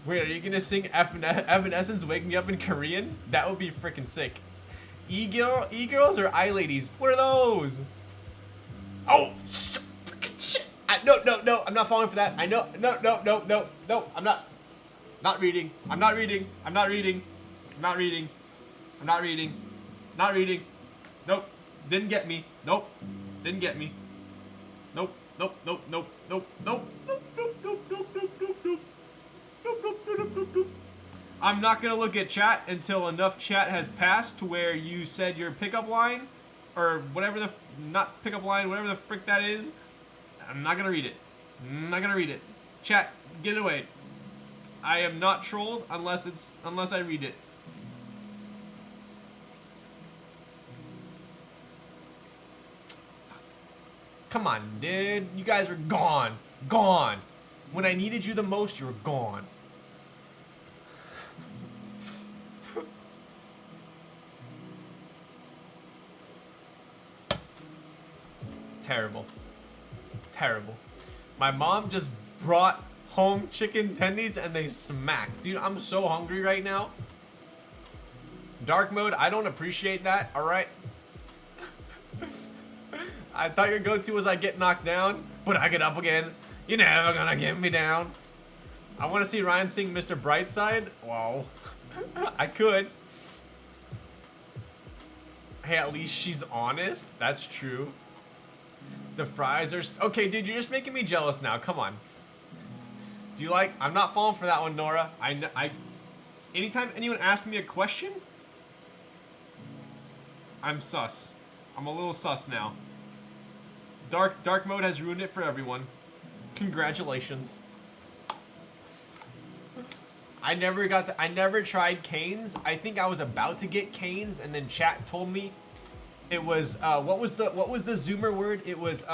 Wait, are you gonna sing Evanescence Wake Me Up in Korean? That would be freaking sick. E-girls or I-ladies? What are those? Oh, freaking shit. No, I'm not falling for that. I know, no, I'm not reading. I'm not reading. Nope. Didn't get me. Nope. Didn't get me. Nope. I'm not gonna look at chat until enough chat has passed to where you said your pickup line, or whatever the not pickup line, whatever the frick that is. I'm not gonna read it. Chat, get it away. I am not trolled unless I read it. Come on, dude. You guys were gone. Gone. When I needed you the most, you were gone. Terrible. Terrible. My mom just brought home chicken tendies and they smacked. Dude, I'm so hungry right now. Dark mode, I don't appreciate that, alright? I thought your go-to was I get knocked down, but I get up again. You're never gonna get me down. I want to see Ryan sing Mr. Brightside. Wow. I could. Hey, at least she's honest. That's true. The fries are... Okay, dude, you're just making me jealous now. Come on. Do you like... I'm not falling for that one, Nora. Anytime anyone asks me a question, I'm sus. I'm a little sus now. Dark mode has ruined it for everyone. Congratulations. I never tried canes. I think I was about to get canes, and then chat told me it was what was the Zoomer word? It was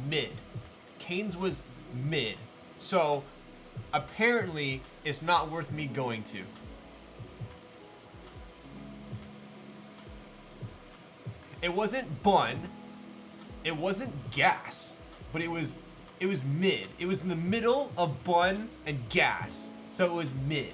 mid. Canes was mid. So apparently it's not worth me going to. It wasn't bun. It wasn't gas, but it was mid. It was in the middle of bun and gas. So it was mid.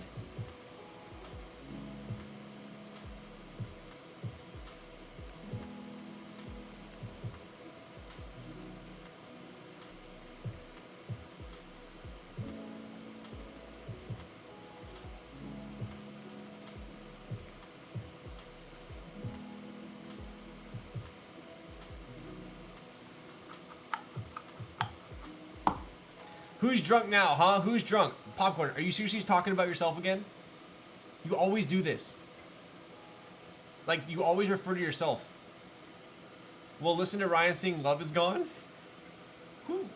Who's drunk now, huh? Who's drunk? Popcorn, are you seriously talking about yourself again? You always do this. Like, you always refer to yourself. Well, listen to Ryan sing Love Is Gone. Whew.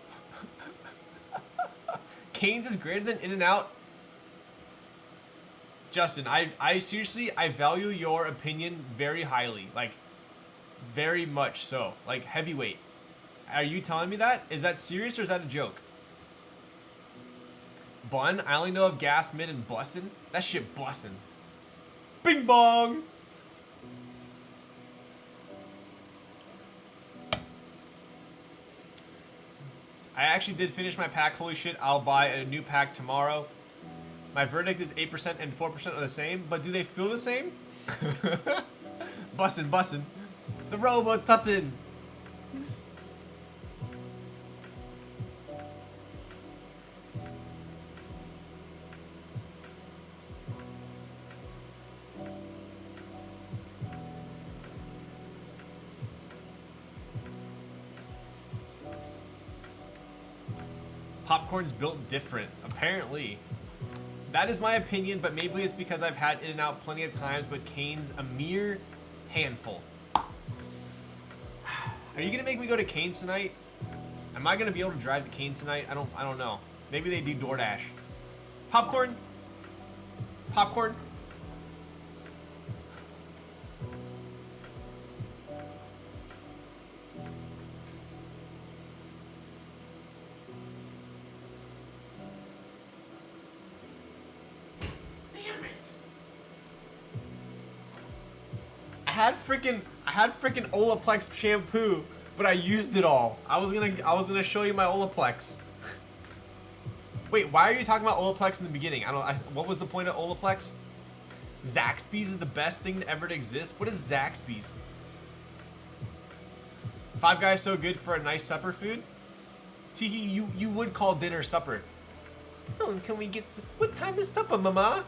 Canes is greater than In-N-Out. Justin, I seriously, I value your opinion very highly. Like, very much so. Like, heavyweight. Are you telling me that? Is that serious or is that a joke? Bun? I only know of gas, mid, and bussin'. That shit bussin'. Bing bong! I actually did finish my pack. Holy shit, I'll buy a new pack tomorrow. My verdict is 8% and 4% are the same, but do they feel the same? Bussin', bussin'. The Robo-Tussin'. Popcorn's built different, apparently. That is my opinion, but maybe it's because I've had In-N-Out plenty of times, but Cane's a mere handful. Are you gonna make me go to Cane's tonight? Am I gonna be able to drive to Cane's tonight? I don't know. Maybe they do DoorDash. Popcorn? Popcorn? I had freaking Olaplex shampoo, but I used it all. I was gonna show you my Olaplex. Wait, why are you talking about Olaplex in the beginning? What was the point of Olaplex? Zaxby's is the best thing to ever to exist. What is Zaxby's? Five Guys so good for a nice supper food? Tiki, you would call dinner supper. Oh, can we get what time is supper, mama?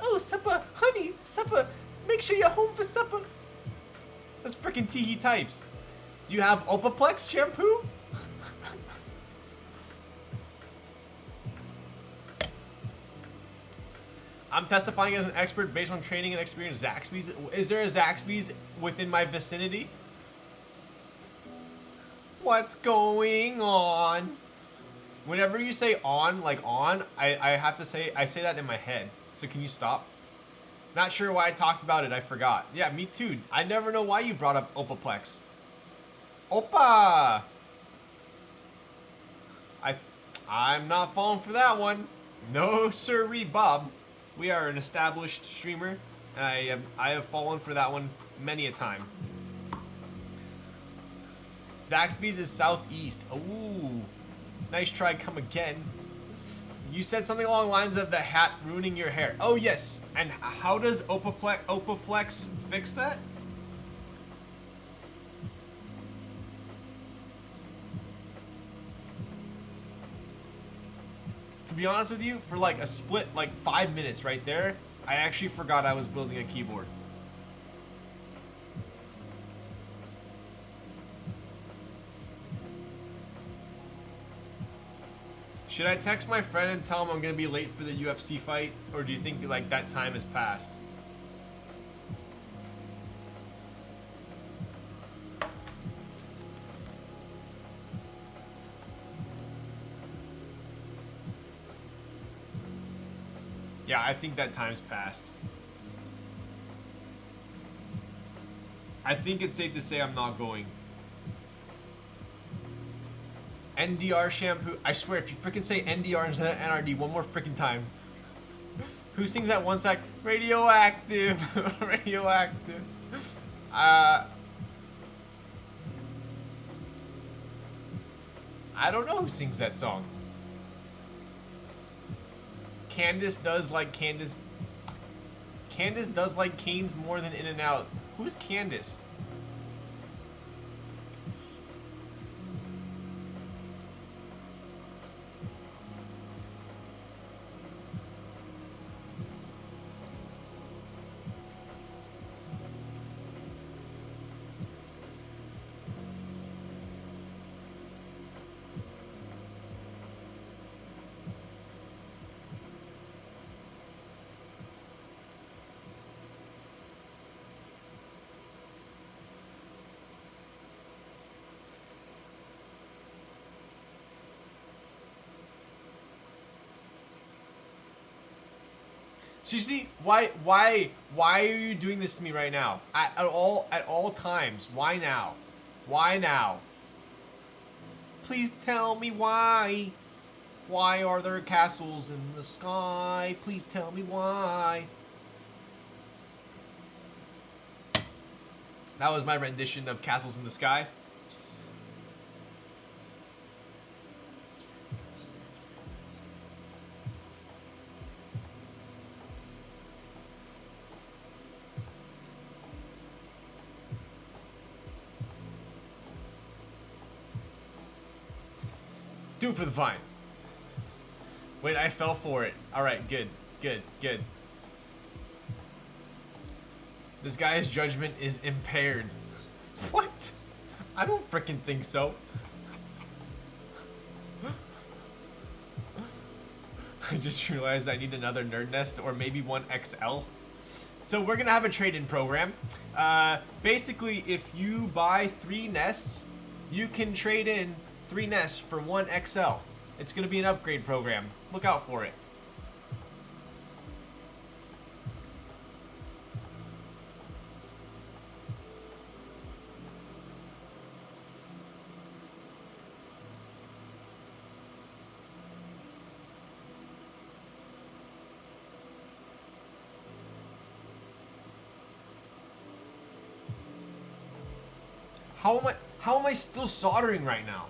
Oh, supper, honey, supper. Make sure you're home for supper. That's freaking Tiki types. Do you have Olaplex shampoo? I'm testifying as an expert based on training and experience. Zaxby's. Is there a Zaxby's within my vicinity? What's going on? Whenever you say on, like on, I have to say, I say that in my head. So can you stop? Not sure why I talked about it, I forgot. Yeah, me too. I never know why you brought up Olaplex. Opa! I'm not falling for that one. No sirree, Bob. We are an established streamer, and I have fallen for that one many a time. Zaxby's is southeast. Ooh. Nice try, come again. You said something along the lines of the hat ruining your hair. Oh, yes. And how does Opaflex fix that? To be honest with you, for like a split, like 5 minutes right there, I actually forgot I was building a keyboard. Should I text my friend and tell him I'm gonna be late for the UFC fight? Or do you think like that time has passed? Yeah, I think that time's passed. I think it's safe to say I'm not going. NDR shampoo. I swear, if you freaking say NDR instead of NRD one more freaking time. Who sings that one sec? Radioactive. Radioactive. I don't know who sings that song. Candace does like Candace. Candace does like Canes more than In and Out. Who's Candace? So you see, why are you doing this to me right now? At all times. Why now? Why now? Please tell me why. Why are there castles in the sky? Please tell me why. That was my rendition of Castles in the Sky. Do it for the vine. Wait, I fell for it. Alright, good. Good, good. This guy's judgment is impaired. What? I don't frickin' think so. I just realized I need another nerd nest or maybe one XL. So we're gonna have a trade-in program. Basically, if you buy 3 nests, you can trade in 3 nests for 1 XL. It's gonna be an upgrade program. Look out for it. How am I still soldering right now?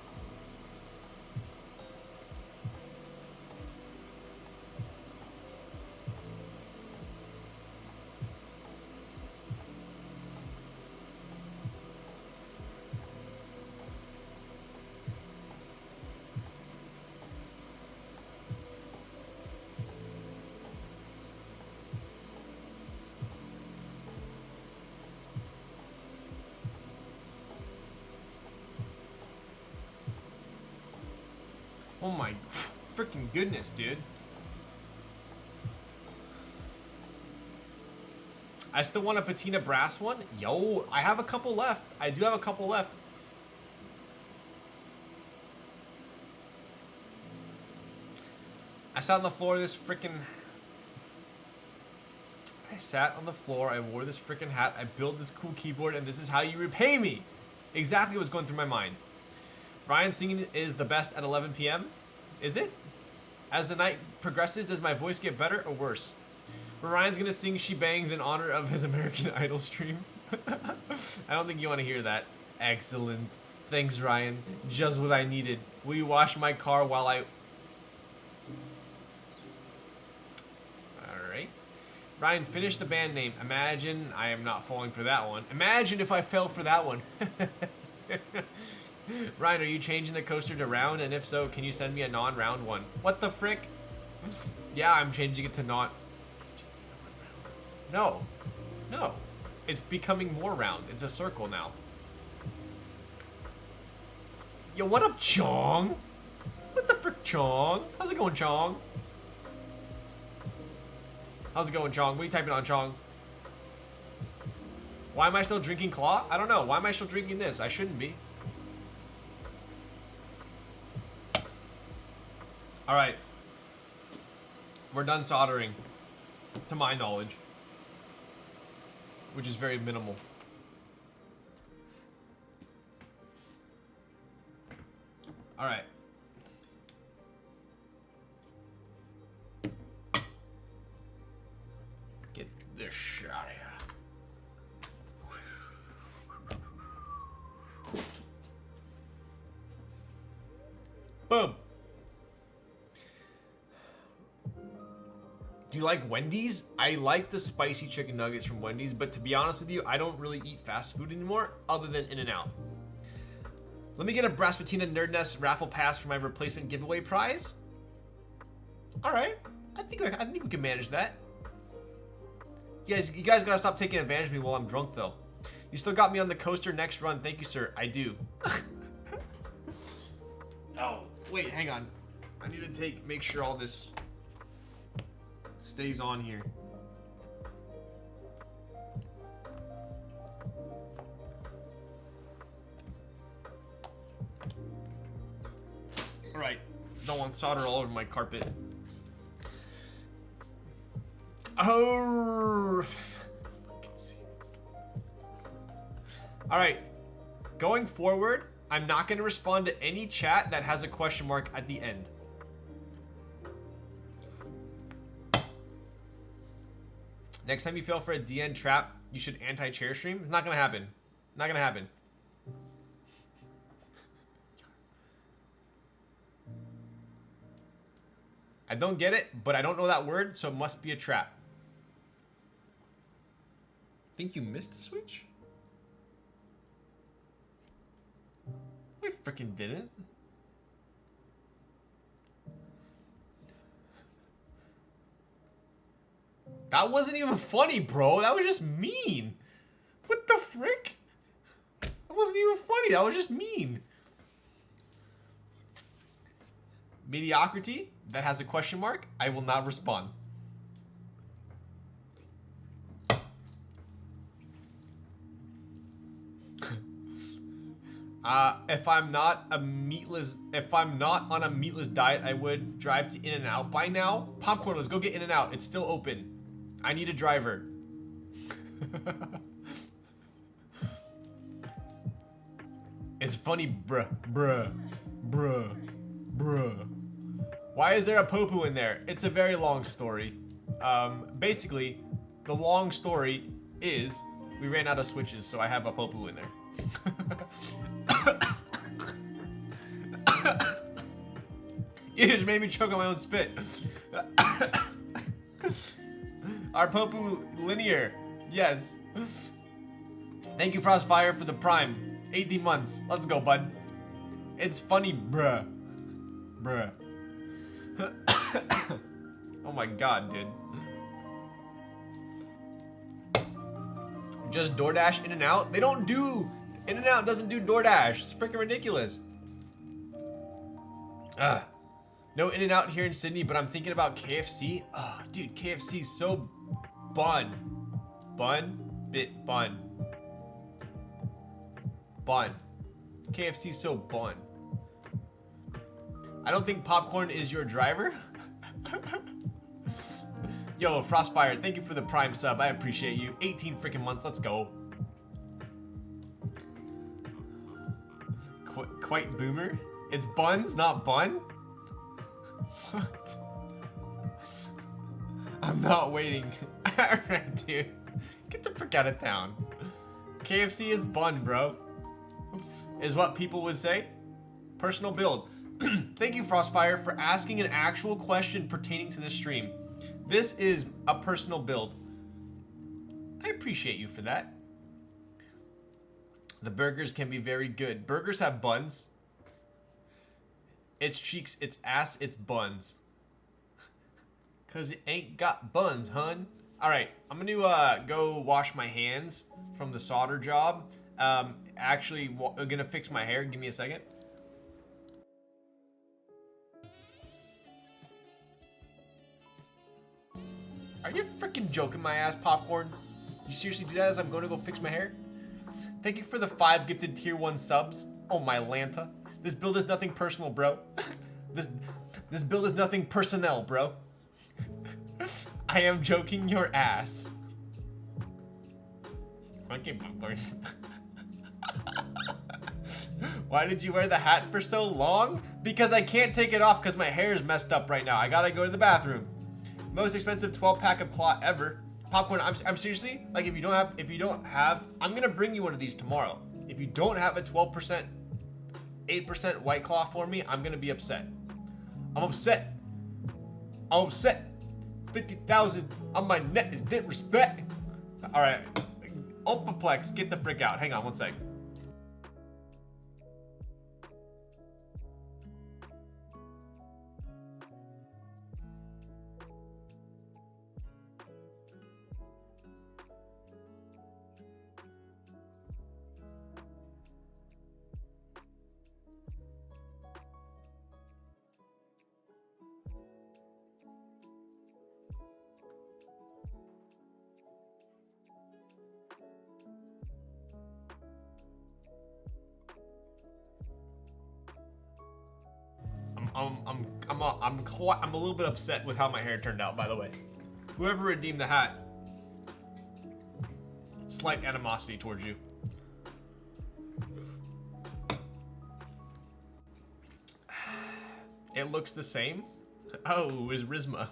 Oh my freaking goodness, dude. I still want a patina brass one. Yo, I have a couple left. I do have a couple left. I sat on the floor of this freaking... I sat on the floor, I wore this freaking hat, I built this cool keyboard, and this is how you repay me. Exactly what's going through my mind. Ryan singing is the best at 11 p.m. Is it? As the night progresses, does my voice get better or worse? Ryan's gonna sing She Bangs in honor of his American Idol stream. I don't think you want to hear that. Excellent. Thanks, Ryan. Just what I needed. Will you wash my car while I... Alright. Ryan, finish the band name. Imagine I am not falling for that one. Imagine if I fell for that one. Ryan, are you changing the coaster to round? And if so, can you send me a non-round one? What the frick? Yeah, I'm changing it to not... No. No. It's becoming more round. It's a circle now. Yo, what up, Chong? What the frick, Chong? How's it going, Chong? How's it going, Chong? What are you typing on, Chong? Why am I still drinking Claw? I don't know. Why am I still drinking this? I shouldn't be. Alright. We're done soldering. to my knowledge, which is very minimal. All right. Get this shit out of here. Boom. Do you like Wendy's? I like the spicy chicken nuggets from Wendy's, but to be honest with you, I don't really eat fast food anymore other than In-N-Out. Let me get a Brass Patina Nerd Nest raffle pass for my replacement giveaway prize. All right, I think we can manage that. You guys gotta stop taking advantage of me while I'm drunk though. You still got me on the coaster next run. Thank you, sir. I do. Oh, wait, hang on. I need to make sure all this stays on here. All right, don't want solder all over my carpet. Oh, all right, going forward, I'm not going to respond to any chat that has a question mark at the end. Next time you fail for a DN trap, you should anti-chair stream. It's not going to happen. Not going to happen. I don't get it, but I don't know that word, so it must be a trap. Think you missed a switch? I freaking didn't. That wasn't even funny, bro. That was just mean. What the frick? That wasn't even funny. That was just mean. Mediocrity? That has a question mark? I will not respond. If I'm not on a meatless diet, I would drive to In-N-Out by now. Popcorn, let's go get In-N-Out. It's still open. I need a driver. It's funny, bruh. Why is there a poo-poo in there? It's a very long story. Basically, the long story is we ran out of switches, so I have a poo-poo in there. You just made me choke on my own spit. Our Popu linear. Yes. Thank you, Frostfire, for the prime. 18 months. Let's go, bud. It's funny, bruh. Oh my god, dude. Just DoorDash In-N-Out? They don't do... In-N-Out doesn't do DoorDash. It's freaking ridiculous. No In-N-Out here in Sydney, but I'm thinking about KFC. Dude, KFC's so bun. KFC's so bun. I don't think popcorn is your driver. Yo, Frostfire, thank you for the prime sub. I appreciate you. 18 freaking months. Let's go. Quite boomer. It's buns, not bun. What? I'm not waiting. Alright, dude. Get the frick out of town. KFC is bun, bro. Is what people would say. Personal build. Thank you, Frostfire, for asking an actual question pertaining to the stream. This is a personal build. I appreciate you for that. The burgers can be very good. Burgers have buns. It's cheeks, it's ass, it's buns. Cause it ain't got buns, hun. All right, I'm gonna go wash my hands from the solder job. Actually, I'm gonna fix my hair. Give me a second. Are you freaking joking my ass, Popcorn? You seriously do that as I'm going to go fix my hair? Thank you for the 5 gifted tier 1 subs. Oh my Lanta. This build is nothing personal, bro. This build is nothing personnel, bro. I am joking your ass. Okay, popcorn. Why did you wear the hat for so long? Because I can't take it off because my hair is messed up right now. I gotta go to the bathroom. Most expensive 12-pack of claw ever. Popcorn, I'm seriously, like if you don't have, I'm gonna bring you one of these tomorrow. If you don't have a 12%, 8% White Claw for me, I'm gonna be upset. I'm upset. 50,000 on my net is disrespect. All right, Ultraplex, get the frick out. Hang on one sec. I'm a little bit upset with how my hair turned out, by the way. Whoever redeemed the hat, slight animosity towards you. It looks the same. Oh, is Rizma.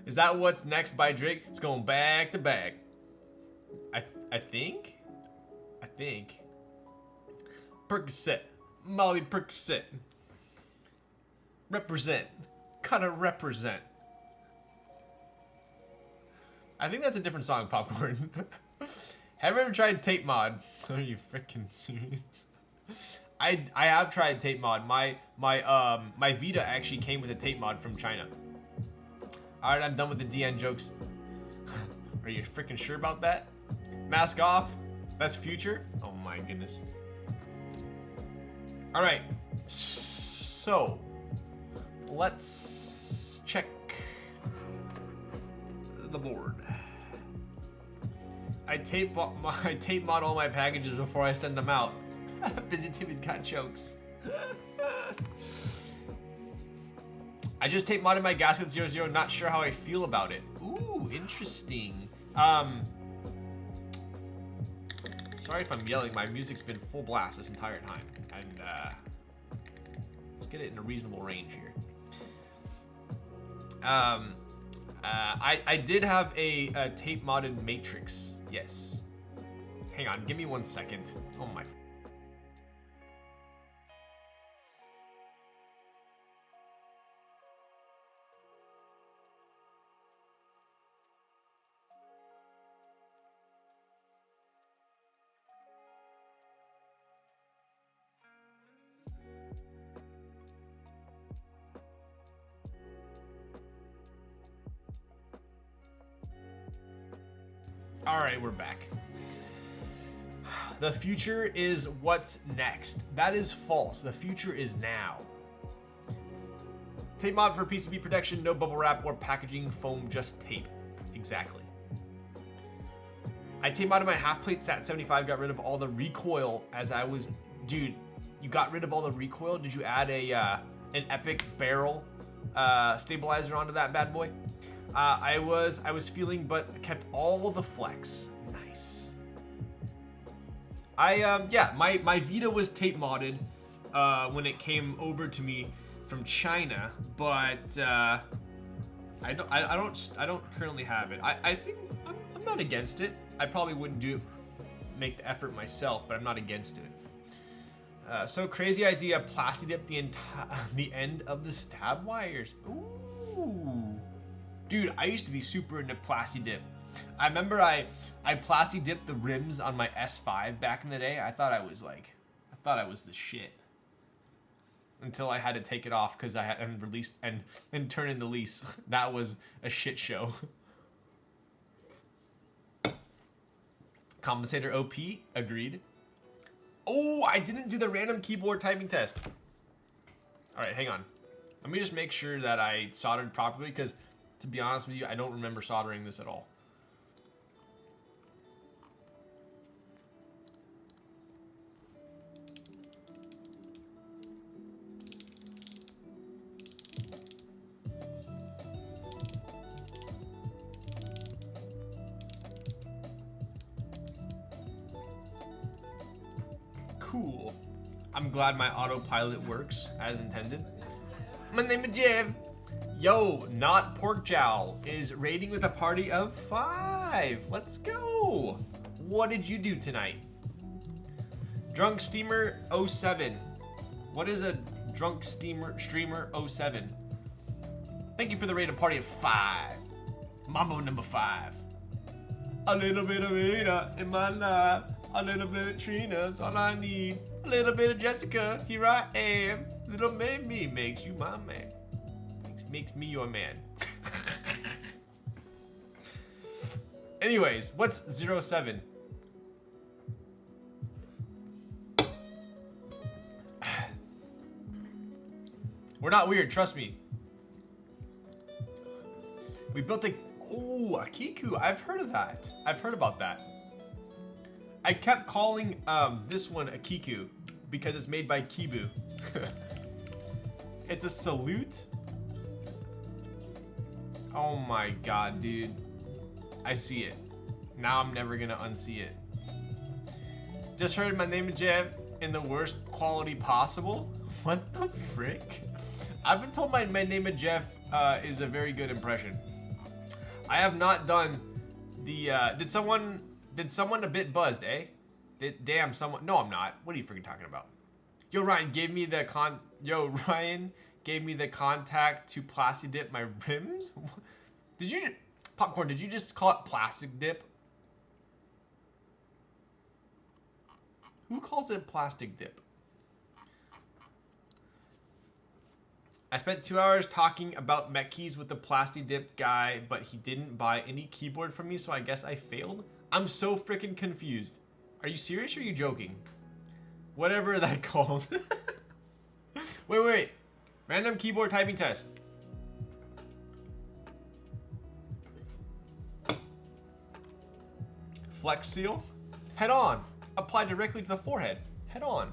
Is that what's next by Drake? It's going back to back. I think. Percocet, Molly Percocet. Represent. Gotta represent. I think that's a different song, Popcorn. Have you ever tried tape mod? Are you freaking serious? I have tried tape mod. My Vita actually came with a tape mod from China. All right, I'm done with the DN jokes. Are you freaking sure about that? Mask off. That's future. Oh my goodness. All right. So let's check the board. I tape mod all my packages before I send them out. Busy Timmy's got jokes. I just tape modded my gasket 00. Not sure how I feel about it. Ooh, interesting. Sorry if I'm yelling. My music's been full blast this entire time, and let's get it in a reasonable range here. I did have a tape modded Matrix. Yes. Hang on, give me 1 second. Oh my. All right, we're back. The future is what's next. That is false. The future is now. Tape mod for PCB protection, no bubble wrap or packaging foam, just tape. Exactly. I tape modded my half plate SAT75, got rid of all the recoil as I was, dude, you got rid of all the recoil? Did you add an epic barrel stabilizer onto that bad boy? I was feeling, but kept all the flex. Nice. Yeah, my Vita was tape modded when it came over to me from China, but I don't currently have it. I think I'm not against it. I probably wouldn't make the effort myself, but I'm not against it. So crazy idea, plasti dip the end of the stab wires. Ooh. Dude, I used to be super into plasti dip. I remember I plasti dipped the rims on my S5 back in the day. I thought I was the shit. Until I had to take it off because I hadn't released and turn in the lease. That was a shit show. Compensator OP, agreed. Oh, I didn't do the random keyboard typing test. All right, hang on. Let me just make sure that I soldered properly because, to be honest with you, I don't remember soldering this at all. Cool. I'm glad my autopilot works as intended. My name is Jim. Yo, not pork jowl is rating with a party of 5. Let's go. What did you do tonight? Drunk Steamer 07. What is a drunk streamer 07? Thank you for the rated party of 5. Mambo number 5. A little bit of Ada in my life. A little bit of Trina's all I need. A little bit of Jessica, here I am. Little me makes you my man. Makes me your man. Anyways, what's 07? We're not weird, trust me. We built a Kiku. I've heard of that. I've heard about that. I kept calling this one a Kiku because it's made by Kibu. It's a salute. Oh my god, dude. I see it. Now I'm never gonna unsee it. Just heard my name is Jeff in the worst quality possible. What the frick? I've been told my name is Jeff is a very good impression. I have not done the did someone a bit buzzed, eh? Damn, someone. No, I'm not. What are you freaking talking about? Ryan gave me the contact to plastic dip my rims. Did you, Popcorn? Did you just call it plastic dip? Who calls it plastic dip? I spent 2 hours talking about mech keys with the plastic dip guy, but he didn't buy any keyboard from me, so I guess I failed. I'm so freaking confused. Are you serious or are you joking? Whatever that called. Wait. Random keyboard typing test. Flex seal. Head on. Apply directly to the forehead. Head on.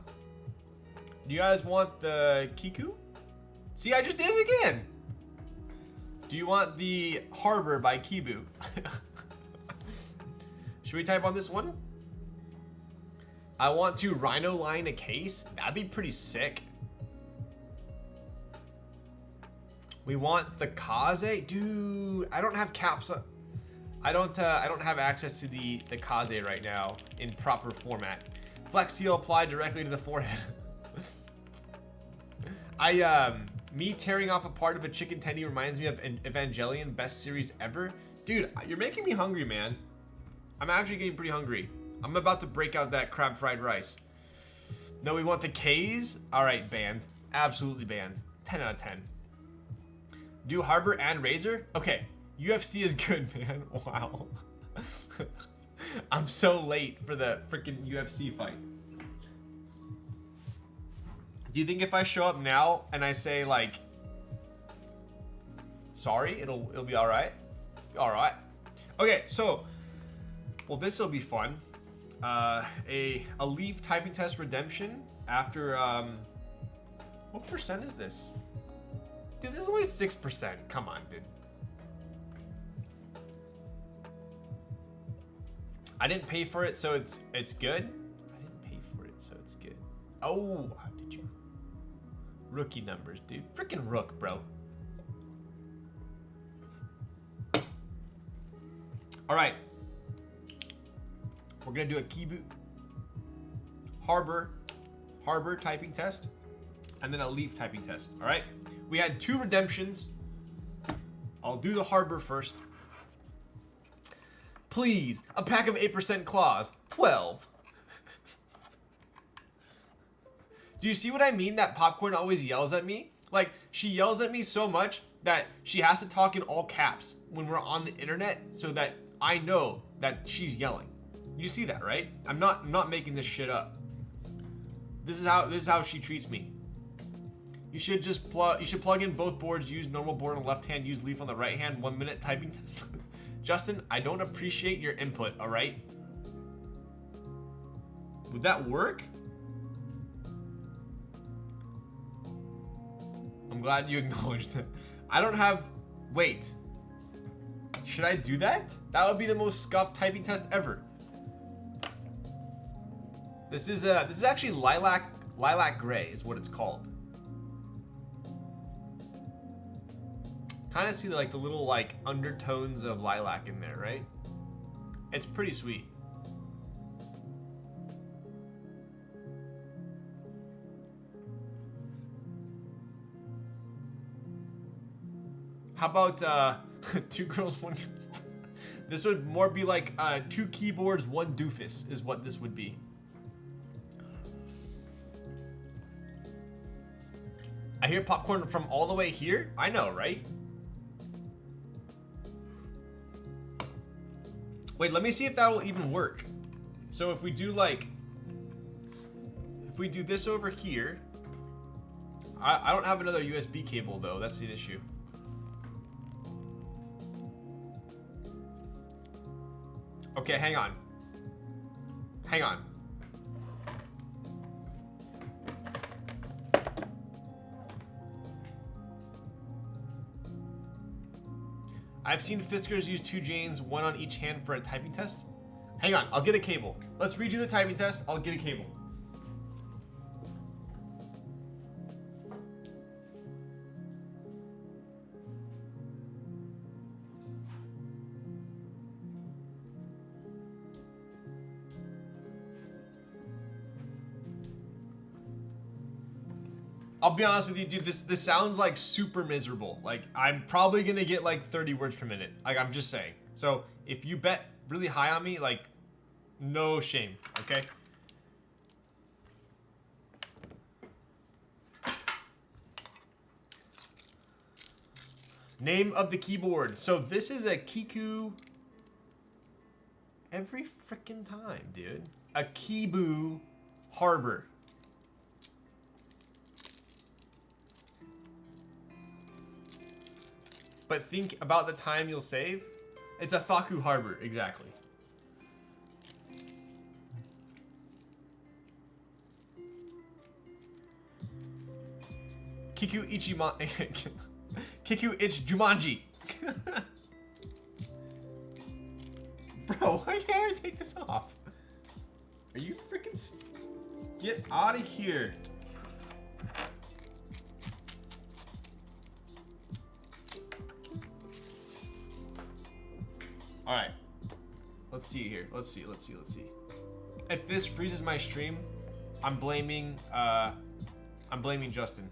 Do you guys want the Kiku? See, I just did it again. Do you want the Harbor by Kibu? Should we type on this one? I want to rhino line a case. That'd be pretty sick. We want the Kaze, dude. I don't have caps. I don't have access to the Kaze right now in proper format. Flex seal applied directly to the forehead. Me tearing off a part of a chicken tendy reminds me of Evangelion, best series ever. Dude, you're making me hungry, man. I'm actually getting pretty hungry. I'm about to break out that crab fried rice. No, we want the K's? All right, banned. Absolutely banned. 10 out of 10. Do Harbor and Razor? Okay, UFC is good, man. Wow. I'm so late for the freaking UFC fight. Do you think if I show up now and I say like, sorry, it'll be all right? All right. Okay, so, well, this will be fun. A leaf typing test redemption after what percent is this? Dude, this is only 6%. Come on, dude. I didn't pay for it, so it's good. I didn't pay for it, so it's good. Oh, did you? Rookie numbers, dude. Freaking rook, bro. All right. We're gonna do a Kibu Harbor typing test, and then a leaf typing test. All right. We had 2 redemptions. I'll do the Harbor first. Please, a pack of 8% claws. 12. Do you see what I mean? That Popcorn always yells at me. Like, she yells at me so much that she has to talk in all caps when we're on the internet, so that I know that she's yelling. You see that, right? I'm not making this shit up. This is how she treats me. You should just plug in both boards, use normal board on the left hand, use leaf on the right hand, 1 minute typing test. Justin, I don't appreciate your input, all right? Would that work? I'm glad you acknowledged that. I don't have, wait. Should I do that? That would be the most scuffed typing test ever. This is actually lilac gray is what it's called. Kind of see like the little like undertones of lilac in there, right? It's pretty sweet. How about two girls, one... This would more be like 2 keyboards, 1 doofus is what this would be. I hear popcorn from all the way here? I know, right? Wait, let me see if that will even work. So if we do like... If we do this over here... I don't have another USB cable though, that's the issue. Okay, hang on. Hang on. I've seen Fiskers use 2 Janes, 1 on each hand for a typing test. Hang on, I'll get a cable. Let's redo the typing test, I'll get a cable. I'll be honest with you, dude, this sounds like super miserable. Like, I'm probably gonna get like 30 words per minute. Like, I'm just saying. So, if you bet really high on me, like, no shame, okay? Name of the keyboard. So, this is a Kiku... Every freaking time, dude. A Kibu Harbor. But think about the time you'll save. It's a Thaku Harbor, exactly. Kiku Ichima... Kiku Ich Jumanji. Bro, why can't I take this off? Are you freaking... Get out of here. All right, let's see here. Let's see. If this freezes my stream, I'm blaming Justin.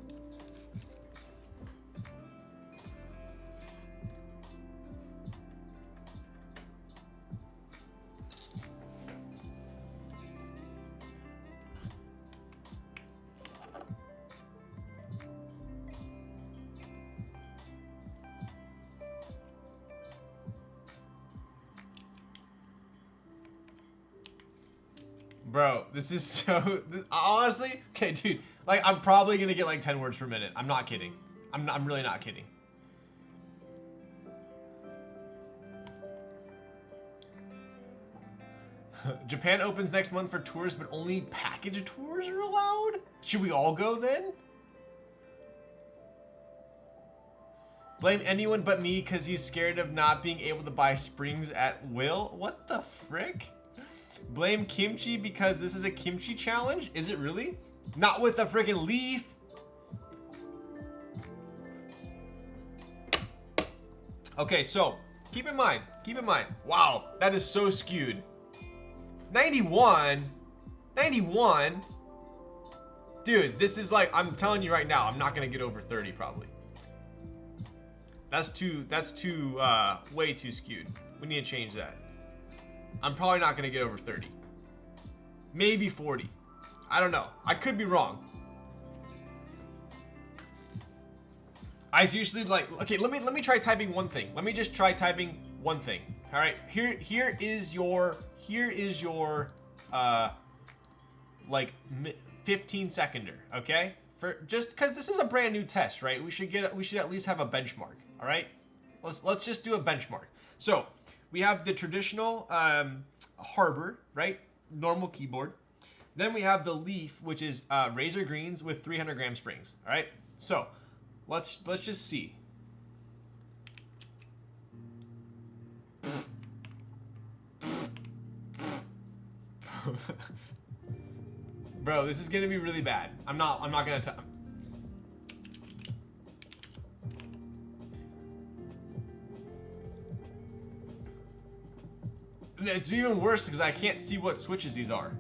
Bro, this is so... honestly, okay, dude. Like, I'm probably gonna get like 10 words per minute. I'm not kidding. I'm really not kidding. Japan opens next month for tours, but only package tours are allowed? Should we all go then? Blame anyone but me because he's scared of not being able to buy springs at will? What the frick? Blame kimchi because this is a kimchi challenge? Is it really? Not with a freaking leaf. Okay, so keep in mind. Wow, that is so skewed. 91? Dude, this is like, I'm telling you right now, I'm not gonna get over 30 probably. That's way too skewed. We need to change that. I'm probably not gonna get over 30. Maybe 40. I don't know. I could be wrong. I usually like, okay, let me try typing one thing. Let me just try typing one thing. All right, here is your like 15 seconder, okay? For just cuz this is a brand new test, right? We should at least have a benchmark, all right? Let's just do a benchmark. So, we have the traditional Harbor, right? Normal keyboard. Then we have the Leaf, which is razor greens with 300 gram springs. All right. So let's just see. Bro, this is gonna be really bad. I'm not gonna It's even worse because I can't see what switches these are.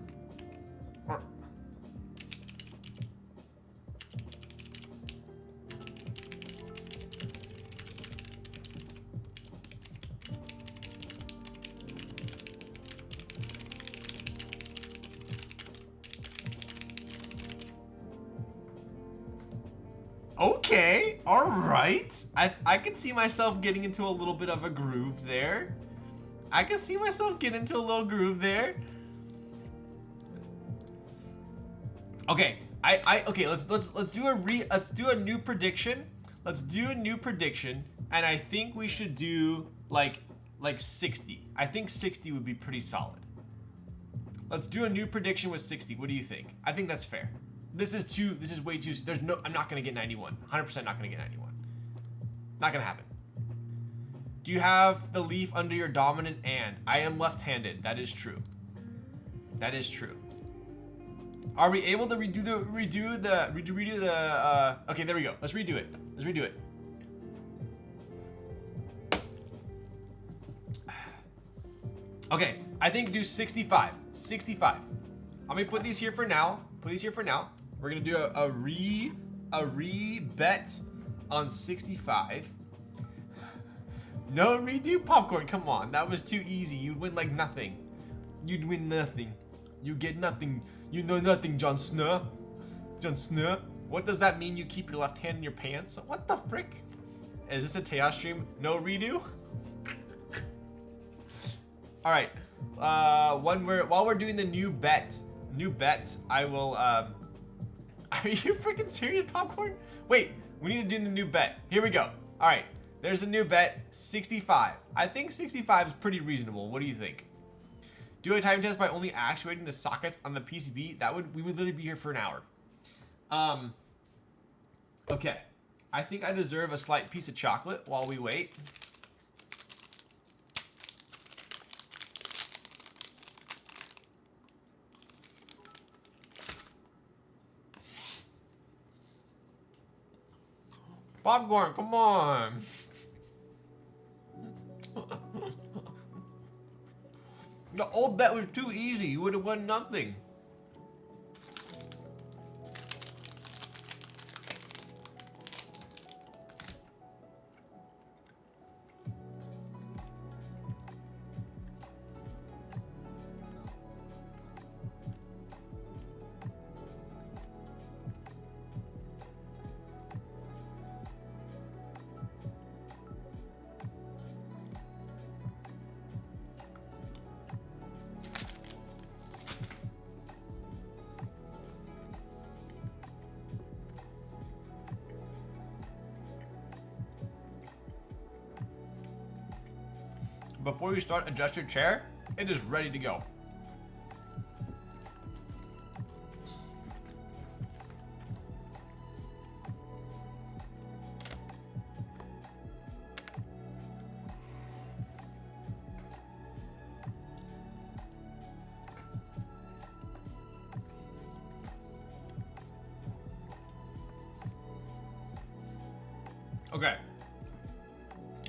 Or okay, all right. I could see myself getting into a little bit of a groove there. I can see myself getting into a little groove there. Okay, okay. Let's do a new prediction. Let's do a new prediction, and I think we should do like 60. I think 60 would be pretty solid. Let's do a new prediction with 60. What do you think? I think that's fair. This is way too. I'm not gonna get 91. 100% not gonna get 91. Not gonna happen. Do you have the leaf under your dominant and? I am left-handed. That is true. That is true. Are we able to redo the okay, there we go. Let's redo it. Let's redo it. Okay, I think do 65. 65. Let me put these here for now. Put these here for now. We're gonna do a re-bet on 65. No redo popcorn, come on. That was too easy. You'd win like nothing. You'd win nothing. You get nothing. You know nothing, Jon Snow. Jon Snow? What does that mean, you keep your left hand in your pants? What the frick? Is this a Teos stream? No redo? All right, while we're doing the new bet, I will, are you freaking serious, popcorn? Wait, we need to do the new bet. Here we go. All right, there's a new bet, 65. I think 65 is pretty reasonable. What do you think? Do a time test by only actuating the sockets on the PCB. We would literally be here for an hour. Okay, I think I deserve a slight piece of chocolate while we wait. Popcorn, come on. The old bet was too easy. You would have won nothing. Before you start, adjust your chair. It is ready to go. Okay.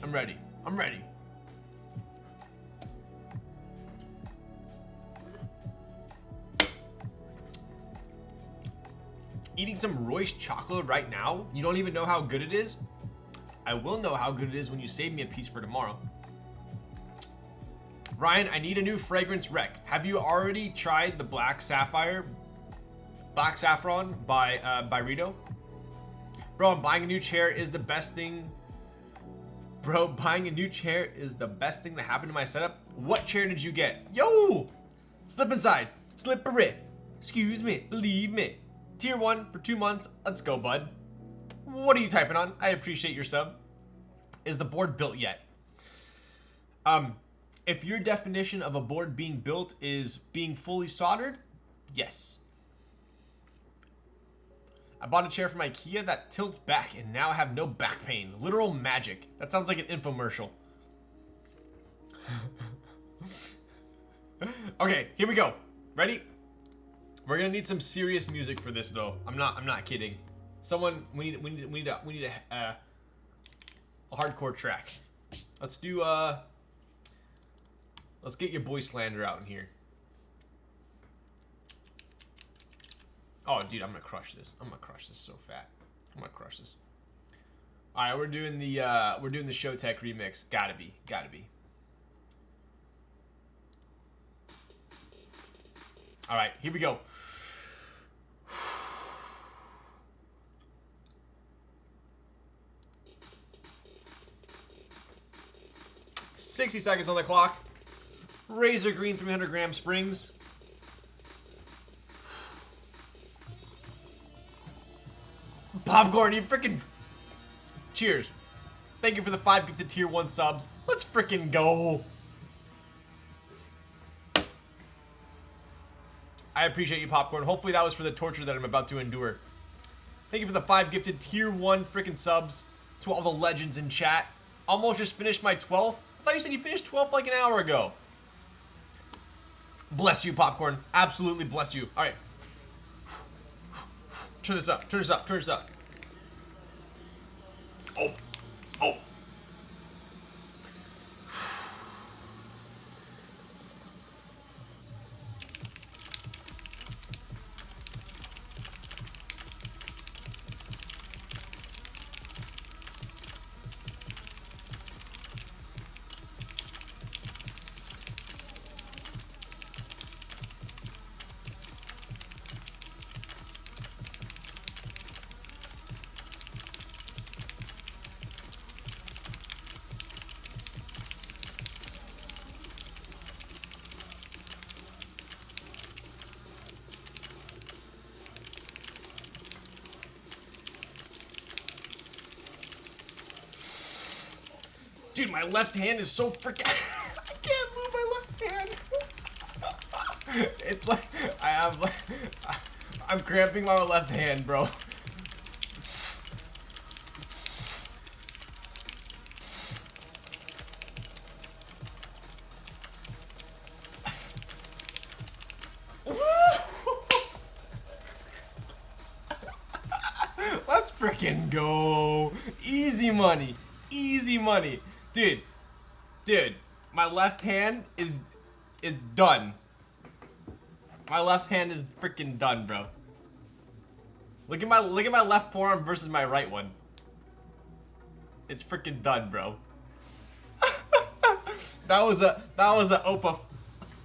I'm ready. I'm ready. Eating some Royce chocolate right now? You don't even know how good it is? I will know how good it is when you save me a piece for tomorrow. Ryan, I need a new fragrance rec. Have you already tried the Black Saffron by Rito? Bro, buying a new chair is the best thing. Bro, buying a new chair is the best thing that happened to my setup. What chair did you get? Yo! Slip inside. Slippery. Excuse me. Believe me. Tier 1 for 2 months. Let's go, bud. What are you typing on? I appreciate your sub. Is the board built yet? If your definition of a board being built is being fully soldered, yes. I bought a chair from IKEA that tilts back and now I have no back pain. Literal magic. That sounds like an infomercial. Okay, here we go. Ready? We're gonna need some serious music for this, though. I'm not kidding. Someone, we need a hardcore track. Let's do let's get your boy Slander out in here. Oh, dude, I'm gonna crush this. I'm gonna crush this so fat. I'm gonna crush this. All right, we're doing the Showtech remix. Gotta be. All right, here we go. 60 seconds on the clock. Razor Green 300 gram springs. Popcorn, you freaking... Cheers. Thank you for the 5 gifted tier 1 subs. Let's freaking go. I appreciate you, Popcorn. Hopefully that was for the torture that I'm about to endure. Thank you for the 5 gifted tier 1 freaking subs to all the legends in chat. Almost just finished my 12th. I thought you said you finished 12th like an hour ago. Bless you, Popcorn. Absolutely bless you. All right. Turn this up. Turn this up. Turn this up. Oh. Oh. Dude, my left hand is so freaking... I can't move my left hand. It's like... I have like... I'm cramping my left hand, bro. Let's freaking go. Easy money. Easy money. Dude, my left hand is done. My left hand is freaking done, bro. Look at my left forearm versus my right one. It's freaking done, bro. that was a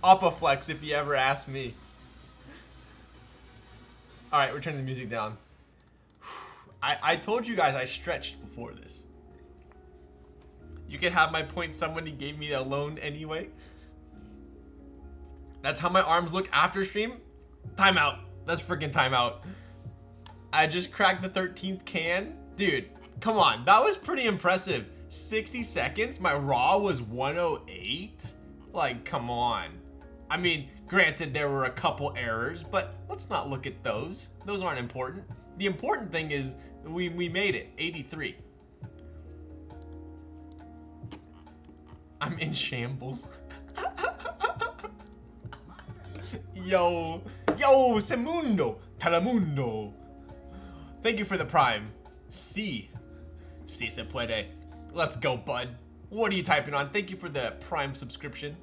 Oppa flex if you ever asked me. All right, we're turning the music down. I told you guys I stretched before this. You can have my point. Somebody gave me a loan anyway. That's how my arms look after stream. Timeout. That's freaking timeout. I just cracked the 13th can. Dude, come on. That was pretty impressive. 60 seconds. My raw was 108. Like, come on. I mean, granted, there were a couple errors, but let's not look at those. Those aren't important. The important thing is we made it. 83. I'm in shambles. Yo, Semundo, Talamundo. Thank you for the prime. Si se puede. Let's go, bud. What are you typing on? Thank you for the prime subscription.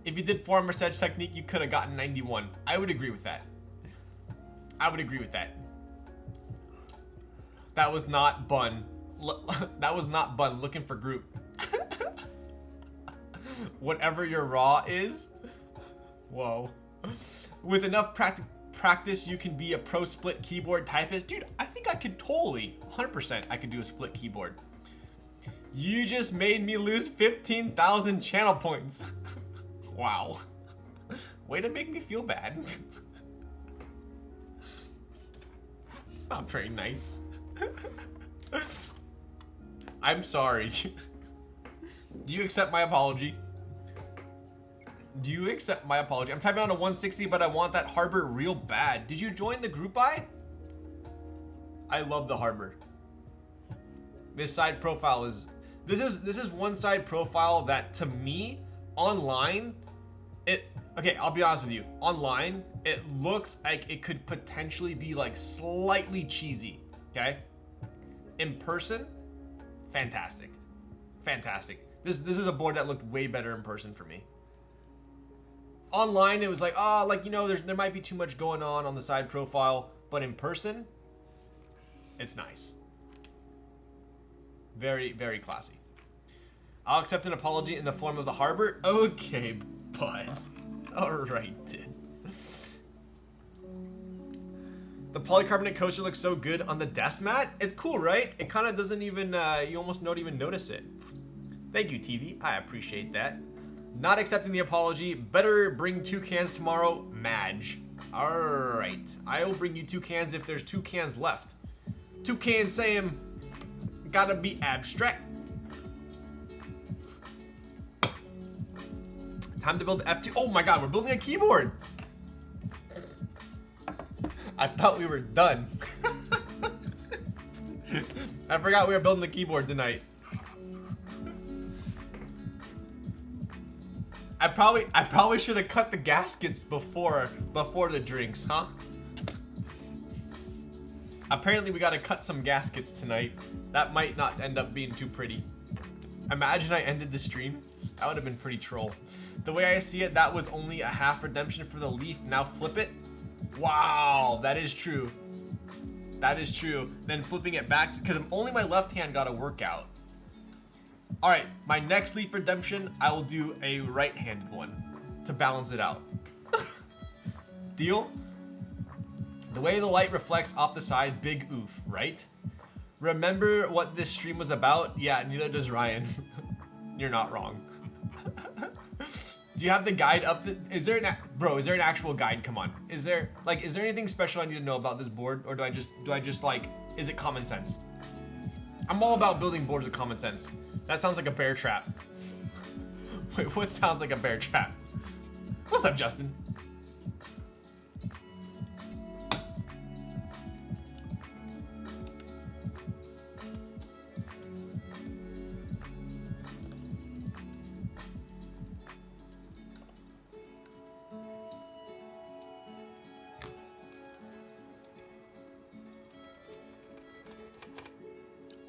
If you did former sedge technique, you could have gotten 91. I would agree with that. I would agree with that. That was not bun. That was not bun. Looking for group. Whatever your raw is. Whoa. With enough practice, you can be a pro split keyboard typist. Dude, I think I could totally, 100% I could do a split keyboard. You just made me lose 15,000 channel points. Wow. Way to make me feel bad. It's not very nice. I'm sorry. Do you accept my apology? Do you accept my apology? I'm typing on a 160, but I want that harbor real bad. Did you join the group buy? I love the harbor. This side profile is... This is one side profile that, to me, online, Okay, I'll be honest with you. Online, it looks like it could potentially be like slightly cheesy, okay? In person, fantastic. Fantastic. This is a board that looked way better in person for me. Online, it was like, oh, like, you know, there might be too much going on the side profile, but in person, it's nice. Very, very classy. I'll accept an apology in the form of the harbor. Okay, bud. Alright, dude. The polycarbonate coaster looks so good on the desk mat. It's cool, right? It kind of doesn't even, you almost don't even notice it. Thank you, TV. I appreciate that. Not accepting the apology. Better bring 2 cans tomorrow. Madge. Alright. I will bring you 2 cans if there's 2 cans left. 2 cans, Sam. Gotta be abstract. Time to build F2. Oh my god, we're building a keyboard. I thought we were done. I forgot we were building the keyboard tonight. I probably should have cut the gaskets before the drinks, huh? Apparently we gotta cut some gaskets tonight. That might not end up being too pretty. Imagine I ended the stream. That would have been pretty troll. The way I see it, that was only a half redemption for the leaf. Now flip it. Wow, that is true. That is true. Then flipping it back, because only my left hand got a workout. All right, my next leaf redemption, I will do a right-handed one to balance it out. Deal? The way the light reflects off the side, big oof, right? Remember what this stream was about? Yeah, neither does Ryan. You're not wrong. Do you have the guide up? Is there an actual guide? Come on. Is there anything special I need to know about this board, or do I just like, is it common sense? I'm all about building boards with common sense. That sounds like a bear trap. Wait, what sounds like a bear trap? What's up, Justin?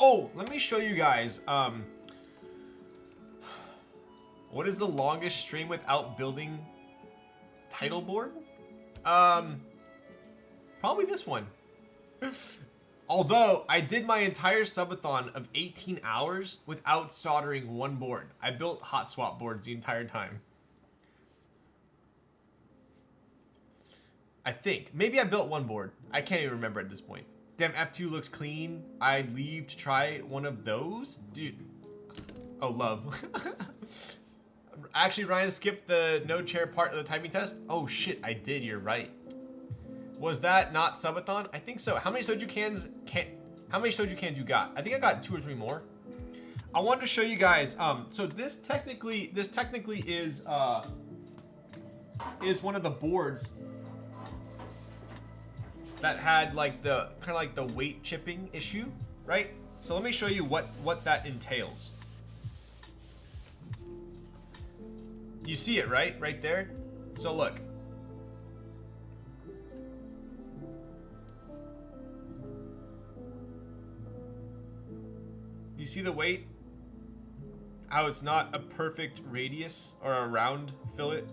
Oh, let me show you guys. What is the longest stream without building title board? Probably this one. Although I did my entire subathon of 18 hours without soldering one board. I built hot swap boards the entire time. I think. Maybe I built one board. I can't even remember at this point. Damn, F2 looks clean. I'd leave to try one of those. Dude. Oh, love. Actually, Ryan skipped the no chair part of the typing test. Oh, shit, I did. You're right. Was that not subathon? I think so. How many soju cans you got? I think I got 2 or 3 more. I wanted to show you guys. So this technically is one of the boards that had like the kind of like the weight chipping issue, right? So let me show you what that entails. You see it, right? Right there. So look. You see the weight? How it's not a perfect radius or a round fillet?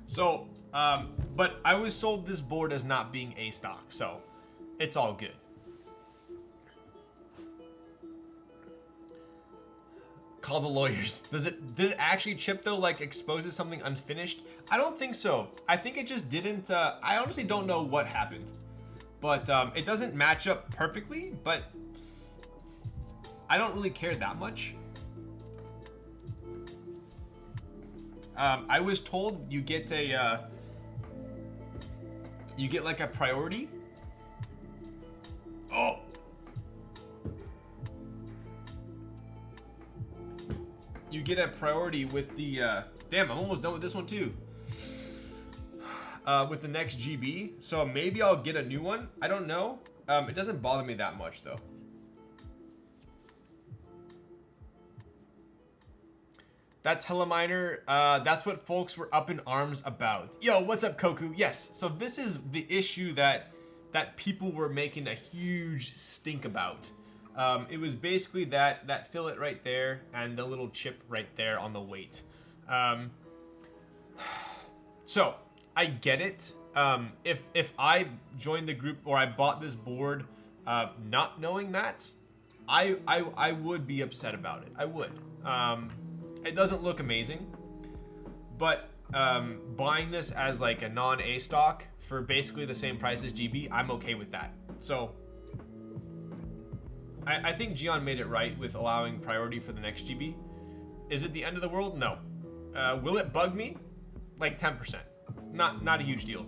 So, but I was sold this board as not being A stock, so it's all good. Call the lawyers. Did it actually chip though, like exposes something unfinished? I don't think so. I think it just didn't, I honestly don't know what happened. But it doesn't match up perfectly, but I don't really care that much. I was told you get like a priority. Oh, you get a priority with the, damn, I'm almost done with this one too. With the next GB. So maybe I'll get a new one. I don't know. It doesn't bother me that much though. That's hella minor. That's what folks were up in arms about. Yo, what's up, Koku? Yes, so this is the issue that people were making a huge stink about. It was basically that fillet right there and the little chip right there on the weight. So I get it. If I joined the group or I bought this board not knowing that, I would be upset about it. I would. It doesn't look amazing, but buying this as like a non-A stock for basically the same price as GB, I'm okay with that. So I think Geon made it right with allowing priority for the next GB. Is it the end of the world? No. Will it bug me? Like 10%. Not a huge deal.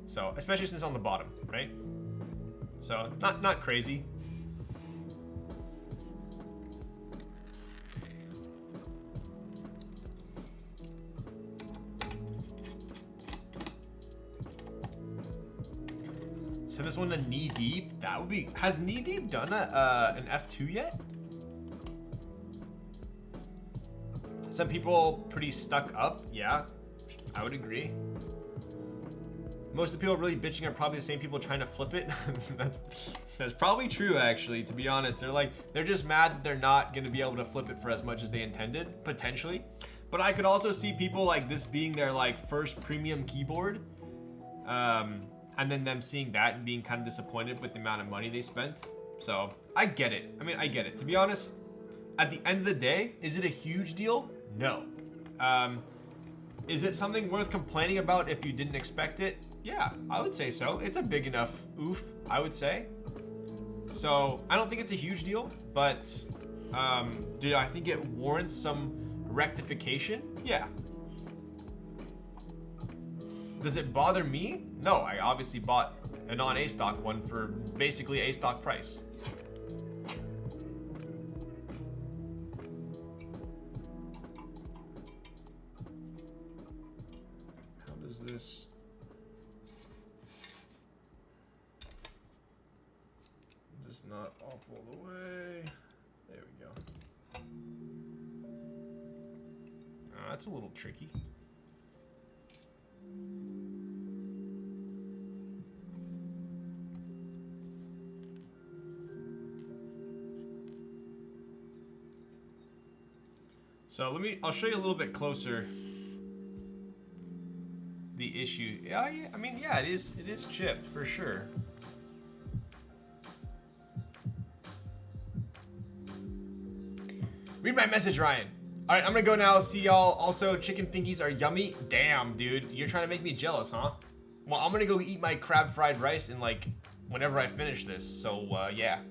So especially since it's on the bottom, right? So not crazy. Send this one to Knee Deep. That would be. Has Knee Deep done an F2 yet? Some people pretty stuck up. Yeah, I would agree. Most of the people really bitching are probably the same people trying to flip it. That's probably true, actually, to be honest. They're just mad they're not going to be able to flip it for as much as they intended, potentially. But I could also see people like this being their like first premium keyboard. And then them seeing that and being kind of disappointed with the amount of money they spent. So I get it. I mean, I get it. To be honest, at the end of the day, is it a huge deal? No. Is it something worth complaining about if you didn't expect it? Yeah, I would say so. It's a big enough oof, I would say. So I don't think it's a huge deal, but do I think it warrants some rectification? Yeah. Does it bother me? No, I obviously bought a non-A stock one for basically A stock price. How does this? Does not off all the way. There we go. That's a little tricky. So I'll show you a little bit closer the issue. Yeah, I mean, yeah, it is chipped for sure. Read my message, Ryan. All right, I'm gonna go now. See y'all. Also, chicken fingies are yummy. Damn, dude, you're trying to make me jealous, huh? Well, I'm gonna go eat my crab fried rice in like whenever I finish this. So yeah.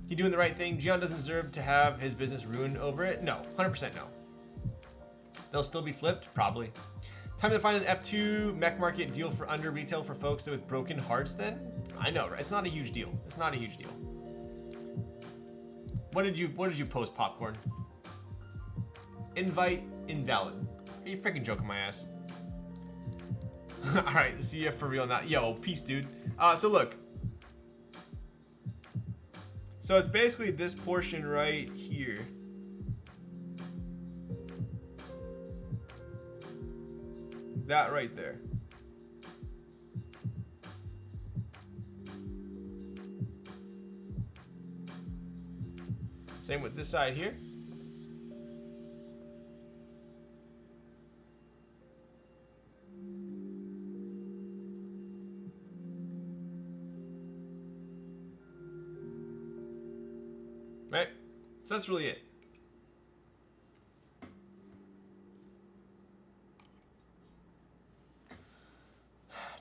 He doing the right thing. Geon doesn't deserve to have his business ruined over it. No, 100% no. They'll still be flipped, probably. Time to find an F2 mech market deal for under retail for folks with broken hearts then? I know, right? It's not a huge deal. It's not a huge deal. What did you post, Popcorn? Invite invalid. Are you freaking joking my ass? All right, see ya for real now. Yo, peace, dude. So look. So it's basically this portion right here. That right there. Same with this side here. Right? So that's really it.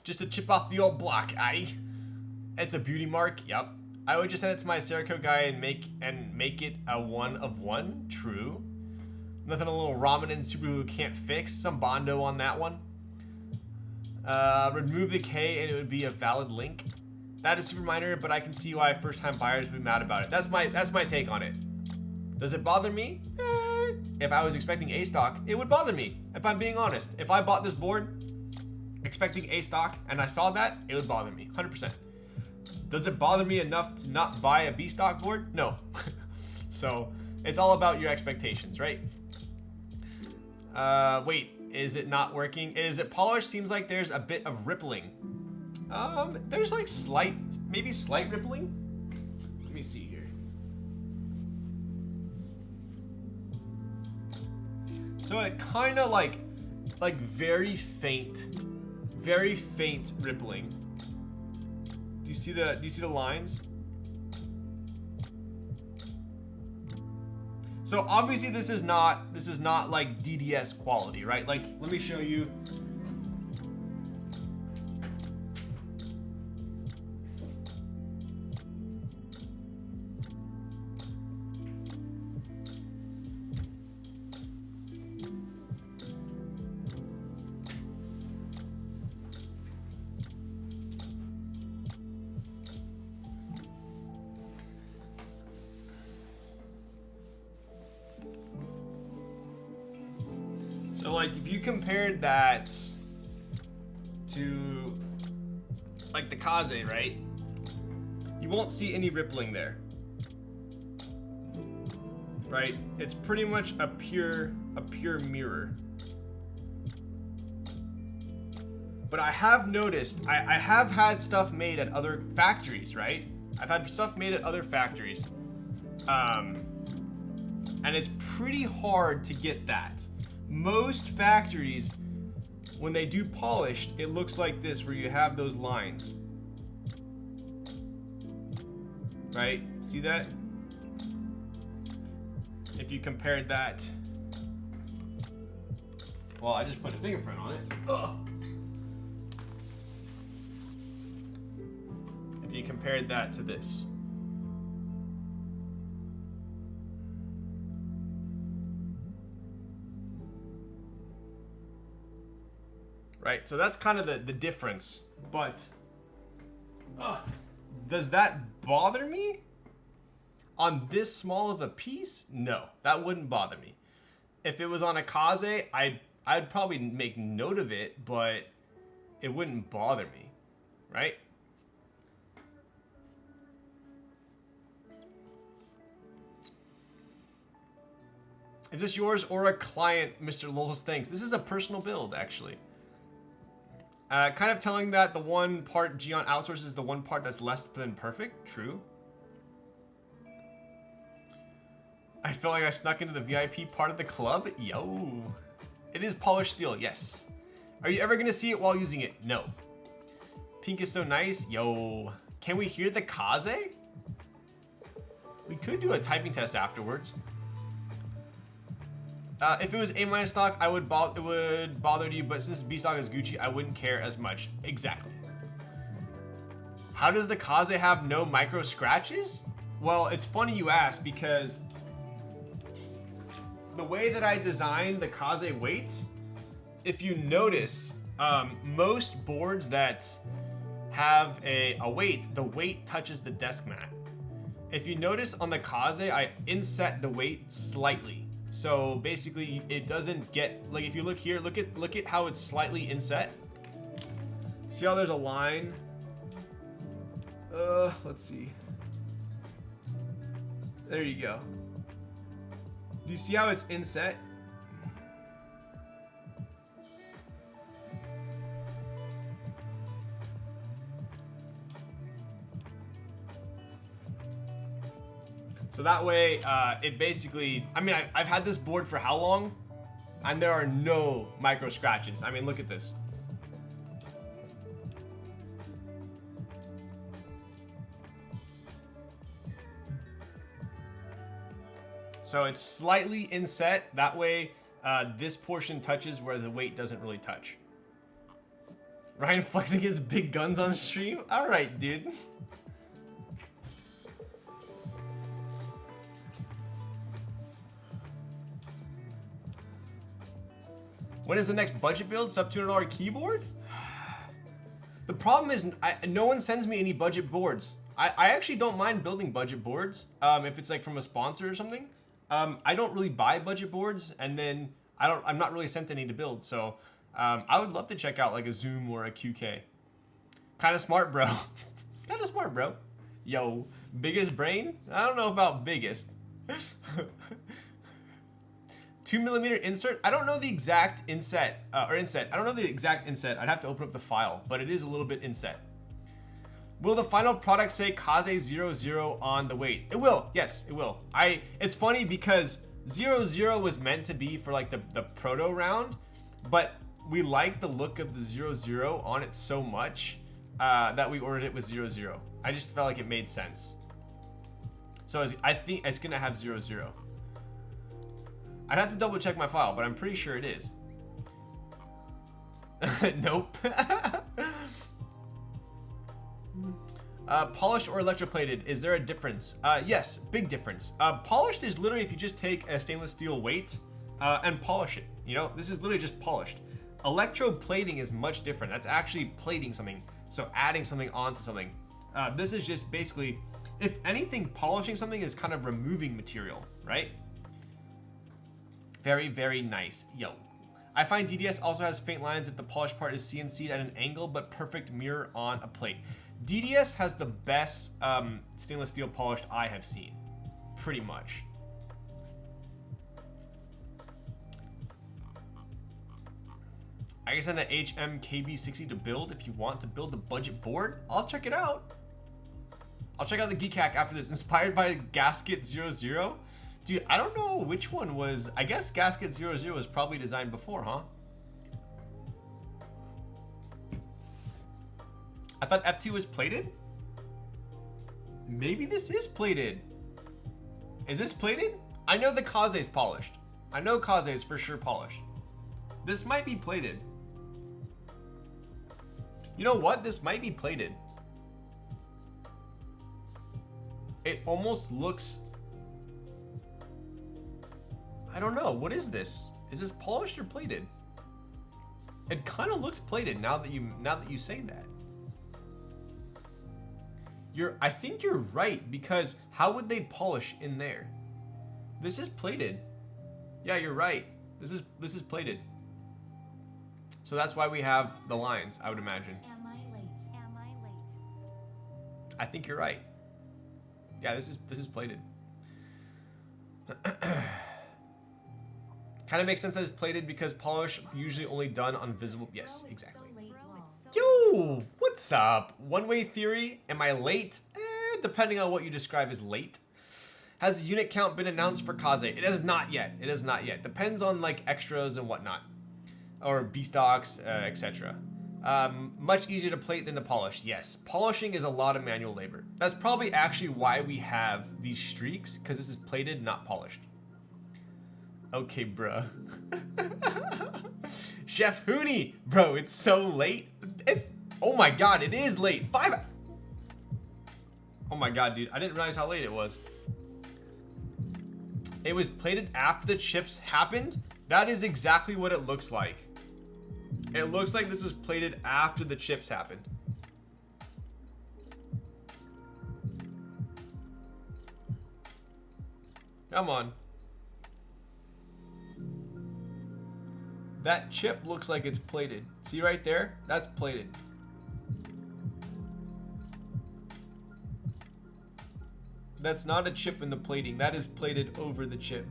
Just to chip off the old block, aye? It's a beauty mark, yep. I would just send it to my Cerakote guy and make it a 1 of 1, true. Nothing a little ramen and super glue can't fix. Some Bondo on that one. Remove the K and it would be a valid link. That is super minor, but I can see why first-time buyers would be mad about it. That's my take on it. Does it bother me? if I was expecting A stock, it would bother me, if I'm being honest. If I bought this board expecting A stock and I saw that, it would bother me, 100%. Does it bother me enough to not buy a B stock board? No. So it's all about your expectations, right? Wait, is it not working? Is it polished? Seems like there's a bit of rippling. There's like maybe slight rippling. Let me see here. So it kind of like very faint rippling. Do you see the lines? So obviously this is not like DDS quality, right? Like, let me show you. So like if you compared that to like the Kaze, right? You won't see any rippling there. Right? It's pretty much a pure mirror. But I have noticed, I have had stuff made at other factories, right? I've had stuff made at other factories. And it's pretty hard to get that. Most factories, when they do polished, it looks like this, where you have those lines. Right? See that? If you compared that, well, I just put a fingerprint on it. Ugh. If you compared that to this. Right, so that's kind of the difference, but does that bother me? On this small of a piece? No, that wouldn't bother me. If it was on a Kaze, I'd probably make note of it, but it wouldn't bother me, right? Is this yours or a client, Mr. Lowell's Thanks? This is a personal build, actually. Kind of telling that the one part Geon outsources is the one part that's less than perfect. True. I feel like I snuck into the VIP part of the club. Yo. It is polished steel, yes. Are you ever gonna see it while using it? No. Pink is so nice. Yo. Can we hear the Kaze? We could do a typing test afterwards. If it was A- stock, it would bother you, but since B stock is Gucci, I wouldn't care as much. Exactly. How does the Kaze have no micro scratches? Well, it's funny you ask, because the way that I designed the Kaze weights, if you notice, most boards that have a weight, the weight touches the desk mat. If you notice on the Kaze, I inset the weight slightly. So basically it doesn't get, like if you look here, look at how it's slightly inset. See how there's a line? Let's see. There you go. Do you see how it's inset? So that way, it basically, I mean, I've had this board for how long? And there are no micro scratches. I mean, look at this. So it's slightly inset. That way, this portion touches where the weight doesn't really touch. Ryan flexing his big guns on stream? All right, dude. When is the next budget build? Sub $200 keyboard? The problem is no one sends me any budget boards. I actually don't mind building budget boards if it's like from a sponsor or something. I don't really buy budget boards, and then I'm not really sent any to build, so I would love to check out like a Zoom or a QK. Kind of smart, bro. Kind of smart, bro. Yo, biggest brain? I don't know about biggest. 2mm insert? I don't know the exact inset, or inset. I don't know the exact inset. I'd have to open up the file, but it is a little bit inset. Will the final product say Kaze 00 on the weight? It will, yes, it will. It's funny because 00 was meant to be for like the proto round, but we like the look of the 00 on it so much that we ordered it with 00. I just felt like it made sense. So I think it's gonna have 00. I'd have to double check my file, but I'm pretty sure it is. Nope. Polished or electroplated, is there a difference? Yes, big difference. Polished is literally if you just take a stainless steel weight and polish it. You know, this is literally just polished. Electroplating is much different. That's actually plating something, so adding something onto something. This is just basically, if anything, polishing something is kind of removing material, right? Very, very nice. Yo. I find DDS also has faint lines if the polished part is CNC'd at an angle, but perfect mirror on a plate. DDS has the best stainless steel polished I have seen, pretty much. I can send an HMKB60 to build if you want to build a budget board. I'll check it out. I'll check out the Keycap after this. Inspired by Gasket 00? Dude, I don't know which one was. I guess Gasket 00 was probably designed before, huh? I thought F2 was plated? Maybe this is plated. Is this plated? I know the Kaze's polished. I know Kaze's for sure polished. This might be plated. You know what? This might be plated. It almost looks... I don't know. What is this? Is this polished or plated? It kind of looks plated now that you say that. I think you're right, because how would they polish in there? This is plated. Yeah, you're right. This is plated. So that's why we have the lines, I would imagine. Am I late? Am I late? I think you're right. Yeah, this is plated. Kind of makes sense that it's plated because polish usually only done on visible. Yes, exactly. Yo, what's up? One-way theory. Am I late? Depending on what you describe as late. Has the unit count been announced for Kaze? It has not yet. It has not yet. Depends on like extras and whatnot, or B stocks, etc. Much easier to plate than to polish. Yes, polishing is a lot of manual labor. That's probably actually why we have these streaks, because this is plated, not polished. Okay, bruh. Chef Hooney, bro, it's so late. Oh my god, it is late. 5. Oh my god, dude, I didn't realize how late it was. It was plated after the chips happened. That is exactly what it looks like. It looks like this was plated after the chips happened. Come on. That chip looks like it's plated. See right there? That's plated. That's not a chip in the plating. That is plated over the chip.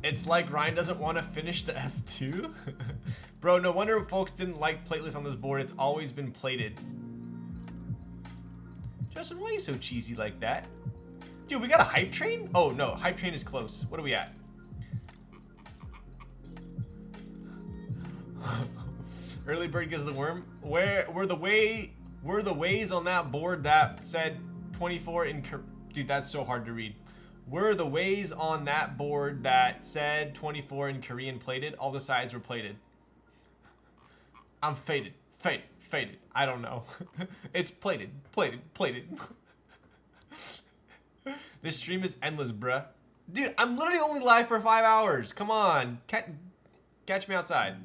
It's like Ryan doesn't want to finish the F2. Bro, no wonder folks didn't like plateless on this board. It's always been plated. Justin, why are you so cheesy like that? Dude, we got a hype train? Oh no, hype train is close. What are we at? Early bird gets the worm. Where were the ways on that board that said 24 in dude, that's so hard to read. Were the ways on that board that said 24 in Korean plated? All the sides were plated. I'm faded. I don't know. It's plated. This stream is endless, bruh. Dude, I'm literally only live for 5 hours. Come on. Catch me outside.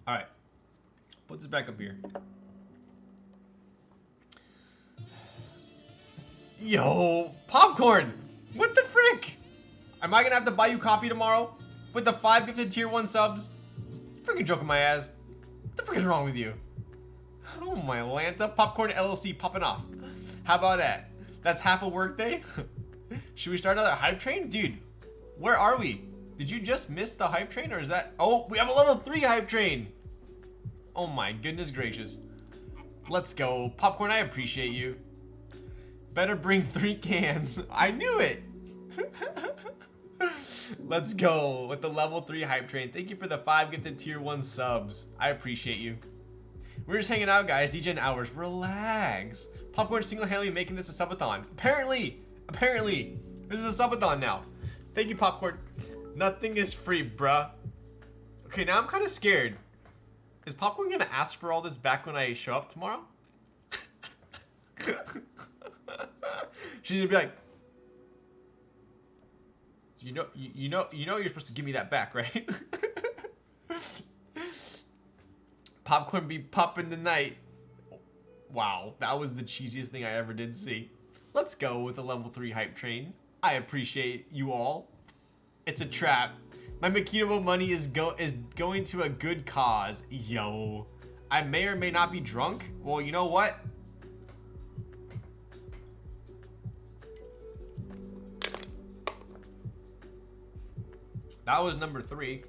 Alright. Put this back up here. Yo, popcorn! What the frick? Am I gonna have to buy you coffee tomorrow? With the 5 gifted tier 1 subs? Freaking joking my ass. What the frick is wrong with you? Oh my Lanta, Popcorn LLC popping off. How about that? That's half a work day? Should we start another hype train? Dude, where are we? Did you just miss the hype train or is that? Oh, we have a level 3 hype train. Oh my goodness gracious. Let's go. Popcorn, I appreciate you. Better bring 3 cans. I knew it. Let's go with the level 3 hype train. Thank you for the 5 gifted tier 1 subs. I appreciate you. We're just hanging out, guys. DJ and hours. Relax. Popcorn single-handedly making this a subathon. Apparently, this is a subathon now. Thank you, Popcorn. Nothing is free, bruh. Okay, now I'm kind of scared. Is Popcorn gonna ask for all this back when I show up tomorrow? She's gonna be like, you know you're supposed to give me that back, right? Popcorn be popping tonight. Wow, that was the cheesiest thing I ever did see. Let's go with the level 3 hype train. I appreciate you all. It's a trap. My Makito money is going to a good cause. Yo, I may or may not be drunk. Well, you know what? That was number 3.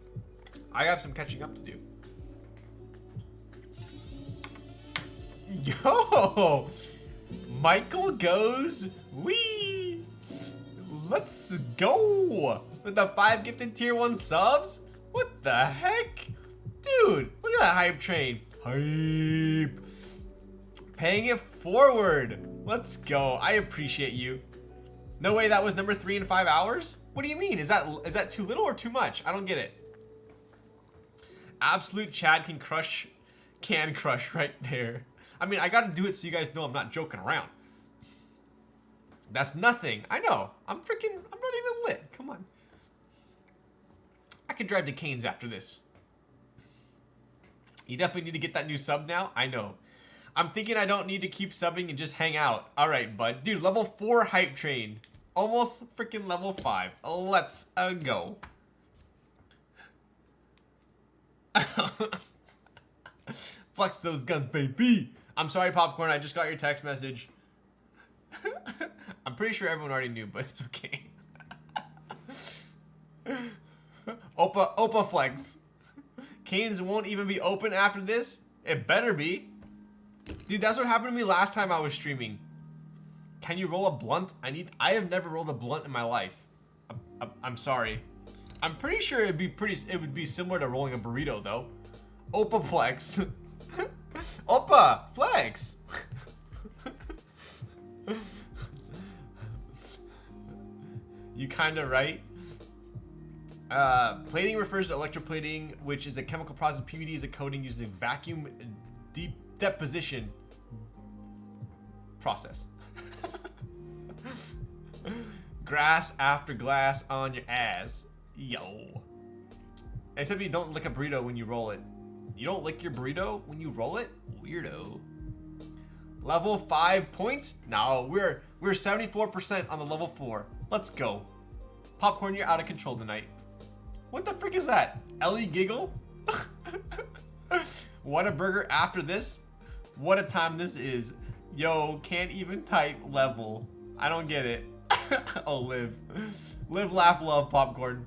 I have some catching up to do. Yo, Michael goes, wee. Let's go with the 5 gifted tier 1 subs. What the heck? Dude, look at that hype train. Hype. Paying it forward. Let's go. I appreciate you. No way that was number 3 in 5 hours? What do you mean? Is that too little or too much? I don't get it. Absolute Chad can crush right there. I mean, I gotta do it so you guys know I'm not joking around. That's nothing. I know. I'm not even lit. Come on. I can drive to Cane's after this. You definitely need to get that new sub now. I know. I'm thinking I don't need to keep subbing and just hang out. All right, bud. Dude, level 4 hype train. Almost freaking level 5. Let's go. Flex those guns, baby. I'm sorry, Popcorn. I just got your text message. I'm pretty sure everyone already knew, but it's okay. Opa flex. Cane's won't even be open after this. It better be. Dude, that's what happened to me last time I was streaming. Can you roll a blunt? I have never rolled a blunt in my life. I'm sorry. I'm pretty sure it would be similar to rolling a burrito though. Opa flex. Opa flex. You kinda right. Plating refers to electroplating, which is a chemical process. PVD is a coating using vacuum deposition process. Grass after glass on your ass. Yo. Except you don't lick a burrito when you roll it. You don't lick your burrito when you roll it? Weirdo. Level 5 points? No, we're 74% on the level 4. Let's go. Popcorn, you're out of control tonight. What the frick is that? Ellie Giggle? What a burger after this? What a time this is. Yo, can't even type level. I don't get it. Oh, live. Live, laugh, love, Popcorn.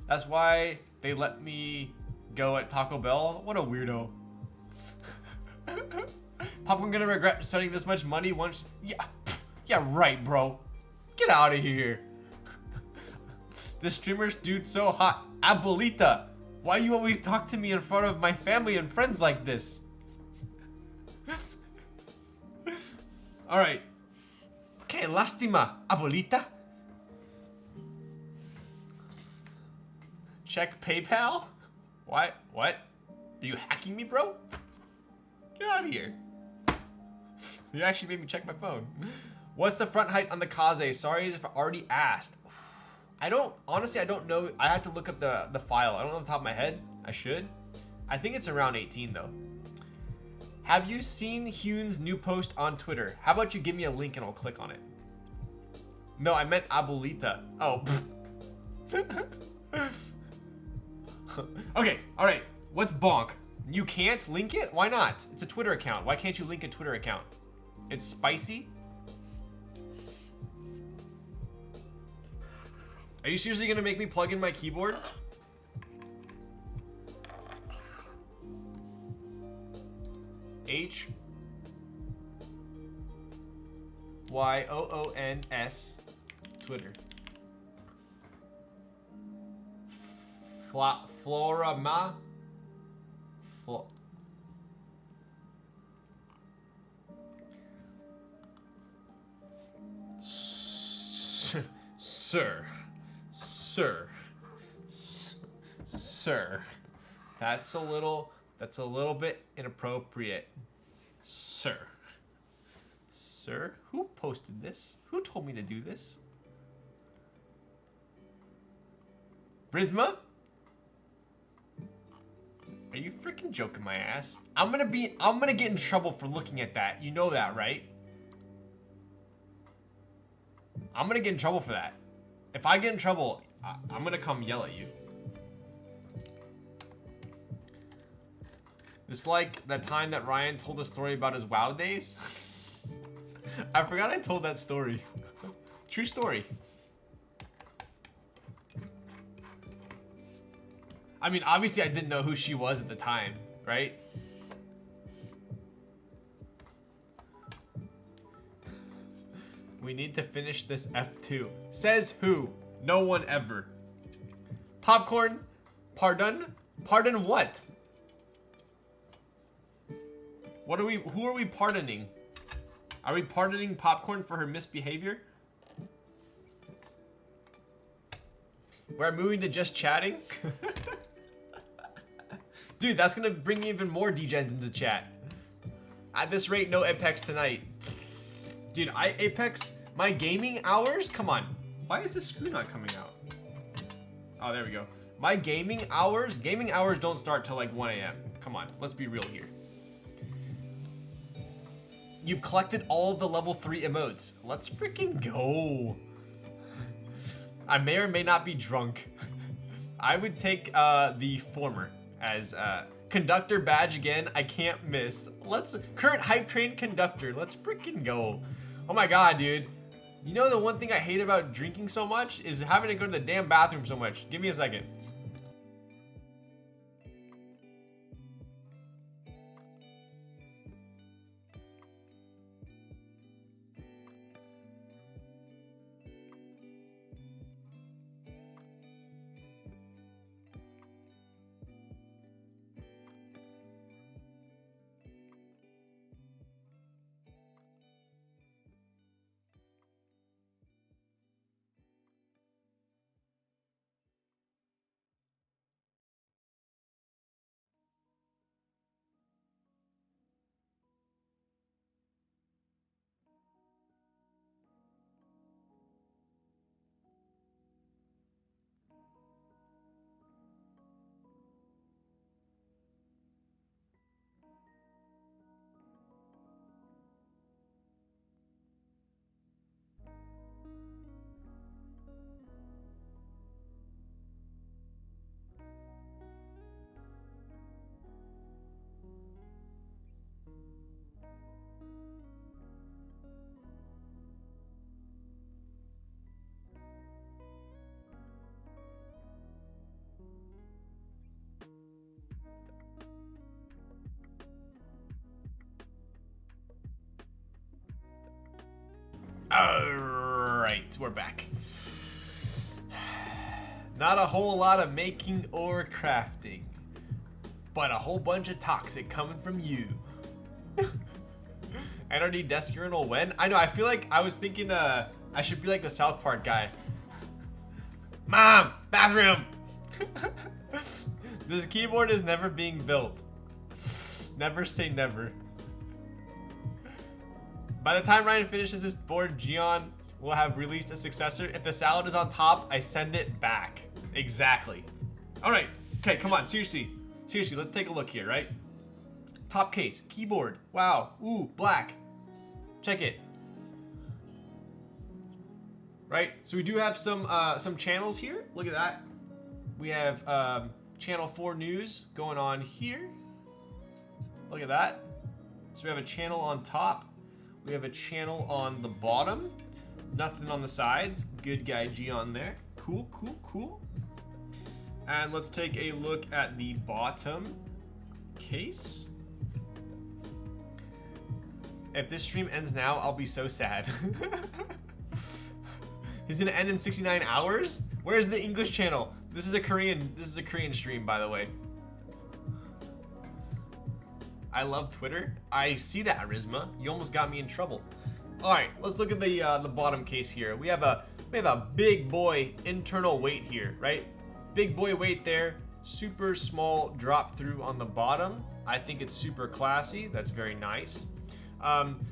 That's why they let me go at Taco Bell. What a weirdo. Popcorn gonna regret spending this much money once. Yeah, right, bro. Get out of here. This streamer's dude so hot. Abuelita, why you always talk to me in front of my family and friends like this? All right. Que lástima, abuelita. Check PayPal? What? Are you hacking me, bro? Get out of here. You actually made me check my phone. What's the front height on the Kaze? Sorry if I already asked. Honestly, I don't know. I have to look up the file. I don't know off the top of my head. I should. I think it's around 18 though. Have you seen Hune's new post on Twitter? How about you give me a link and I'll click on it? No, I meant Abuelita. Oh. Okay, all right. What's bonk? You can't link it? Why not? It's a Twitter account. Why can't you link a Twitter account? It's spicy? Are you seriously gonna make me plug in my keyboard? HYOONS Twitter. Florama? Sir. That's a little bit inappropriate. Sir. Who posted this? Who told me to do this? Prisma? Are you freaking joking my ass? I'm gonna get in trouble for looking at that. You know that, right? I'm gonna get in trouble for that. If I get in trouble, I'm gonna come yell at you. It's like that time that Ryan told a story about his WoW days. I forgot I told that story. True story. I mean, obviously I didn't know who she was at the time, right? We need to finish this F2. Says who? No one ever. Popcorn? Pardon? Pardon what? Who are we pardoning? Are we pardoning Popcorn for her misbehavior? We're moving to just chatting? Dude, that's gonna bring even more degens into chat. At this rate, no Apex tonight. Dude, Apex, my gaming hours? Come on. Why is this screw not coming out? Oh, there we go. My gaming hours don't start till like 1 AM. Come on, let's be real here. You've collected all of the level 3 emotes. Let's freaking go. I may or may not be drunk. I would take the former as conductor badge again. I can't miss. Current hype train conductor. Let's freaking go. Oh my god, dude. You know the one thing I hate about drinking so much is having to go to the damn bathroom so much. Give me a second. Alright, we're back. Not a whole lot of making or crafting, but a whole bunch of toxic coming from you. NRD desk urinal when? I know, I feel like I was thinking I should be like the South Park guy. Mom, bathroom! This keyboard is never being built. Never say never. By the time Ryan finishes this board, Geon will have released a successor. If the salad is on top, I send it back. Exactly. All right. Okay, come on. Seriously, let's take a look here, right? Top case, keyboard. Wow. Ooh, black. Check it. Right. So we do have some channels here. Look at that. We have channel 4 news going on here. Look at that. So we have a channel on top. We have a channel on the bottom. Nothing on the sides. Good guy G on there. Cool, cool, cool. And let's take a look at the bottom case. If this stream ends now, I'll be so sad. He's gonna end in 69 hours? Where's the English channel? This is a Korean stream, by the way. I love Twitter. I see that, Arizma. You almost got me in trouble. All right, let's look at the bottom case here. We have a big boy internal weight here, right? Big boy weight there. Super small drop through on the bottom. I think it's super classy. That's very nice. On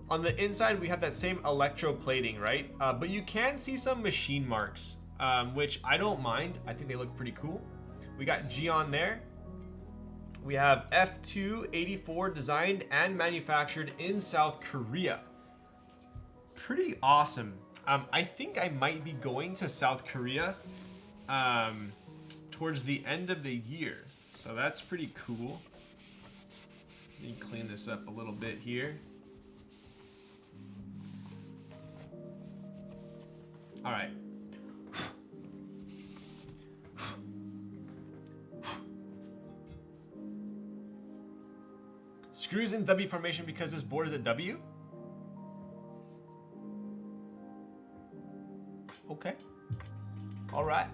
the inside, we have that same electroplating, right? But you can see some machine marks, which I don't mind. I think they look pretty cool. We got G on there. We have F284 designed and manufactured in South Korea. Pretty awesome. I think I might be going to South Korea towards the end of the year. So that's pretty cool. Let me clean this up a little bit here. All right. Screws in W formation because this board is a W? Okay. All right.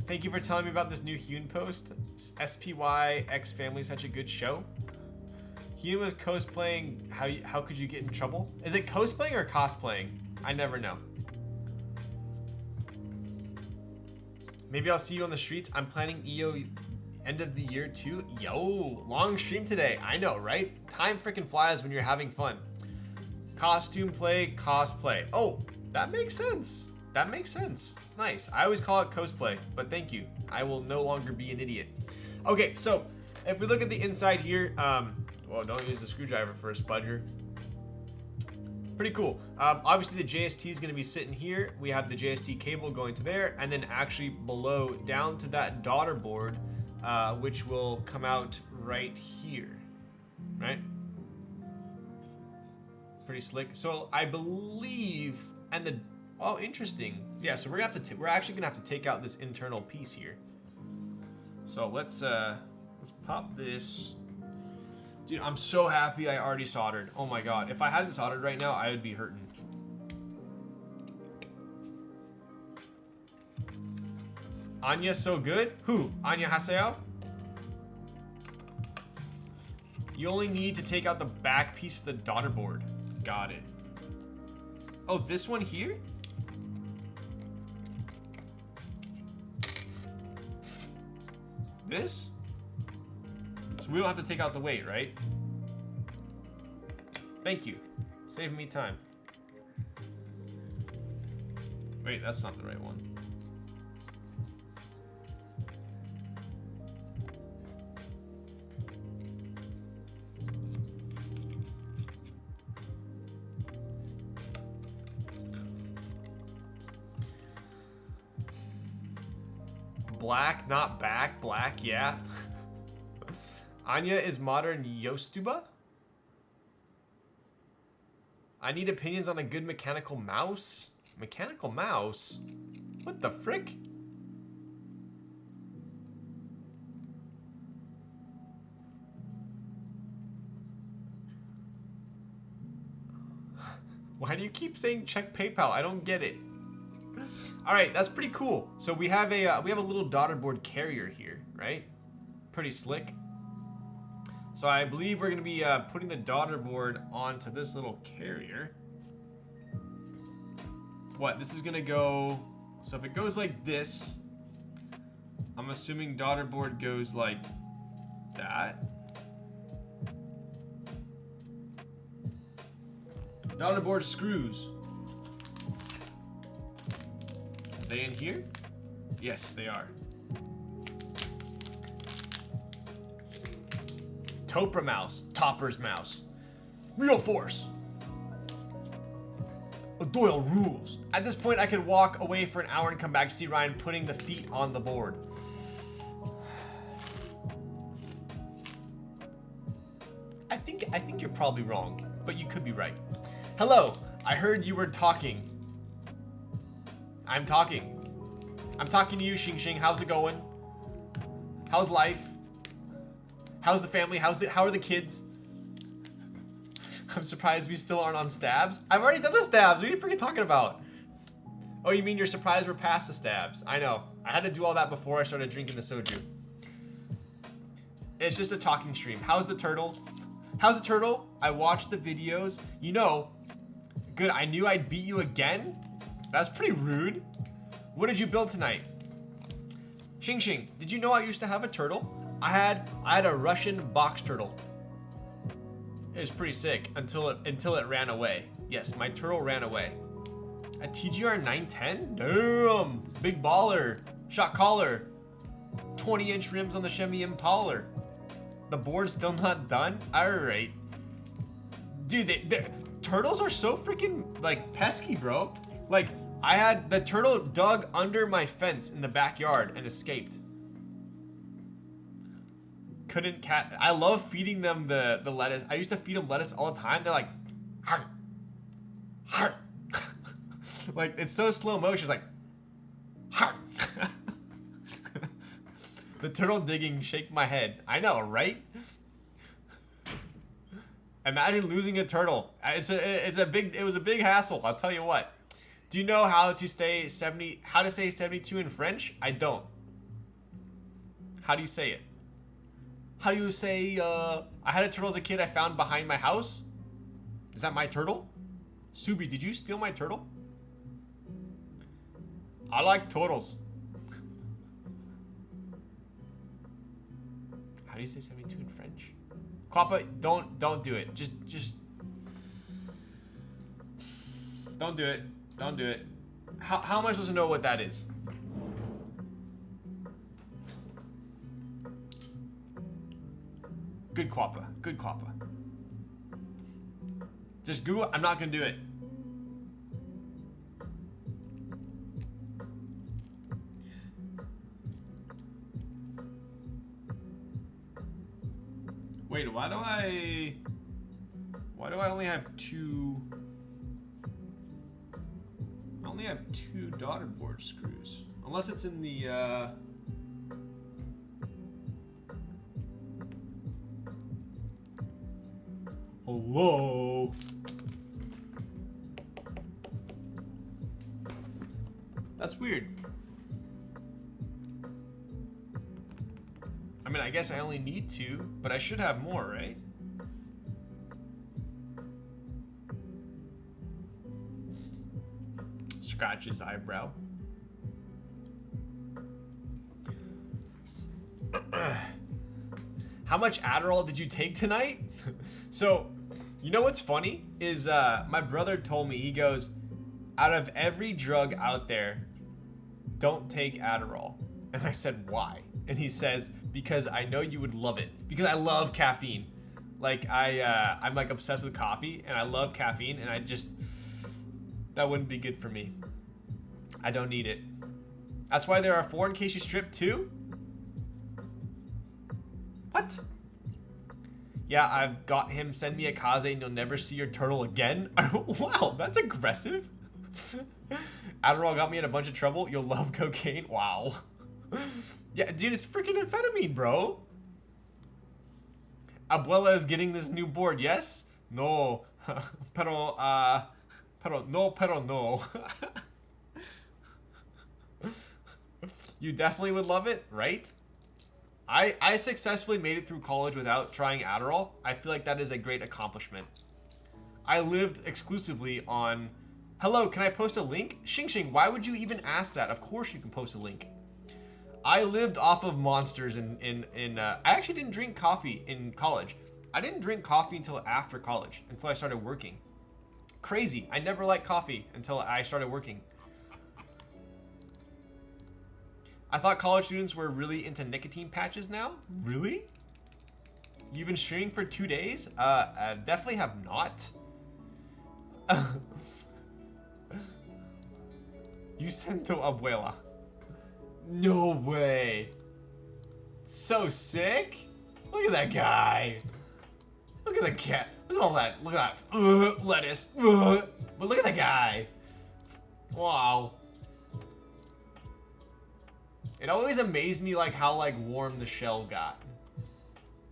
Thank you for telling me about this new Hyun post. SPY X Family, such a good show. Hyun was cosplaying. How could you get in trouble? Is it cosplaying or cosplaying? I never know. Maybe I'll see you on the streets. I'm planning EO end of the year too. Yo, long stream today. I know, right? Time freaking flies when you're having fun. Costume play, cosplay. Oh, that makes sense. That makes sense. Nice. I always call it cosplay, but thank you. I will no longer be an idiot. Okay, so if we look at the inside here, well, don't use the screwdriver for a spudger. Pretty cool. Obviously the JST is going to be sitting here. We have the JST cable going to there, and then actually below down to that daughter board, which will come out right here, right? Pretty slick. So I believe, and the, oh, interesting. Yeah, so we're actually gonna have to take out this internal piece here. So let's pop this. Dude, I'm so happy I already soldered. Oh my god, if I hadn't soldered right now, I would be hurting. Anya's so good? Who? Anya Haseo? You only need to take out the back piece for the daughter board. Got it. Oh, this one here? This? So we don't have to take out the weight, right? Thank you. Saving me time. Wait, that's not the right one. Black, not back. Black, yeah. Anya is modern Yostuba? I need opinions on a good mechanical mouse. Mechanical mouse? What the frick? Why do you keep saying check PayPal? I don't get it. All right, that's pretty cool. So we have a little daughter board carrier here, right? Pretty slick. So I believe we're gonna be putting the daughter board onto this little carrier. What? This is gonna go. So if it goes like this, I'm assuming daughter board goes like that. Daughter board screws. Are they in here? Yes, they are. Copra mouse. Topper's mouse. Real force. Doyle rules. At this point, I could walk away for an hour and come back to see Ryan putting the feet on the board. I think you're probably wrong, but you could be right. Hello, I heard you were talking. I'm talking. I'm talking to you, Xing Xing. How's it going? How's life? How's the family? How are the kids? I'm surprised we still aren't on stabs. I've already done the stabs. What are you freaking talking about? Oh, you mean you're surprised we're past the stabs? I know. I had to do all that before I started drinking the soju. It's just a talking stream. How's the turtle? How's the turtle? I watched the videos. You know, good. I knew I'd beat you again. That's pretty rude. What did you build tonight? Xing Xing, did you know I used to have a turtle? I had a Russian box turtle. It was pretty sick until it ran away. Yes, my turtle ran away. A TGR 910? Damn, big baller. Shot caller. 20-inch rims on the Chevy Impala. The board's still not done? Alright. Dude, turtles are so freaking, like, pesky, bro. Like, I had the turtle dug under my fence in the backyard and escaped. Couldn't cat. I love feeding them the lettuce. I used to feed them lettuce all the time. They're like, har, har. Like, it's so slow motion. It's like, har. The turtle digging shake my head. I know, right? Imagine losing a turtle. It was a big hassle. I'll tell you what. Do you know how to say 72 in French? I don't. How do you say it? How do you say, I had a turtle as a kid I found behind my house? Is that my turtle? Subi, did you steal my turtle? I like turtles. How do you say 72 in French? Quappa, don't do it. Just don't do it. Don't do it. How am I supposed to know what that is? Good Quappa. Good Quappa. Just Google. I'm not gonna do it. Wait, why do I only have two? I only have two daughter board screws. Unless it's in the Hello. That's weird. I mean, I guess I only need two, but I should have more, right? Scratch his eyebrow. How much Adderall did you take tonight? So, you know what's funny is my brother told me, he goes, out of every drug out there, don't take Adderall. And I said, why? And he says, because I know you would love it. Because I love caffeine. Like, I'm like obsessed with coffee, and I love caffeine, and that wouldn't be good for me. I don't need it. That's why there are 4 in case you strip too? What? Yeah, I've got him send me a kaze and you'll never see your turtle again. Wow, that's aggressive. Adderall got me in a bunch of trouble. You'll love cocaine. Wow. Yeah, dude, it's freaking amphetamine, bro. Abuela is getting this new board, yes? No. Pero no. You definitely would love it, right? I successfully made it through college without trying Adderall. I feel like that is a great accomplishment. I lived exclusively on... Hello, can I post a link? Xing Xing, why would you even ask that? Of course you can post a link. I lived off of Monsters I actually didn't drink coffee in college. I didn't drink coffee until after college, until I started working. Crazy. I never liked coffee until I started working. I thought college students were really into nicotine patches now. Really? You've been streaming for 2 days? I definitely have not. You sent to Abuela. No way. So sick. Look at that guy. Look at the cat. Look at all that. Look at that. Lettuce. But look at the guy. Wow. It always amazed me like how like warm the shell got.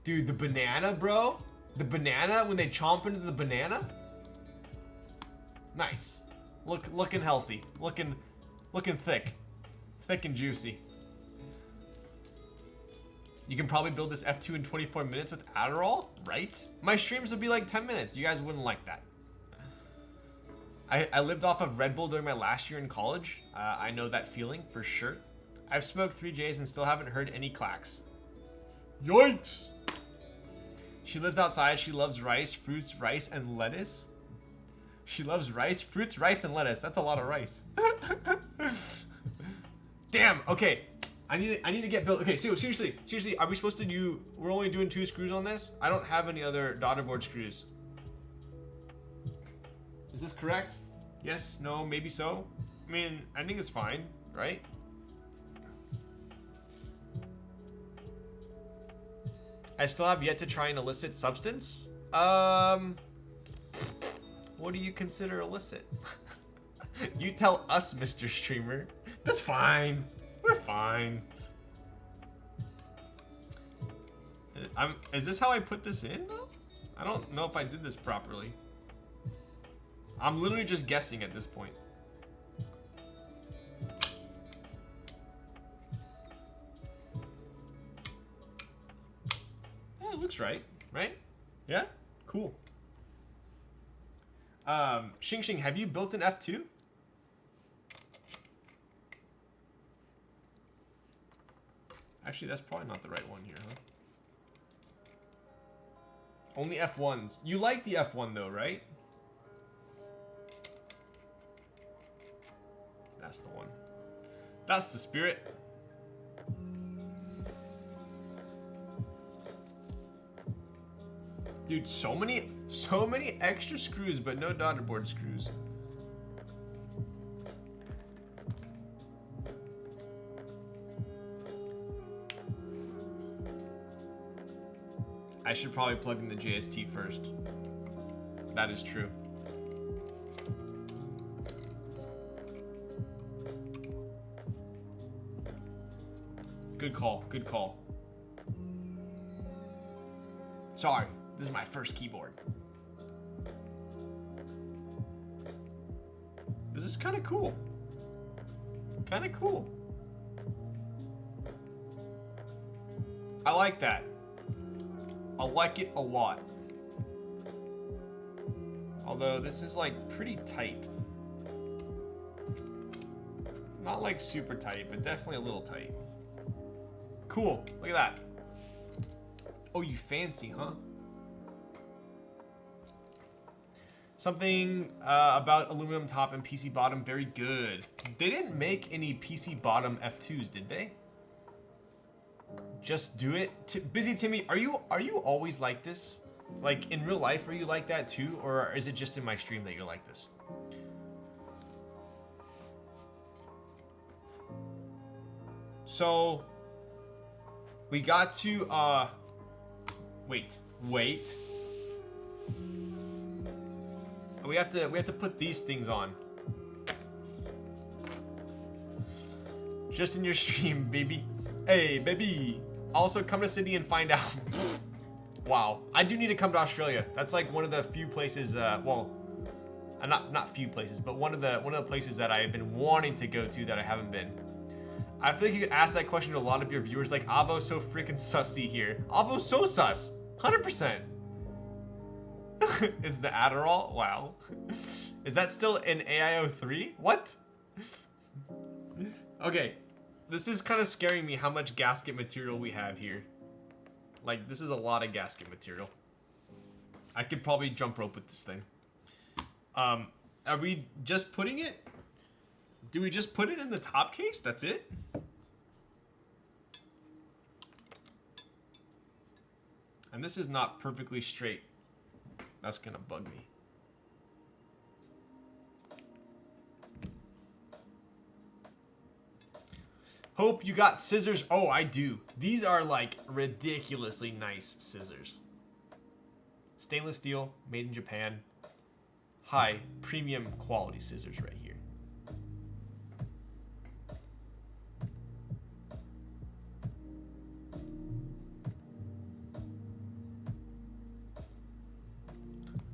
Dude, the banana, bro. The banana, when they chomp into the banana. Nice. Looking healthy. Looking thick. Thick and juicy. You can probably build this F2 in 24 minutes with Adderall, right? My streams would be like 10 minutes. You guys wouldn't like that. I lived off of Red Bull during my last year in college. I know that feeling for sure. I've smoked 3 J's and still haven't heard any clacks. Yikes! She lives outside. She loves rice, fruits, rice, and lettuce. She loves rice, fruits, rice, and lettuce. That's a lot of rice. Damn. Okay. I need to get built. Okay. So seriously, are we supposed to do? We're only doing 2 screws on this. I don't have any other daughterboard screws. Is this correct? Yes. No. Maybe so. I mean, I think it's fine, right? I still have yet to try an illicit substance. What do you consider illicit? You tell us, Mr. Streamer. That's fine. We're fine. Is this how I put this in, though? I don't know if I did this properly. I'm literally just guessing at this point. Yeah, it looks right. Right? Yeah? Cool. Xing Xing, have you built an F2? Actually, that's probably not the right one here, huh? Only F1s. You like the F1 though, right? That's the one. That's the spirit. Dude, so many extra screws, but no daughterboard screws. I should probably plug in the JST first. That is true. Good call, good call. Sorry, this is my first keyboard. This is kind of cool. Kind of cool. I like that. I like it a lot. Although this is like pretty tight. Not like super tight, but definitely a little tight. Cool, look at that. Oh, you fancy, huh? Something about aluminum top and PC bottom, very good. They didn't make any PC bottom F2s, did they? Just do it. Busy Timmy, are you always like this? Like in real life, are you like that too? Or is it just in my stream that you're like this? So we got to wait. We have to put these things on. Just in your stream, baby. Hey, baby. Also, come to Sydney and find out. Wow. I do need to come to Australia. That's like one of the few places, well, not few places, but one of the places that I've been wanting to go to that I haven't been. I feel like you could ask that question to a lot of your viewers, like, Avo's so freaking sussy here. Avo's so sus. 100%. Is the Adderall? Wow. Is that still in AIO3? What? Okay. This is kind of scaring me how much gasket material we have here. Like, this is a lot of gasket material. I could probably jump rope with this thing. Are we just putting it? Do we just put it in the top case? That's it? And this is not perfectly straight. That's gonna bug me. Hope you got scissors. Oh, I do. These are like ridiculously nice scissors. Stainless steel, made in Japan. High premium quality scissors right here.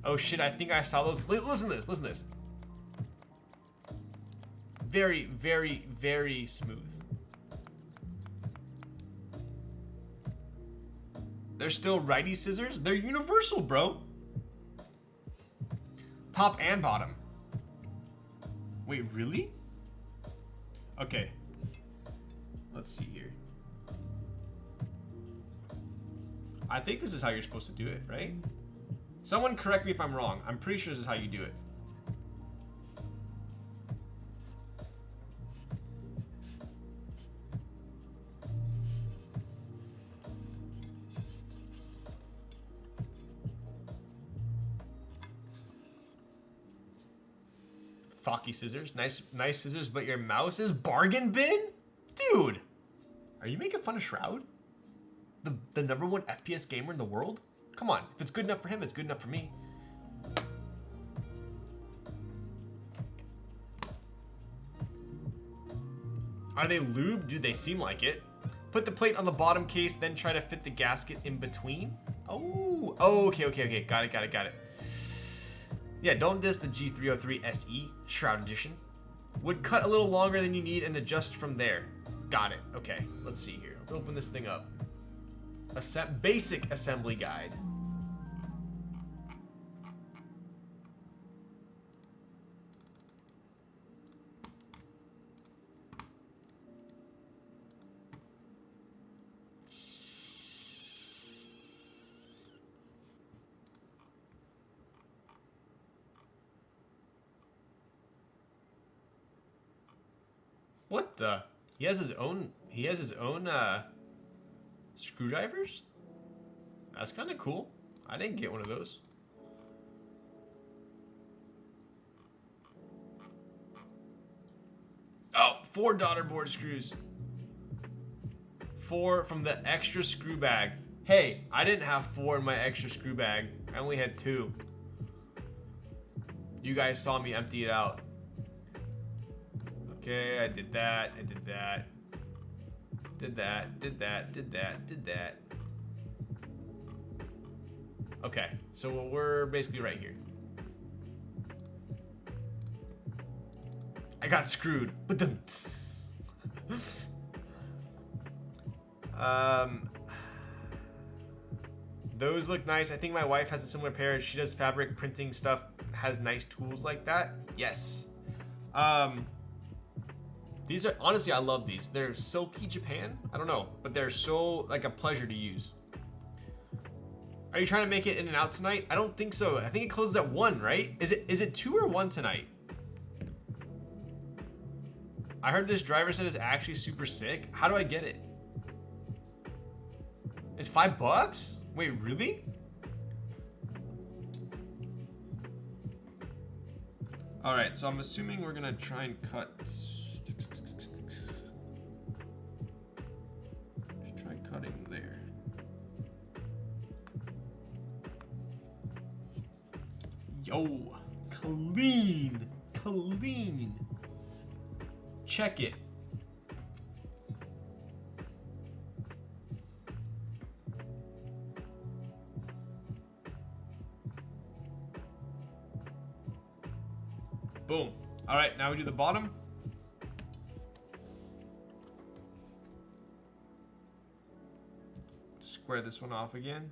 Oh shit, I think I saw those. Listen to this, listen to this. Very, very, very smooth. They're still righty scissors. They're universal, bro. Top and bottom. Wait, really? Okay. Let's see here. I think this is how you're supposed to do it, right? Someone correct me if I'm wrong. I'm pretty sure this is how you do it. Thocky scissors. Nice scissors, but your mouse is bargain bin? Dude! Are you making fun of Shroud? The #1 FPS gamer in the world? Come on, if it's good enough for him, it's good enough for me. Are they lubed? Dude, they seem like it. Put the plate on the bottom case, then try to fit the gasket in between. Oh, okay. Got it. Yeah, don't diss the G303 SE Shroud Edition. Would cut a little longer than you need and adjust from there. Got it. Okay, let's see here. Let's open this thing up. Basic assembly guide. What the? He has his own screwdrivers? That's kind of cool. I didn't get one of those. Oh, 4 daughter board screws. 4 from the extra screw bag. Hey, I didn't have 4 in my extra screw bag. I only had 2. You guys saw me empty it out. Okay, I did that. Did that. Okay, so we're basically right here. I got screwed. But then those look nice. I think my wife has a similar pair. She does fabric printing stuff, has nice tools like that. Yes. These are, honestly, I love these. They're silky Japan. I don't know, but they're so like a pleasure to use. Are you trying to make it in and out tonight? I don't think so. I think it closes at 1, right? Is it 2 or 1 tonight? I heard this driver set is actually super sick. How do I get it? It's $5? Wait, really? All right, so I'm assuming we're gonna try and cut. Try cutting there. Yo, clean. Check it. Boom. All right, now we do the bottom. Square this one off again.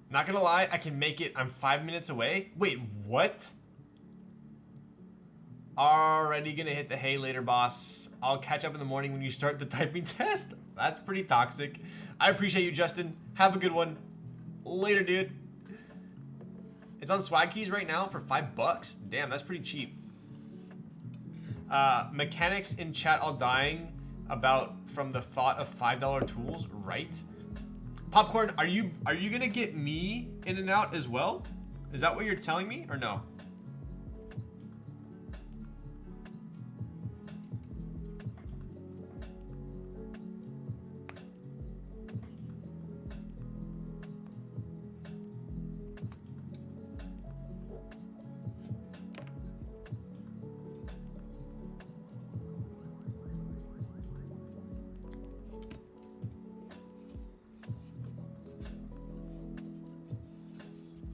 Not gonna lie, I can make it. I'm 5 minutes away. Wait, what? Already gonna hit the hay later, boss. I'll catch up in the morning when you start the typing test. That's pretty toxic. I appreciate you, Justin. Have a good one. Later, dude. It's on Swag Keys right now for $5. Damn, that's pretty cheap. Mechanics in chat all dying about from the thought of $5 tools, right? Popcorn, are you gonna get me in and out as well? Is that what you're telling me or no?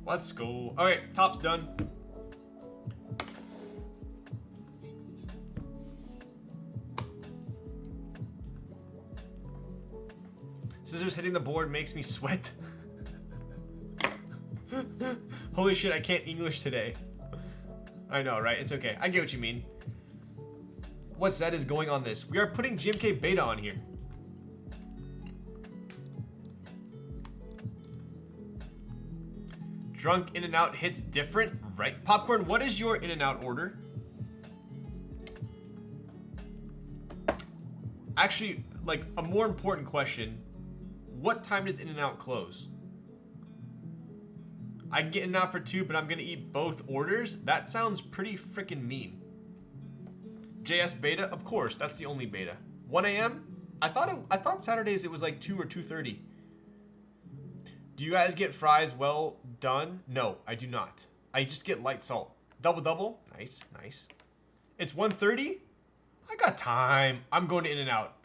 Let's go. All right, top's done. Scissors hitting the board makes me sweat. Holy shit, I can't English today. I know, right? It's okay. I get what you mean. What set is going on this? We are putting GMK Beta on here. Drunk in and out hits different, right? Popcorn, what is your in and out order? Actually, like a more important question, what time does in and out close? I can get in and out for 2, but I'm gonna eat both orders? That sounds pretty freaking mean. JS beta, of course, that's the only beta. 1 a.m.? I thought Saturdays it was like 2 or 2:30. Do you guys get fries well done? No, I do not. I just get light salt. Double. Nice, nice. It's 1:30? I got time. I'm going in and out.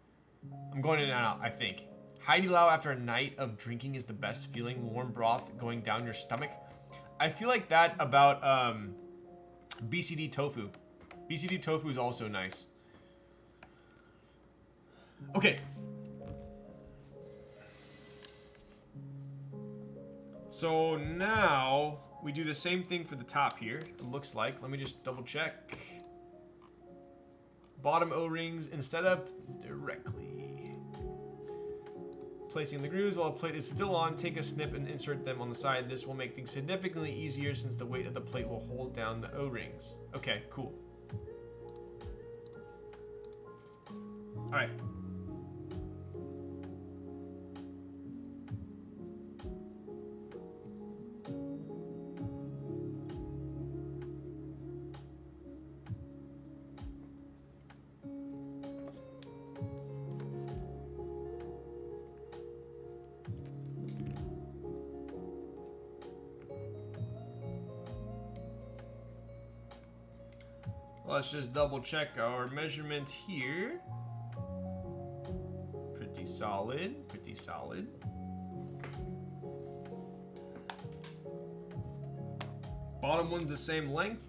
I'm going in and out, I think. Heidi Lau after a night of drinking is the best feeling. Warm broth going down your stomach. I feel like that about BCD tofu. BCD tofu is also nice. Okay. So now we do the same thing for the top here. It looks like. Let me just double check. Bottom O-rings instead of directly placing the grooves while a plate is still on. Take a snip and insert them on the side. This will make things significantly easier since the weight of the plate will hold down the O-rings. Okay, cool. All right. Let's just double check our measurement here. Pretty solid, pretty solid. Bottom one's the same length.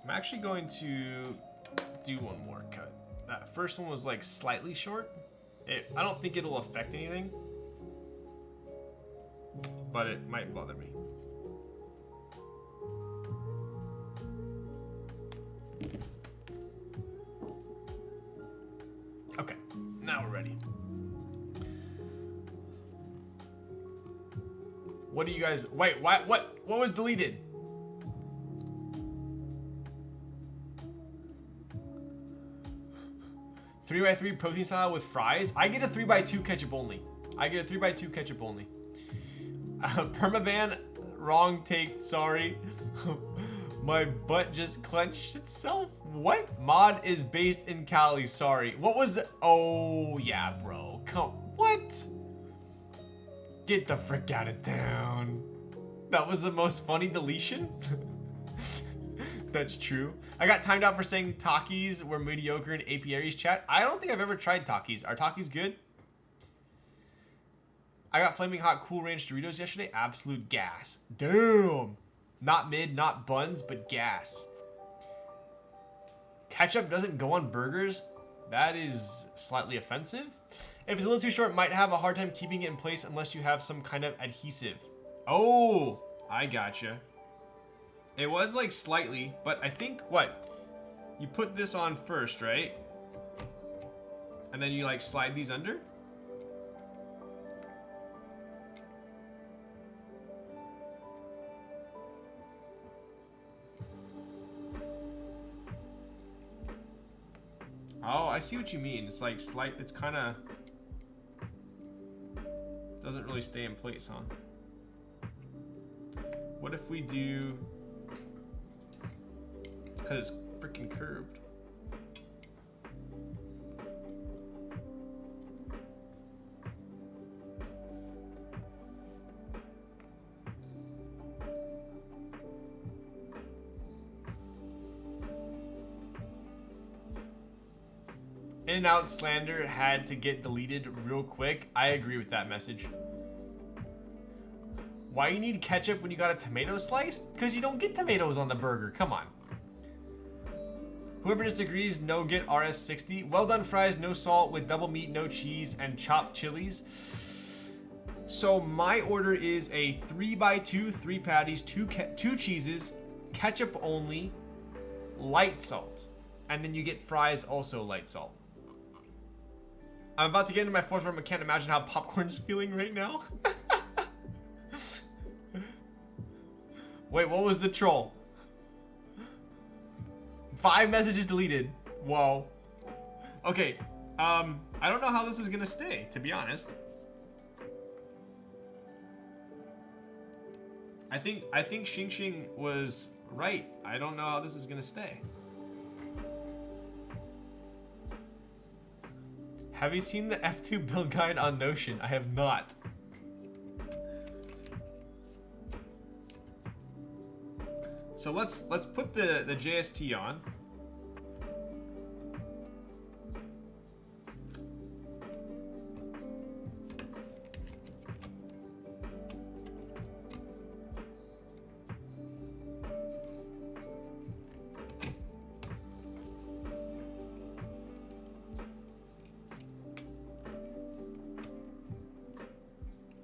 I'm actually going to do one more cut. That first one was like slightly short. I don't think it'll affect anything, but it might bother me. Okay, now we're ready. What do you guys, wait, what was deleted? Three by 3 protein salad with fries. I get a 3x2 ketchup only. I get a 3x2 ketchup only. Permaban, wrong take, sorry. My butt just clenched itself. What? Mod is based in Cali, sorry. What was the, oh yeah, bro. Come, what? Get the frick out of town. That was the most funny deletion? That's true. I got timed out for saying Takis were mediocre in Apiary's chat. I don't think I've ever tried Takis. Are Takis good? I got Flaming Hot Cool Ranch Doritos yesterday. Absolute gas. Damn. Not mid, not buns, but gas. Ketchup doesn't go on burgers. That is slightly offensive. If it's a little too short, might have a hard time keeping it in place unless you have some kind of adhesive. Oh, I gotcha. It was like slightly, but I think what? You put this on first, right? And then you like slide these under? Oh, I see what you mean. It's like slight, it's kind of doesn't really stay in place, huh? What if we do, because it's freaking curved. In-N-Out slander had to get deleted real quick. I agree with that message. Why you need ketchup when you got a tomato slice? Because you don't get tomatoes on the burger. Come on. Whoever disagrees, no get RS60. Well done fries, no salt with double meat, no cheese, and chopped chilies. So my order is a 3x2, 3 patties, 2 cheeses, ketchup only, light salt. And then you get fries also light salt. I'm about to get into my 4th room. I can't imagine how popcorn's feeling right now. Wait, what was the troll? 5 messages deleted. Whoa. Okay. I don't know how this is gonna stay, to be honest. I think Xing Xing was right. I don't know how this is gonna stay. Have you seen the F2 build guide on Notion? I have not. So let's put the JST on.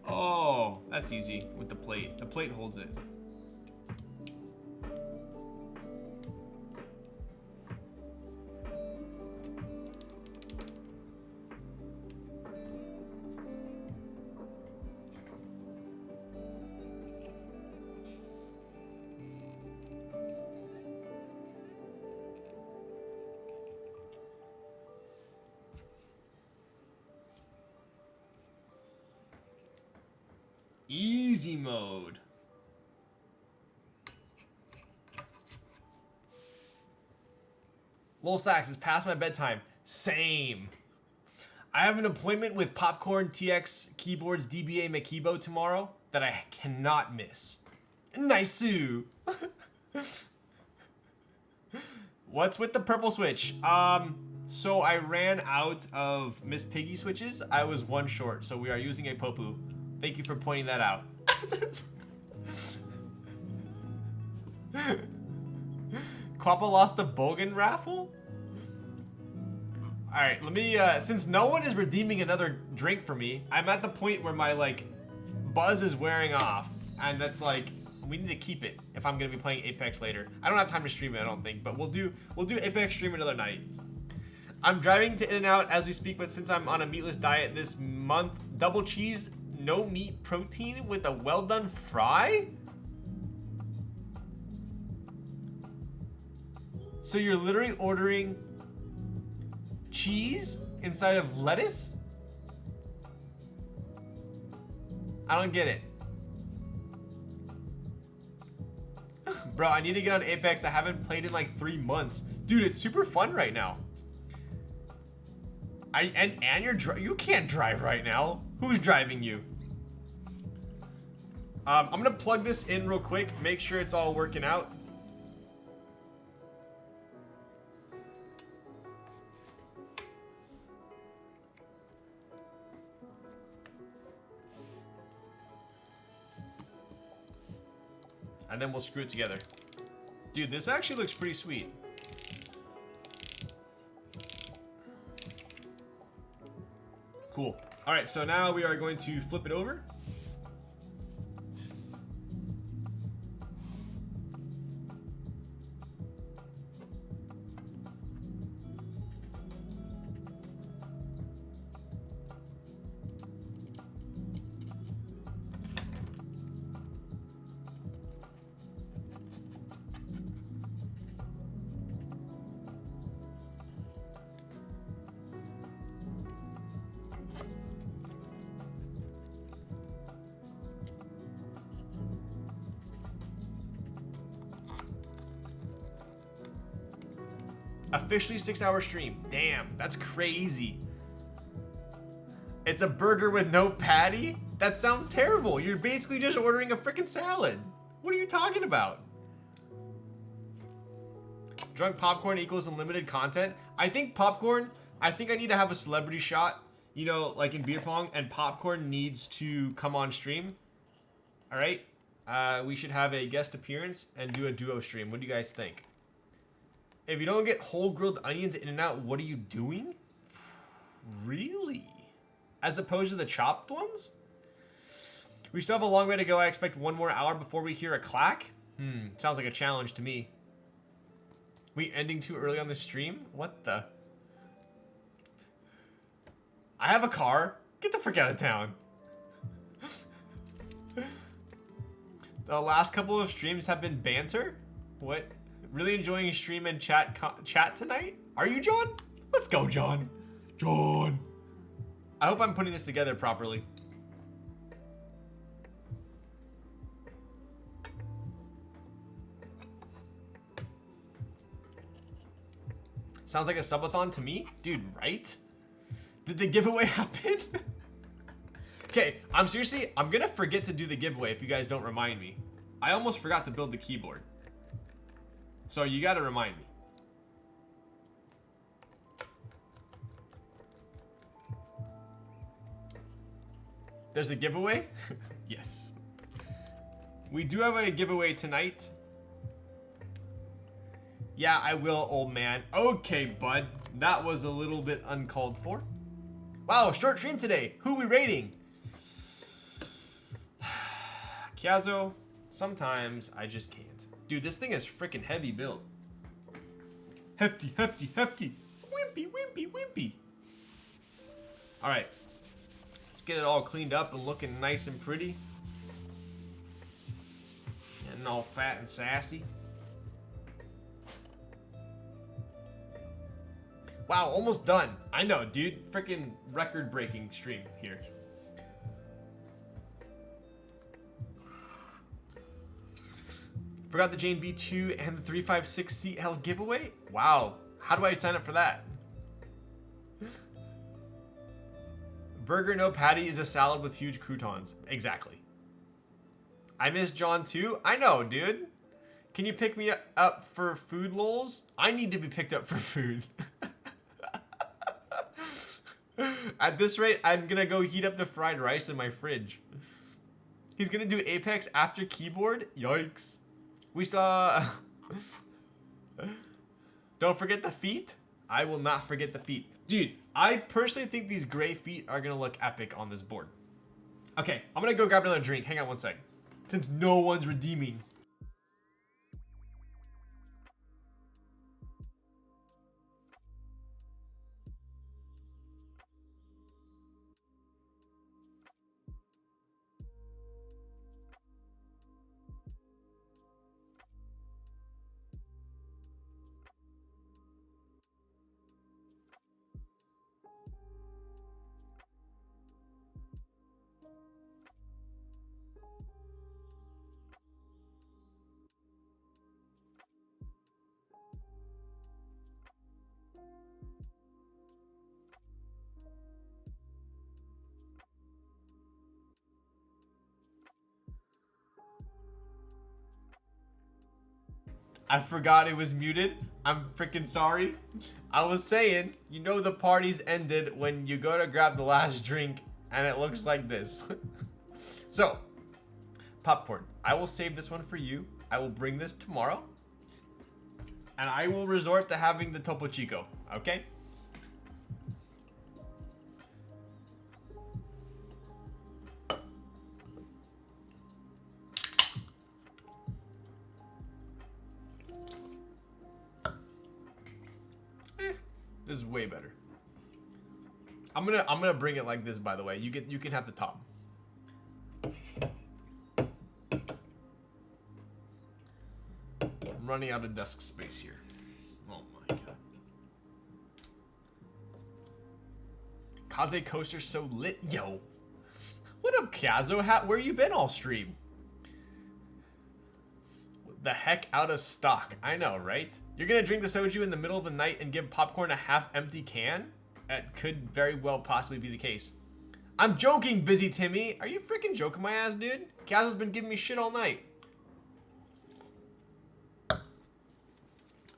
Oh, that's easy with the plate. The plate holds it. Easy mode. Lol Stacks is past my bedtime. Same. I have an appointment with Popcorn TX Keyboards DBA Makibo tomorrow that I cannot miss. Nice-oo. What's with the purple switch? So I ran out of Miss Piggy switches. I was 1 short, so we are using a Popu. Thank you for pointing that out. Quappa lost the Bogan raffle? Alright, let me, since no one is redeeming another drink for me, I'm at the point where my, like, buzz is wearing off. And that's like, we need to keep it if I'm gonna be playing Apex later. I don't have time to stream it, I don't think, but we'll do Apex stream another night. I'm driving to In-N-Out as we speak, but since I'm on a meatless diet this month, double cheese, no meat protein with a well done fry? So you're literally ordering cheese inside of lettuce? I don't get it. Bro, I need to get on Apex. I haven't played in like 3 months. Dude, it's super fun right now. And you can't drive right now. Who's driving you? I'm gonna plug this in real quick, make sure it's all working out. and then we'll screw it together. Dude, this actually looks pretty sweet. Cool. All right, so now we are going to flip it over. Officially 6-hour stream. Damn, that's crazy. It's a burger with no patty? That sounds terrible. You're basically just ordering a freaking salad. What are you talking about? Drunk popcorn equals unlimited content. I think popcorn, I need to have a celebrity shot, you know, like in beer pong, and popcorn needs to come on stream. All right. We should have a guest appearance and do a duo stream. What do you guys think? If you don't get whole grilled onions in and out, what are you doing? Really? As opposed to the chopped ones? We still have a long way to go. I expect 1 more hour before we hear a clack. Sounds like a challenge to me. We ending too early on the stream? What the? I have a car. Get the frick out of town. The last couple of streams have been banter? What? Really enjoying stream and chat tonight? Are you, John? Let's go, John. John. I hope I'm putting this together properly. Sounds like a subathon to me? Dude, right? Did the giveaway happen? Okay, I'm gonna forget to do the giveaway if you guys don't remind me. I almost forgot to build the keyboard. So you gotta remind me. There's a giveaway? Yes. We do have a giveaway tonight. Yeah, I will, old man. Okay, bud. That was a little bit uncalled for. Wow, short stream today. Who are we rating? Kiazo, sometimes I just can't. Dude, this thing is freaking heavy built. Hefty, hefty, hefty. Wimpy, wimpy, wimpy. All right. Let's get it all cleaned up and looking nice and pretty. Getting all fat and sassy. Wow, almost done. I know, dude. Freaking record-breaking stream here. Forgot the Jane V2 and the 356CL giveaway? Wow. How do I sign up for that? Burger no patty is a salad with huge croutons. Exactly. I miss John too? I know, dude. Can you pick me up for food, lols? I need to be picked up for food. At this rate, I'm gonna go heat up the fried rice in my fridge. He's gonna do Apex after keyboard? Yikes. We saw... Don't forget the feet. I will not forget the feet. Dude, I personally think these gray feet are gonna look epic on this board. Okay, I'm gonna go grab another drink. Hang on one sec. Since no one's redeeming. I forgot it was muted. I'm freaking sorry. I was saying, you know the party's ended when you go to grab the last drink and it looks like this. So, popcorn. I will save this one for you. I will bring this tomorrow. And I will resort to having the Topo Chico, okay? This is way better. I'm gonna bring it like this, by the way. You can have the top. I'm running out of desk space here. Oh my god. Kaze coaster so lit. Yo. What up, Kazo? Where you been all stream? The heck out of stock. I know, right? You're gonna drink the soju in the middle of the night and give popcorn a half-empty can? That could very well possibly be the case. I'm joking, Busy Timmy. Are you freaking joking my ass, dude? Kazo's been giving me shit all night.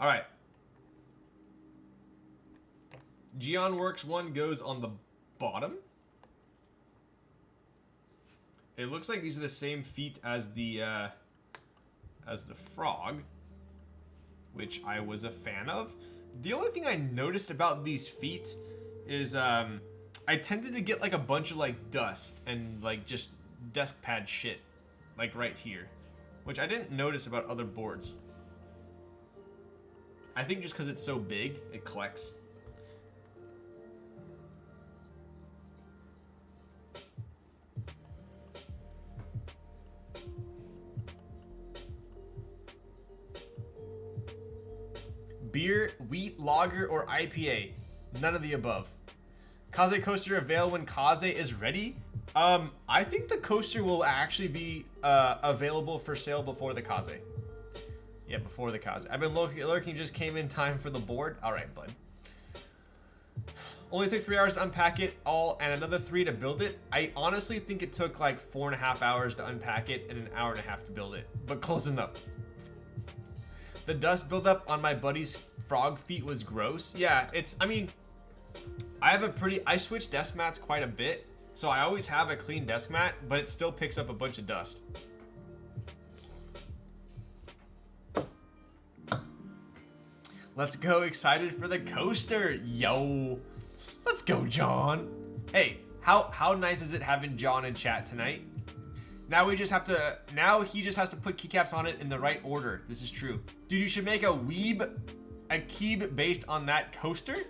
Alright. Geonworks 1 goes on the bottom. It looks like these are the same feet as the frog, which I was a fan of. The only thing I noticed about these feet is I tended to get like a bunch of like dust and like just desk pad shit like right here, which I didn't notice about other boards. I think just because it's so big, it collects. Beer, wheat, lager, or IPA? None of the above. Kaze coaster avail when Kaze is ready? I think the coaster will actually be available for sale before the Kaze. Yeah, before the Kaze. I've been lurking, just came in time for the board. All right, bud. Only took 3 hours to unpack it all and another 3 to build it. I honestly think it took like 4.5 hours to unpack it and an hour and a half to build it, but close enough. The dust buildup on my buddy's frog feet was gross. Yeah, I mean, I switch desk mats quite a bit, so I always have a clean desk mat, but it still picks up a bunch of dust. Let's go, excited for the coaster. Yo, let's go, John. Hey, how nice is it having John in chat tonight? Now he just has to put keycaps on it in the right order. This is true. Dude, you should make a keeb based on that coaster?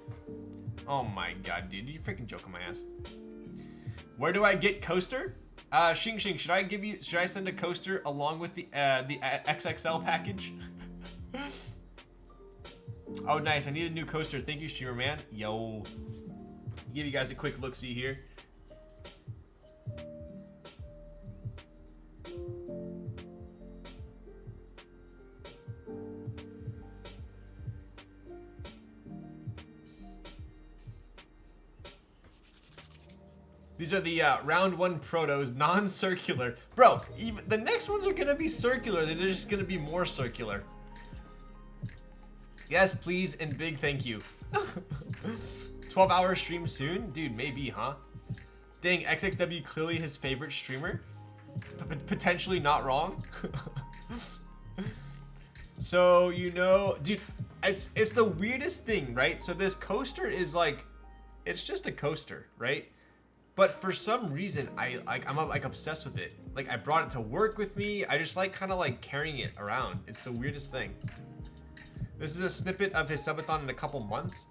Oh my god, dude, you freaking joking my ass. Where do I get coaster? Shing Shing, should I send a coaster along with the XXL package? Oh, nice. I need a new coaster. Thank you, streamer man. Yo. Give you guys a quick look-see here. These are the round 1 protos, non-circular. Bro, even the next ones are gonna be circular. They're just gonna be more circular. Yes, please, and big thank you. 12-hour stream soon? Dude, maybe, huh? Dang, XXW clearly his favorite streamer. Potentially not wrong. So, you know, dude, it's the weirdest thing, right? So this coaster is like, it's just a coaster, right? But for some reason, I'm like obsessed with it. Like I brought it to work with me. I just like kind of like carrying it around. It's the weirdest thing. This is a snippet of his subathon in a couple months.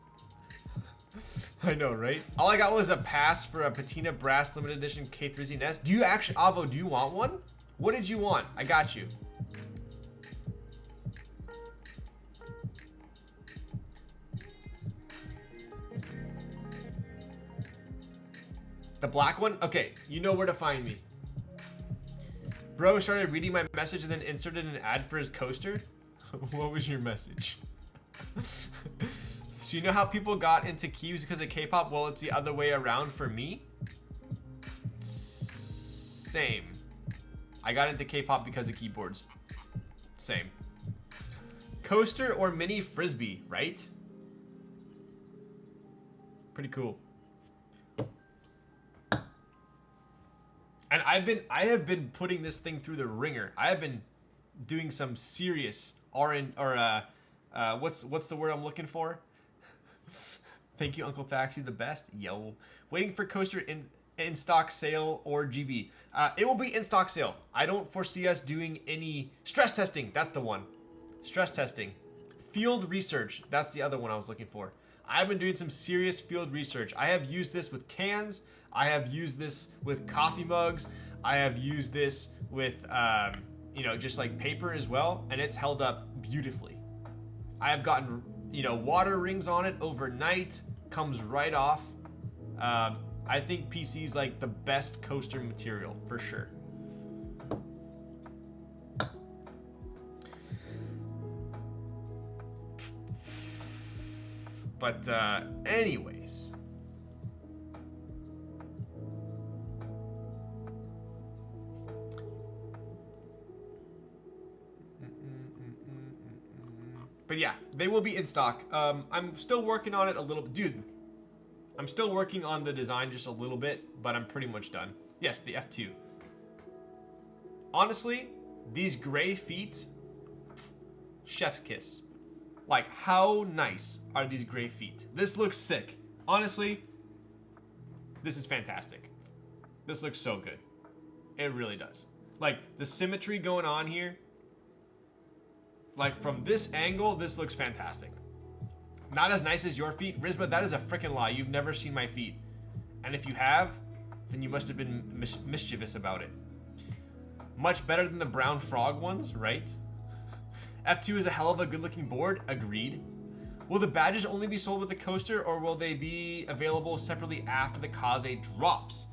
I know, right? All I got was a pass for a Patina Brass limited edition K3Z Nest. Do you actually, Avo, do you want one? What did you want? I got you. The black one? Okay, you know where to find me. Bro started reading my message and then inserted an ad for his coaster. What was your message? So you know how people got into keys because of K-pop? Well, it's the other way around for me. Same. I got into K-pop because of keyboards. Same. Coaster or mini frisbee, right? Pretty cool. And I have been putting this thing through the ringer. I have been doing some serious what's the word I'm looking for? Thank you, Uncle Thaxy, the best. Yo, waiting for coaster in stock sale or GB. It will be in stock sale. I don't foresee us doing any stress testing. That's the one. Stress testing. Field research. That's the other one I was looking for. I've been doing some serious field research. I have used this with cans. I have used this with coffee mugs. I have used this with, you know, just like paper as well. And it's held up beautifully. I have gotten, you know, water rings on it overnight. Comes right off. I think PC is like the best coaster material for sure. But anyways. But yeah, they will be in stock. I'm still working on it a little, dude. I'm still working on the design just a little bit, but I'm pretty much done. Yes, the F2. Honestly, these gray feet, chef's kiss. Like, how nice are these gray feet? This looks sick. Honestly, this is fantastic. This looks so good. It really does. Like, the symmetry going on here, like from this angle, this looks fantastic. Not as nice as your feet. Rizma, that is a freaking lie. You've never seen my feet. And if you have, then you must have been mischievous about it. Much better than the brown frog ones, right? F2 is a hell of a good looking board. Agreed. Will the badges only be sold with the coaster, or will they be available separately after the Kaze drops?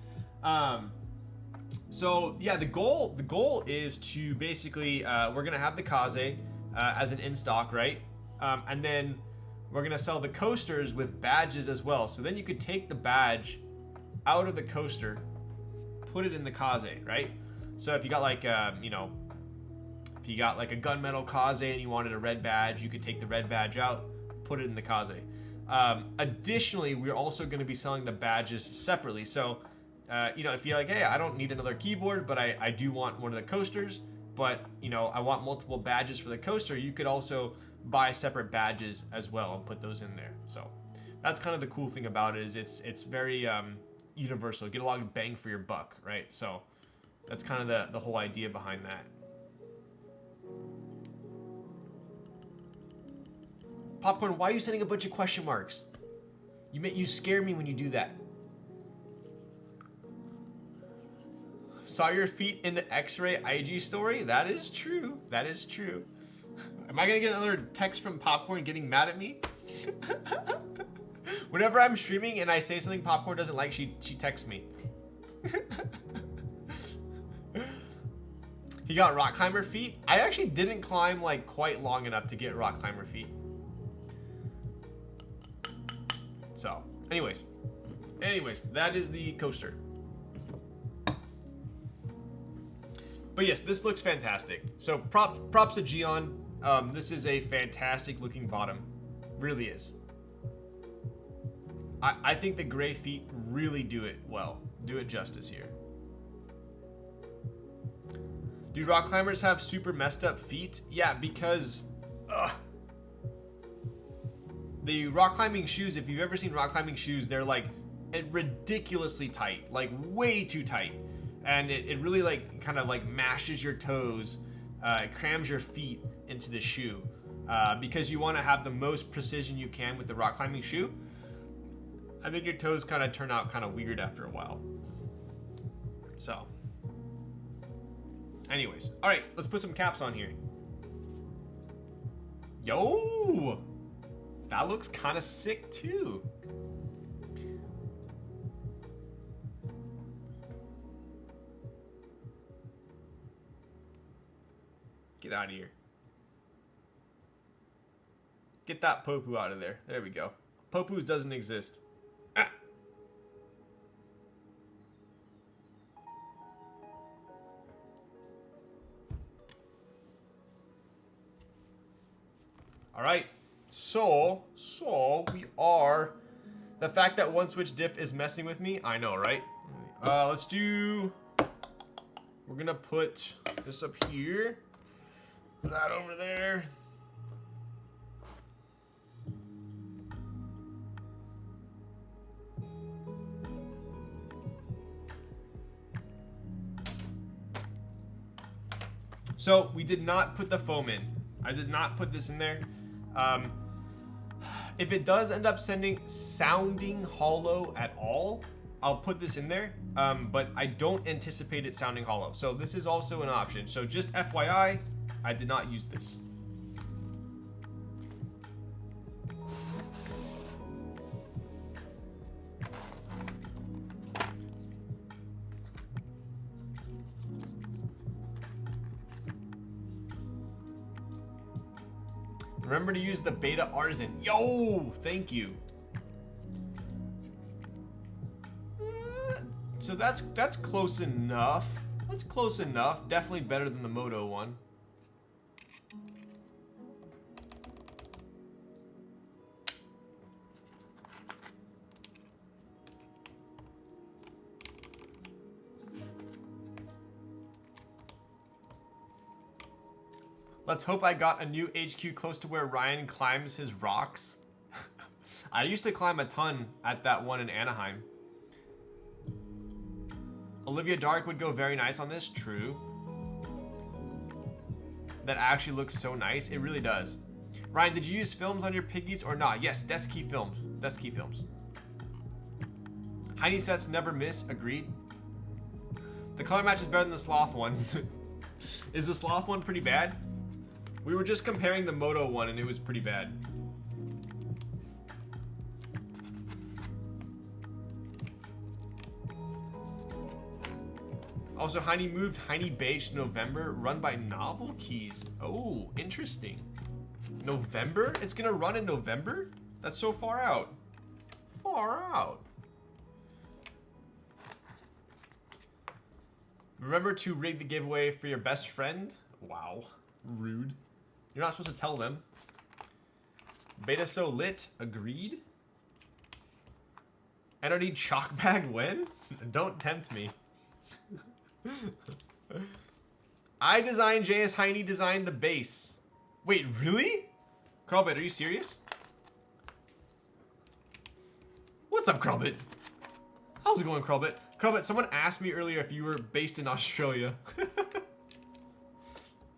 So yeah, the goal is to basically, we're gonna have the Kaze as an in-stock, right? And then we're gonna sell the coasters with badges as well. So then you could take the badge out of the coaster, put it in the Kaze, right? So if you got like, you know, if you got like a gunmetal Kaze and you wanted a red badge, you could take the red badge out, put it in the Kaze. Additionally, we're also gonna be selling the badges separately. So, you know, if you're like, hey, I don't need another keyboard, but I do want one of the coasters, but you know, I want multiple badges for the coaster, you could also buy separate badges as well and put those in there. So that's kind of the cool thing about it, is it's very universal. Get a lot of bang for your buck, right? So that's kind of the whole idea behind that. Popcorn, why are you sending a bunch of question marks? You scare me when you do that. Saw your feet in the X-ray IG story? That is true. That is true. Am I gonna get another text from Popcorn getting mad at me? Whenever I'm streaming and I say something Popcorn doesn't like, she texts me. He got rock climber feet. I actually didn't climb like quite long enough to get rock climber feet. So, anyways, that is the coaster. But yes, this looks fantastic. So props to Geon. This is a fantastic looking bottom. Really is. I think the gray feet really do it well. Do it justice here. Do rock climbers have super messed up feet? Yeah, because the rock climbing shoes, if you've ever seen rock climbing shoes, they're like ridiculously tight, like way too tight. And it really like kind of like mashes your toes, crams your feet into the shoe, because you want to have the most precision you can with the rock climbing shoe. And then your toes kind of turn out kind of weird after a while. So, anyways, all right, let's put some caps on here. Yo, that looks kind of sick too. Get out of here. Get that Popu out of there. There we go. Popu doesn't exist. Ah. All right. So we are. The fact that one switch diff is messing with me, I know, right? Let's do. We're gonna put this up here. that over there. So we did not put the foam in. I did not put this in there. If it does end up sounding hollow at all, I'll put this in there. But I don't anticipate it sounding hollow. So this is also an option. So just FYI, I did not use this. Remember to use the beta artisan. Yo, thank you. So that's close enough. That's close enough. Definitely better than the Moto one. Let's hope I got a new HQ close to where Ryan climbs his rocks. I used to climb a ton at that one in Anaheim. Olivia Dark would go very nice on this. True. That actually looks so nice. It really does. Ryan, did you use films on your piggies or not? Yes, desk key films. Desk key films. Heiny sets never miss. Agreed. The color match is better than the sloth one. Is the sloth one pretty bad? We were just comparing the Moto one and it was pretty bad. Also, Heiny moved Heiny Beige to November, run by Novel Keys. Oh, interesting. November? It's gonna run in November? That's so far out. Far out. Remember to rig the giveaway for your best friend? Wow, rude. You're not supposed to tell them. Beta so lit, agreed. NRD chalk bag when? Don't tempt me. I designed JS Heiny designed the base. Wait, really? Kralbit, are you serious? What's up, Kralbit? How's it going, Kralbit? Kralbit, someone asked me earlier if you were based in Australia.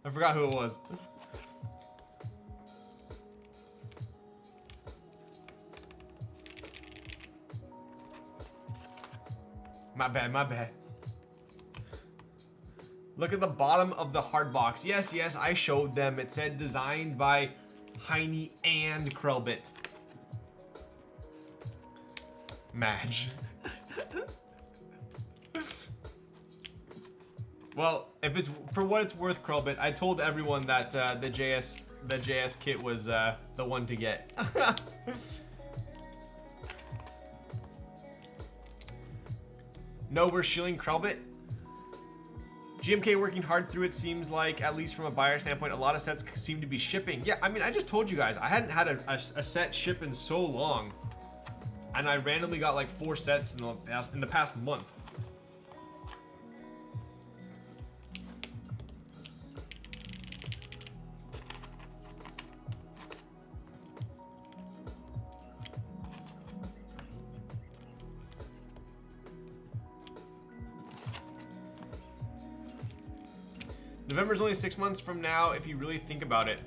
I forgot who it was. My bad, my bad. Look at the bottom of the hard box. Yes, yes, I showed them. It said designed by Heiny and Krelbit. Madge. Well, if it's for what it's worth, Krelbit, I told everyone that the JS kit was the one to get. No, we're shilling Krelbit. GMK working hard through it seems like, at least from a buyer standpoint, a lot of sets seem to be shipping. Yeah, I mean, I just told you guys, I hadn't had a set ship in so long. And I randomly got like 4 sets in the past month. November's only 6 months from now if you really think about it.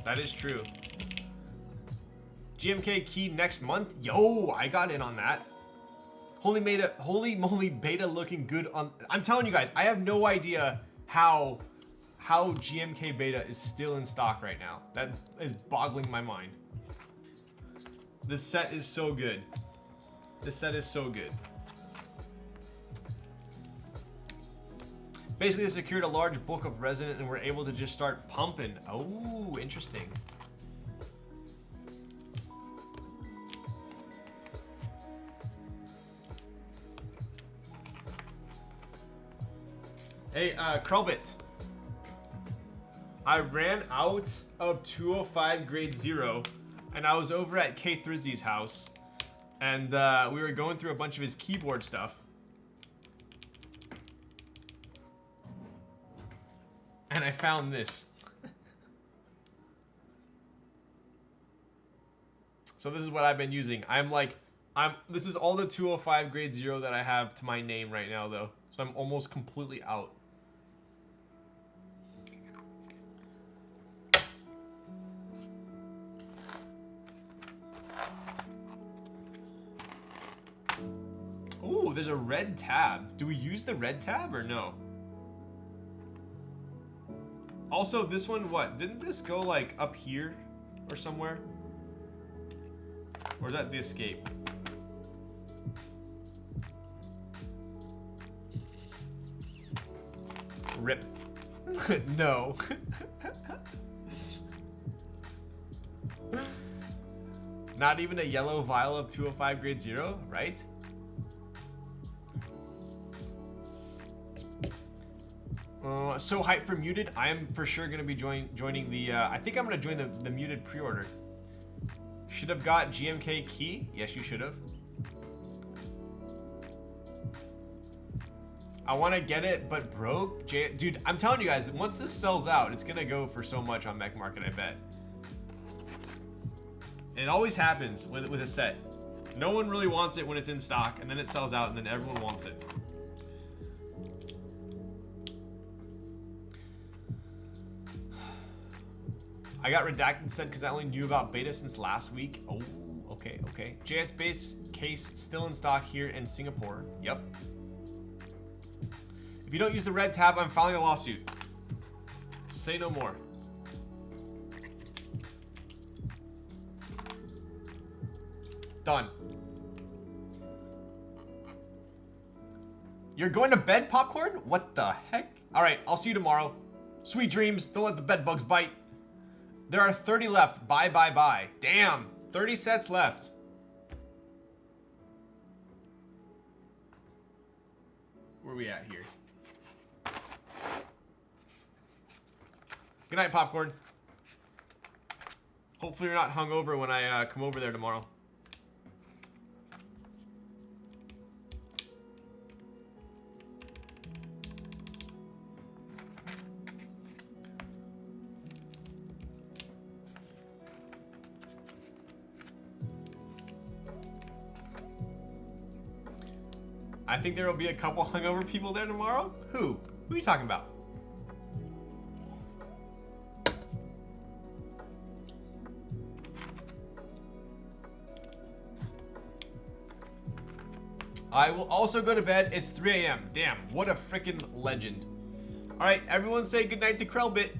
That is true. GMK key next month? Yo, I got in on that. Holy moly beta looking good on... I'm telling you guys, I have no idea how GMK beta is still in stock right now. That is boggling my mind. This set is so good. This set is so good. Basically, they secured a large bulk of resin and were able to just start pumping. Oh, interesting. Hey, Krelbit. I ran out of 205 grade 0 and I was over at K Thrizzy's house and we were going through a bunch of his keyboard stuff. And I found this. So this is what I've been using. This is all the 205 grade 0 that I have to my name right now though. So I'm almost completely out. Ooh, there's a red tab. Do we use the red tab or no? Also, this one, what? Didn't this go like up here or somewhere? Or is that the escape? Rip. No. Not even a yellow vial of 205 grade 0, right? So hyped for muted. I am for sure gonna be joining the. I think I'm gonna join the muted pre-order. Should have got GMK key. Yes, you should have. I want to get it, but broke. Dude, I'm telling you guys, once this sells out, it's gonna go for so much on Mech Market. I bet. It always happens with a set. No one really wants it when it's in stock, and then it sells out, and then everyone wants it. I got redacted sent because I only knew about beta since last week. Oh, okay, okay. JS base case still in stock here in Singapore. Yep. If you don't use the red tab, I'm filing a lawsuit. Say no more. Done. You're going to bed, Popcorn? What the heck? All right, I'll see you tomorrow. Sweet dreams. Don't let the bed bugs bite. There are 30 left. Bye, bye, bye. Damn. 30 sets left. Where are we at here? Good night, Popcorn. Hopefully you're not hungover when I come over there tomorrow. I think there will be a couple hungover people there tomorrow. Who? Who are you talking about? I will also go to bed. It's 3 a.m. Damn, what a freaking legend. All right, everyone say goodnight to Krellbit.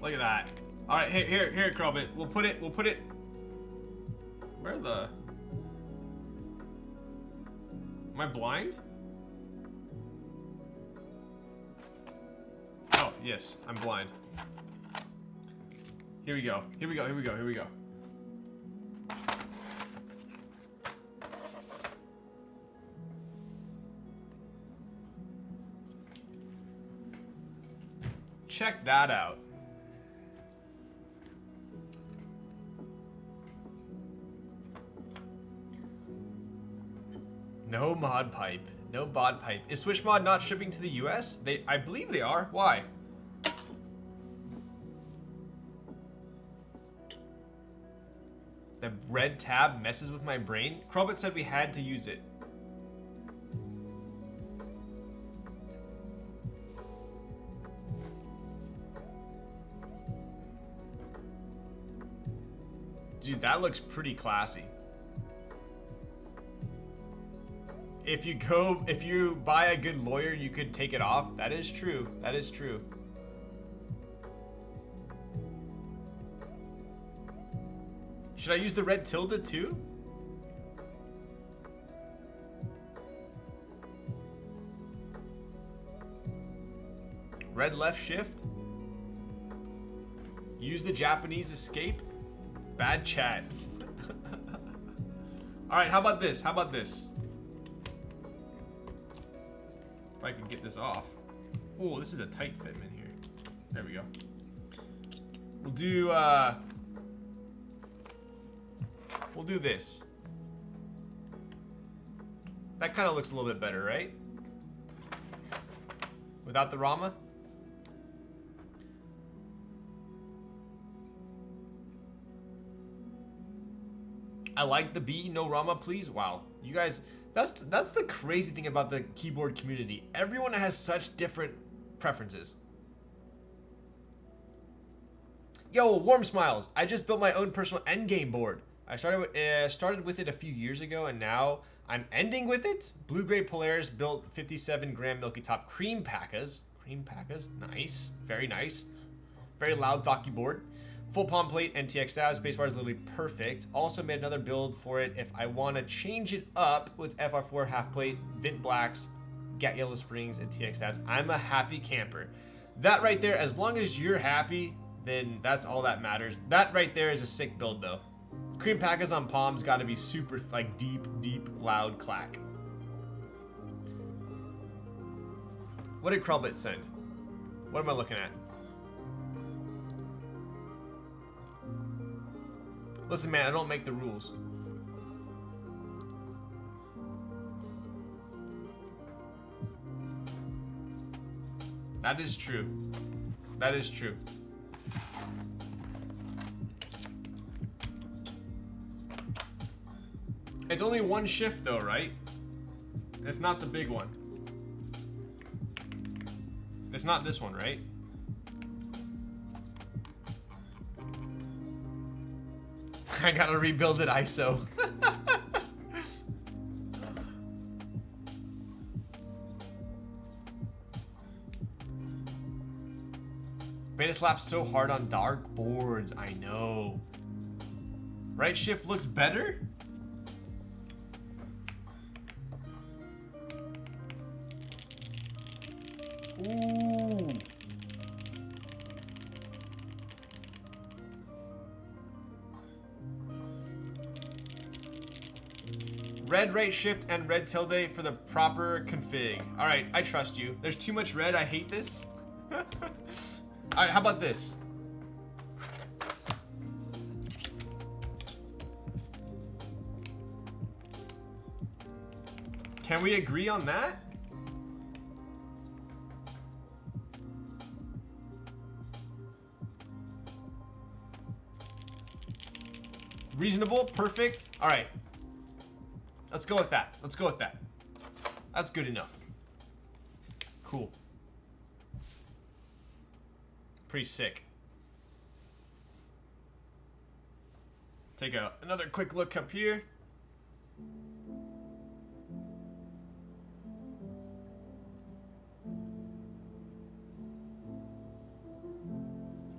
Look at that. All right, here, Krellbit. We'll put it. Where the? Am I blind? Oh, yes, I'm blind. Here we go. Here we go. Here we go. Here we go. Check that out. No mod pipe. No bod pipe. Is SwitchMod not shipping to the US? I believe they are. Why? The red tab messes with my brain. Krobit said we had to use it. Dude, that looks pretty classy. If you buy a good lawyer, you could take it off. That is true. That is true. Should I use the red tilde too? Red left shift? Use the Japanese escape? Bad chat. All right, how about this? How about this? If I can get this off. Oh, this is a tight fitment here. There we go. We'll do this. That kind of looks a little bit better, right? Without the Rama. I like the B, no Rama, please. Wow, you guys, that's the crazy thing about the keyboard community. Everyone has such different preferences. Yo, Warm Smiles. I just built my own personal endgame board. I started with it a few years ago, and now I'm ending with it. Blue-gray Polaris built 57-gram Milky Top cream packas. Cream packas, nice, very nice. Very loud, thocky board. Full palm plate and TX stabs. Spacebar is literally perfect. Also made another build for it if I want to change it up with FR4 half plate, Vint Blacks, Gat Yellow Springs, and TX stabs. I'm a happy camper. That right there, as long as you're happy, then that's all that matters. That right there is a sick build though. Cream packers on palms got to be super like deep, loud clack. What did Krulbit send? What am I looking at? Listen, man, I don't make the rules. That is true. That is true. It's only one shift though, right? It's not the big one. It's not this one, right? I gotta rebuild it ISO. Beta slaps so hard on dark boards, I know. Right shift looks better? Ooh. Red right shift and red tilde for the proper config. All right, I trust you. There's too much red, I hate this. All right, how about this? Can we agree on that? Reasonable, perfect. All right. Let's go with that. Let's go with that. That's good enough. Cool. Pretty sick. Take another quick look up here.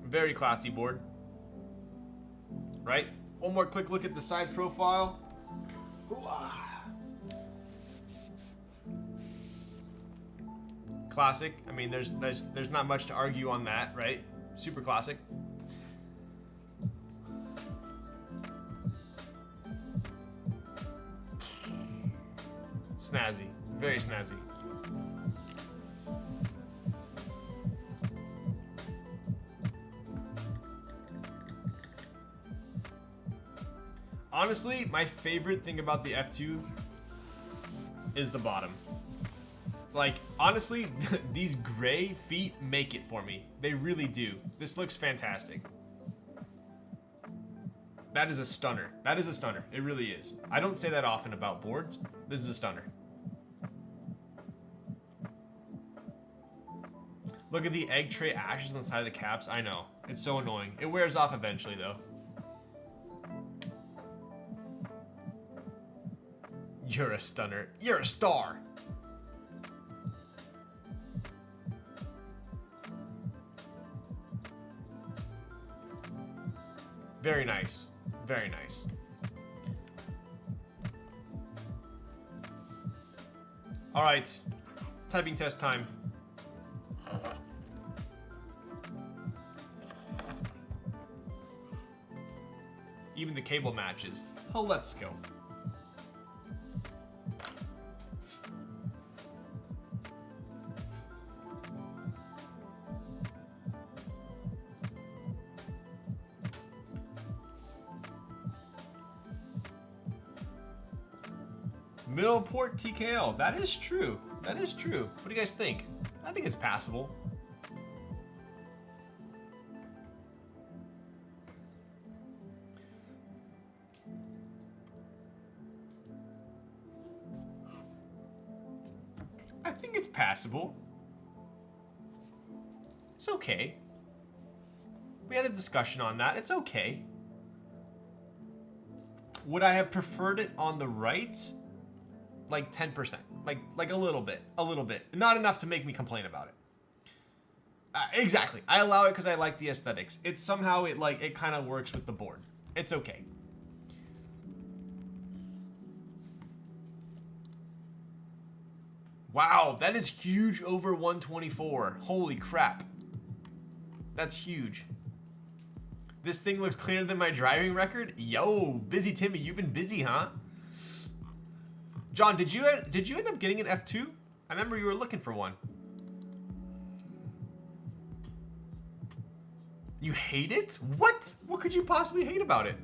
Very classy board. Right? One more quick look at the side profile. Classic. I mean, there's not much to argue on that, right? Super classic. Snazzy. Very snazzy. Honestly, my favorite thing about the F2 is the bottom. Like, honestly, these gray feet make it for me. They really do. This looks fantastic. That is a stunner. That is a stunner. It really is. I don't say that often about boards. This is a stunner. Look at the egg tray ashes on the side of the caps. I know. It's so annoying. It wears off eventually, though. You're a stunner. You're a star. Very nice. Very nice. All right. Typing test time. Even the cable matches. Oh, let's go. Middle port TKL. That is true. That is true. What do you guys think? I think it's passable. I think it's passable. It's okay. We had a discussion on that. It's okay. Would I have preferred it on the right? Like 10%. Like a little bit. A little bit. Not enough to make me complain about it. Exactly. I allow it because I like the aesthetics. It's somehow it kind of works with the board. It's okay. Wow, that is huge over 124. Holy crap. That's huge. This thing looks cleaner than my driving record. Yo, busy Timmy, you've been busy, huh? John, did you end up getting an F2? I remember you were looking for one. You hate it? What? What could you possibly hate about it?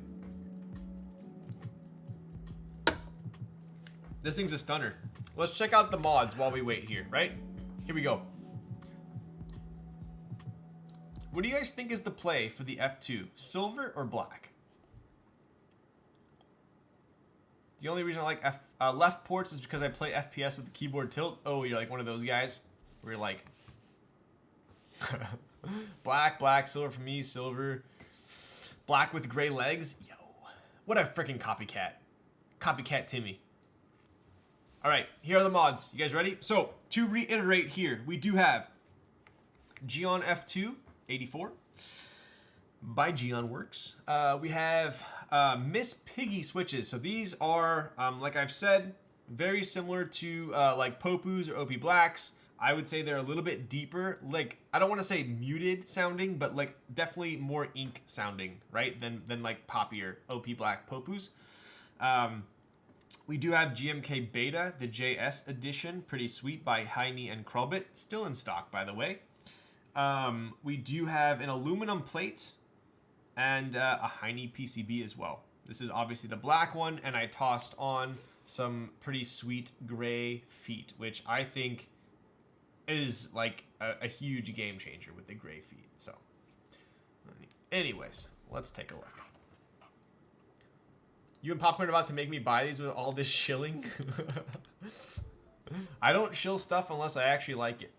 This thing's a stunner. Let's check out the mods while we wait here, right? Here we go. What do you guys think is the play for the F2? Silver or black? The only reason I like left ports is because I play FPS with the keyboard tilt. Oh, you're like one of those guys where you're like black, black, silver for me, silver, black with gray legs. Yo, what a freaking copycat. Copycat Timmy. All right, here are the mods. You guys ready? So to reiterate here, we do have Geon F2 84 by Geonworks. We have Miss Piggy switches. So these are, like I've said, very similar to like Popus or OP Blacks. I would say they're a little bit deeper. Like, I don't want to say muted sounding, but like definitely more ink sounding, right? Than like poppier OP Black Popus. We do have GMK Beta, the JS edition, pretty sweet, by Heine and Krobit, still in stock, by the way. We do have an aluminum plate and a Heine PCB as well. This is obviously the black one, and I tossed on some pretty sweet gray feet, which I think is like a huge game changer with the gray feet. So, anyways, let's take a look. You and Popcorn are about to make me buy these with all this shilling? I don't shill stuff unless I actually like it.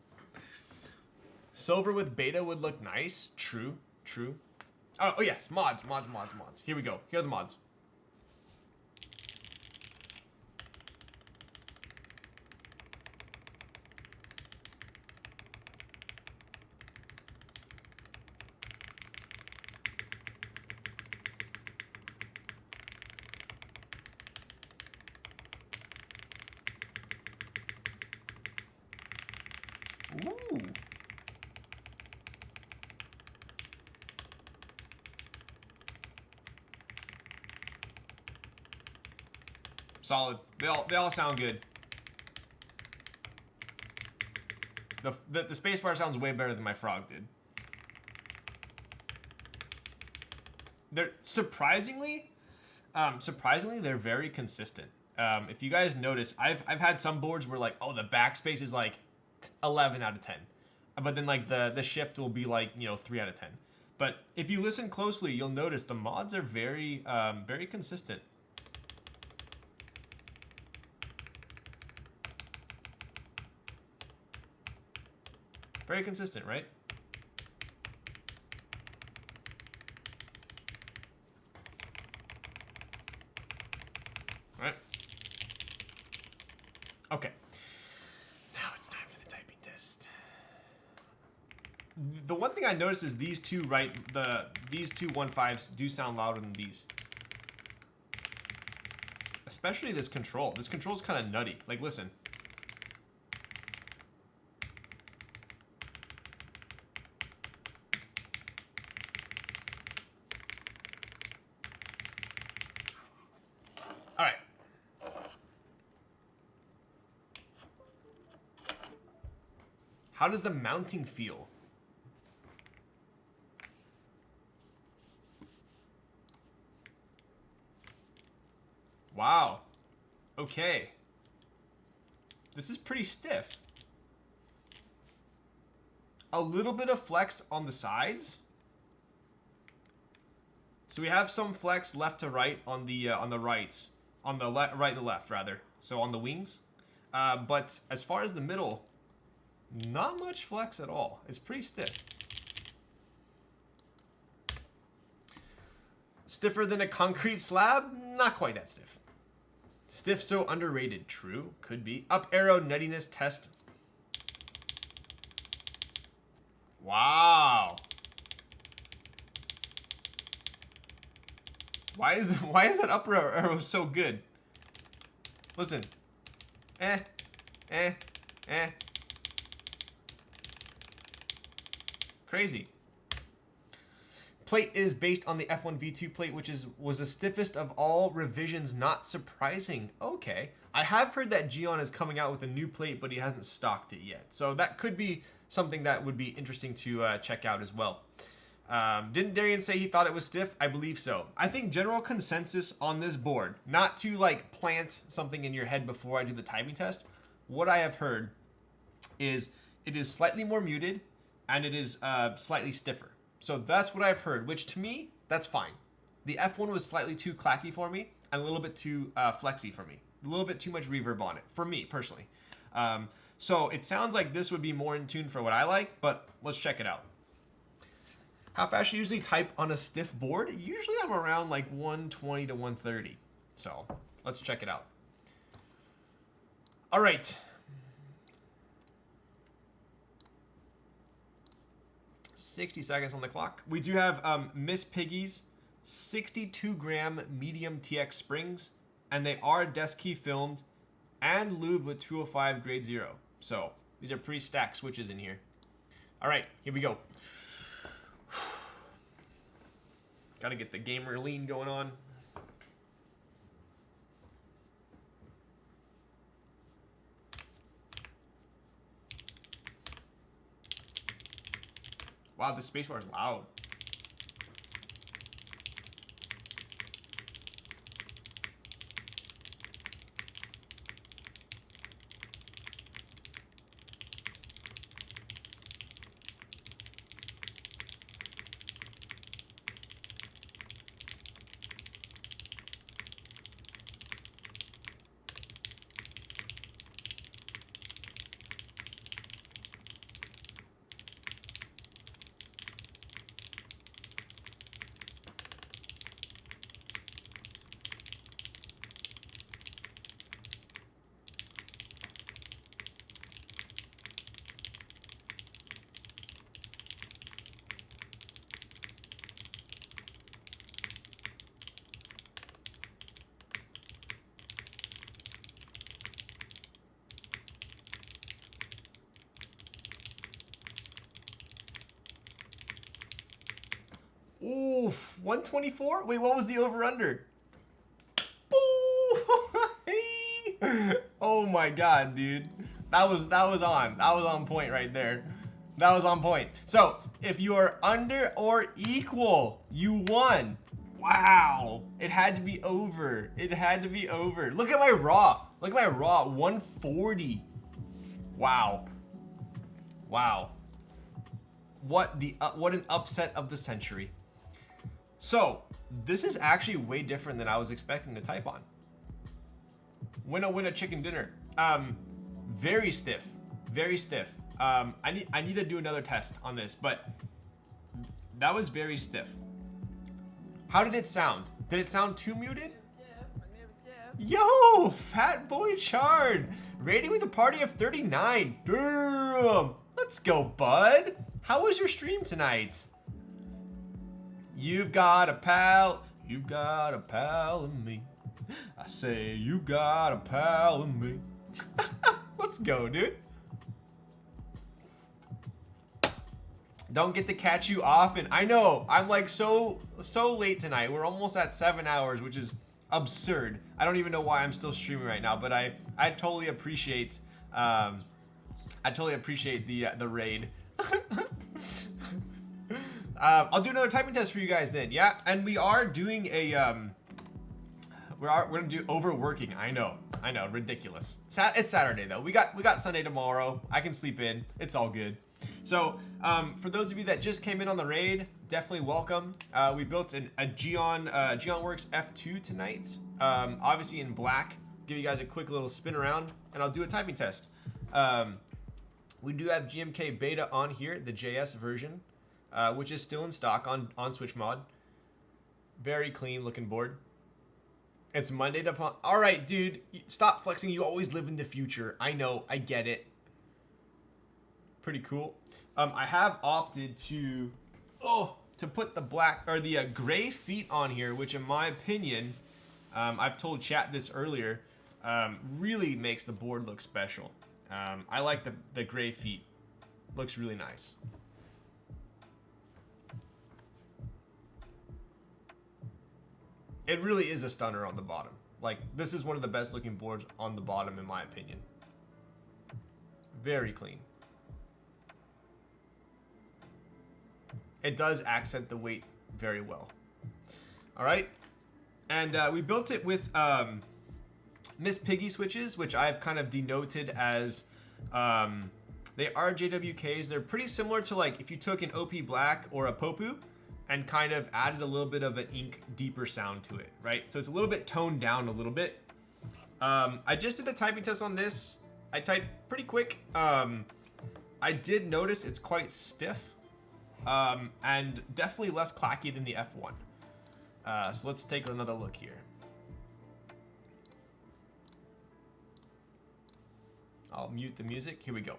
Silver with beta would look nice. True, true. Oh yes, mods. Here we go. Here are the mods. Ooh. Solid. They all sound good. The spacebar sounds way better than my frog did. They're surprisingly they're very consistent. If you guys notice, I've had some boards where like, oh, the backspace is like 11 out of 10, but then like the shift will be like, you know, 3 out of 10. But if you listen closely, you'll notice the mods are very very consistent. Very consistent, right? All right. Okay. Now it's time for the typing test. The one thing I noticed is these two, right? These two 1.5s do sound louder than these. Especially this control. This control's kind of nutty. Like, listen. All right. How does the mounting feel? Wow. Okay. This is pretty stiff. A little bit of flex on the sides. So we have some flex left to right on the rights, on the right to left rather. So on the wings, but as far as the middle, not much flex at all. It's pretty stiff. Stiffer than a concrete slab? Not quite that stiff. Stiff so underrated. True, could be. Up arrow nuttiness test. Wow. Why is that up arrow so good? Listen. Crazy. Plate is based on the F1V2 plate, which was the stiffest of all revisions. Not surprising. Okay. I have heard that Geon is coming out with a new plate, but he hasn't stocked it yet. So that could be something that would be interesting to check out as well. Didn't Darian say he thought it was stiff? I believe so. I think general consensus on this board, not to like plant something in your head before I do the timing test, what I have heard is it is slightly more muted and it is slightly stiffer. So that's what I've heard, which to me, that's fine. The F1 was slightly too clacky for me and a little bit too flexy for me. A little bit too much reverb on it, for me personally. So it sounds like this would be more in tune for what I like, but let's check it out. How fast you usually type on a stiff board? Usually I'm around like 120 to 130. So let's check it out. All right. $60 seconds on the clock. We do have Miss Piggy's 62-gram medium TX springs, and they are desk key filmed and lubed with 205 grade 0. So these are pretty stacked switches in here. All right, here we go. Gotta get the gamer lean going on. Wow, this spacebar is loud. Oof, 124? Wait, what was the over-under? Oh my god, dude. That was on point right there. That was on point. So, if you are under or equal, you won. Wow. It had to be over. It had to be over. Look at my raw. Look at my raw, 140. Wow. Wow. What an upset of the century. So, this is actually way different than I was expecting to type on. Winner chicken dinner. Very stiff. Very stiff. I need to do another test on this, but that was very stiff. How did it sound? Did it sound too muted? Yo, Fat Boy Chard. Rating with a party of 39. Damn. Let's go, bud. How was your stream tonight? You've got a pal in me. I say you got a pal in me. Let's go, dude. Don't get to catch you often. I know, I'm like so late tonight. We're almost at 7 hours, which is absurd. I don't even know why I'm still streaming right now, but I totally appreciate the raid. I'll do another typing test for you guys then, yeah? And we are doing a, we're gonna do overworking, I know. I know, ridiculous. It's Saturday though. We got Sunday tomorrow. I can sleep in. It's all good. So for those of you that just came in on the raid, definitely welcome. We built a Geonworks F2 tonight. Obviously in black. Give you guys a quick little spin around, and I'll do a typing test. We do have GMK Beta on here, the JS version, which is still in stock on Switch Mod. Very clean looking board. It's Monday to... All right, dude. Stop flexing. You always live in the future. I know. I get it. Pretty cool. I have opted to put the black or the gray feet on here, which in my opinion, I've told chat this earlier, really makes the board look special. I like the gray feet. Looks really nice. It really is a stunner on the bottom. Like, this is one of the best looking boards on the bottom in my opinion. Very clean. It does accent the weight very well. All right. And we built it with Miss Piggy switches, which I've kind of denoted as, they are JWKs. They're pretty similar to like if you took an OP Black or a Popu and kind of added a little bit of an ink deeper sound to it, right? So it's a little bit toned down a little bit. I just did a typing test on this. I typed pretty quick. I did notice it's quite stiff and definitely less clacky than the F1. So let's take another look here. I'll mute the music. Here we go.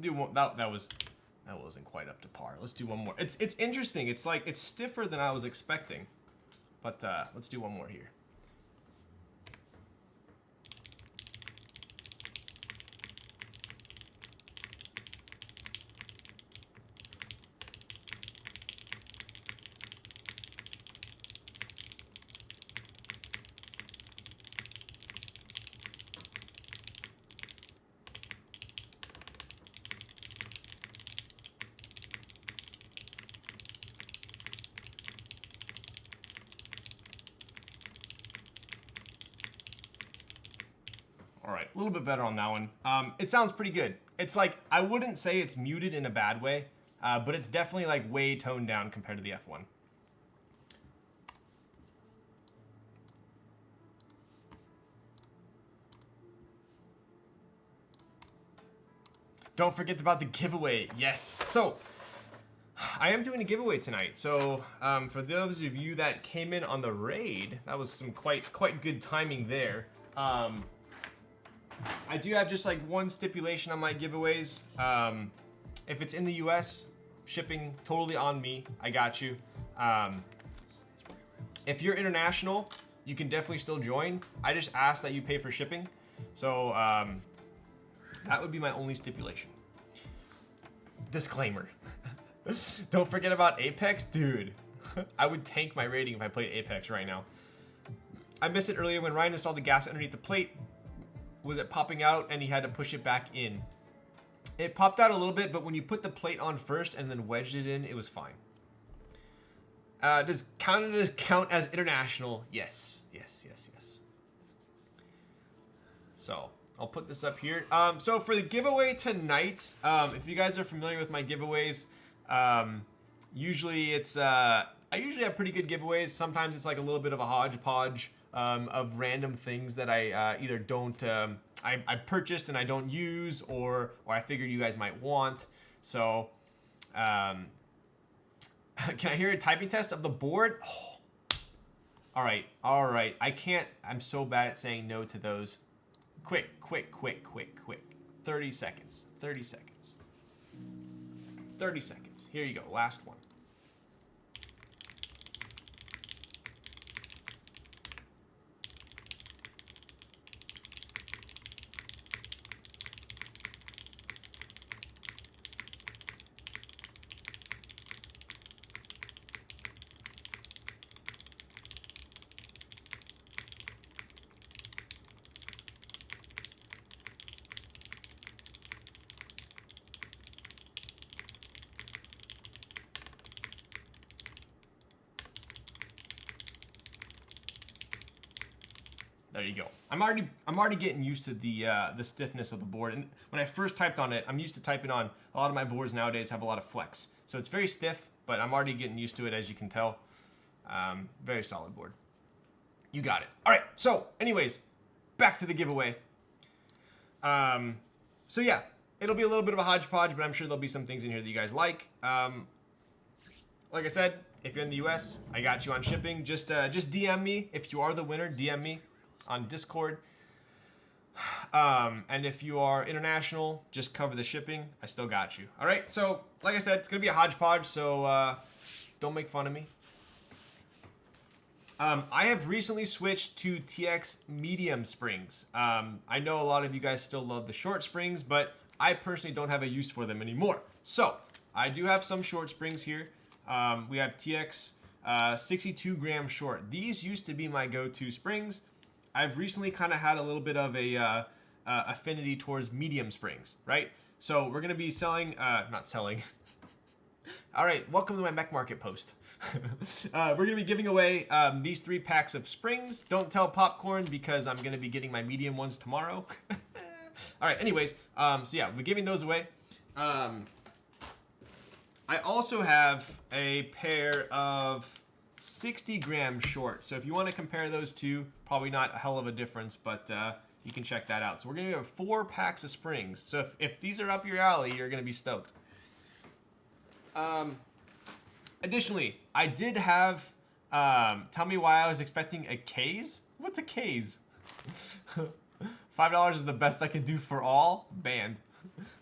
Do one, that wasn't quite up to par. Let's do one more. It's interesting. It's like it's stiffer than I was expecting, but let's do one more here. All right, a little bit better on that one. It sounds pretty good. It's like, I wouldn't say it's muted in a bad way, but it's definitely like way toned down compared to the F1. Don't forget about the giveaway. Yes. So I am doing a giveaway tonight. So for those of you that came in on the raid, that was some quite good timing there. I do have just like one stipulation on my giveaways. If it's in the US, shipping totally on me. I got you. If you're international, you can definitely still join. I just ask that you pay for shipping. So that would be my only stipulation. Disclaimer. Don't forget about Apex. Dude, I would tank my rating if I played Apex right now. I missed it earlier when Ryan installed the gas underneath the plate. Was it popping out and he had to push it back in? It popped out a little bit, but when you put the plate on first and then wedged it in, it was fine. Does Canada count as international? Yes, yes, yes, yes. So I'll put this up here. So for the giveaway tonight, if you guys are familiar with my giveaways, usually it's, I usually have pretty good giveaways. Sometimes it's like a little bit of a hodgepodge of random things that I either don't, I purchased and I don't use, or I figured you guys might want. So, can I hear a typing test of the board? Oh. All right, all right. I can't, I'm so bad at saying no to those. Quick, quick, quick, quick, quick. 30 seconds, 30 seconds. 30 seconds. Here you go, last one. There you go. I'm already getting used to the stiffness of the board. And when I first typed on it, I'm used to typing on a lot of my boards nowadays have a lot of flex, so it's very stiff. But I'm already getting used to it, as you can tell. Very solid board. You got it. All right. So, anyways, back to the giveaway. So yeah, it'll be a little bit of a hodgepodge, but I'm sure there'll be some things in here that you guys like. Like I said, if you're in the US, I got you on shipping. Just DM me if you are the winner. DM me on Discord. And if you are international, just cover the shipping. I still got you. All right. So, like I said, it's gonna be a hodgepodge. So don't make fun of me. I have recently switched to TX medium springs. I know a lot of you guys still love the short springs, but I personally don't have a use for them anymore. So I do have some short springs here. We have TX 62 gram short. These used to be my go-to springs. I've recently kind of had a little bit of a affinity towards medium springs, right? So we're gonna be selling, not selling. All right, welcome to my Mech Market post. We're gonna be giving away these 3 packs of springs. Don't tell Popcorn because I'm gonna be getting my medium ones tomorrow. All right, anyways, so yeah, we're giving those away. I also have a pair of 60 gram short. So if you want to compare those two, probably not a hell of a difference, but you can check that out. So we're gonna have 4 packs of springs. So if these are up your alley, you're gonna be stoked. Additionally, I did have, tell me why I was expecting a K's? What's a K's? $5 is the best I can do for all? Banned.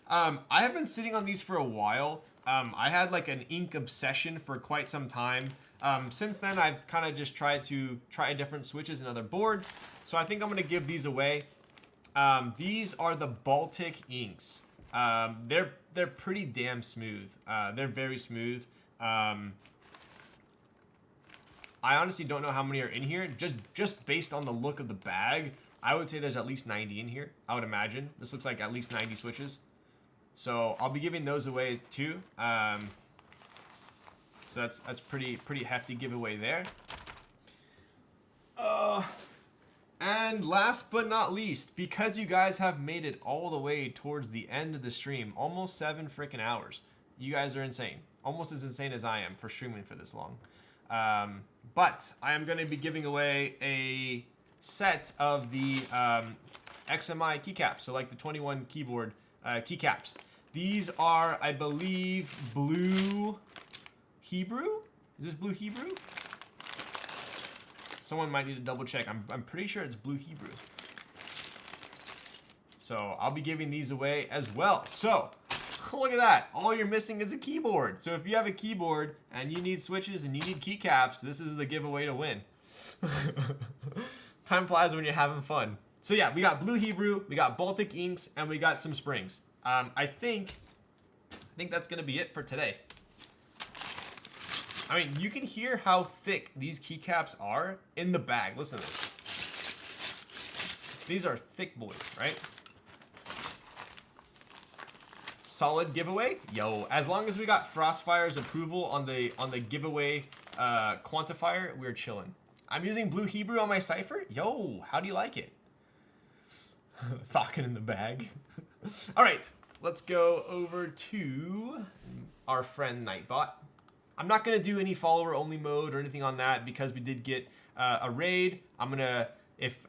I have been sitting on these for a while. I had like an ink obsession for quite some time. Since then, I've kind of just tried to try different switches and other boards. So I think I'm gonna give these away. These are the Baltic inks. They're pretty damn smooth. They're very smooth. I honestly don't know how many are in here. Just based on the look of the bag, I would say there's at least 90 in here. I would imagine. This looks like at least 90 switches. So I'll be giving those away too. So that's pretty hefty giveaway there. And last but not least, because you guys have made it all the way towards the end of the stream, almost 7 freaking hours. You guys are insane. Almost as insane as I am for streaming for this long. But I am going to be giving away a set of the XMI keycaps, so like the 21 keyboard keycaps. These are, I believe, Blue Hebrew? Is this Blue Hebrew? Someone might need to double check. I'm pretty sure it's Blue Hebrew. So I'll be giving these away as well. So look at that. All you're missing is a keyboard. So if you have a keyboard and you need switches and you need keycaps, this is the giveaway to win. Time flies when you're having fun. So yeah, we got Blue Hebrew, we got Baltic inks, and we got some springs. I think that's gonna be it for today. I mean, you can hear how thick these keycaps are in the bag. Listen to this. These are thick boys, right? Solid giveaway. Yo, as long as we got Frostfire's approval on the giveaway quantifier, we're chilling. I'm using Blue Hebrew on my cipher. Yo, how do you like it? Thocking in the bag. All right, let's go over to our friend Nightbot. I'm not gonna do any follower only mode or anything on that because we did get a raid. I'm gonna,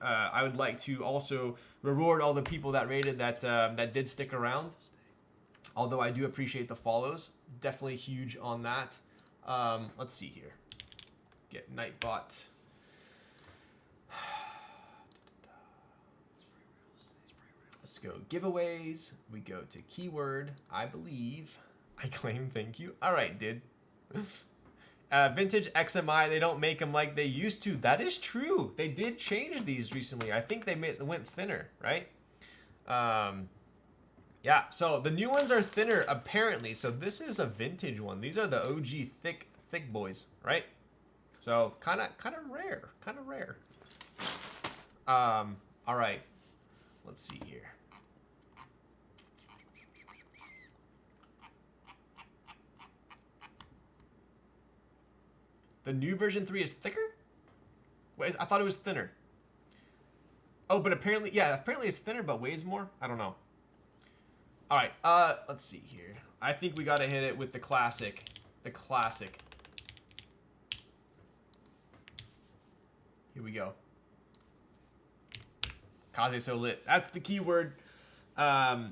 I would like to also reward all the people that raided that did stick around. Although I do appreciate the follows, definitely huge on that. Let's see here. Get Nightbot. Let's go giveaways. We go to keyword. I believe. I I claim, thank you. All right, dude. Vintage XMI, they don't make them like they used to. That is true. They did change these recently. I think they went thinner, right? Yeah, so the new ones are thinner, apparently. So this is a vintage one. These are the OG thick boys, right? So kind of rare, all right, let's see here. The new version 3 is thicker? Wait, I thought it was thinner. Oh, but apparently, yeah, apparently it's thinner, but weighs more. I don't know. All right, let's see here. I think we gotta hit it with the classic. The classic. Here we go. Kaze so lit. That's the keyword. Oh,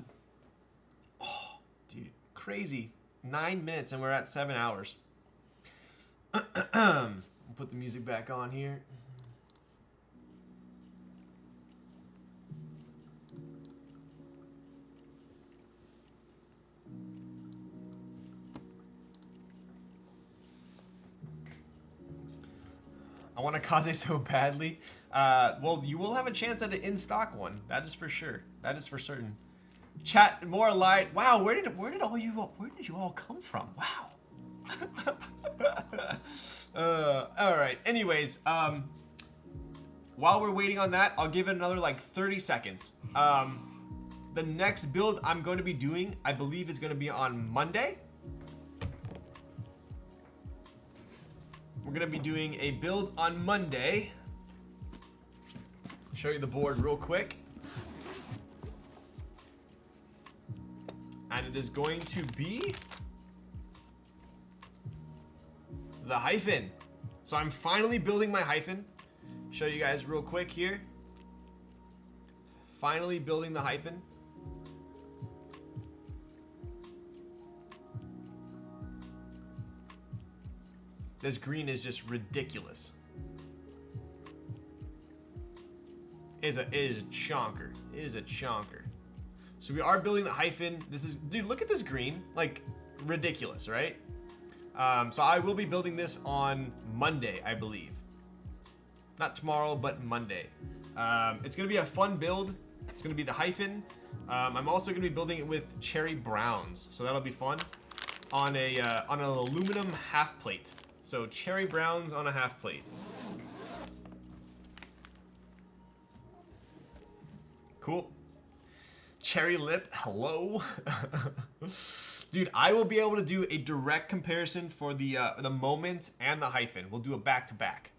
dude, crazy. 9 minutes and we're at 7 hours. We'll put the music back on here. I want a Kaze so badly. Well, you will have a chance at an in-stock one. That is for sure. That is for certain. Chat more light. Wow, where did you all come from? Wow. All right. Anyways, while we're waiting on that, I'll give it another like 30 seconds. The next build I'm going to be doing, I believe, is going to be on Monday. We're gonna be doing a build on Monday. Show you the board real quick. And it is going to be the hyphen. So I'm finally building my hyphen. Show you guys real quick here. Finally building the hyphen. This green is just ridiculous. It is a chonker. It is a chonker. So we are building the hyphen. This is, dude, look at this green. Like, ridiculous, right? So I will be building this on Monday, I believe. Not tomorrow, but Monday. It's gonna be a fun build. It's gonna be the hyphen. I'm also gonna be building it with cherry browns. So that'll be fun. On an aluminum half plate. So cherry browns on a half plate. Cool. Cherry lip, hello. Dude, I will be able to do a direct comparison for the moment and the hyphen. We'll do a back to back.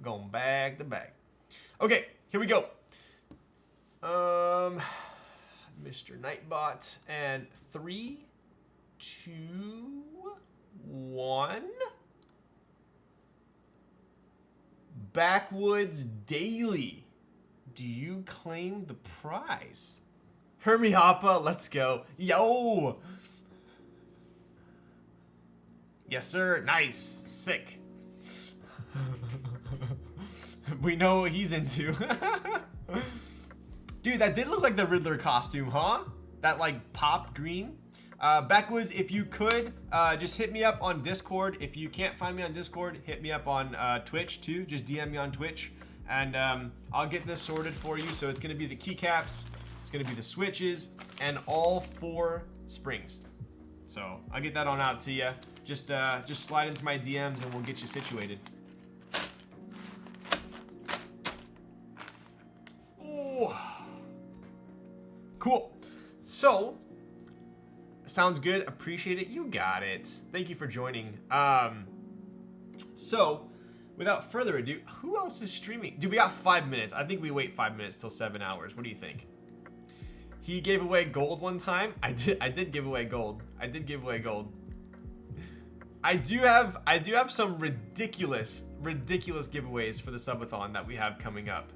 Going back to back. Okay, here we go. Mr. Nightbot, and 3, 2, 1. Backwoods Daily. Do you claim the prize? Hermie Hoppa, let's go. Yo! Yes, sir. Nice. Sick. We know what he's into. Dude, that did look like the Riddler costume, huh? That, like, pop green. Backwoods, if you could, just hit me up on Discord. If you can't find me on Discord, hit me up on Twitch, too. Just DM me on Twitch. And I'll get this sorted for you. So it's going to be the keycaps, it's going to be the switches, and all 4 springs. So I'll get that on out to you. Just slide into my DMs and we'll get you situated. Ooh. Cool. So, sounds good. Appreciate it. You got it. Thank you for joining. So, without further ado, who else is streaming? Dude, we got 5 minutes. I think we wait 5 minutes till 7 hours. What do you think? He gave away gold one time. I did give away gold. I did give away gold. I do have some ridiculous giveaways for the subathon that we have coming up.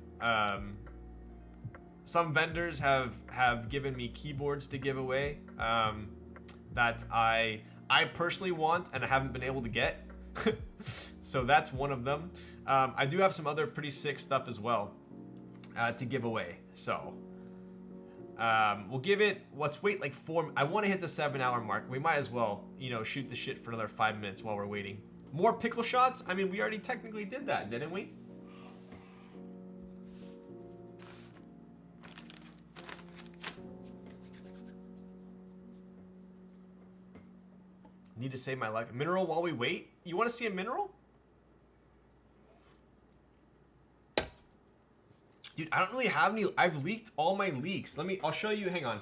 Some vendors have given me keyboards to give away that I personally want and I haven't been able to get. So that's one of them. I do have some other pretty sick stuff as well to give away. So We'll give it, let's wait like 4, I want to hit the 7-hour mark. We might as well, you know, shoot the shit for another 5 minutes while we're waiting. More pickle shots? I mean, we already technically did that, didn't we? Need to save my life. Mineral while we wait? You want to see a mineral? Dude, I don't really have any. I've leaked all my leaks. I'll show you. Hang on.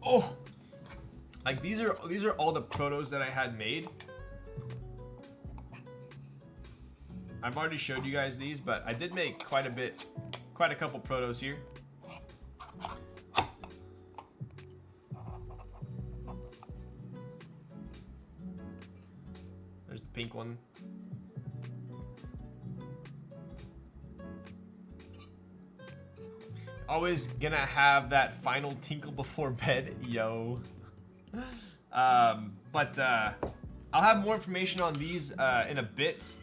Oh! Like these are all the protos that I had made. I've already showed you guys these, but I did make quite a couple protos here. There's the pink one. Always gonna have that final tinkle before bed, yo. But I'll have more information on these in a bit.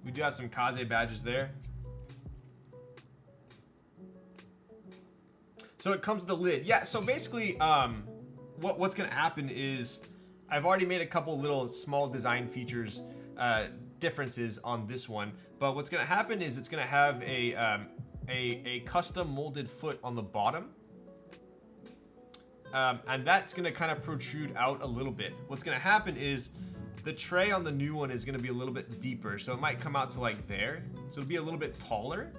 We do have some Kaze badges there. So it comes with the lid. Yeah, so basically, what's gonna happen is I've already made a couple little small design features, differences on this one. But what's gonna happen is it's gonna have a custom molded foot on the bottom. And that's gonna kind of protrude out a little bit. What's gonna happen is the tray on the new one is gonna be a little bit deeper, so it might come out to like there. So it'll be a little bit taller.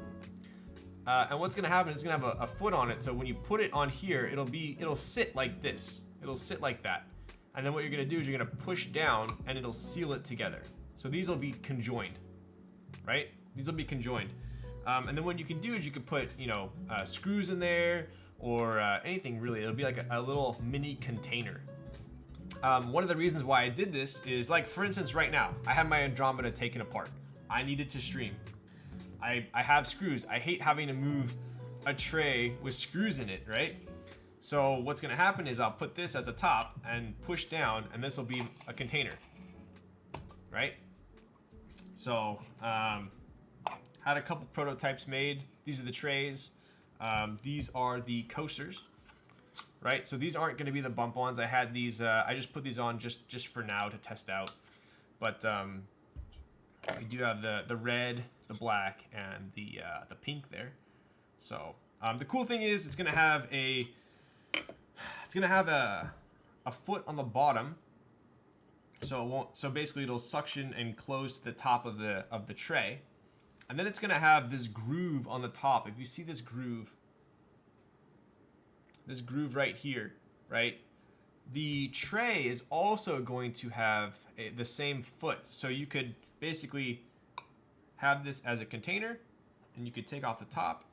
And what's gonna happen is it's gonna have a foot on it, so when you put it on here, it'll sit like this. It'll sit like that. And then what you're gonna do is you're gonna push down and it'll seal it together. So these will be conjoined, right? These will be conjoined. And then what you can do is you can put, you know, screws in there or anything really. It'll be like a little mini container. One of the reasons why I did this is, like, for instance, right now, I have my Andromeda taken apart. I needed to stream. I have screws. I hate having to move a tray with screws in it, right? So what's gonna happen is I'll put this as a top and push down, and this will be a container, right? So, had a couple prototypes made. These are the trays. These are the coasters. Right, so these aren't going to be the bump-ons. I had these. I just put these on just for now to test out. But we do have the red, the black, and the pink there. So the cool thing is it's going to have a foot on the bottom. So it won't. So basically, it'll suction and close to the top of the tray, and then it's going to have this groove on the top. If you see this groove right here, right? The tray is also going to have the same foot. So you could basically have this as a container, and you could take off the top,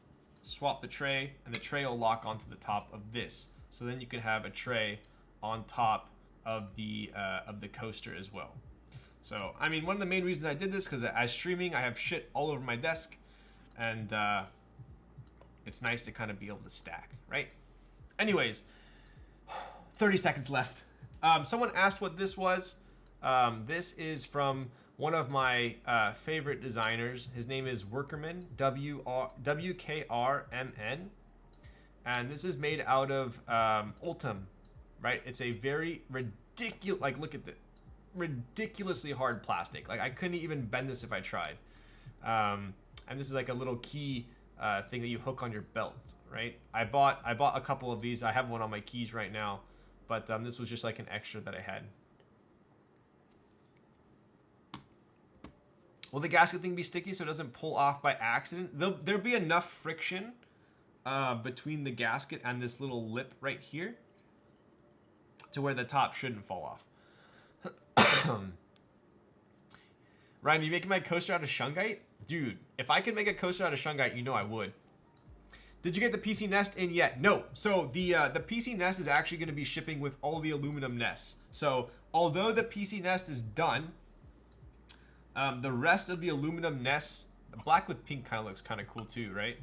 swap the tray, and the tray will lock onto the top of this. So then you can have a tray on top of the coaster as well. So, I mean, one of the main reasons I did this, because as streaming, I have shit all over my desk, and it's nice to kind of be able to stack, right? Anyways, 30 seconds left. Someone asked what this was. This is from one of my favorite designers. His name is Workerman, W-K-R-M-N. And this is made out of Ultim, right? It's a very ridiculous, like, look at the ridiculously hard plastic. Like, I couldn't even bend this if I tried. And this is like a little key thing that you hook on your belt, right? I bought a couple of these. I have one on my keys right now, but this was just like an extra that I had. Will the gasket thing be sticky so it doesn't pull off by accident? There'll be enough friction between the gasket and this little lip right here to where the top shouldn't fall off. Ryan, are you making my coaster out of shungite? Dude, if I could make a coaster out of shungite, you know I would. Did you get the PC Nest in yet? No. So the PC Nest is actually going to be shipping with all the aluminum nests. So although the PC Nest is done, the rest of the aluminum nests, black with pink kind of looks kind of cool too, right?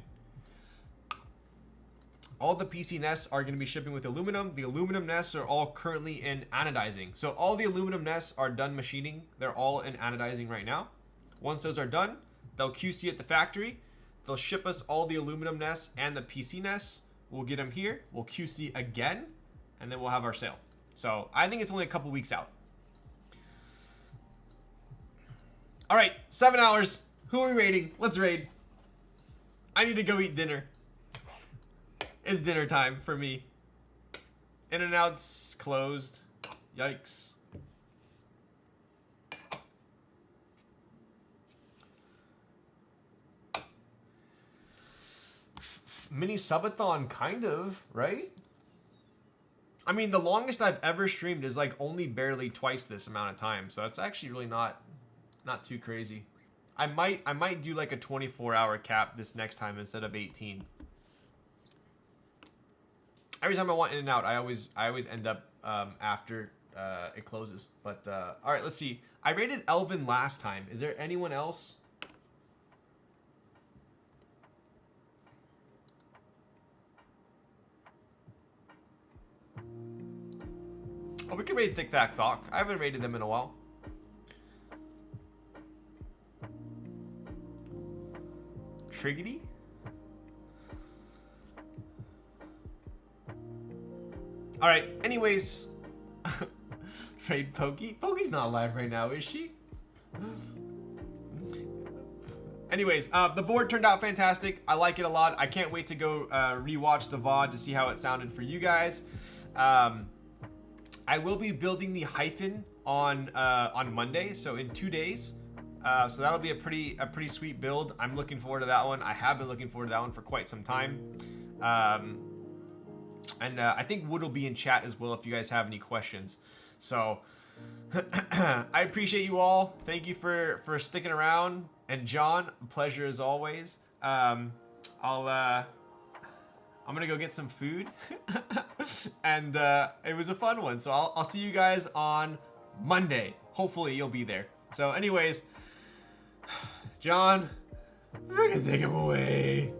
All the PC nests are going to be shipping with aluminum. The aluminum nests are all currently in anodizing. So all the aluminum nests are done machining. They're all in anodizing right now. Once those are done, they'll QC at the factory. They'll ship us all the aluminum nests and the PC nests. We'll get them here. We'll QC again, and then we'll have our sale. So I think it's only a couple weeks out. All right, 7 hours. Who are we raiding? Let's raid. I need to go eat dinner. It's dinner time for me. In-N-Out's closed. Yikes. Mini subathon, kind of, right? I mean, the longest I've ever streamed is like only barely twice this amount of time, so it's actually really not too crazy. I might do like a 24-hour cap this next time instead of 18. Every time I want In-N-Out, I always end up after it closes. But all right, let's see. I rated Elvin last time. Is there anyone else? Oh, we can raid Thick Thack Thok. I haven't raided them in a while. Triggity? All right, anyways. Raid Pokey? Pokey's not live right now, is she? Anyways, the board turned out fantastic. I like it a lot. I can't wait to go rewatch the VOD to see how it sounded for you guys. I will be building the hyphen on Monday, so in 2 days. So that'll be a pretty sweet build. I'm looking forward to that one. I have been looking forward to that one for quite some time. And I think Wood will be in chat as well if you guys have any questions. So I appreciate you all. Thank you for sticking around. And John, pleasure as always. I'm gonna go get some food. And it was a fun one. So I'll see you guys on Monday. Hopefully you'll be there. So anyways, John, we're gonna take him away.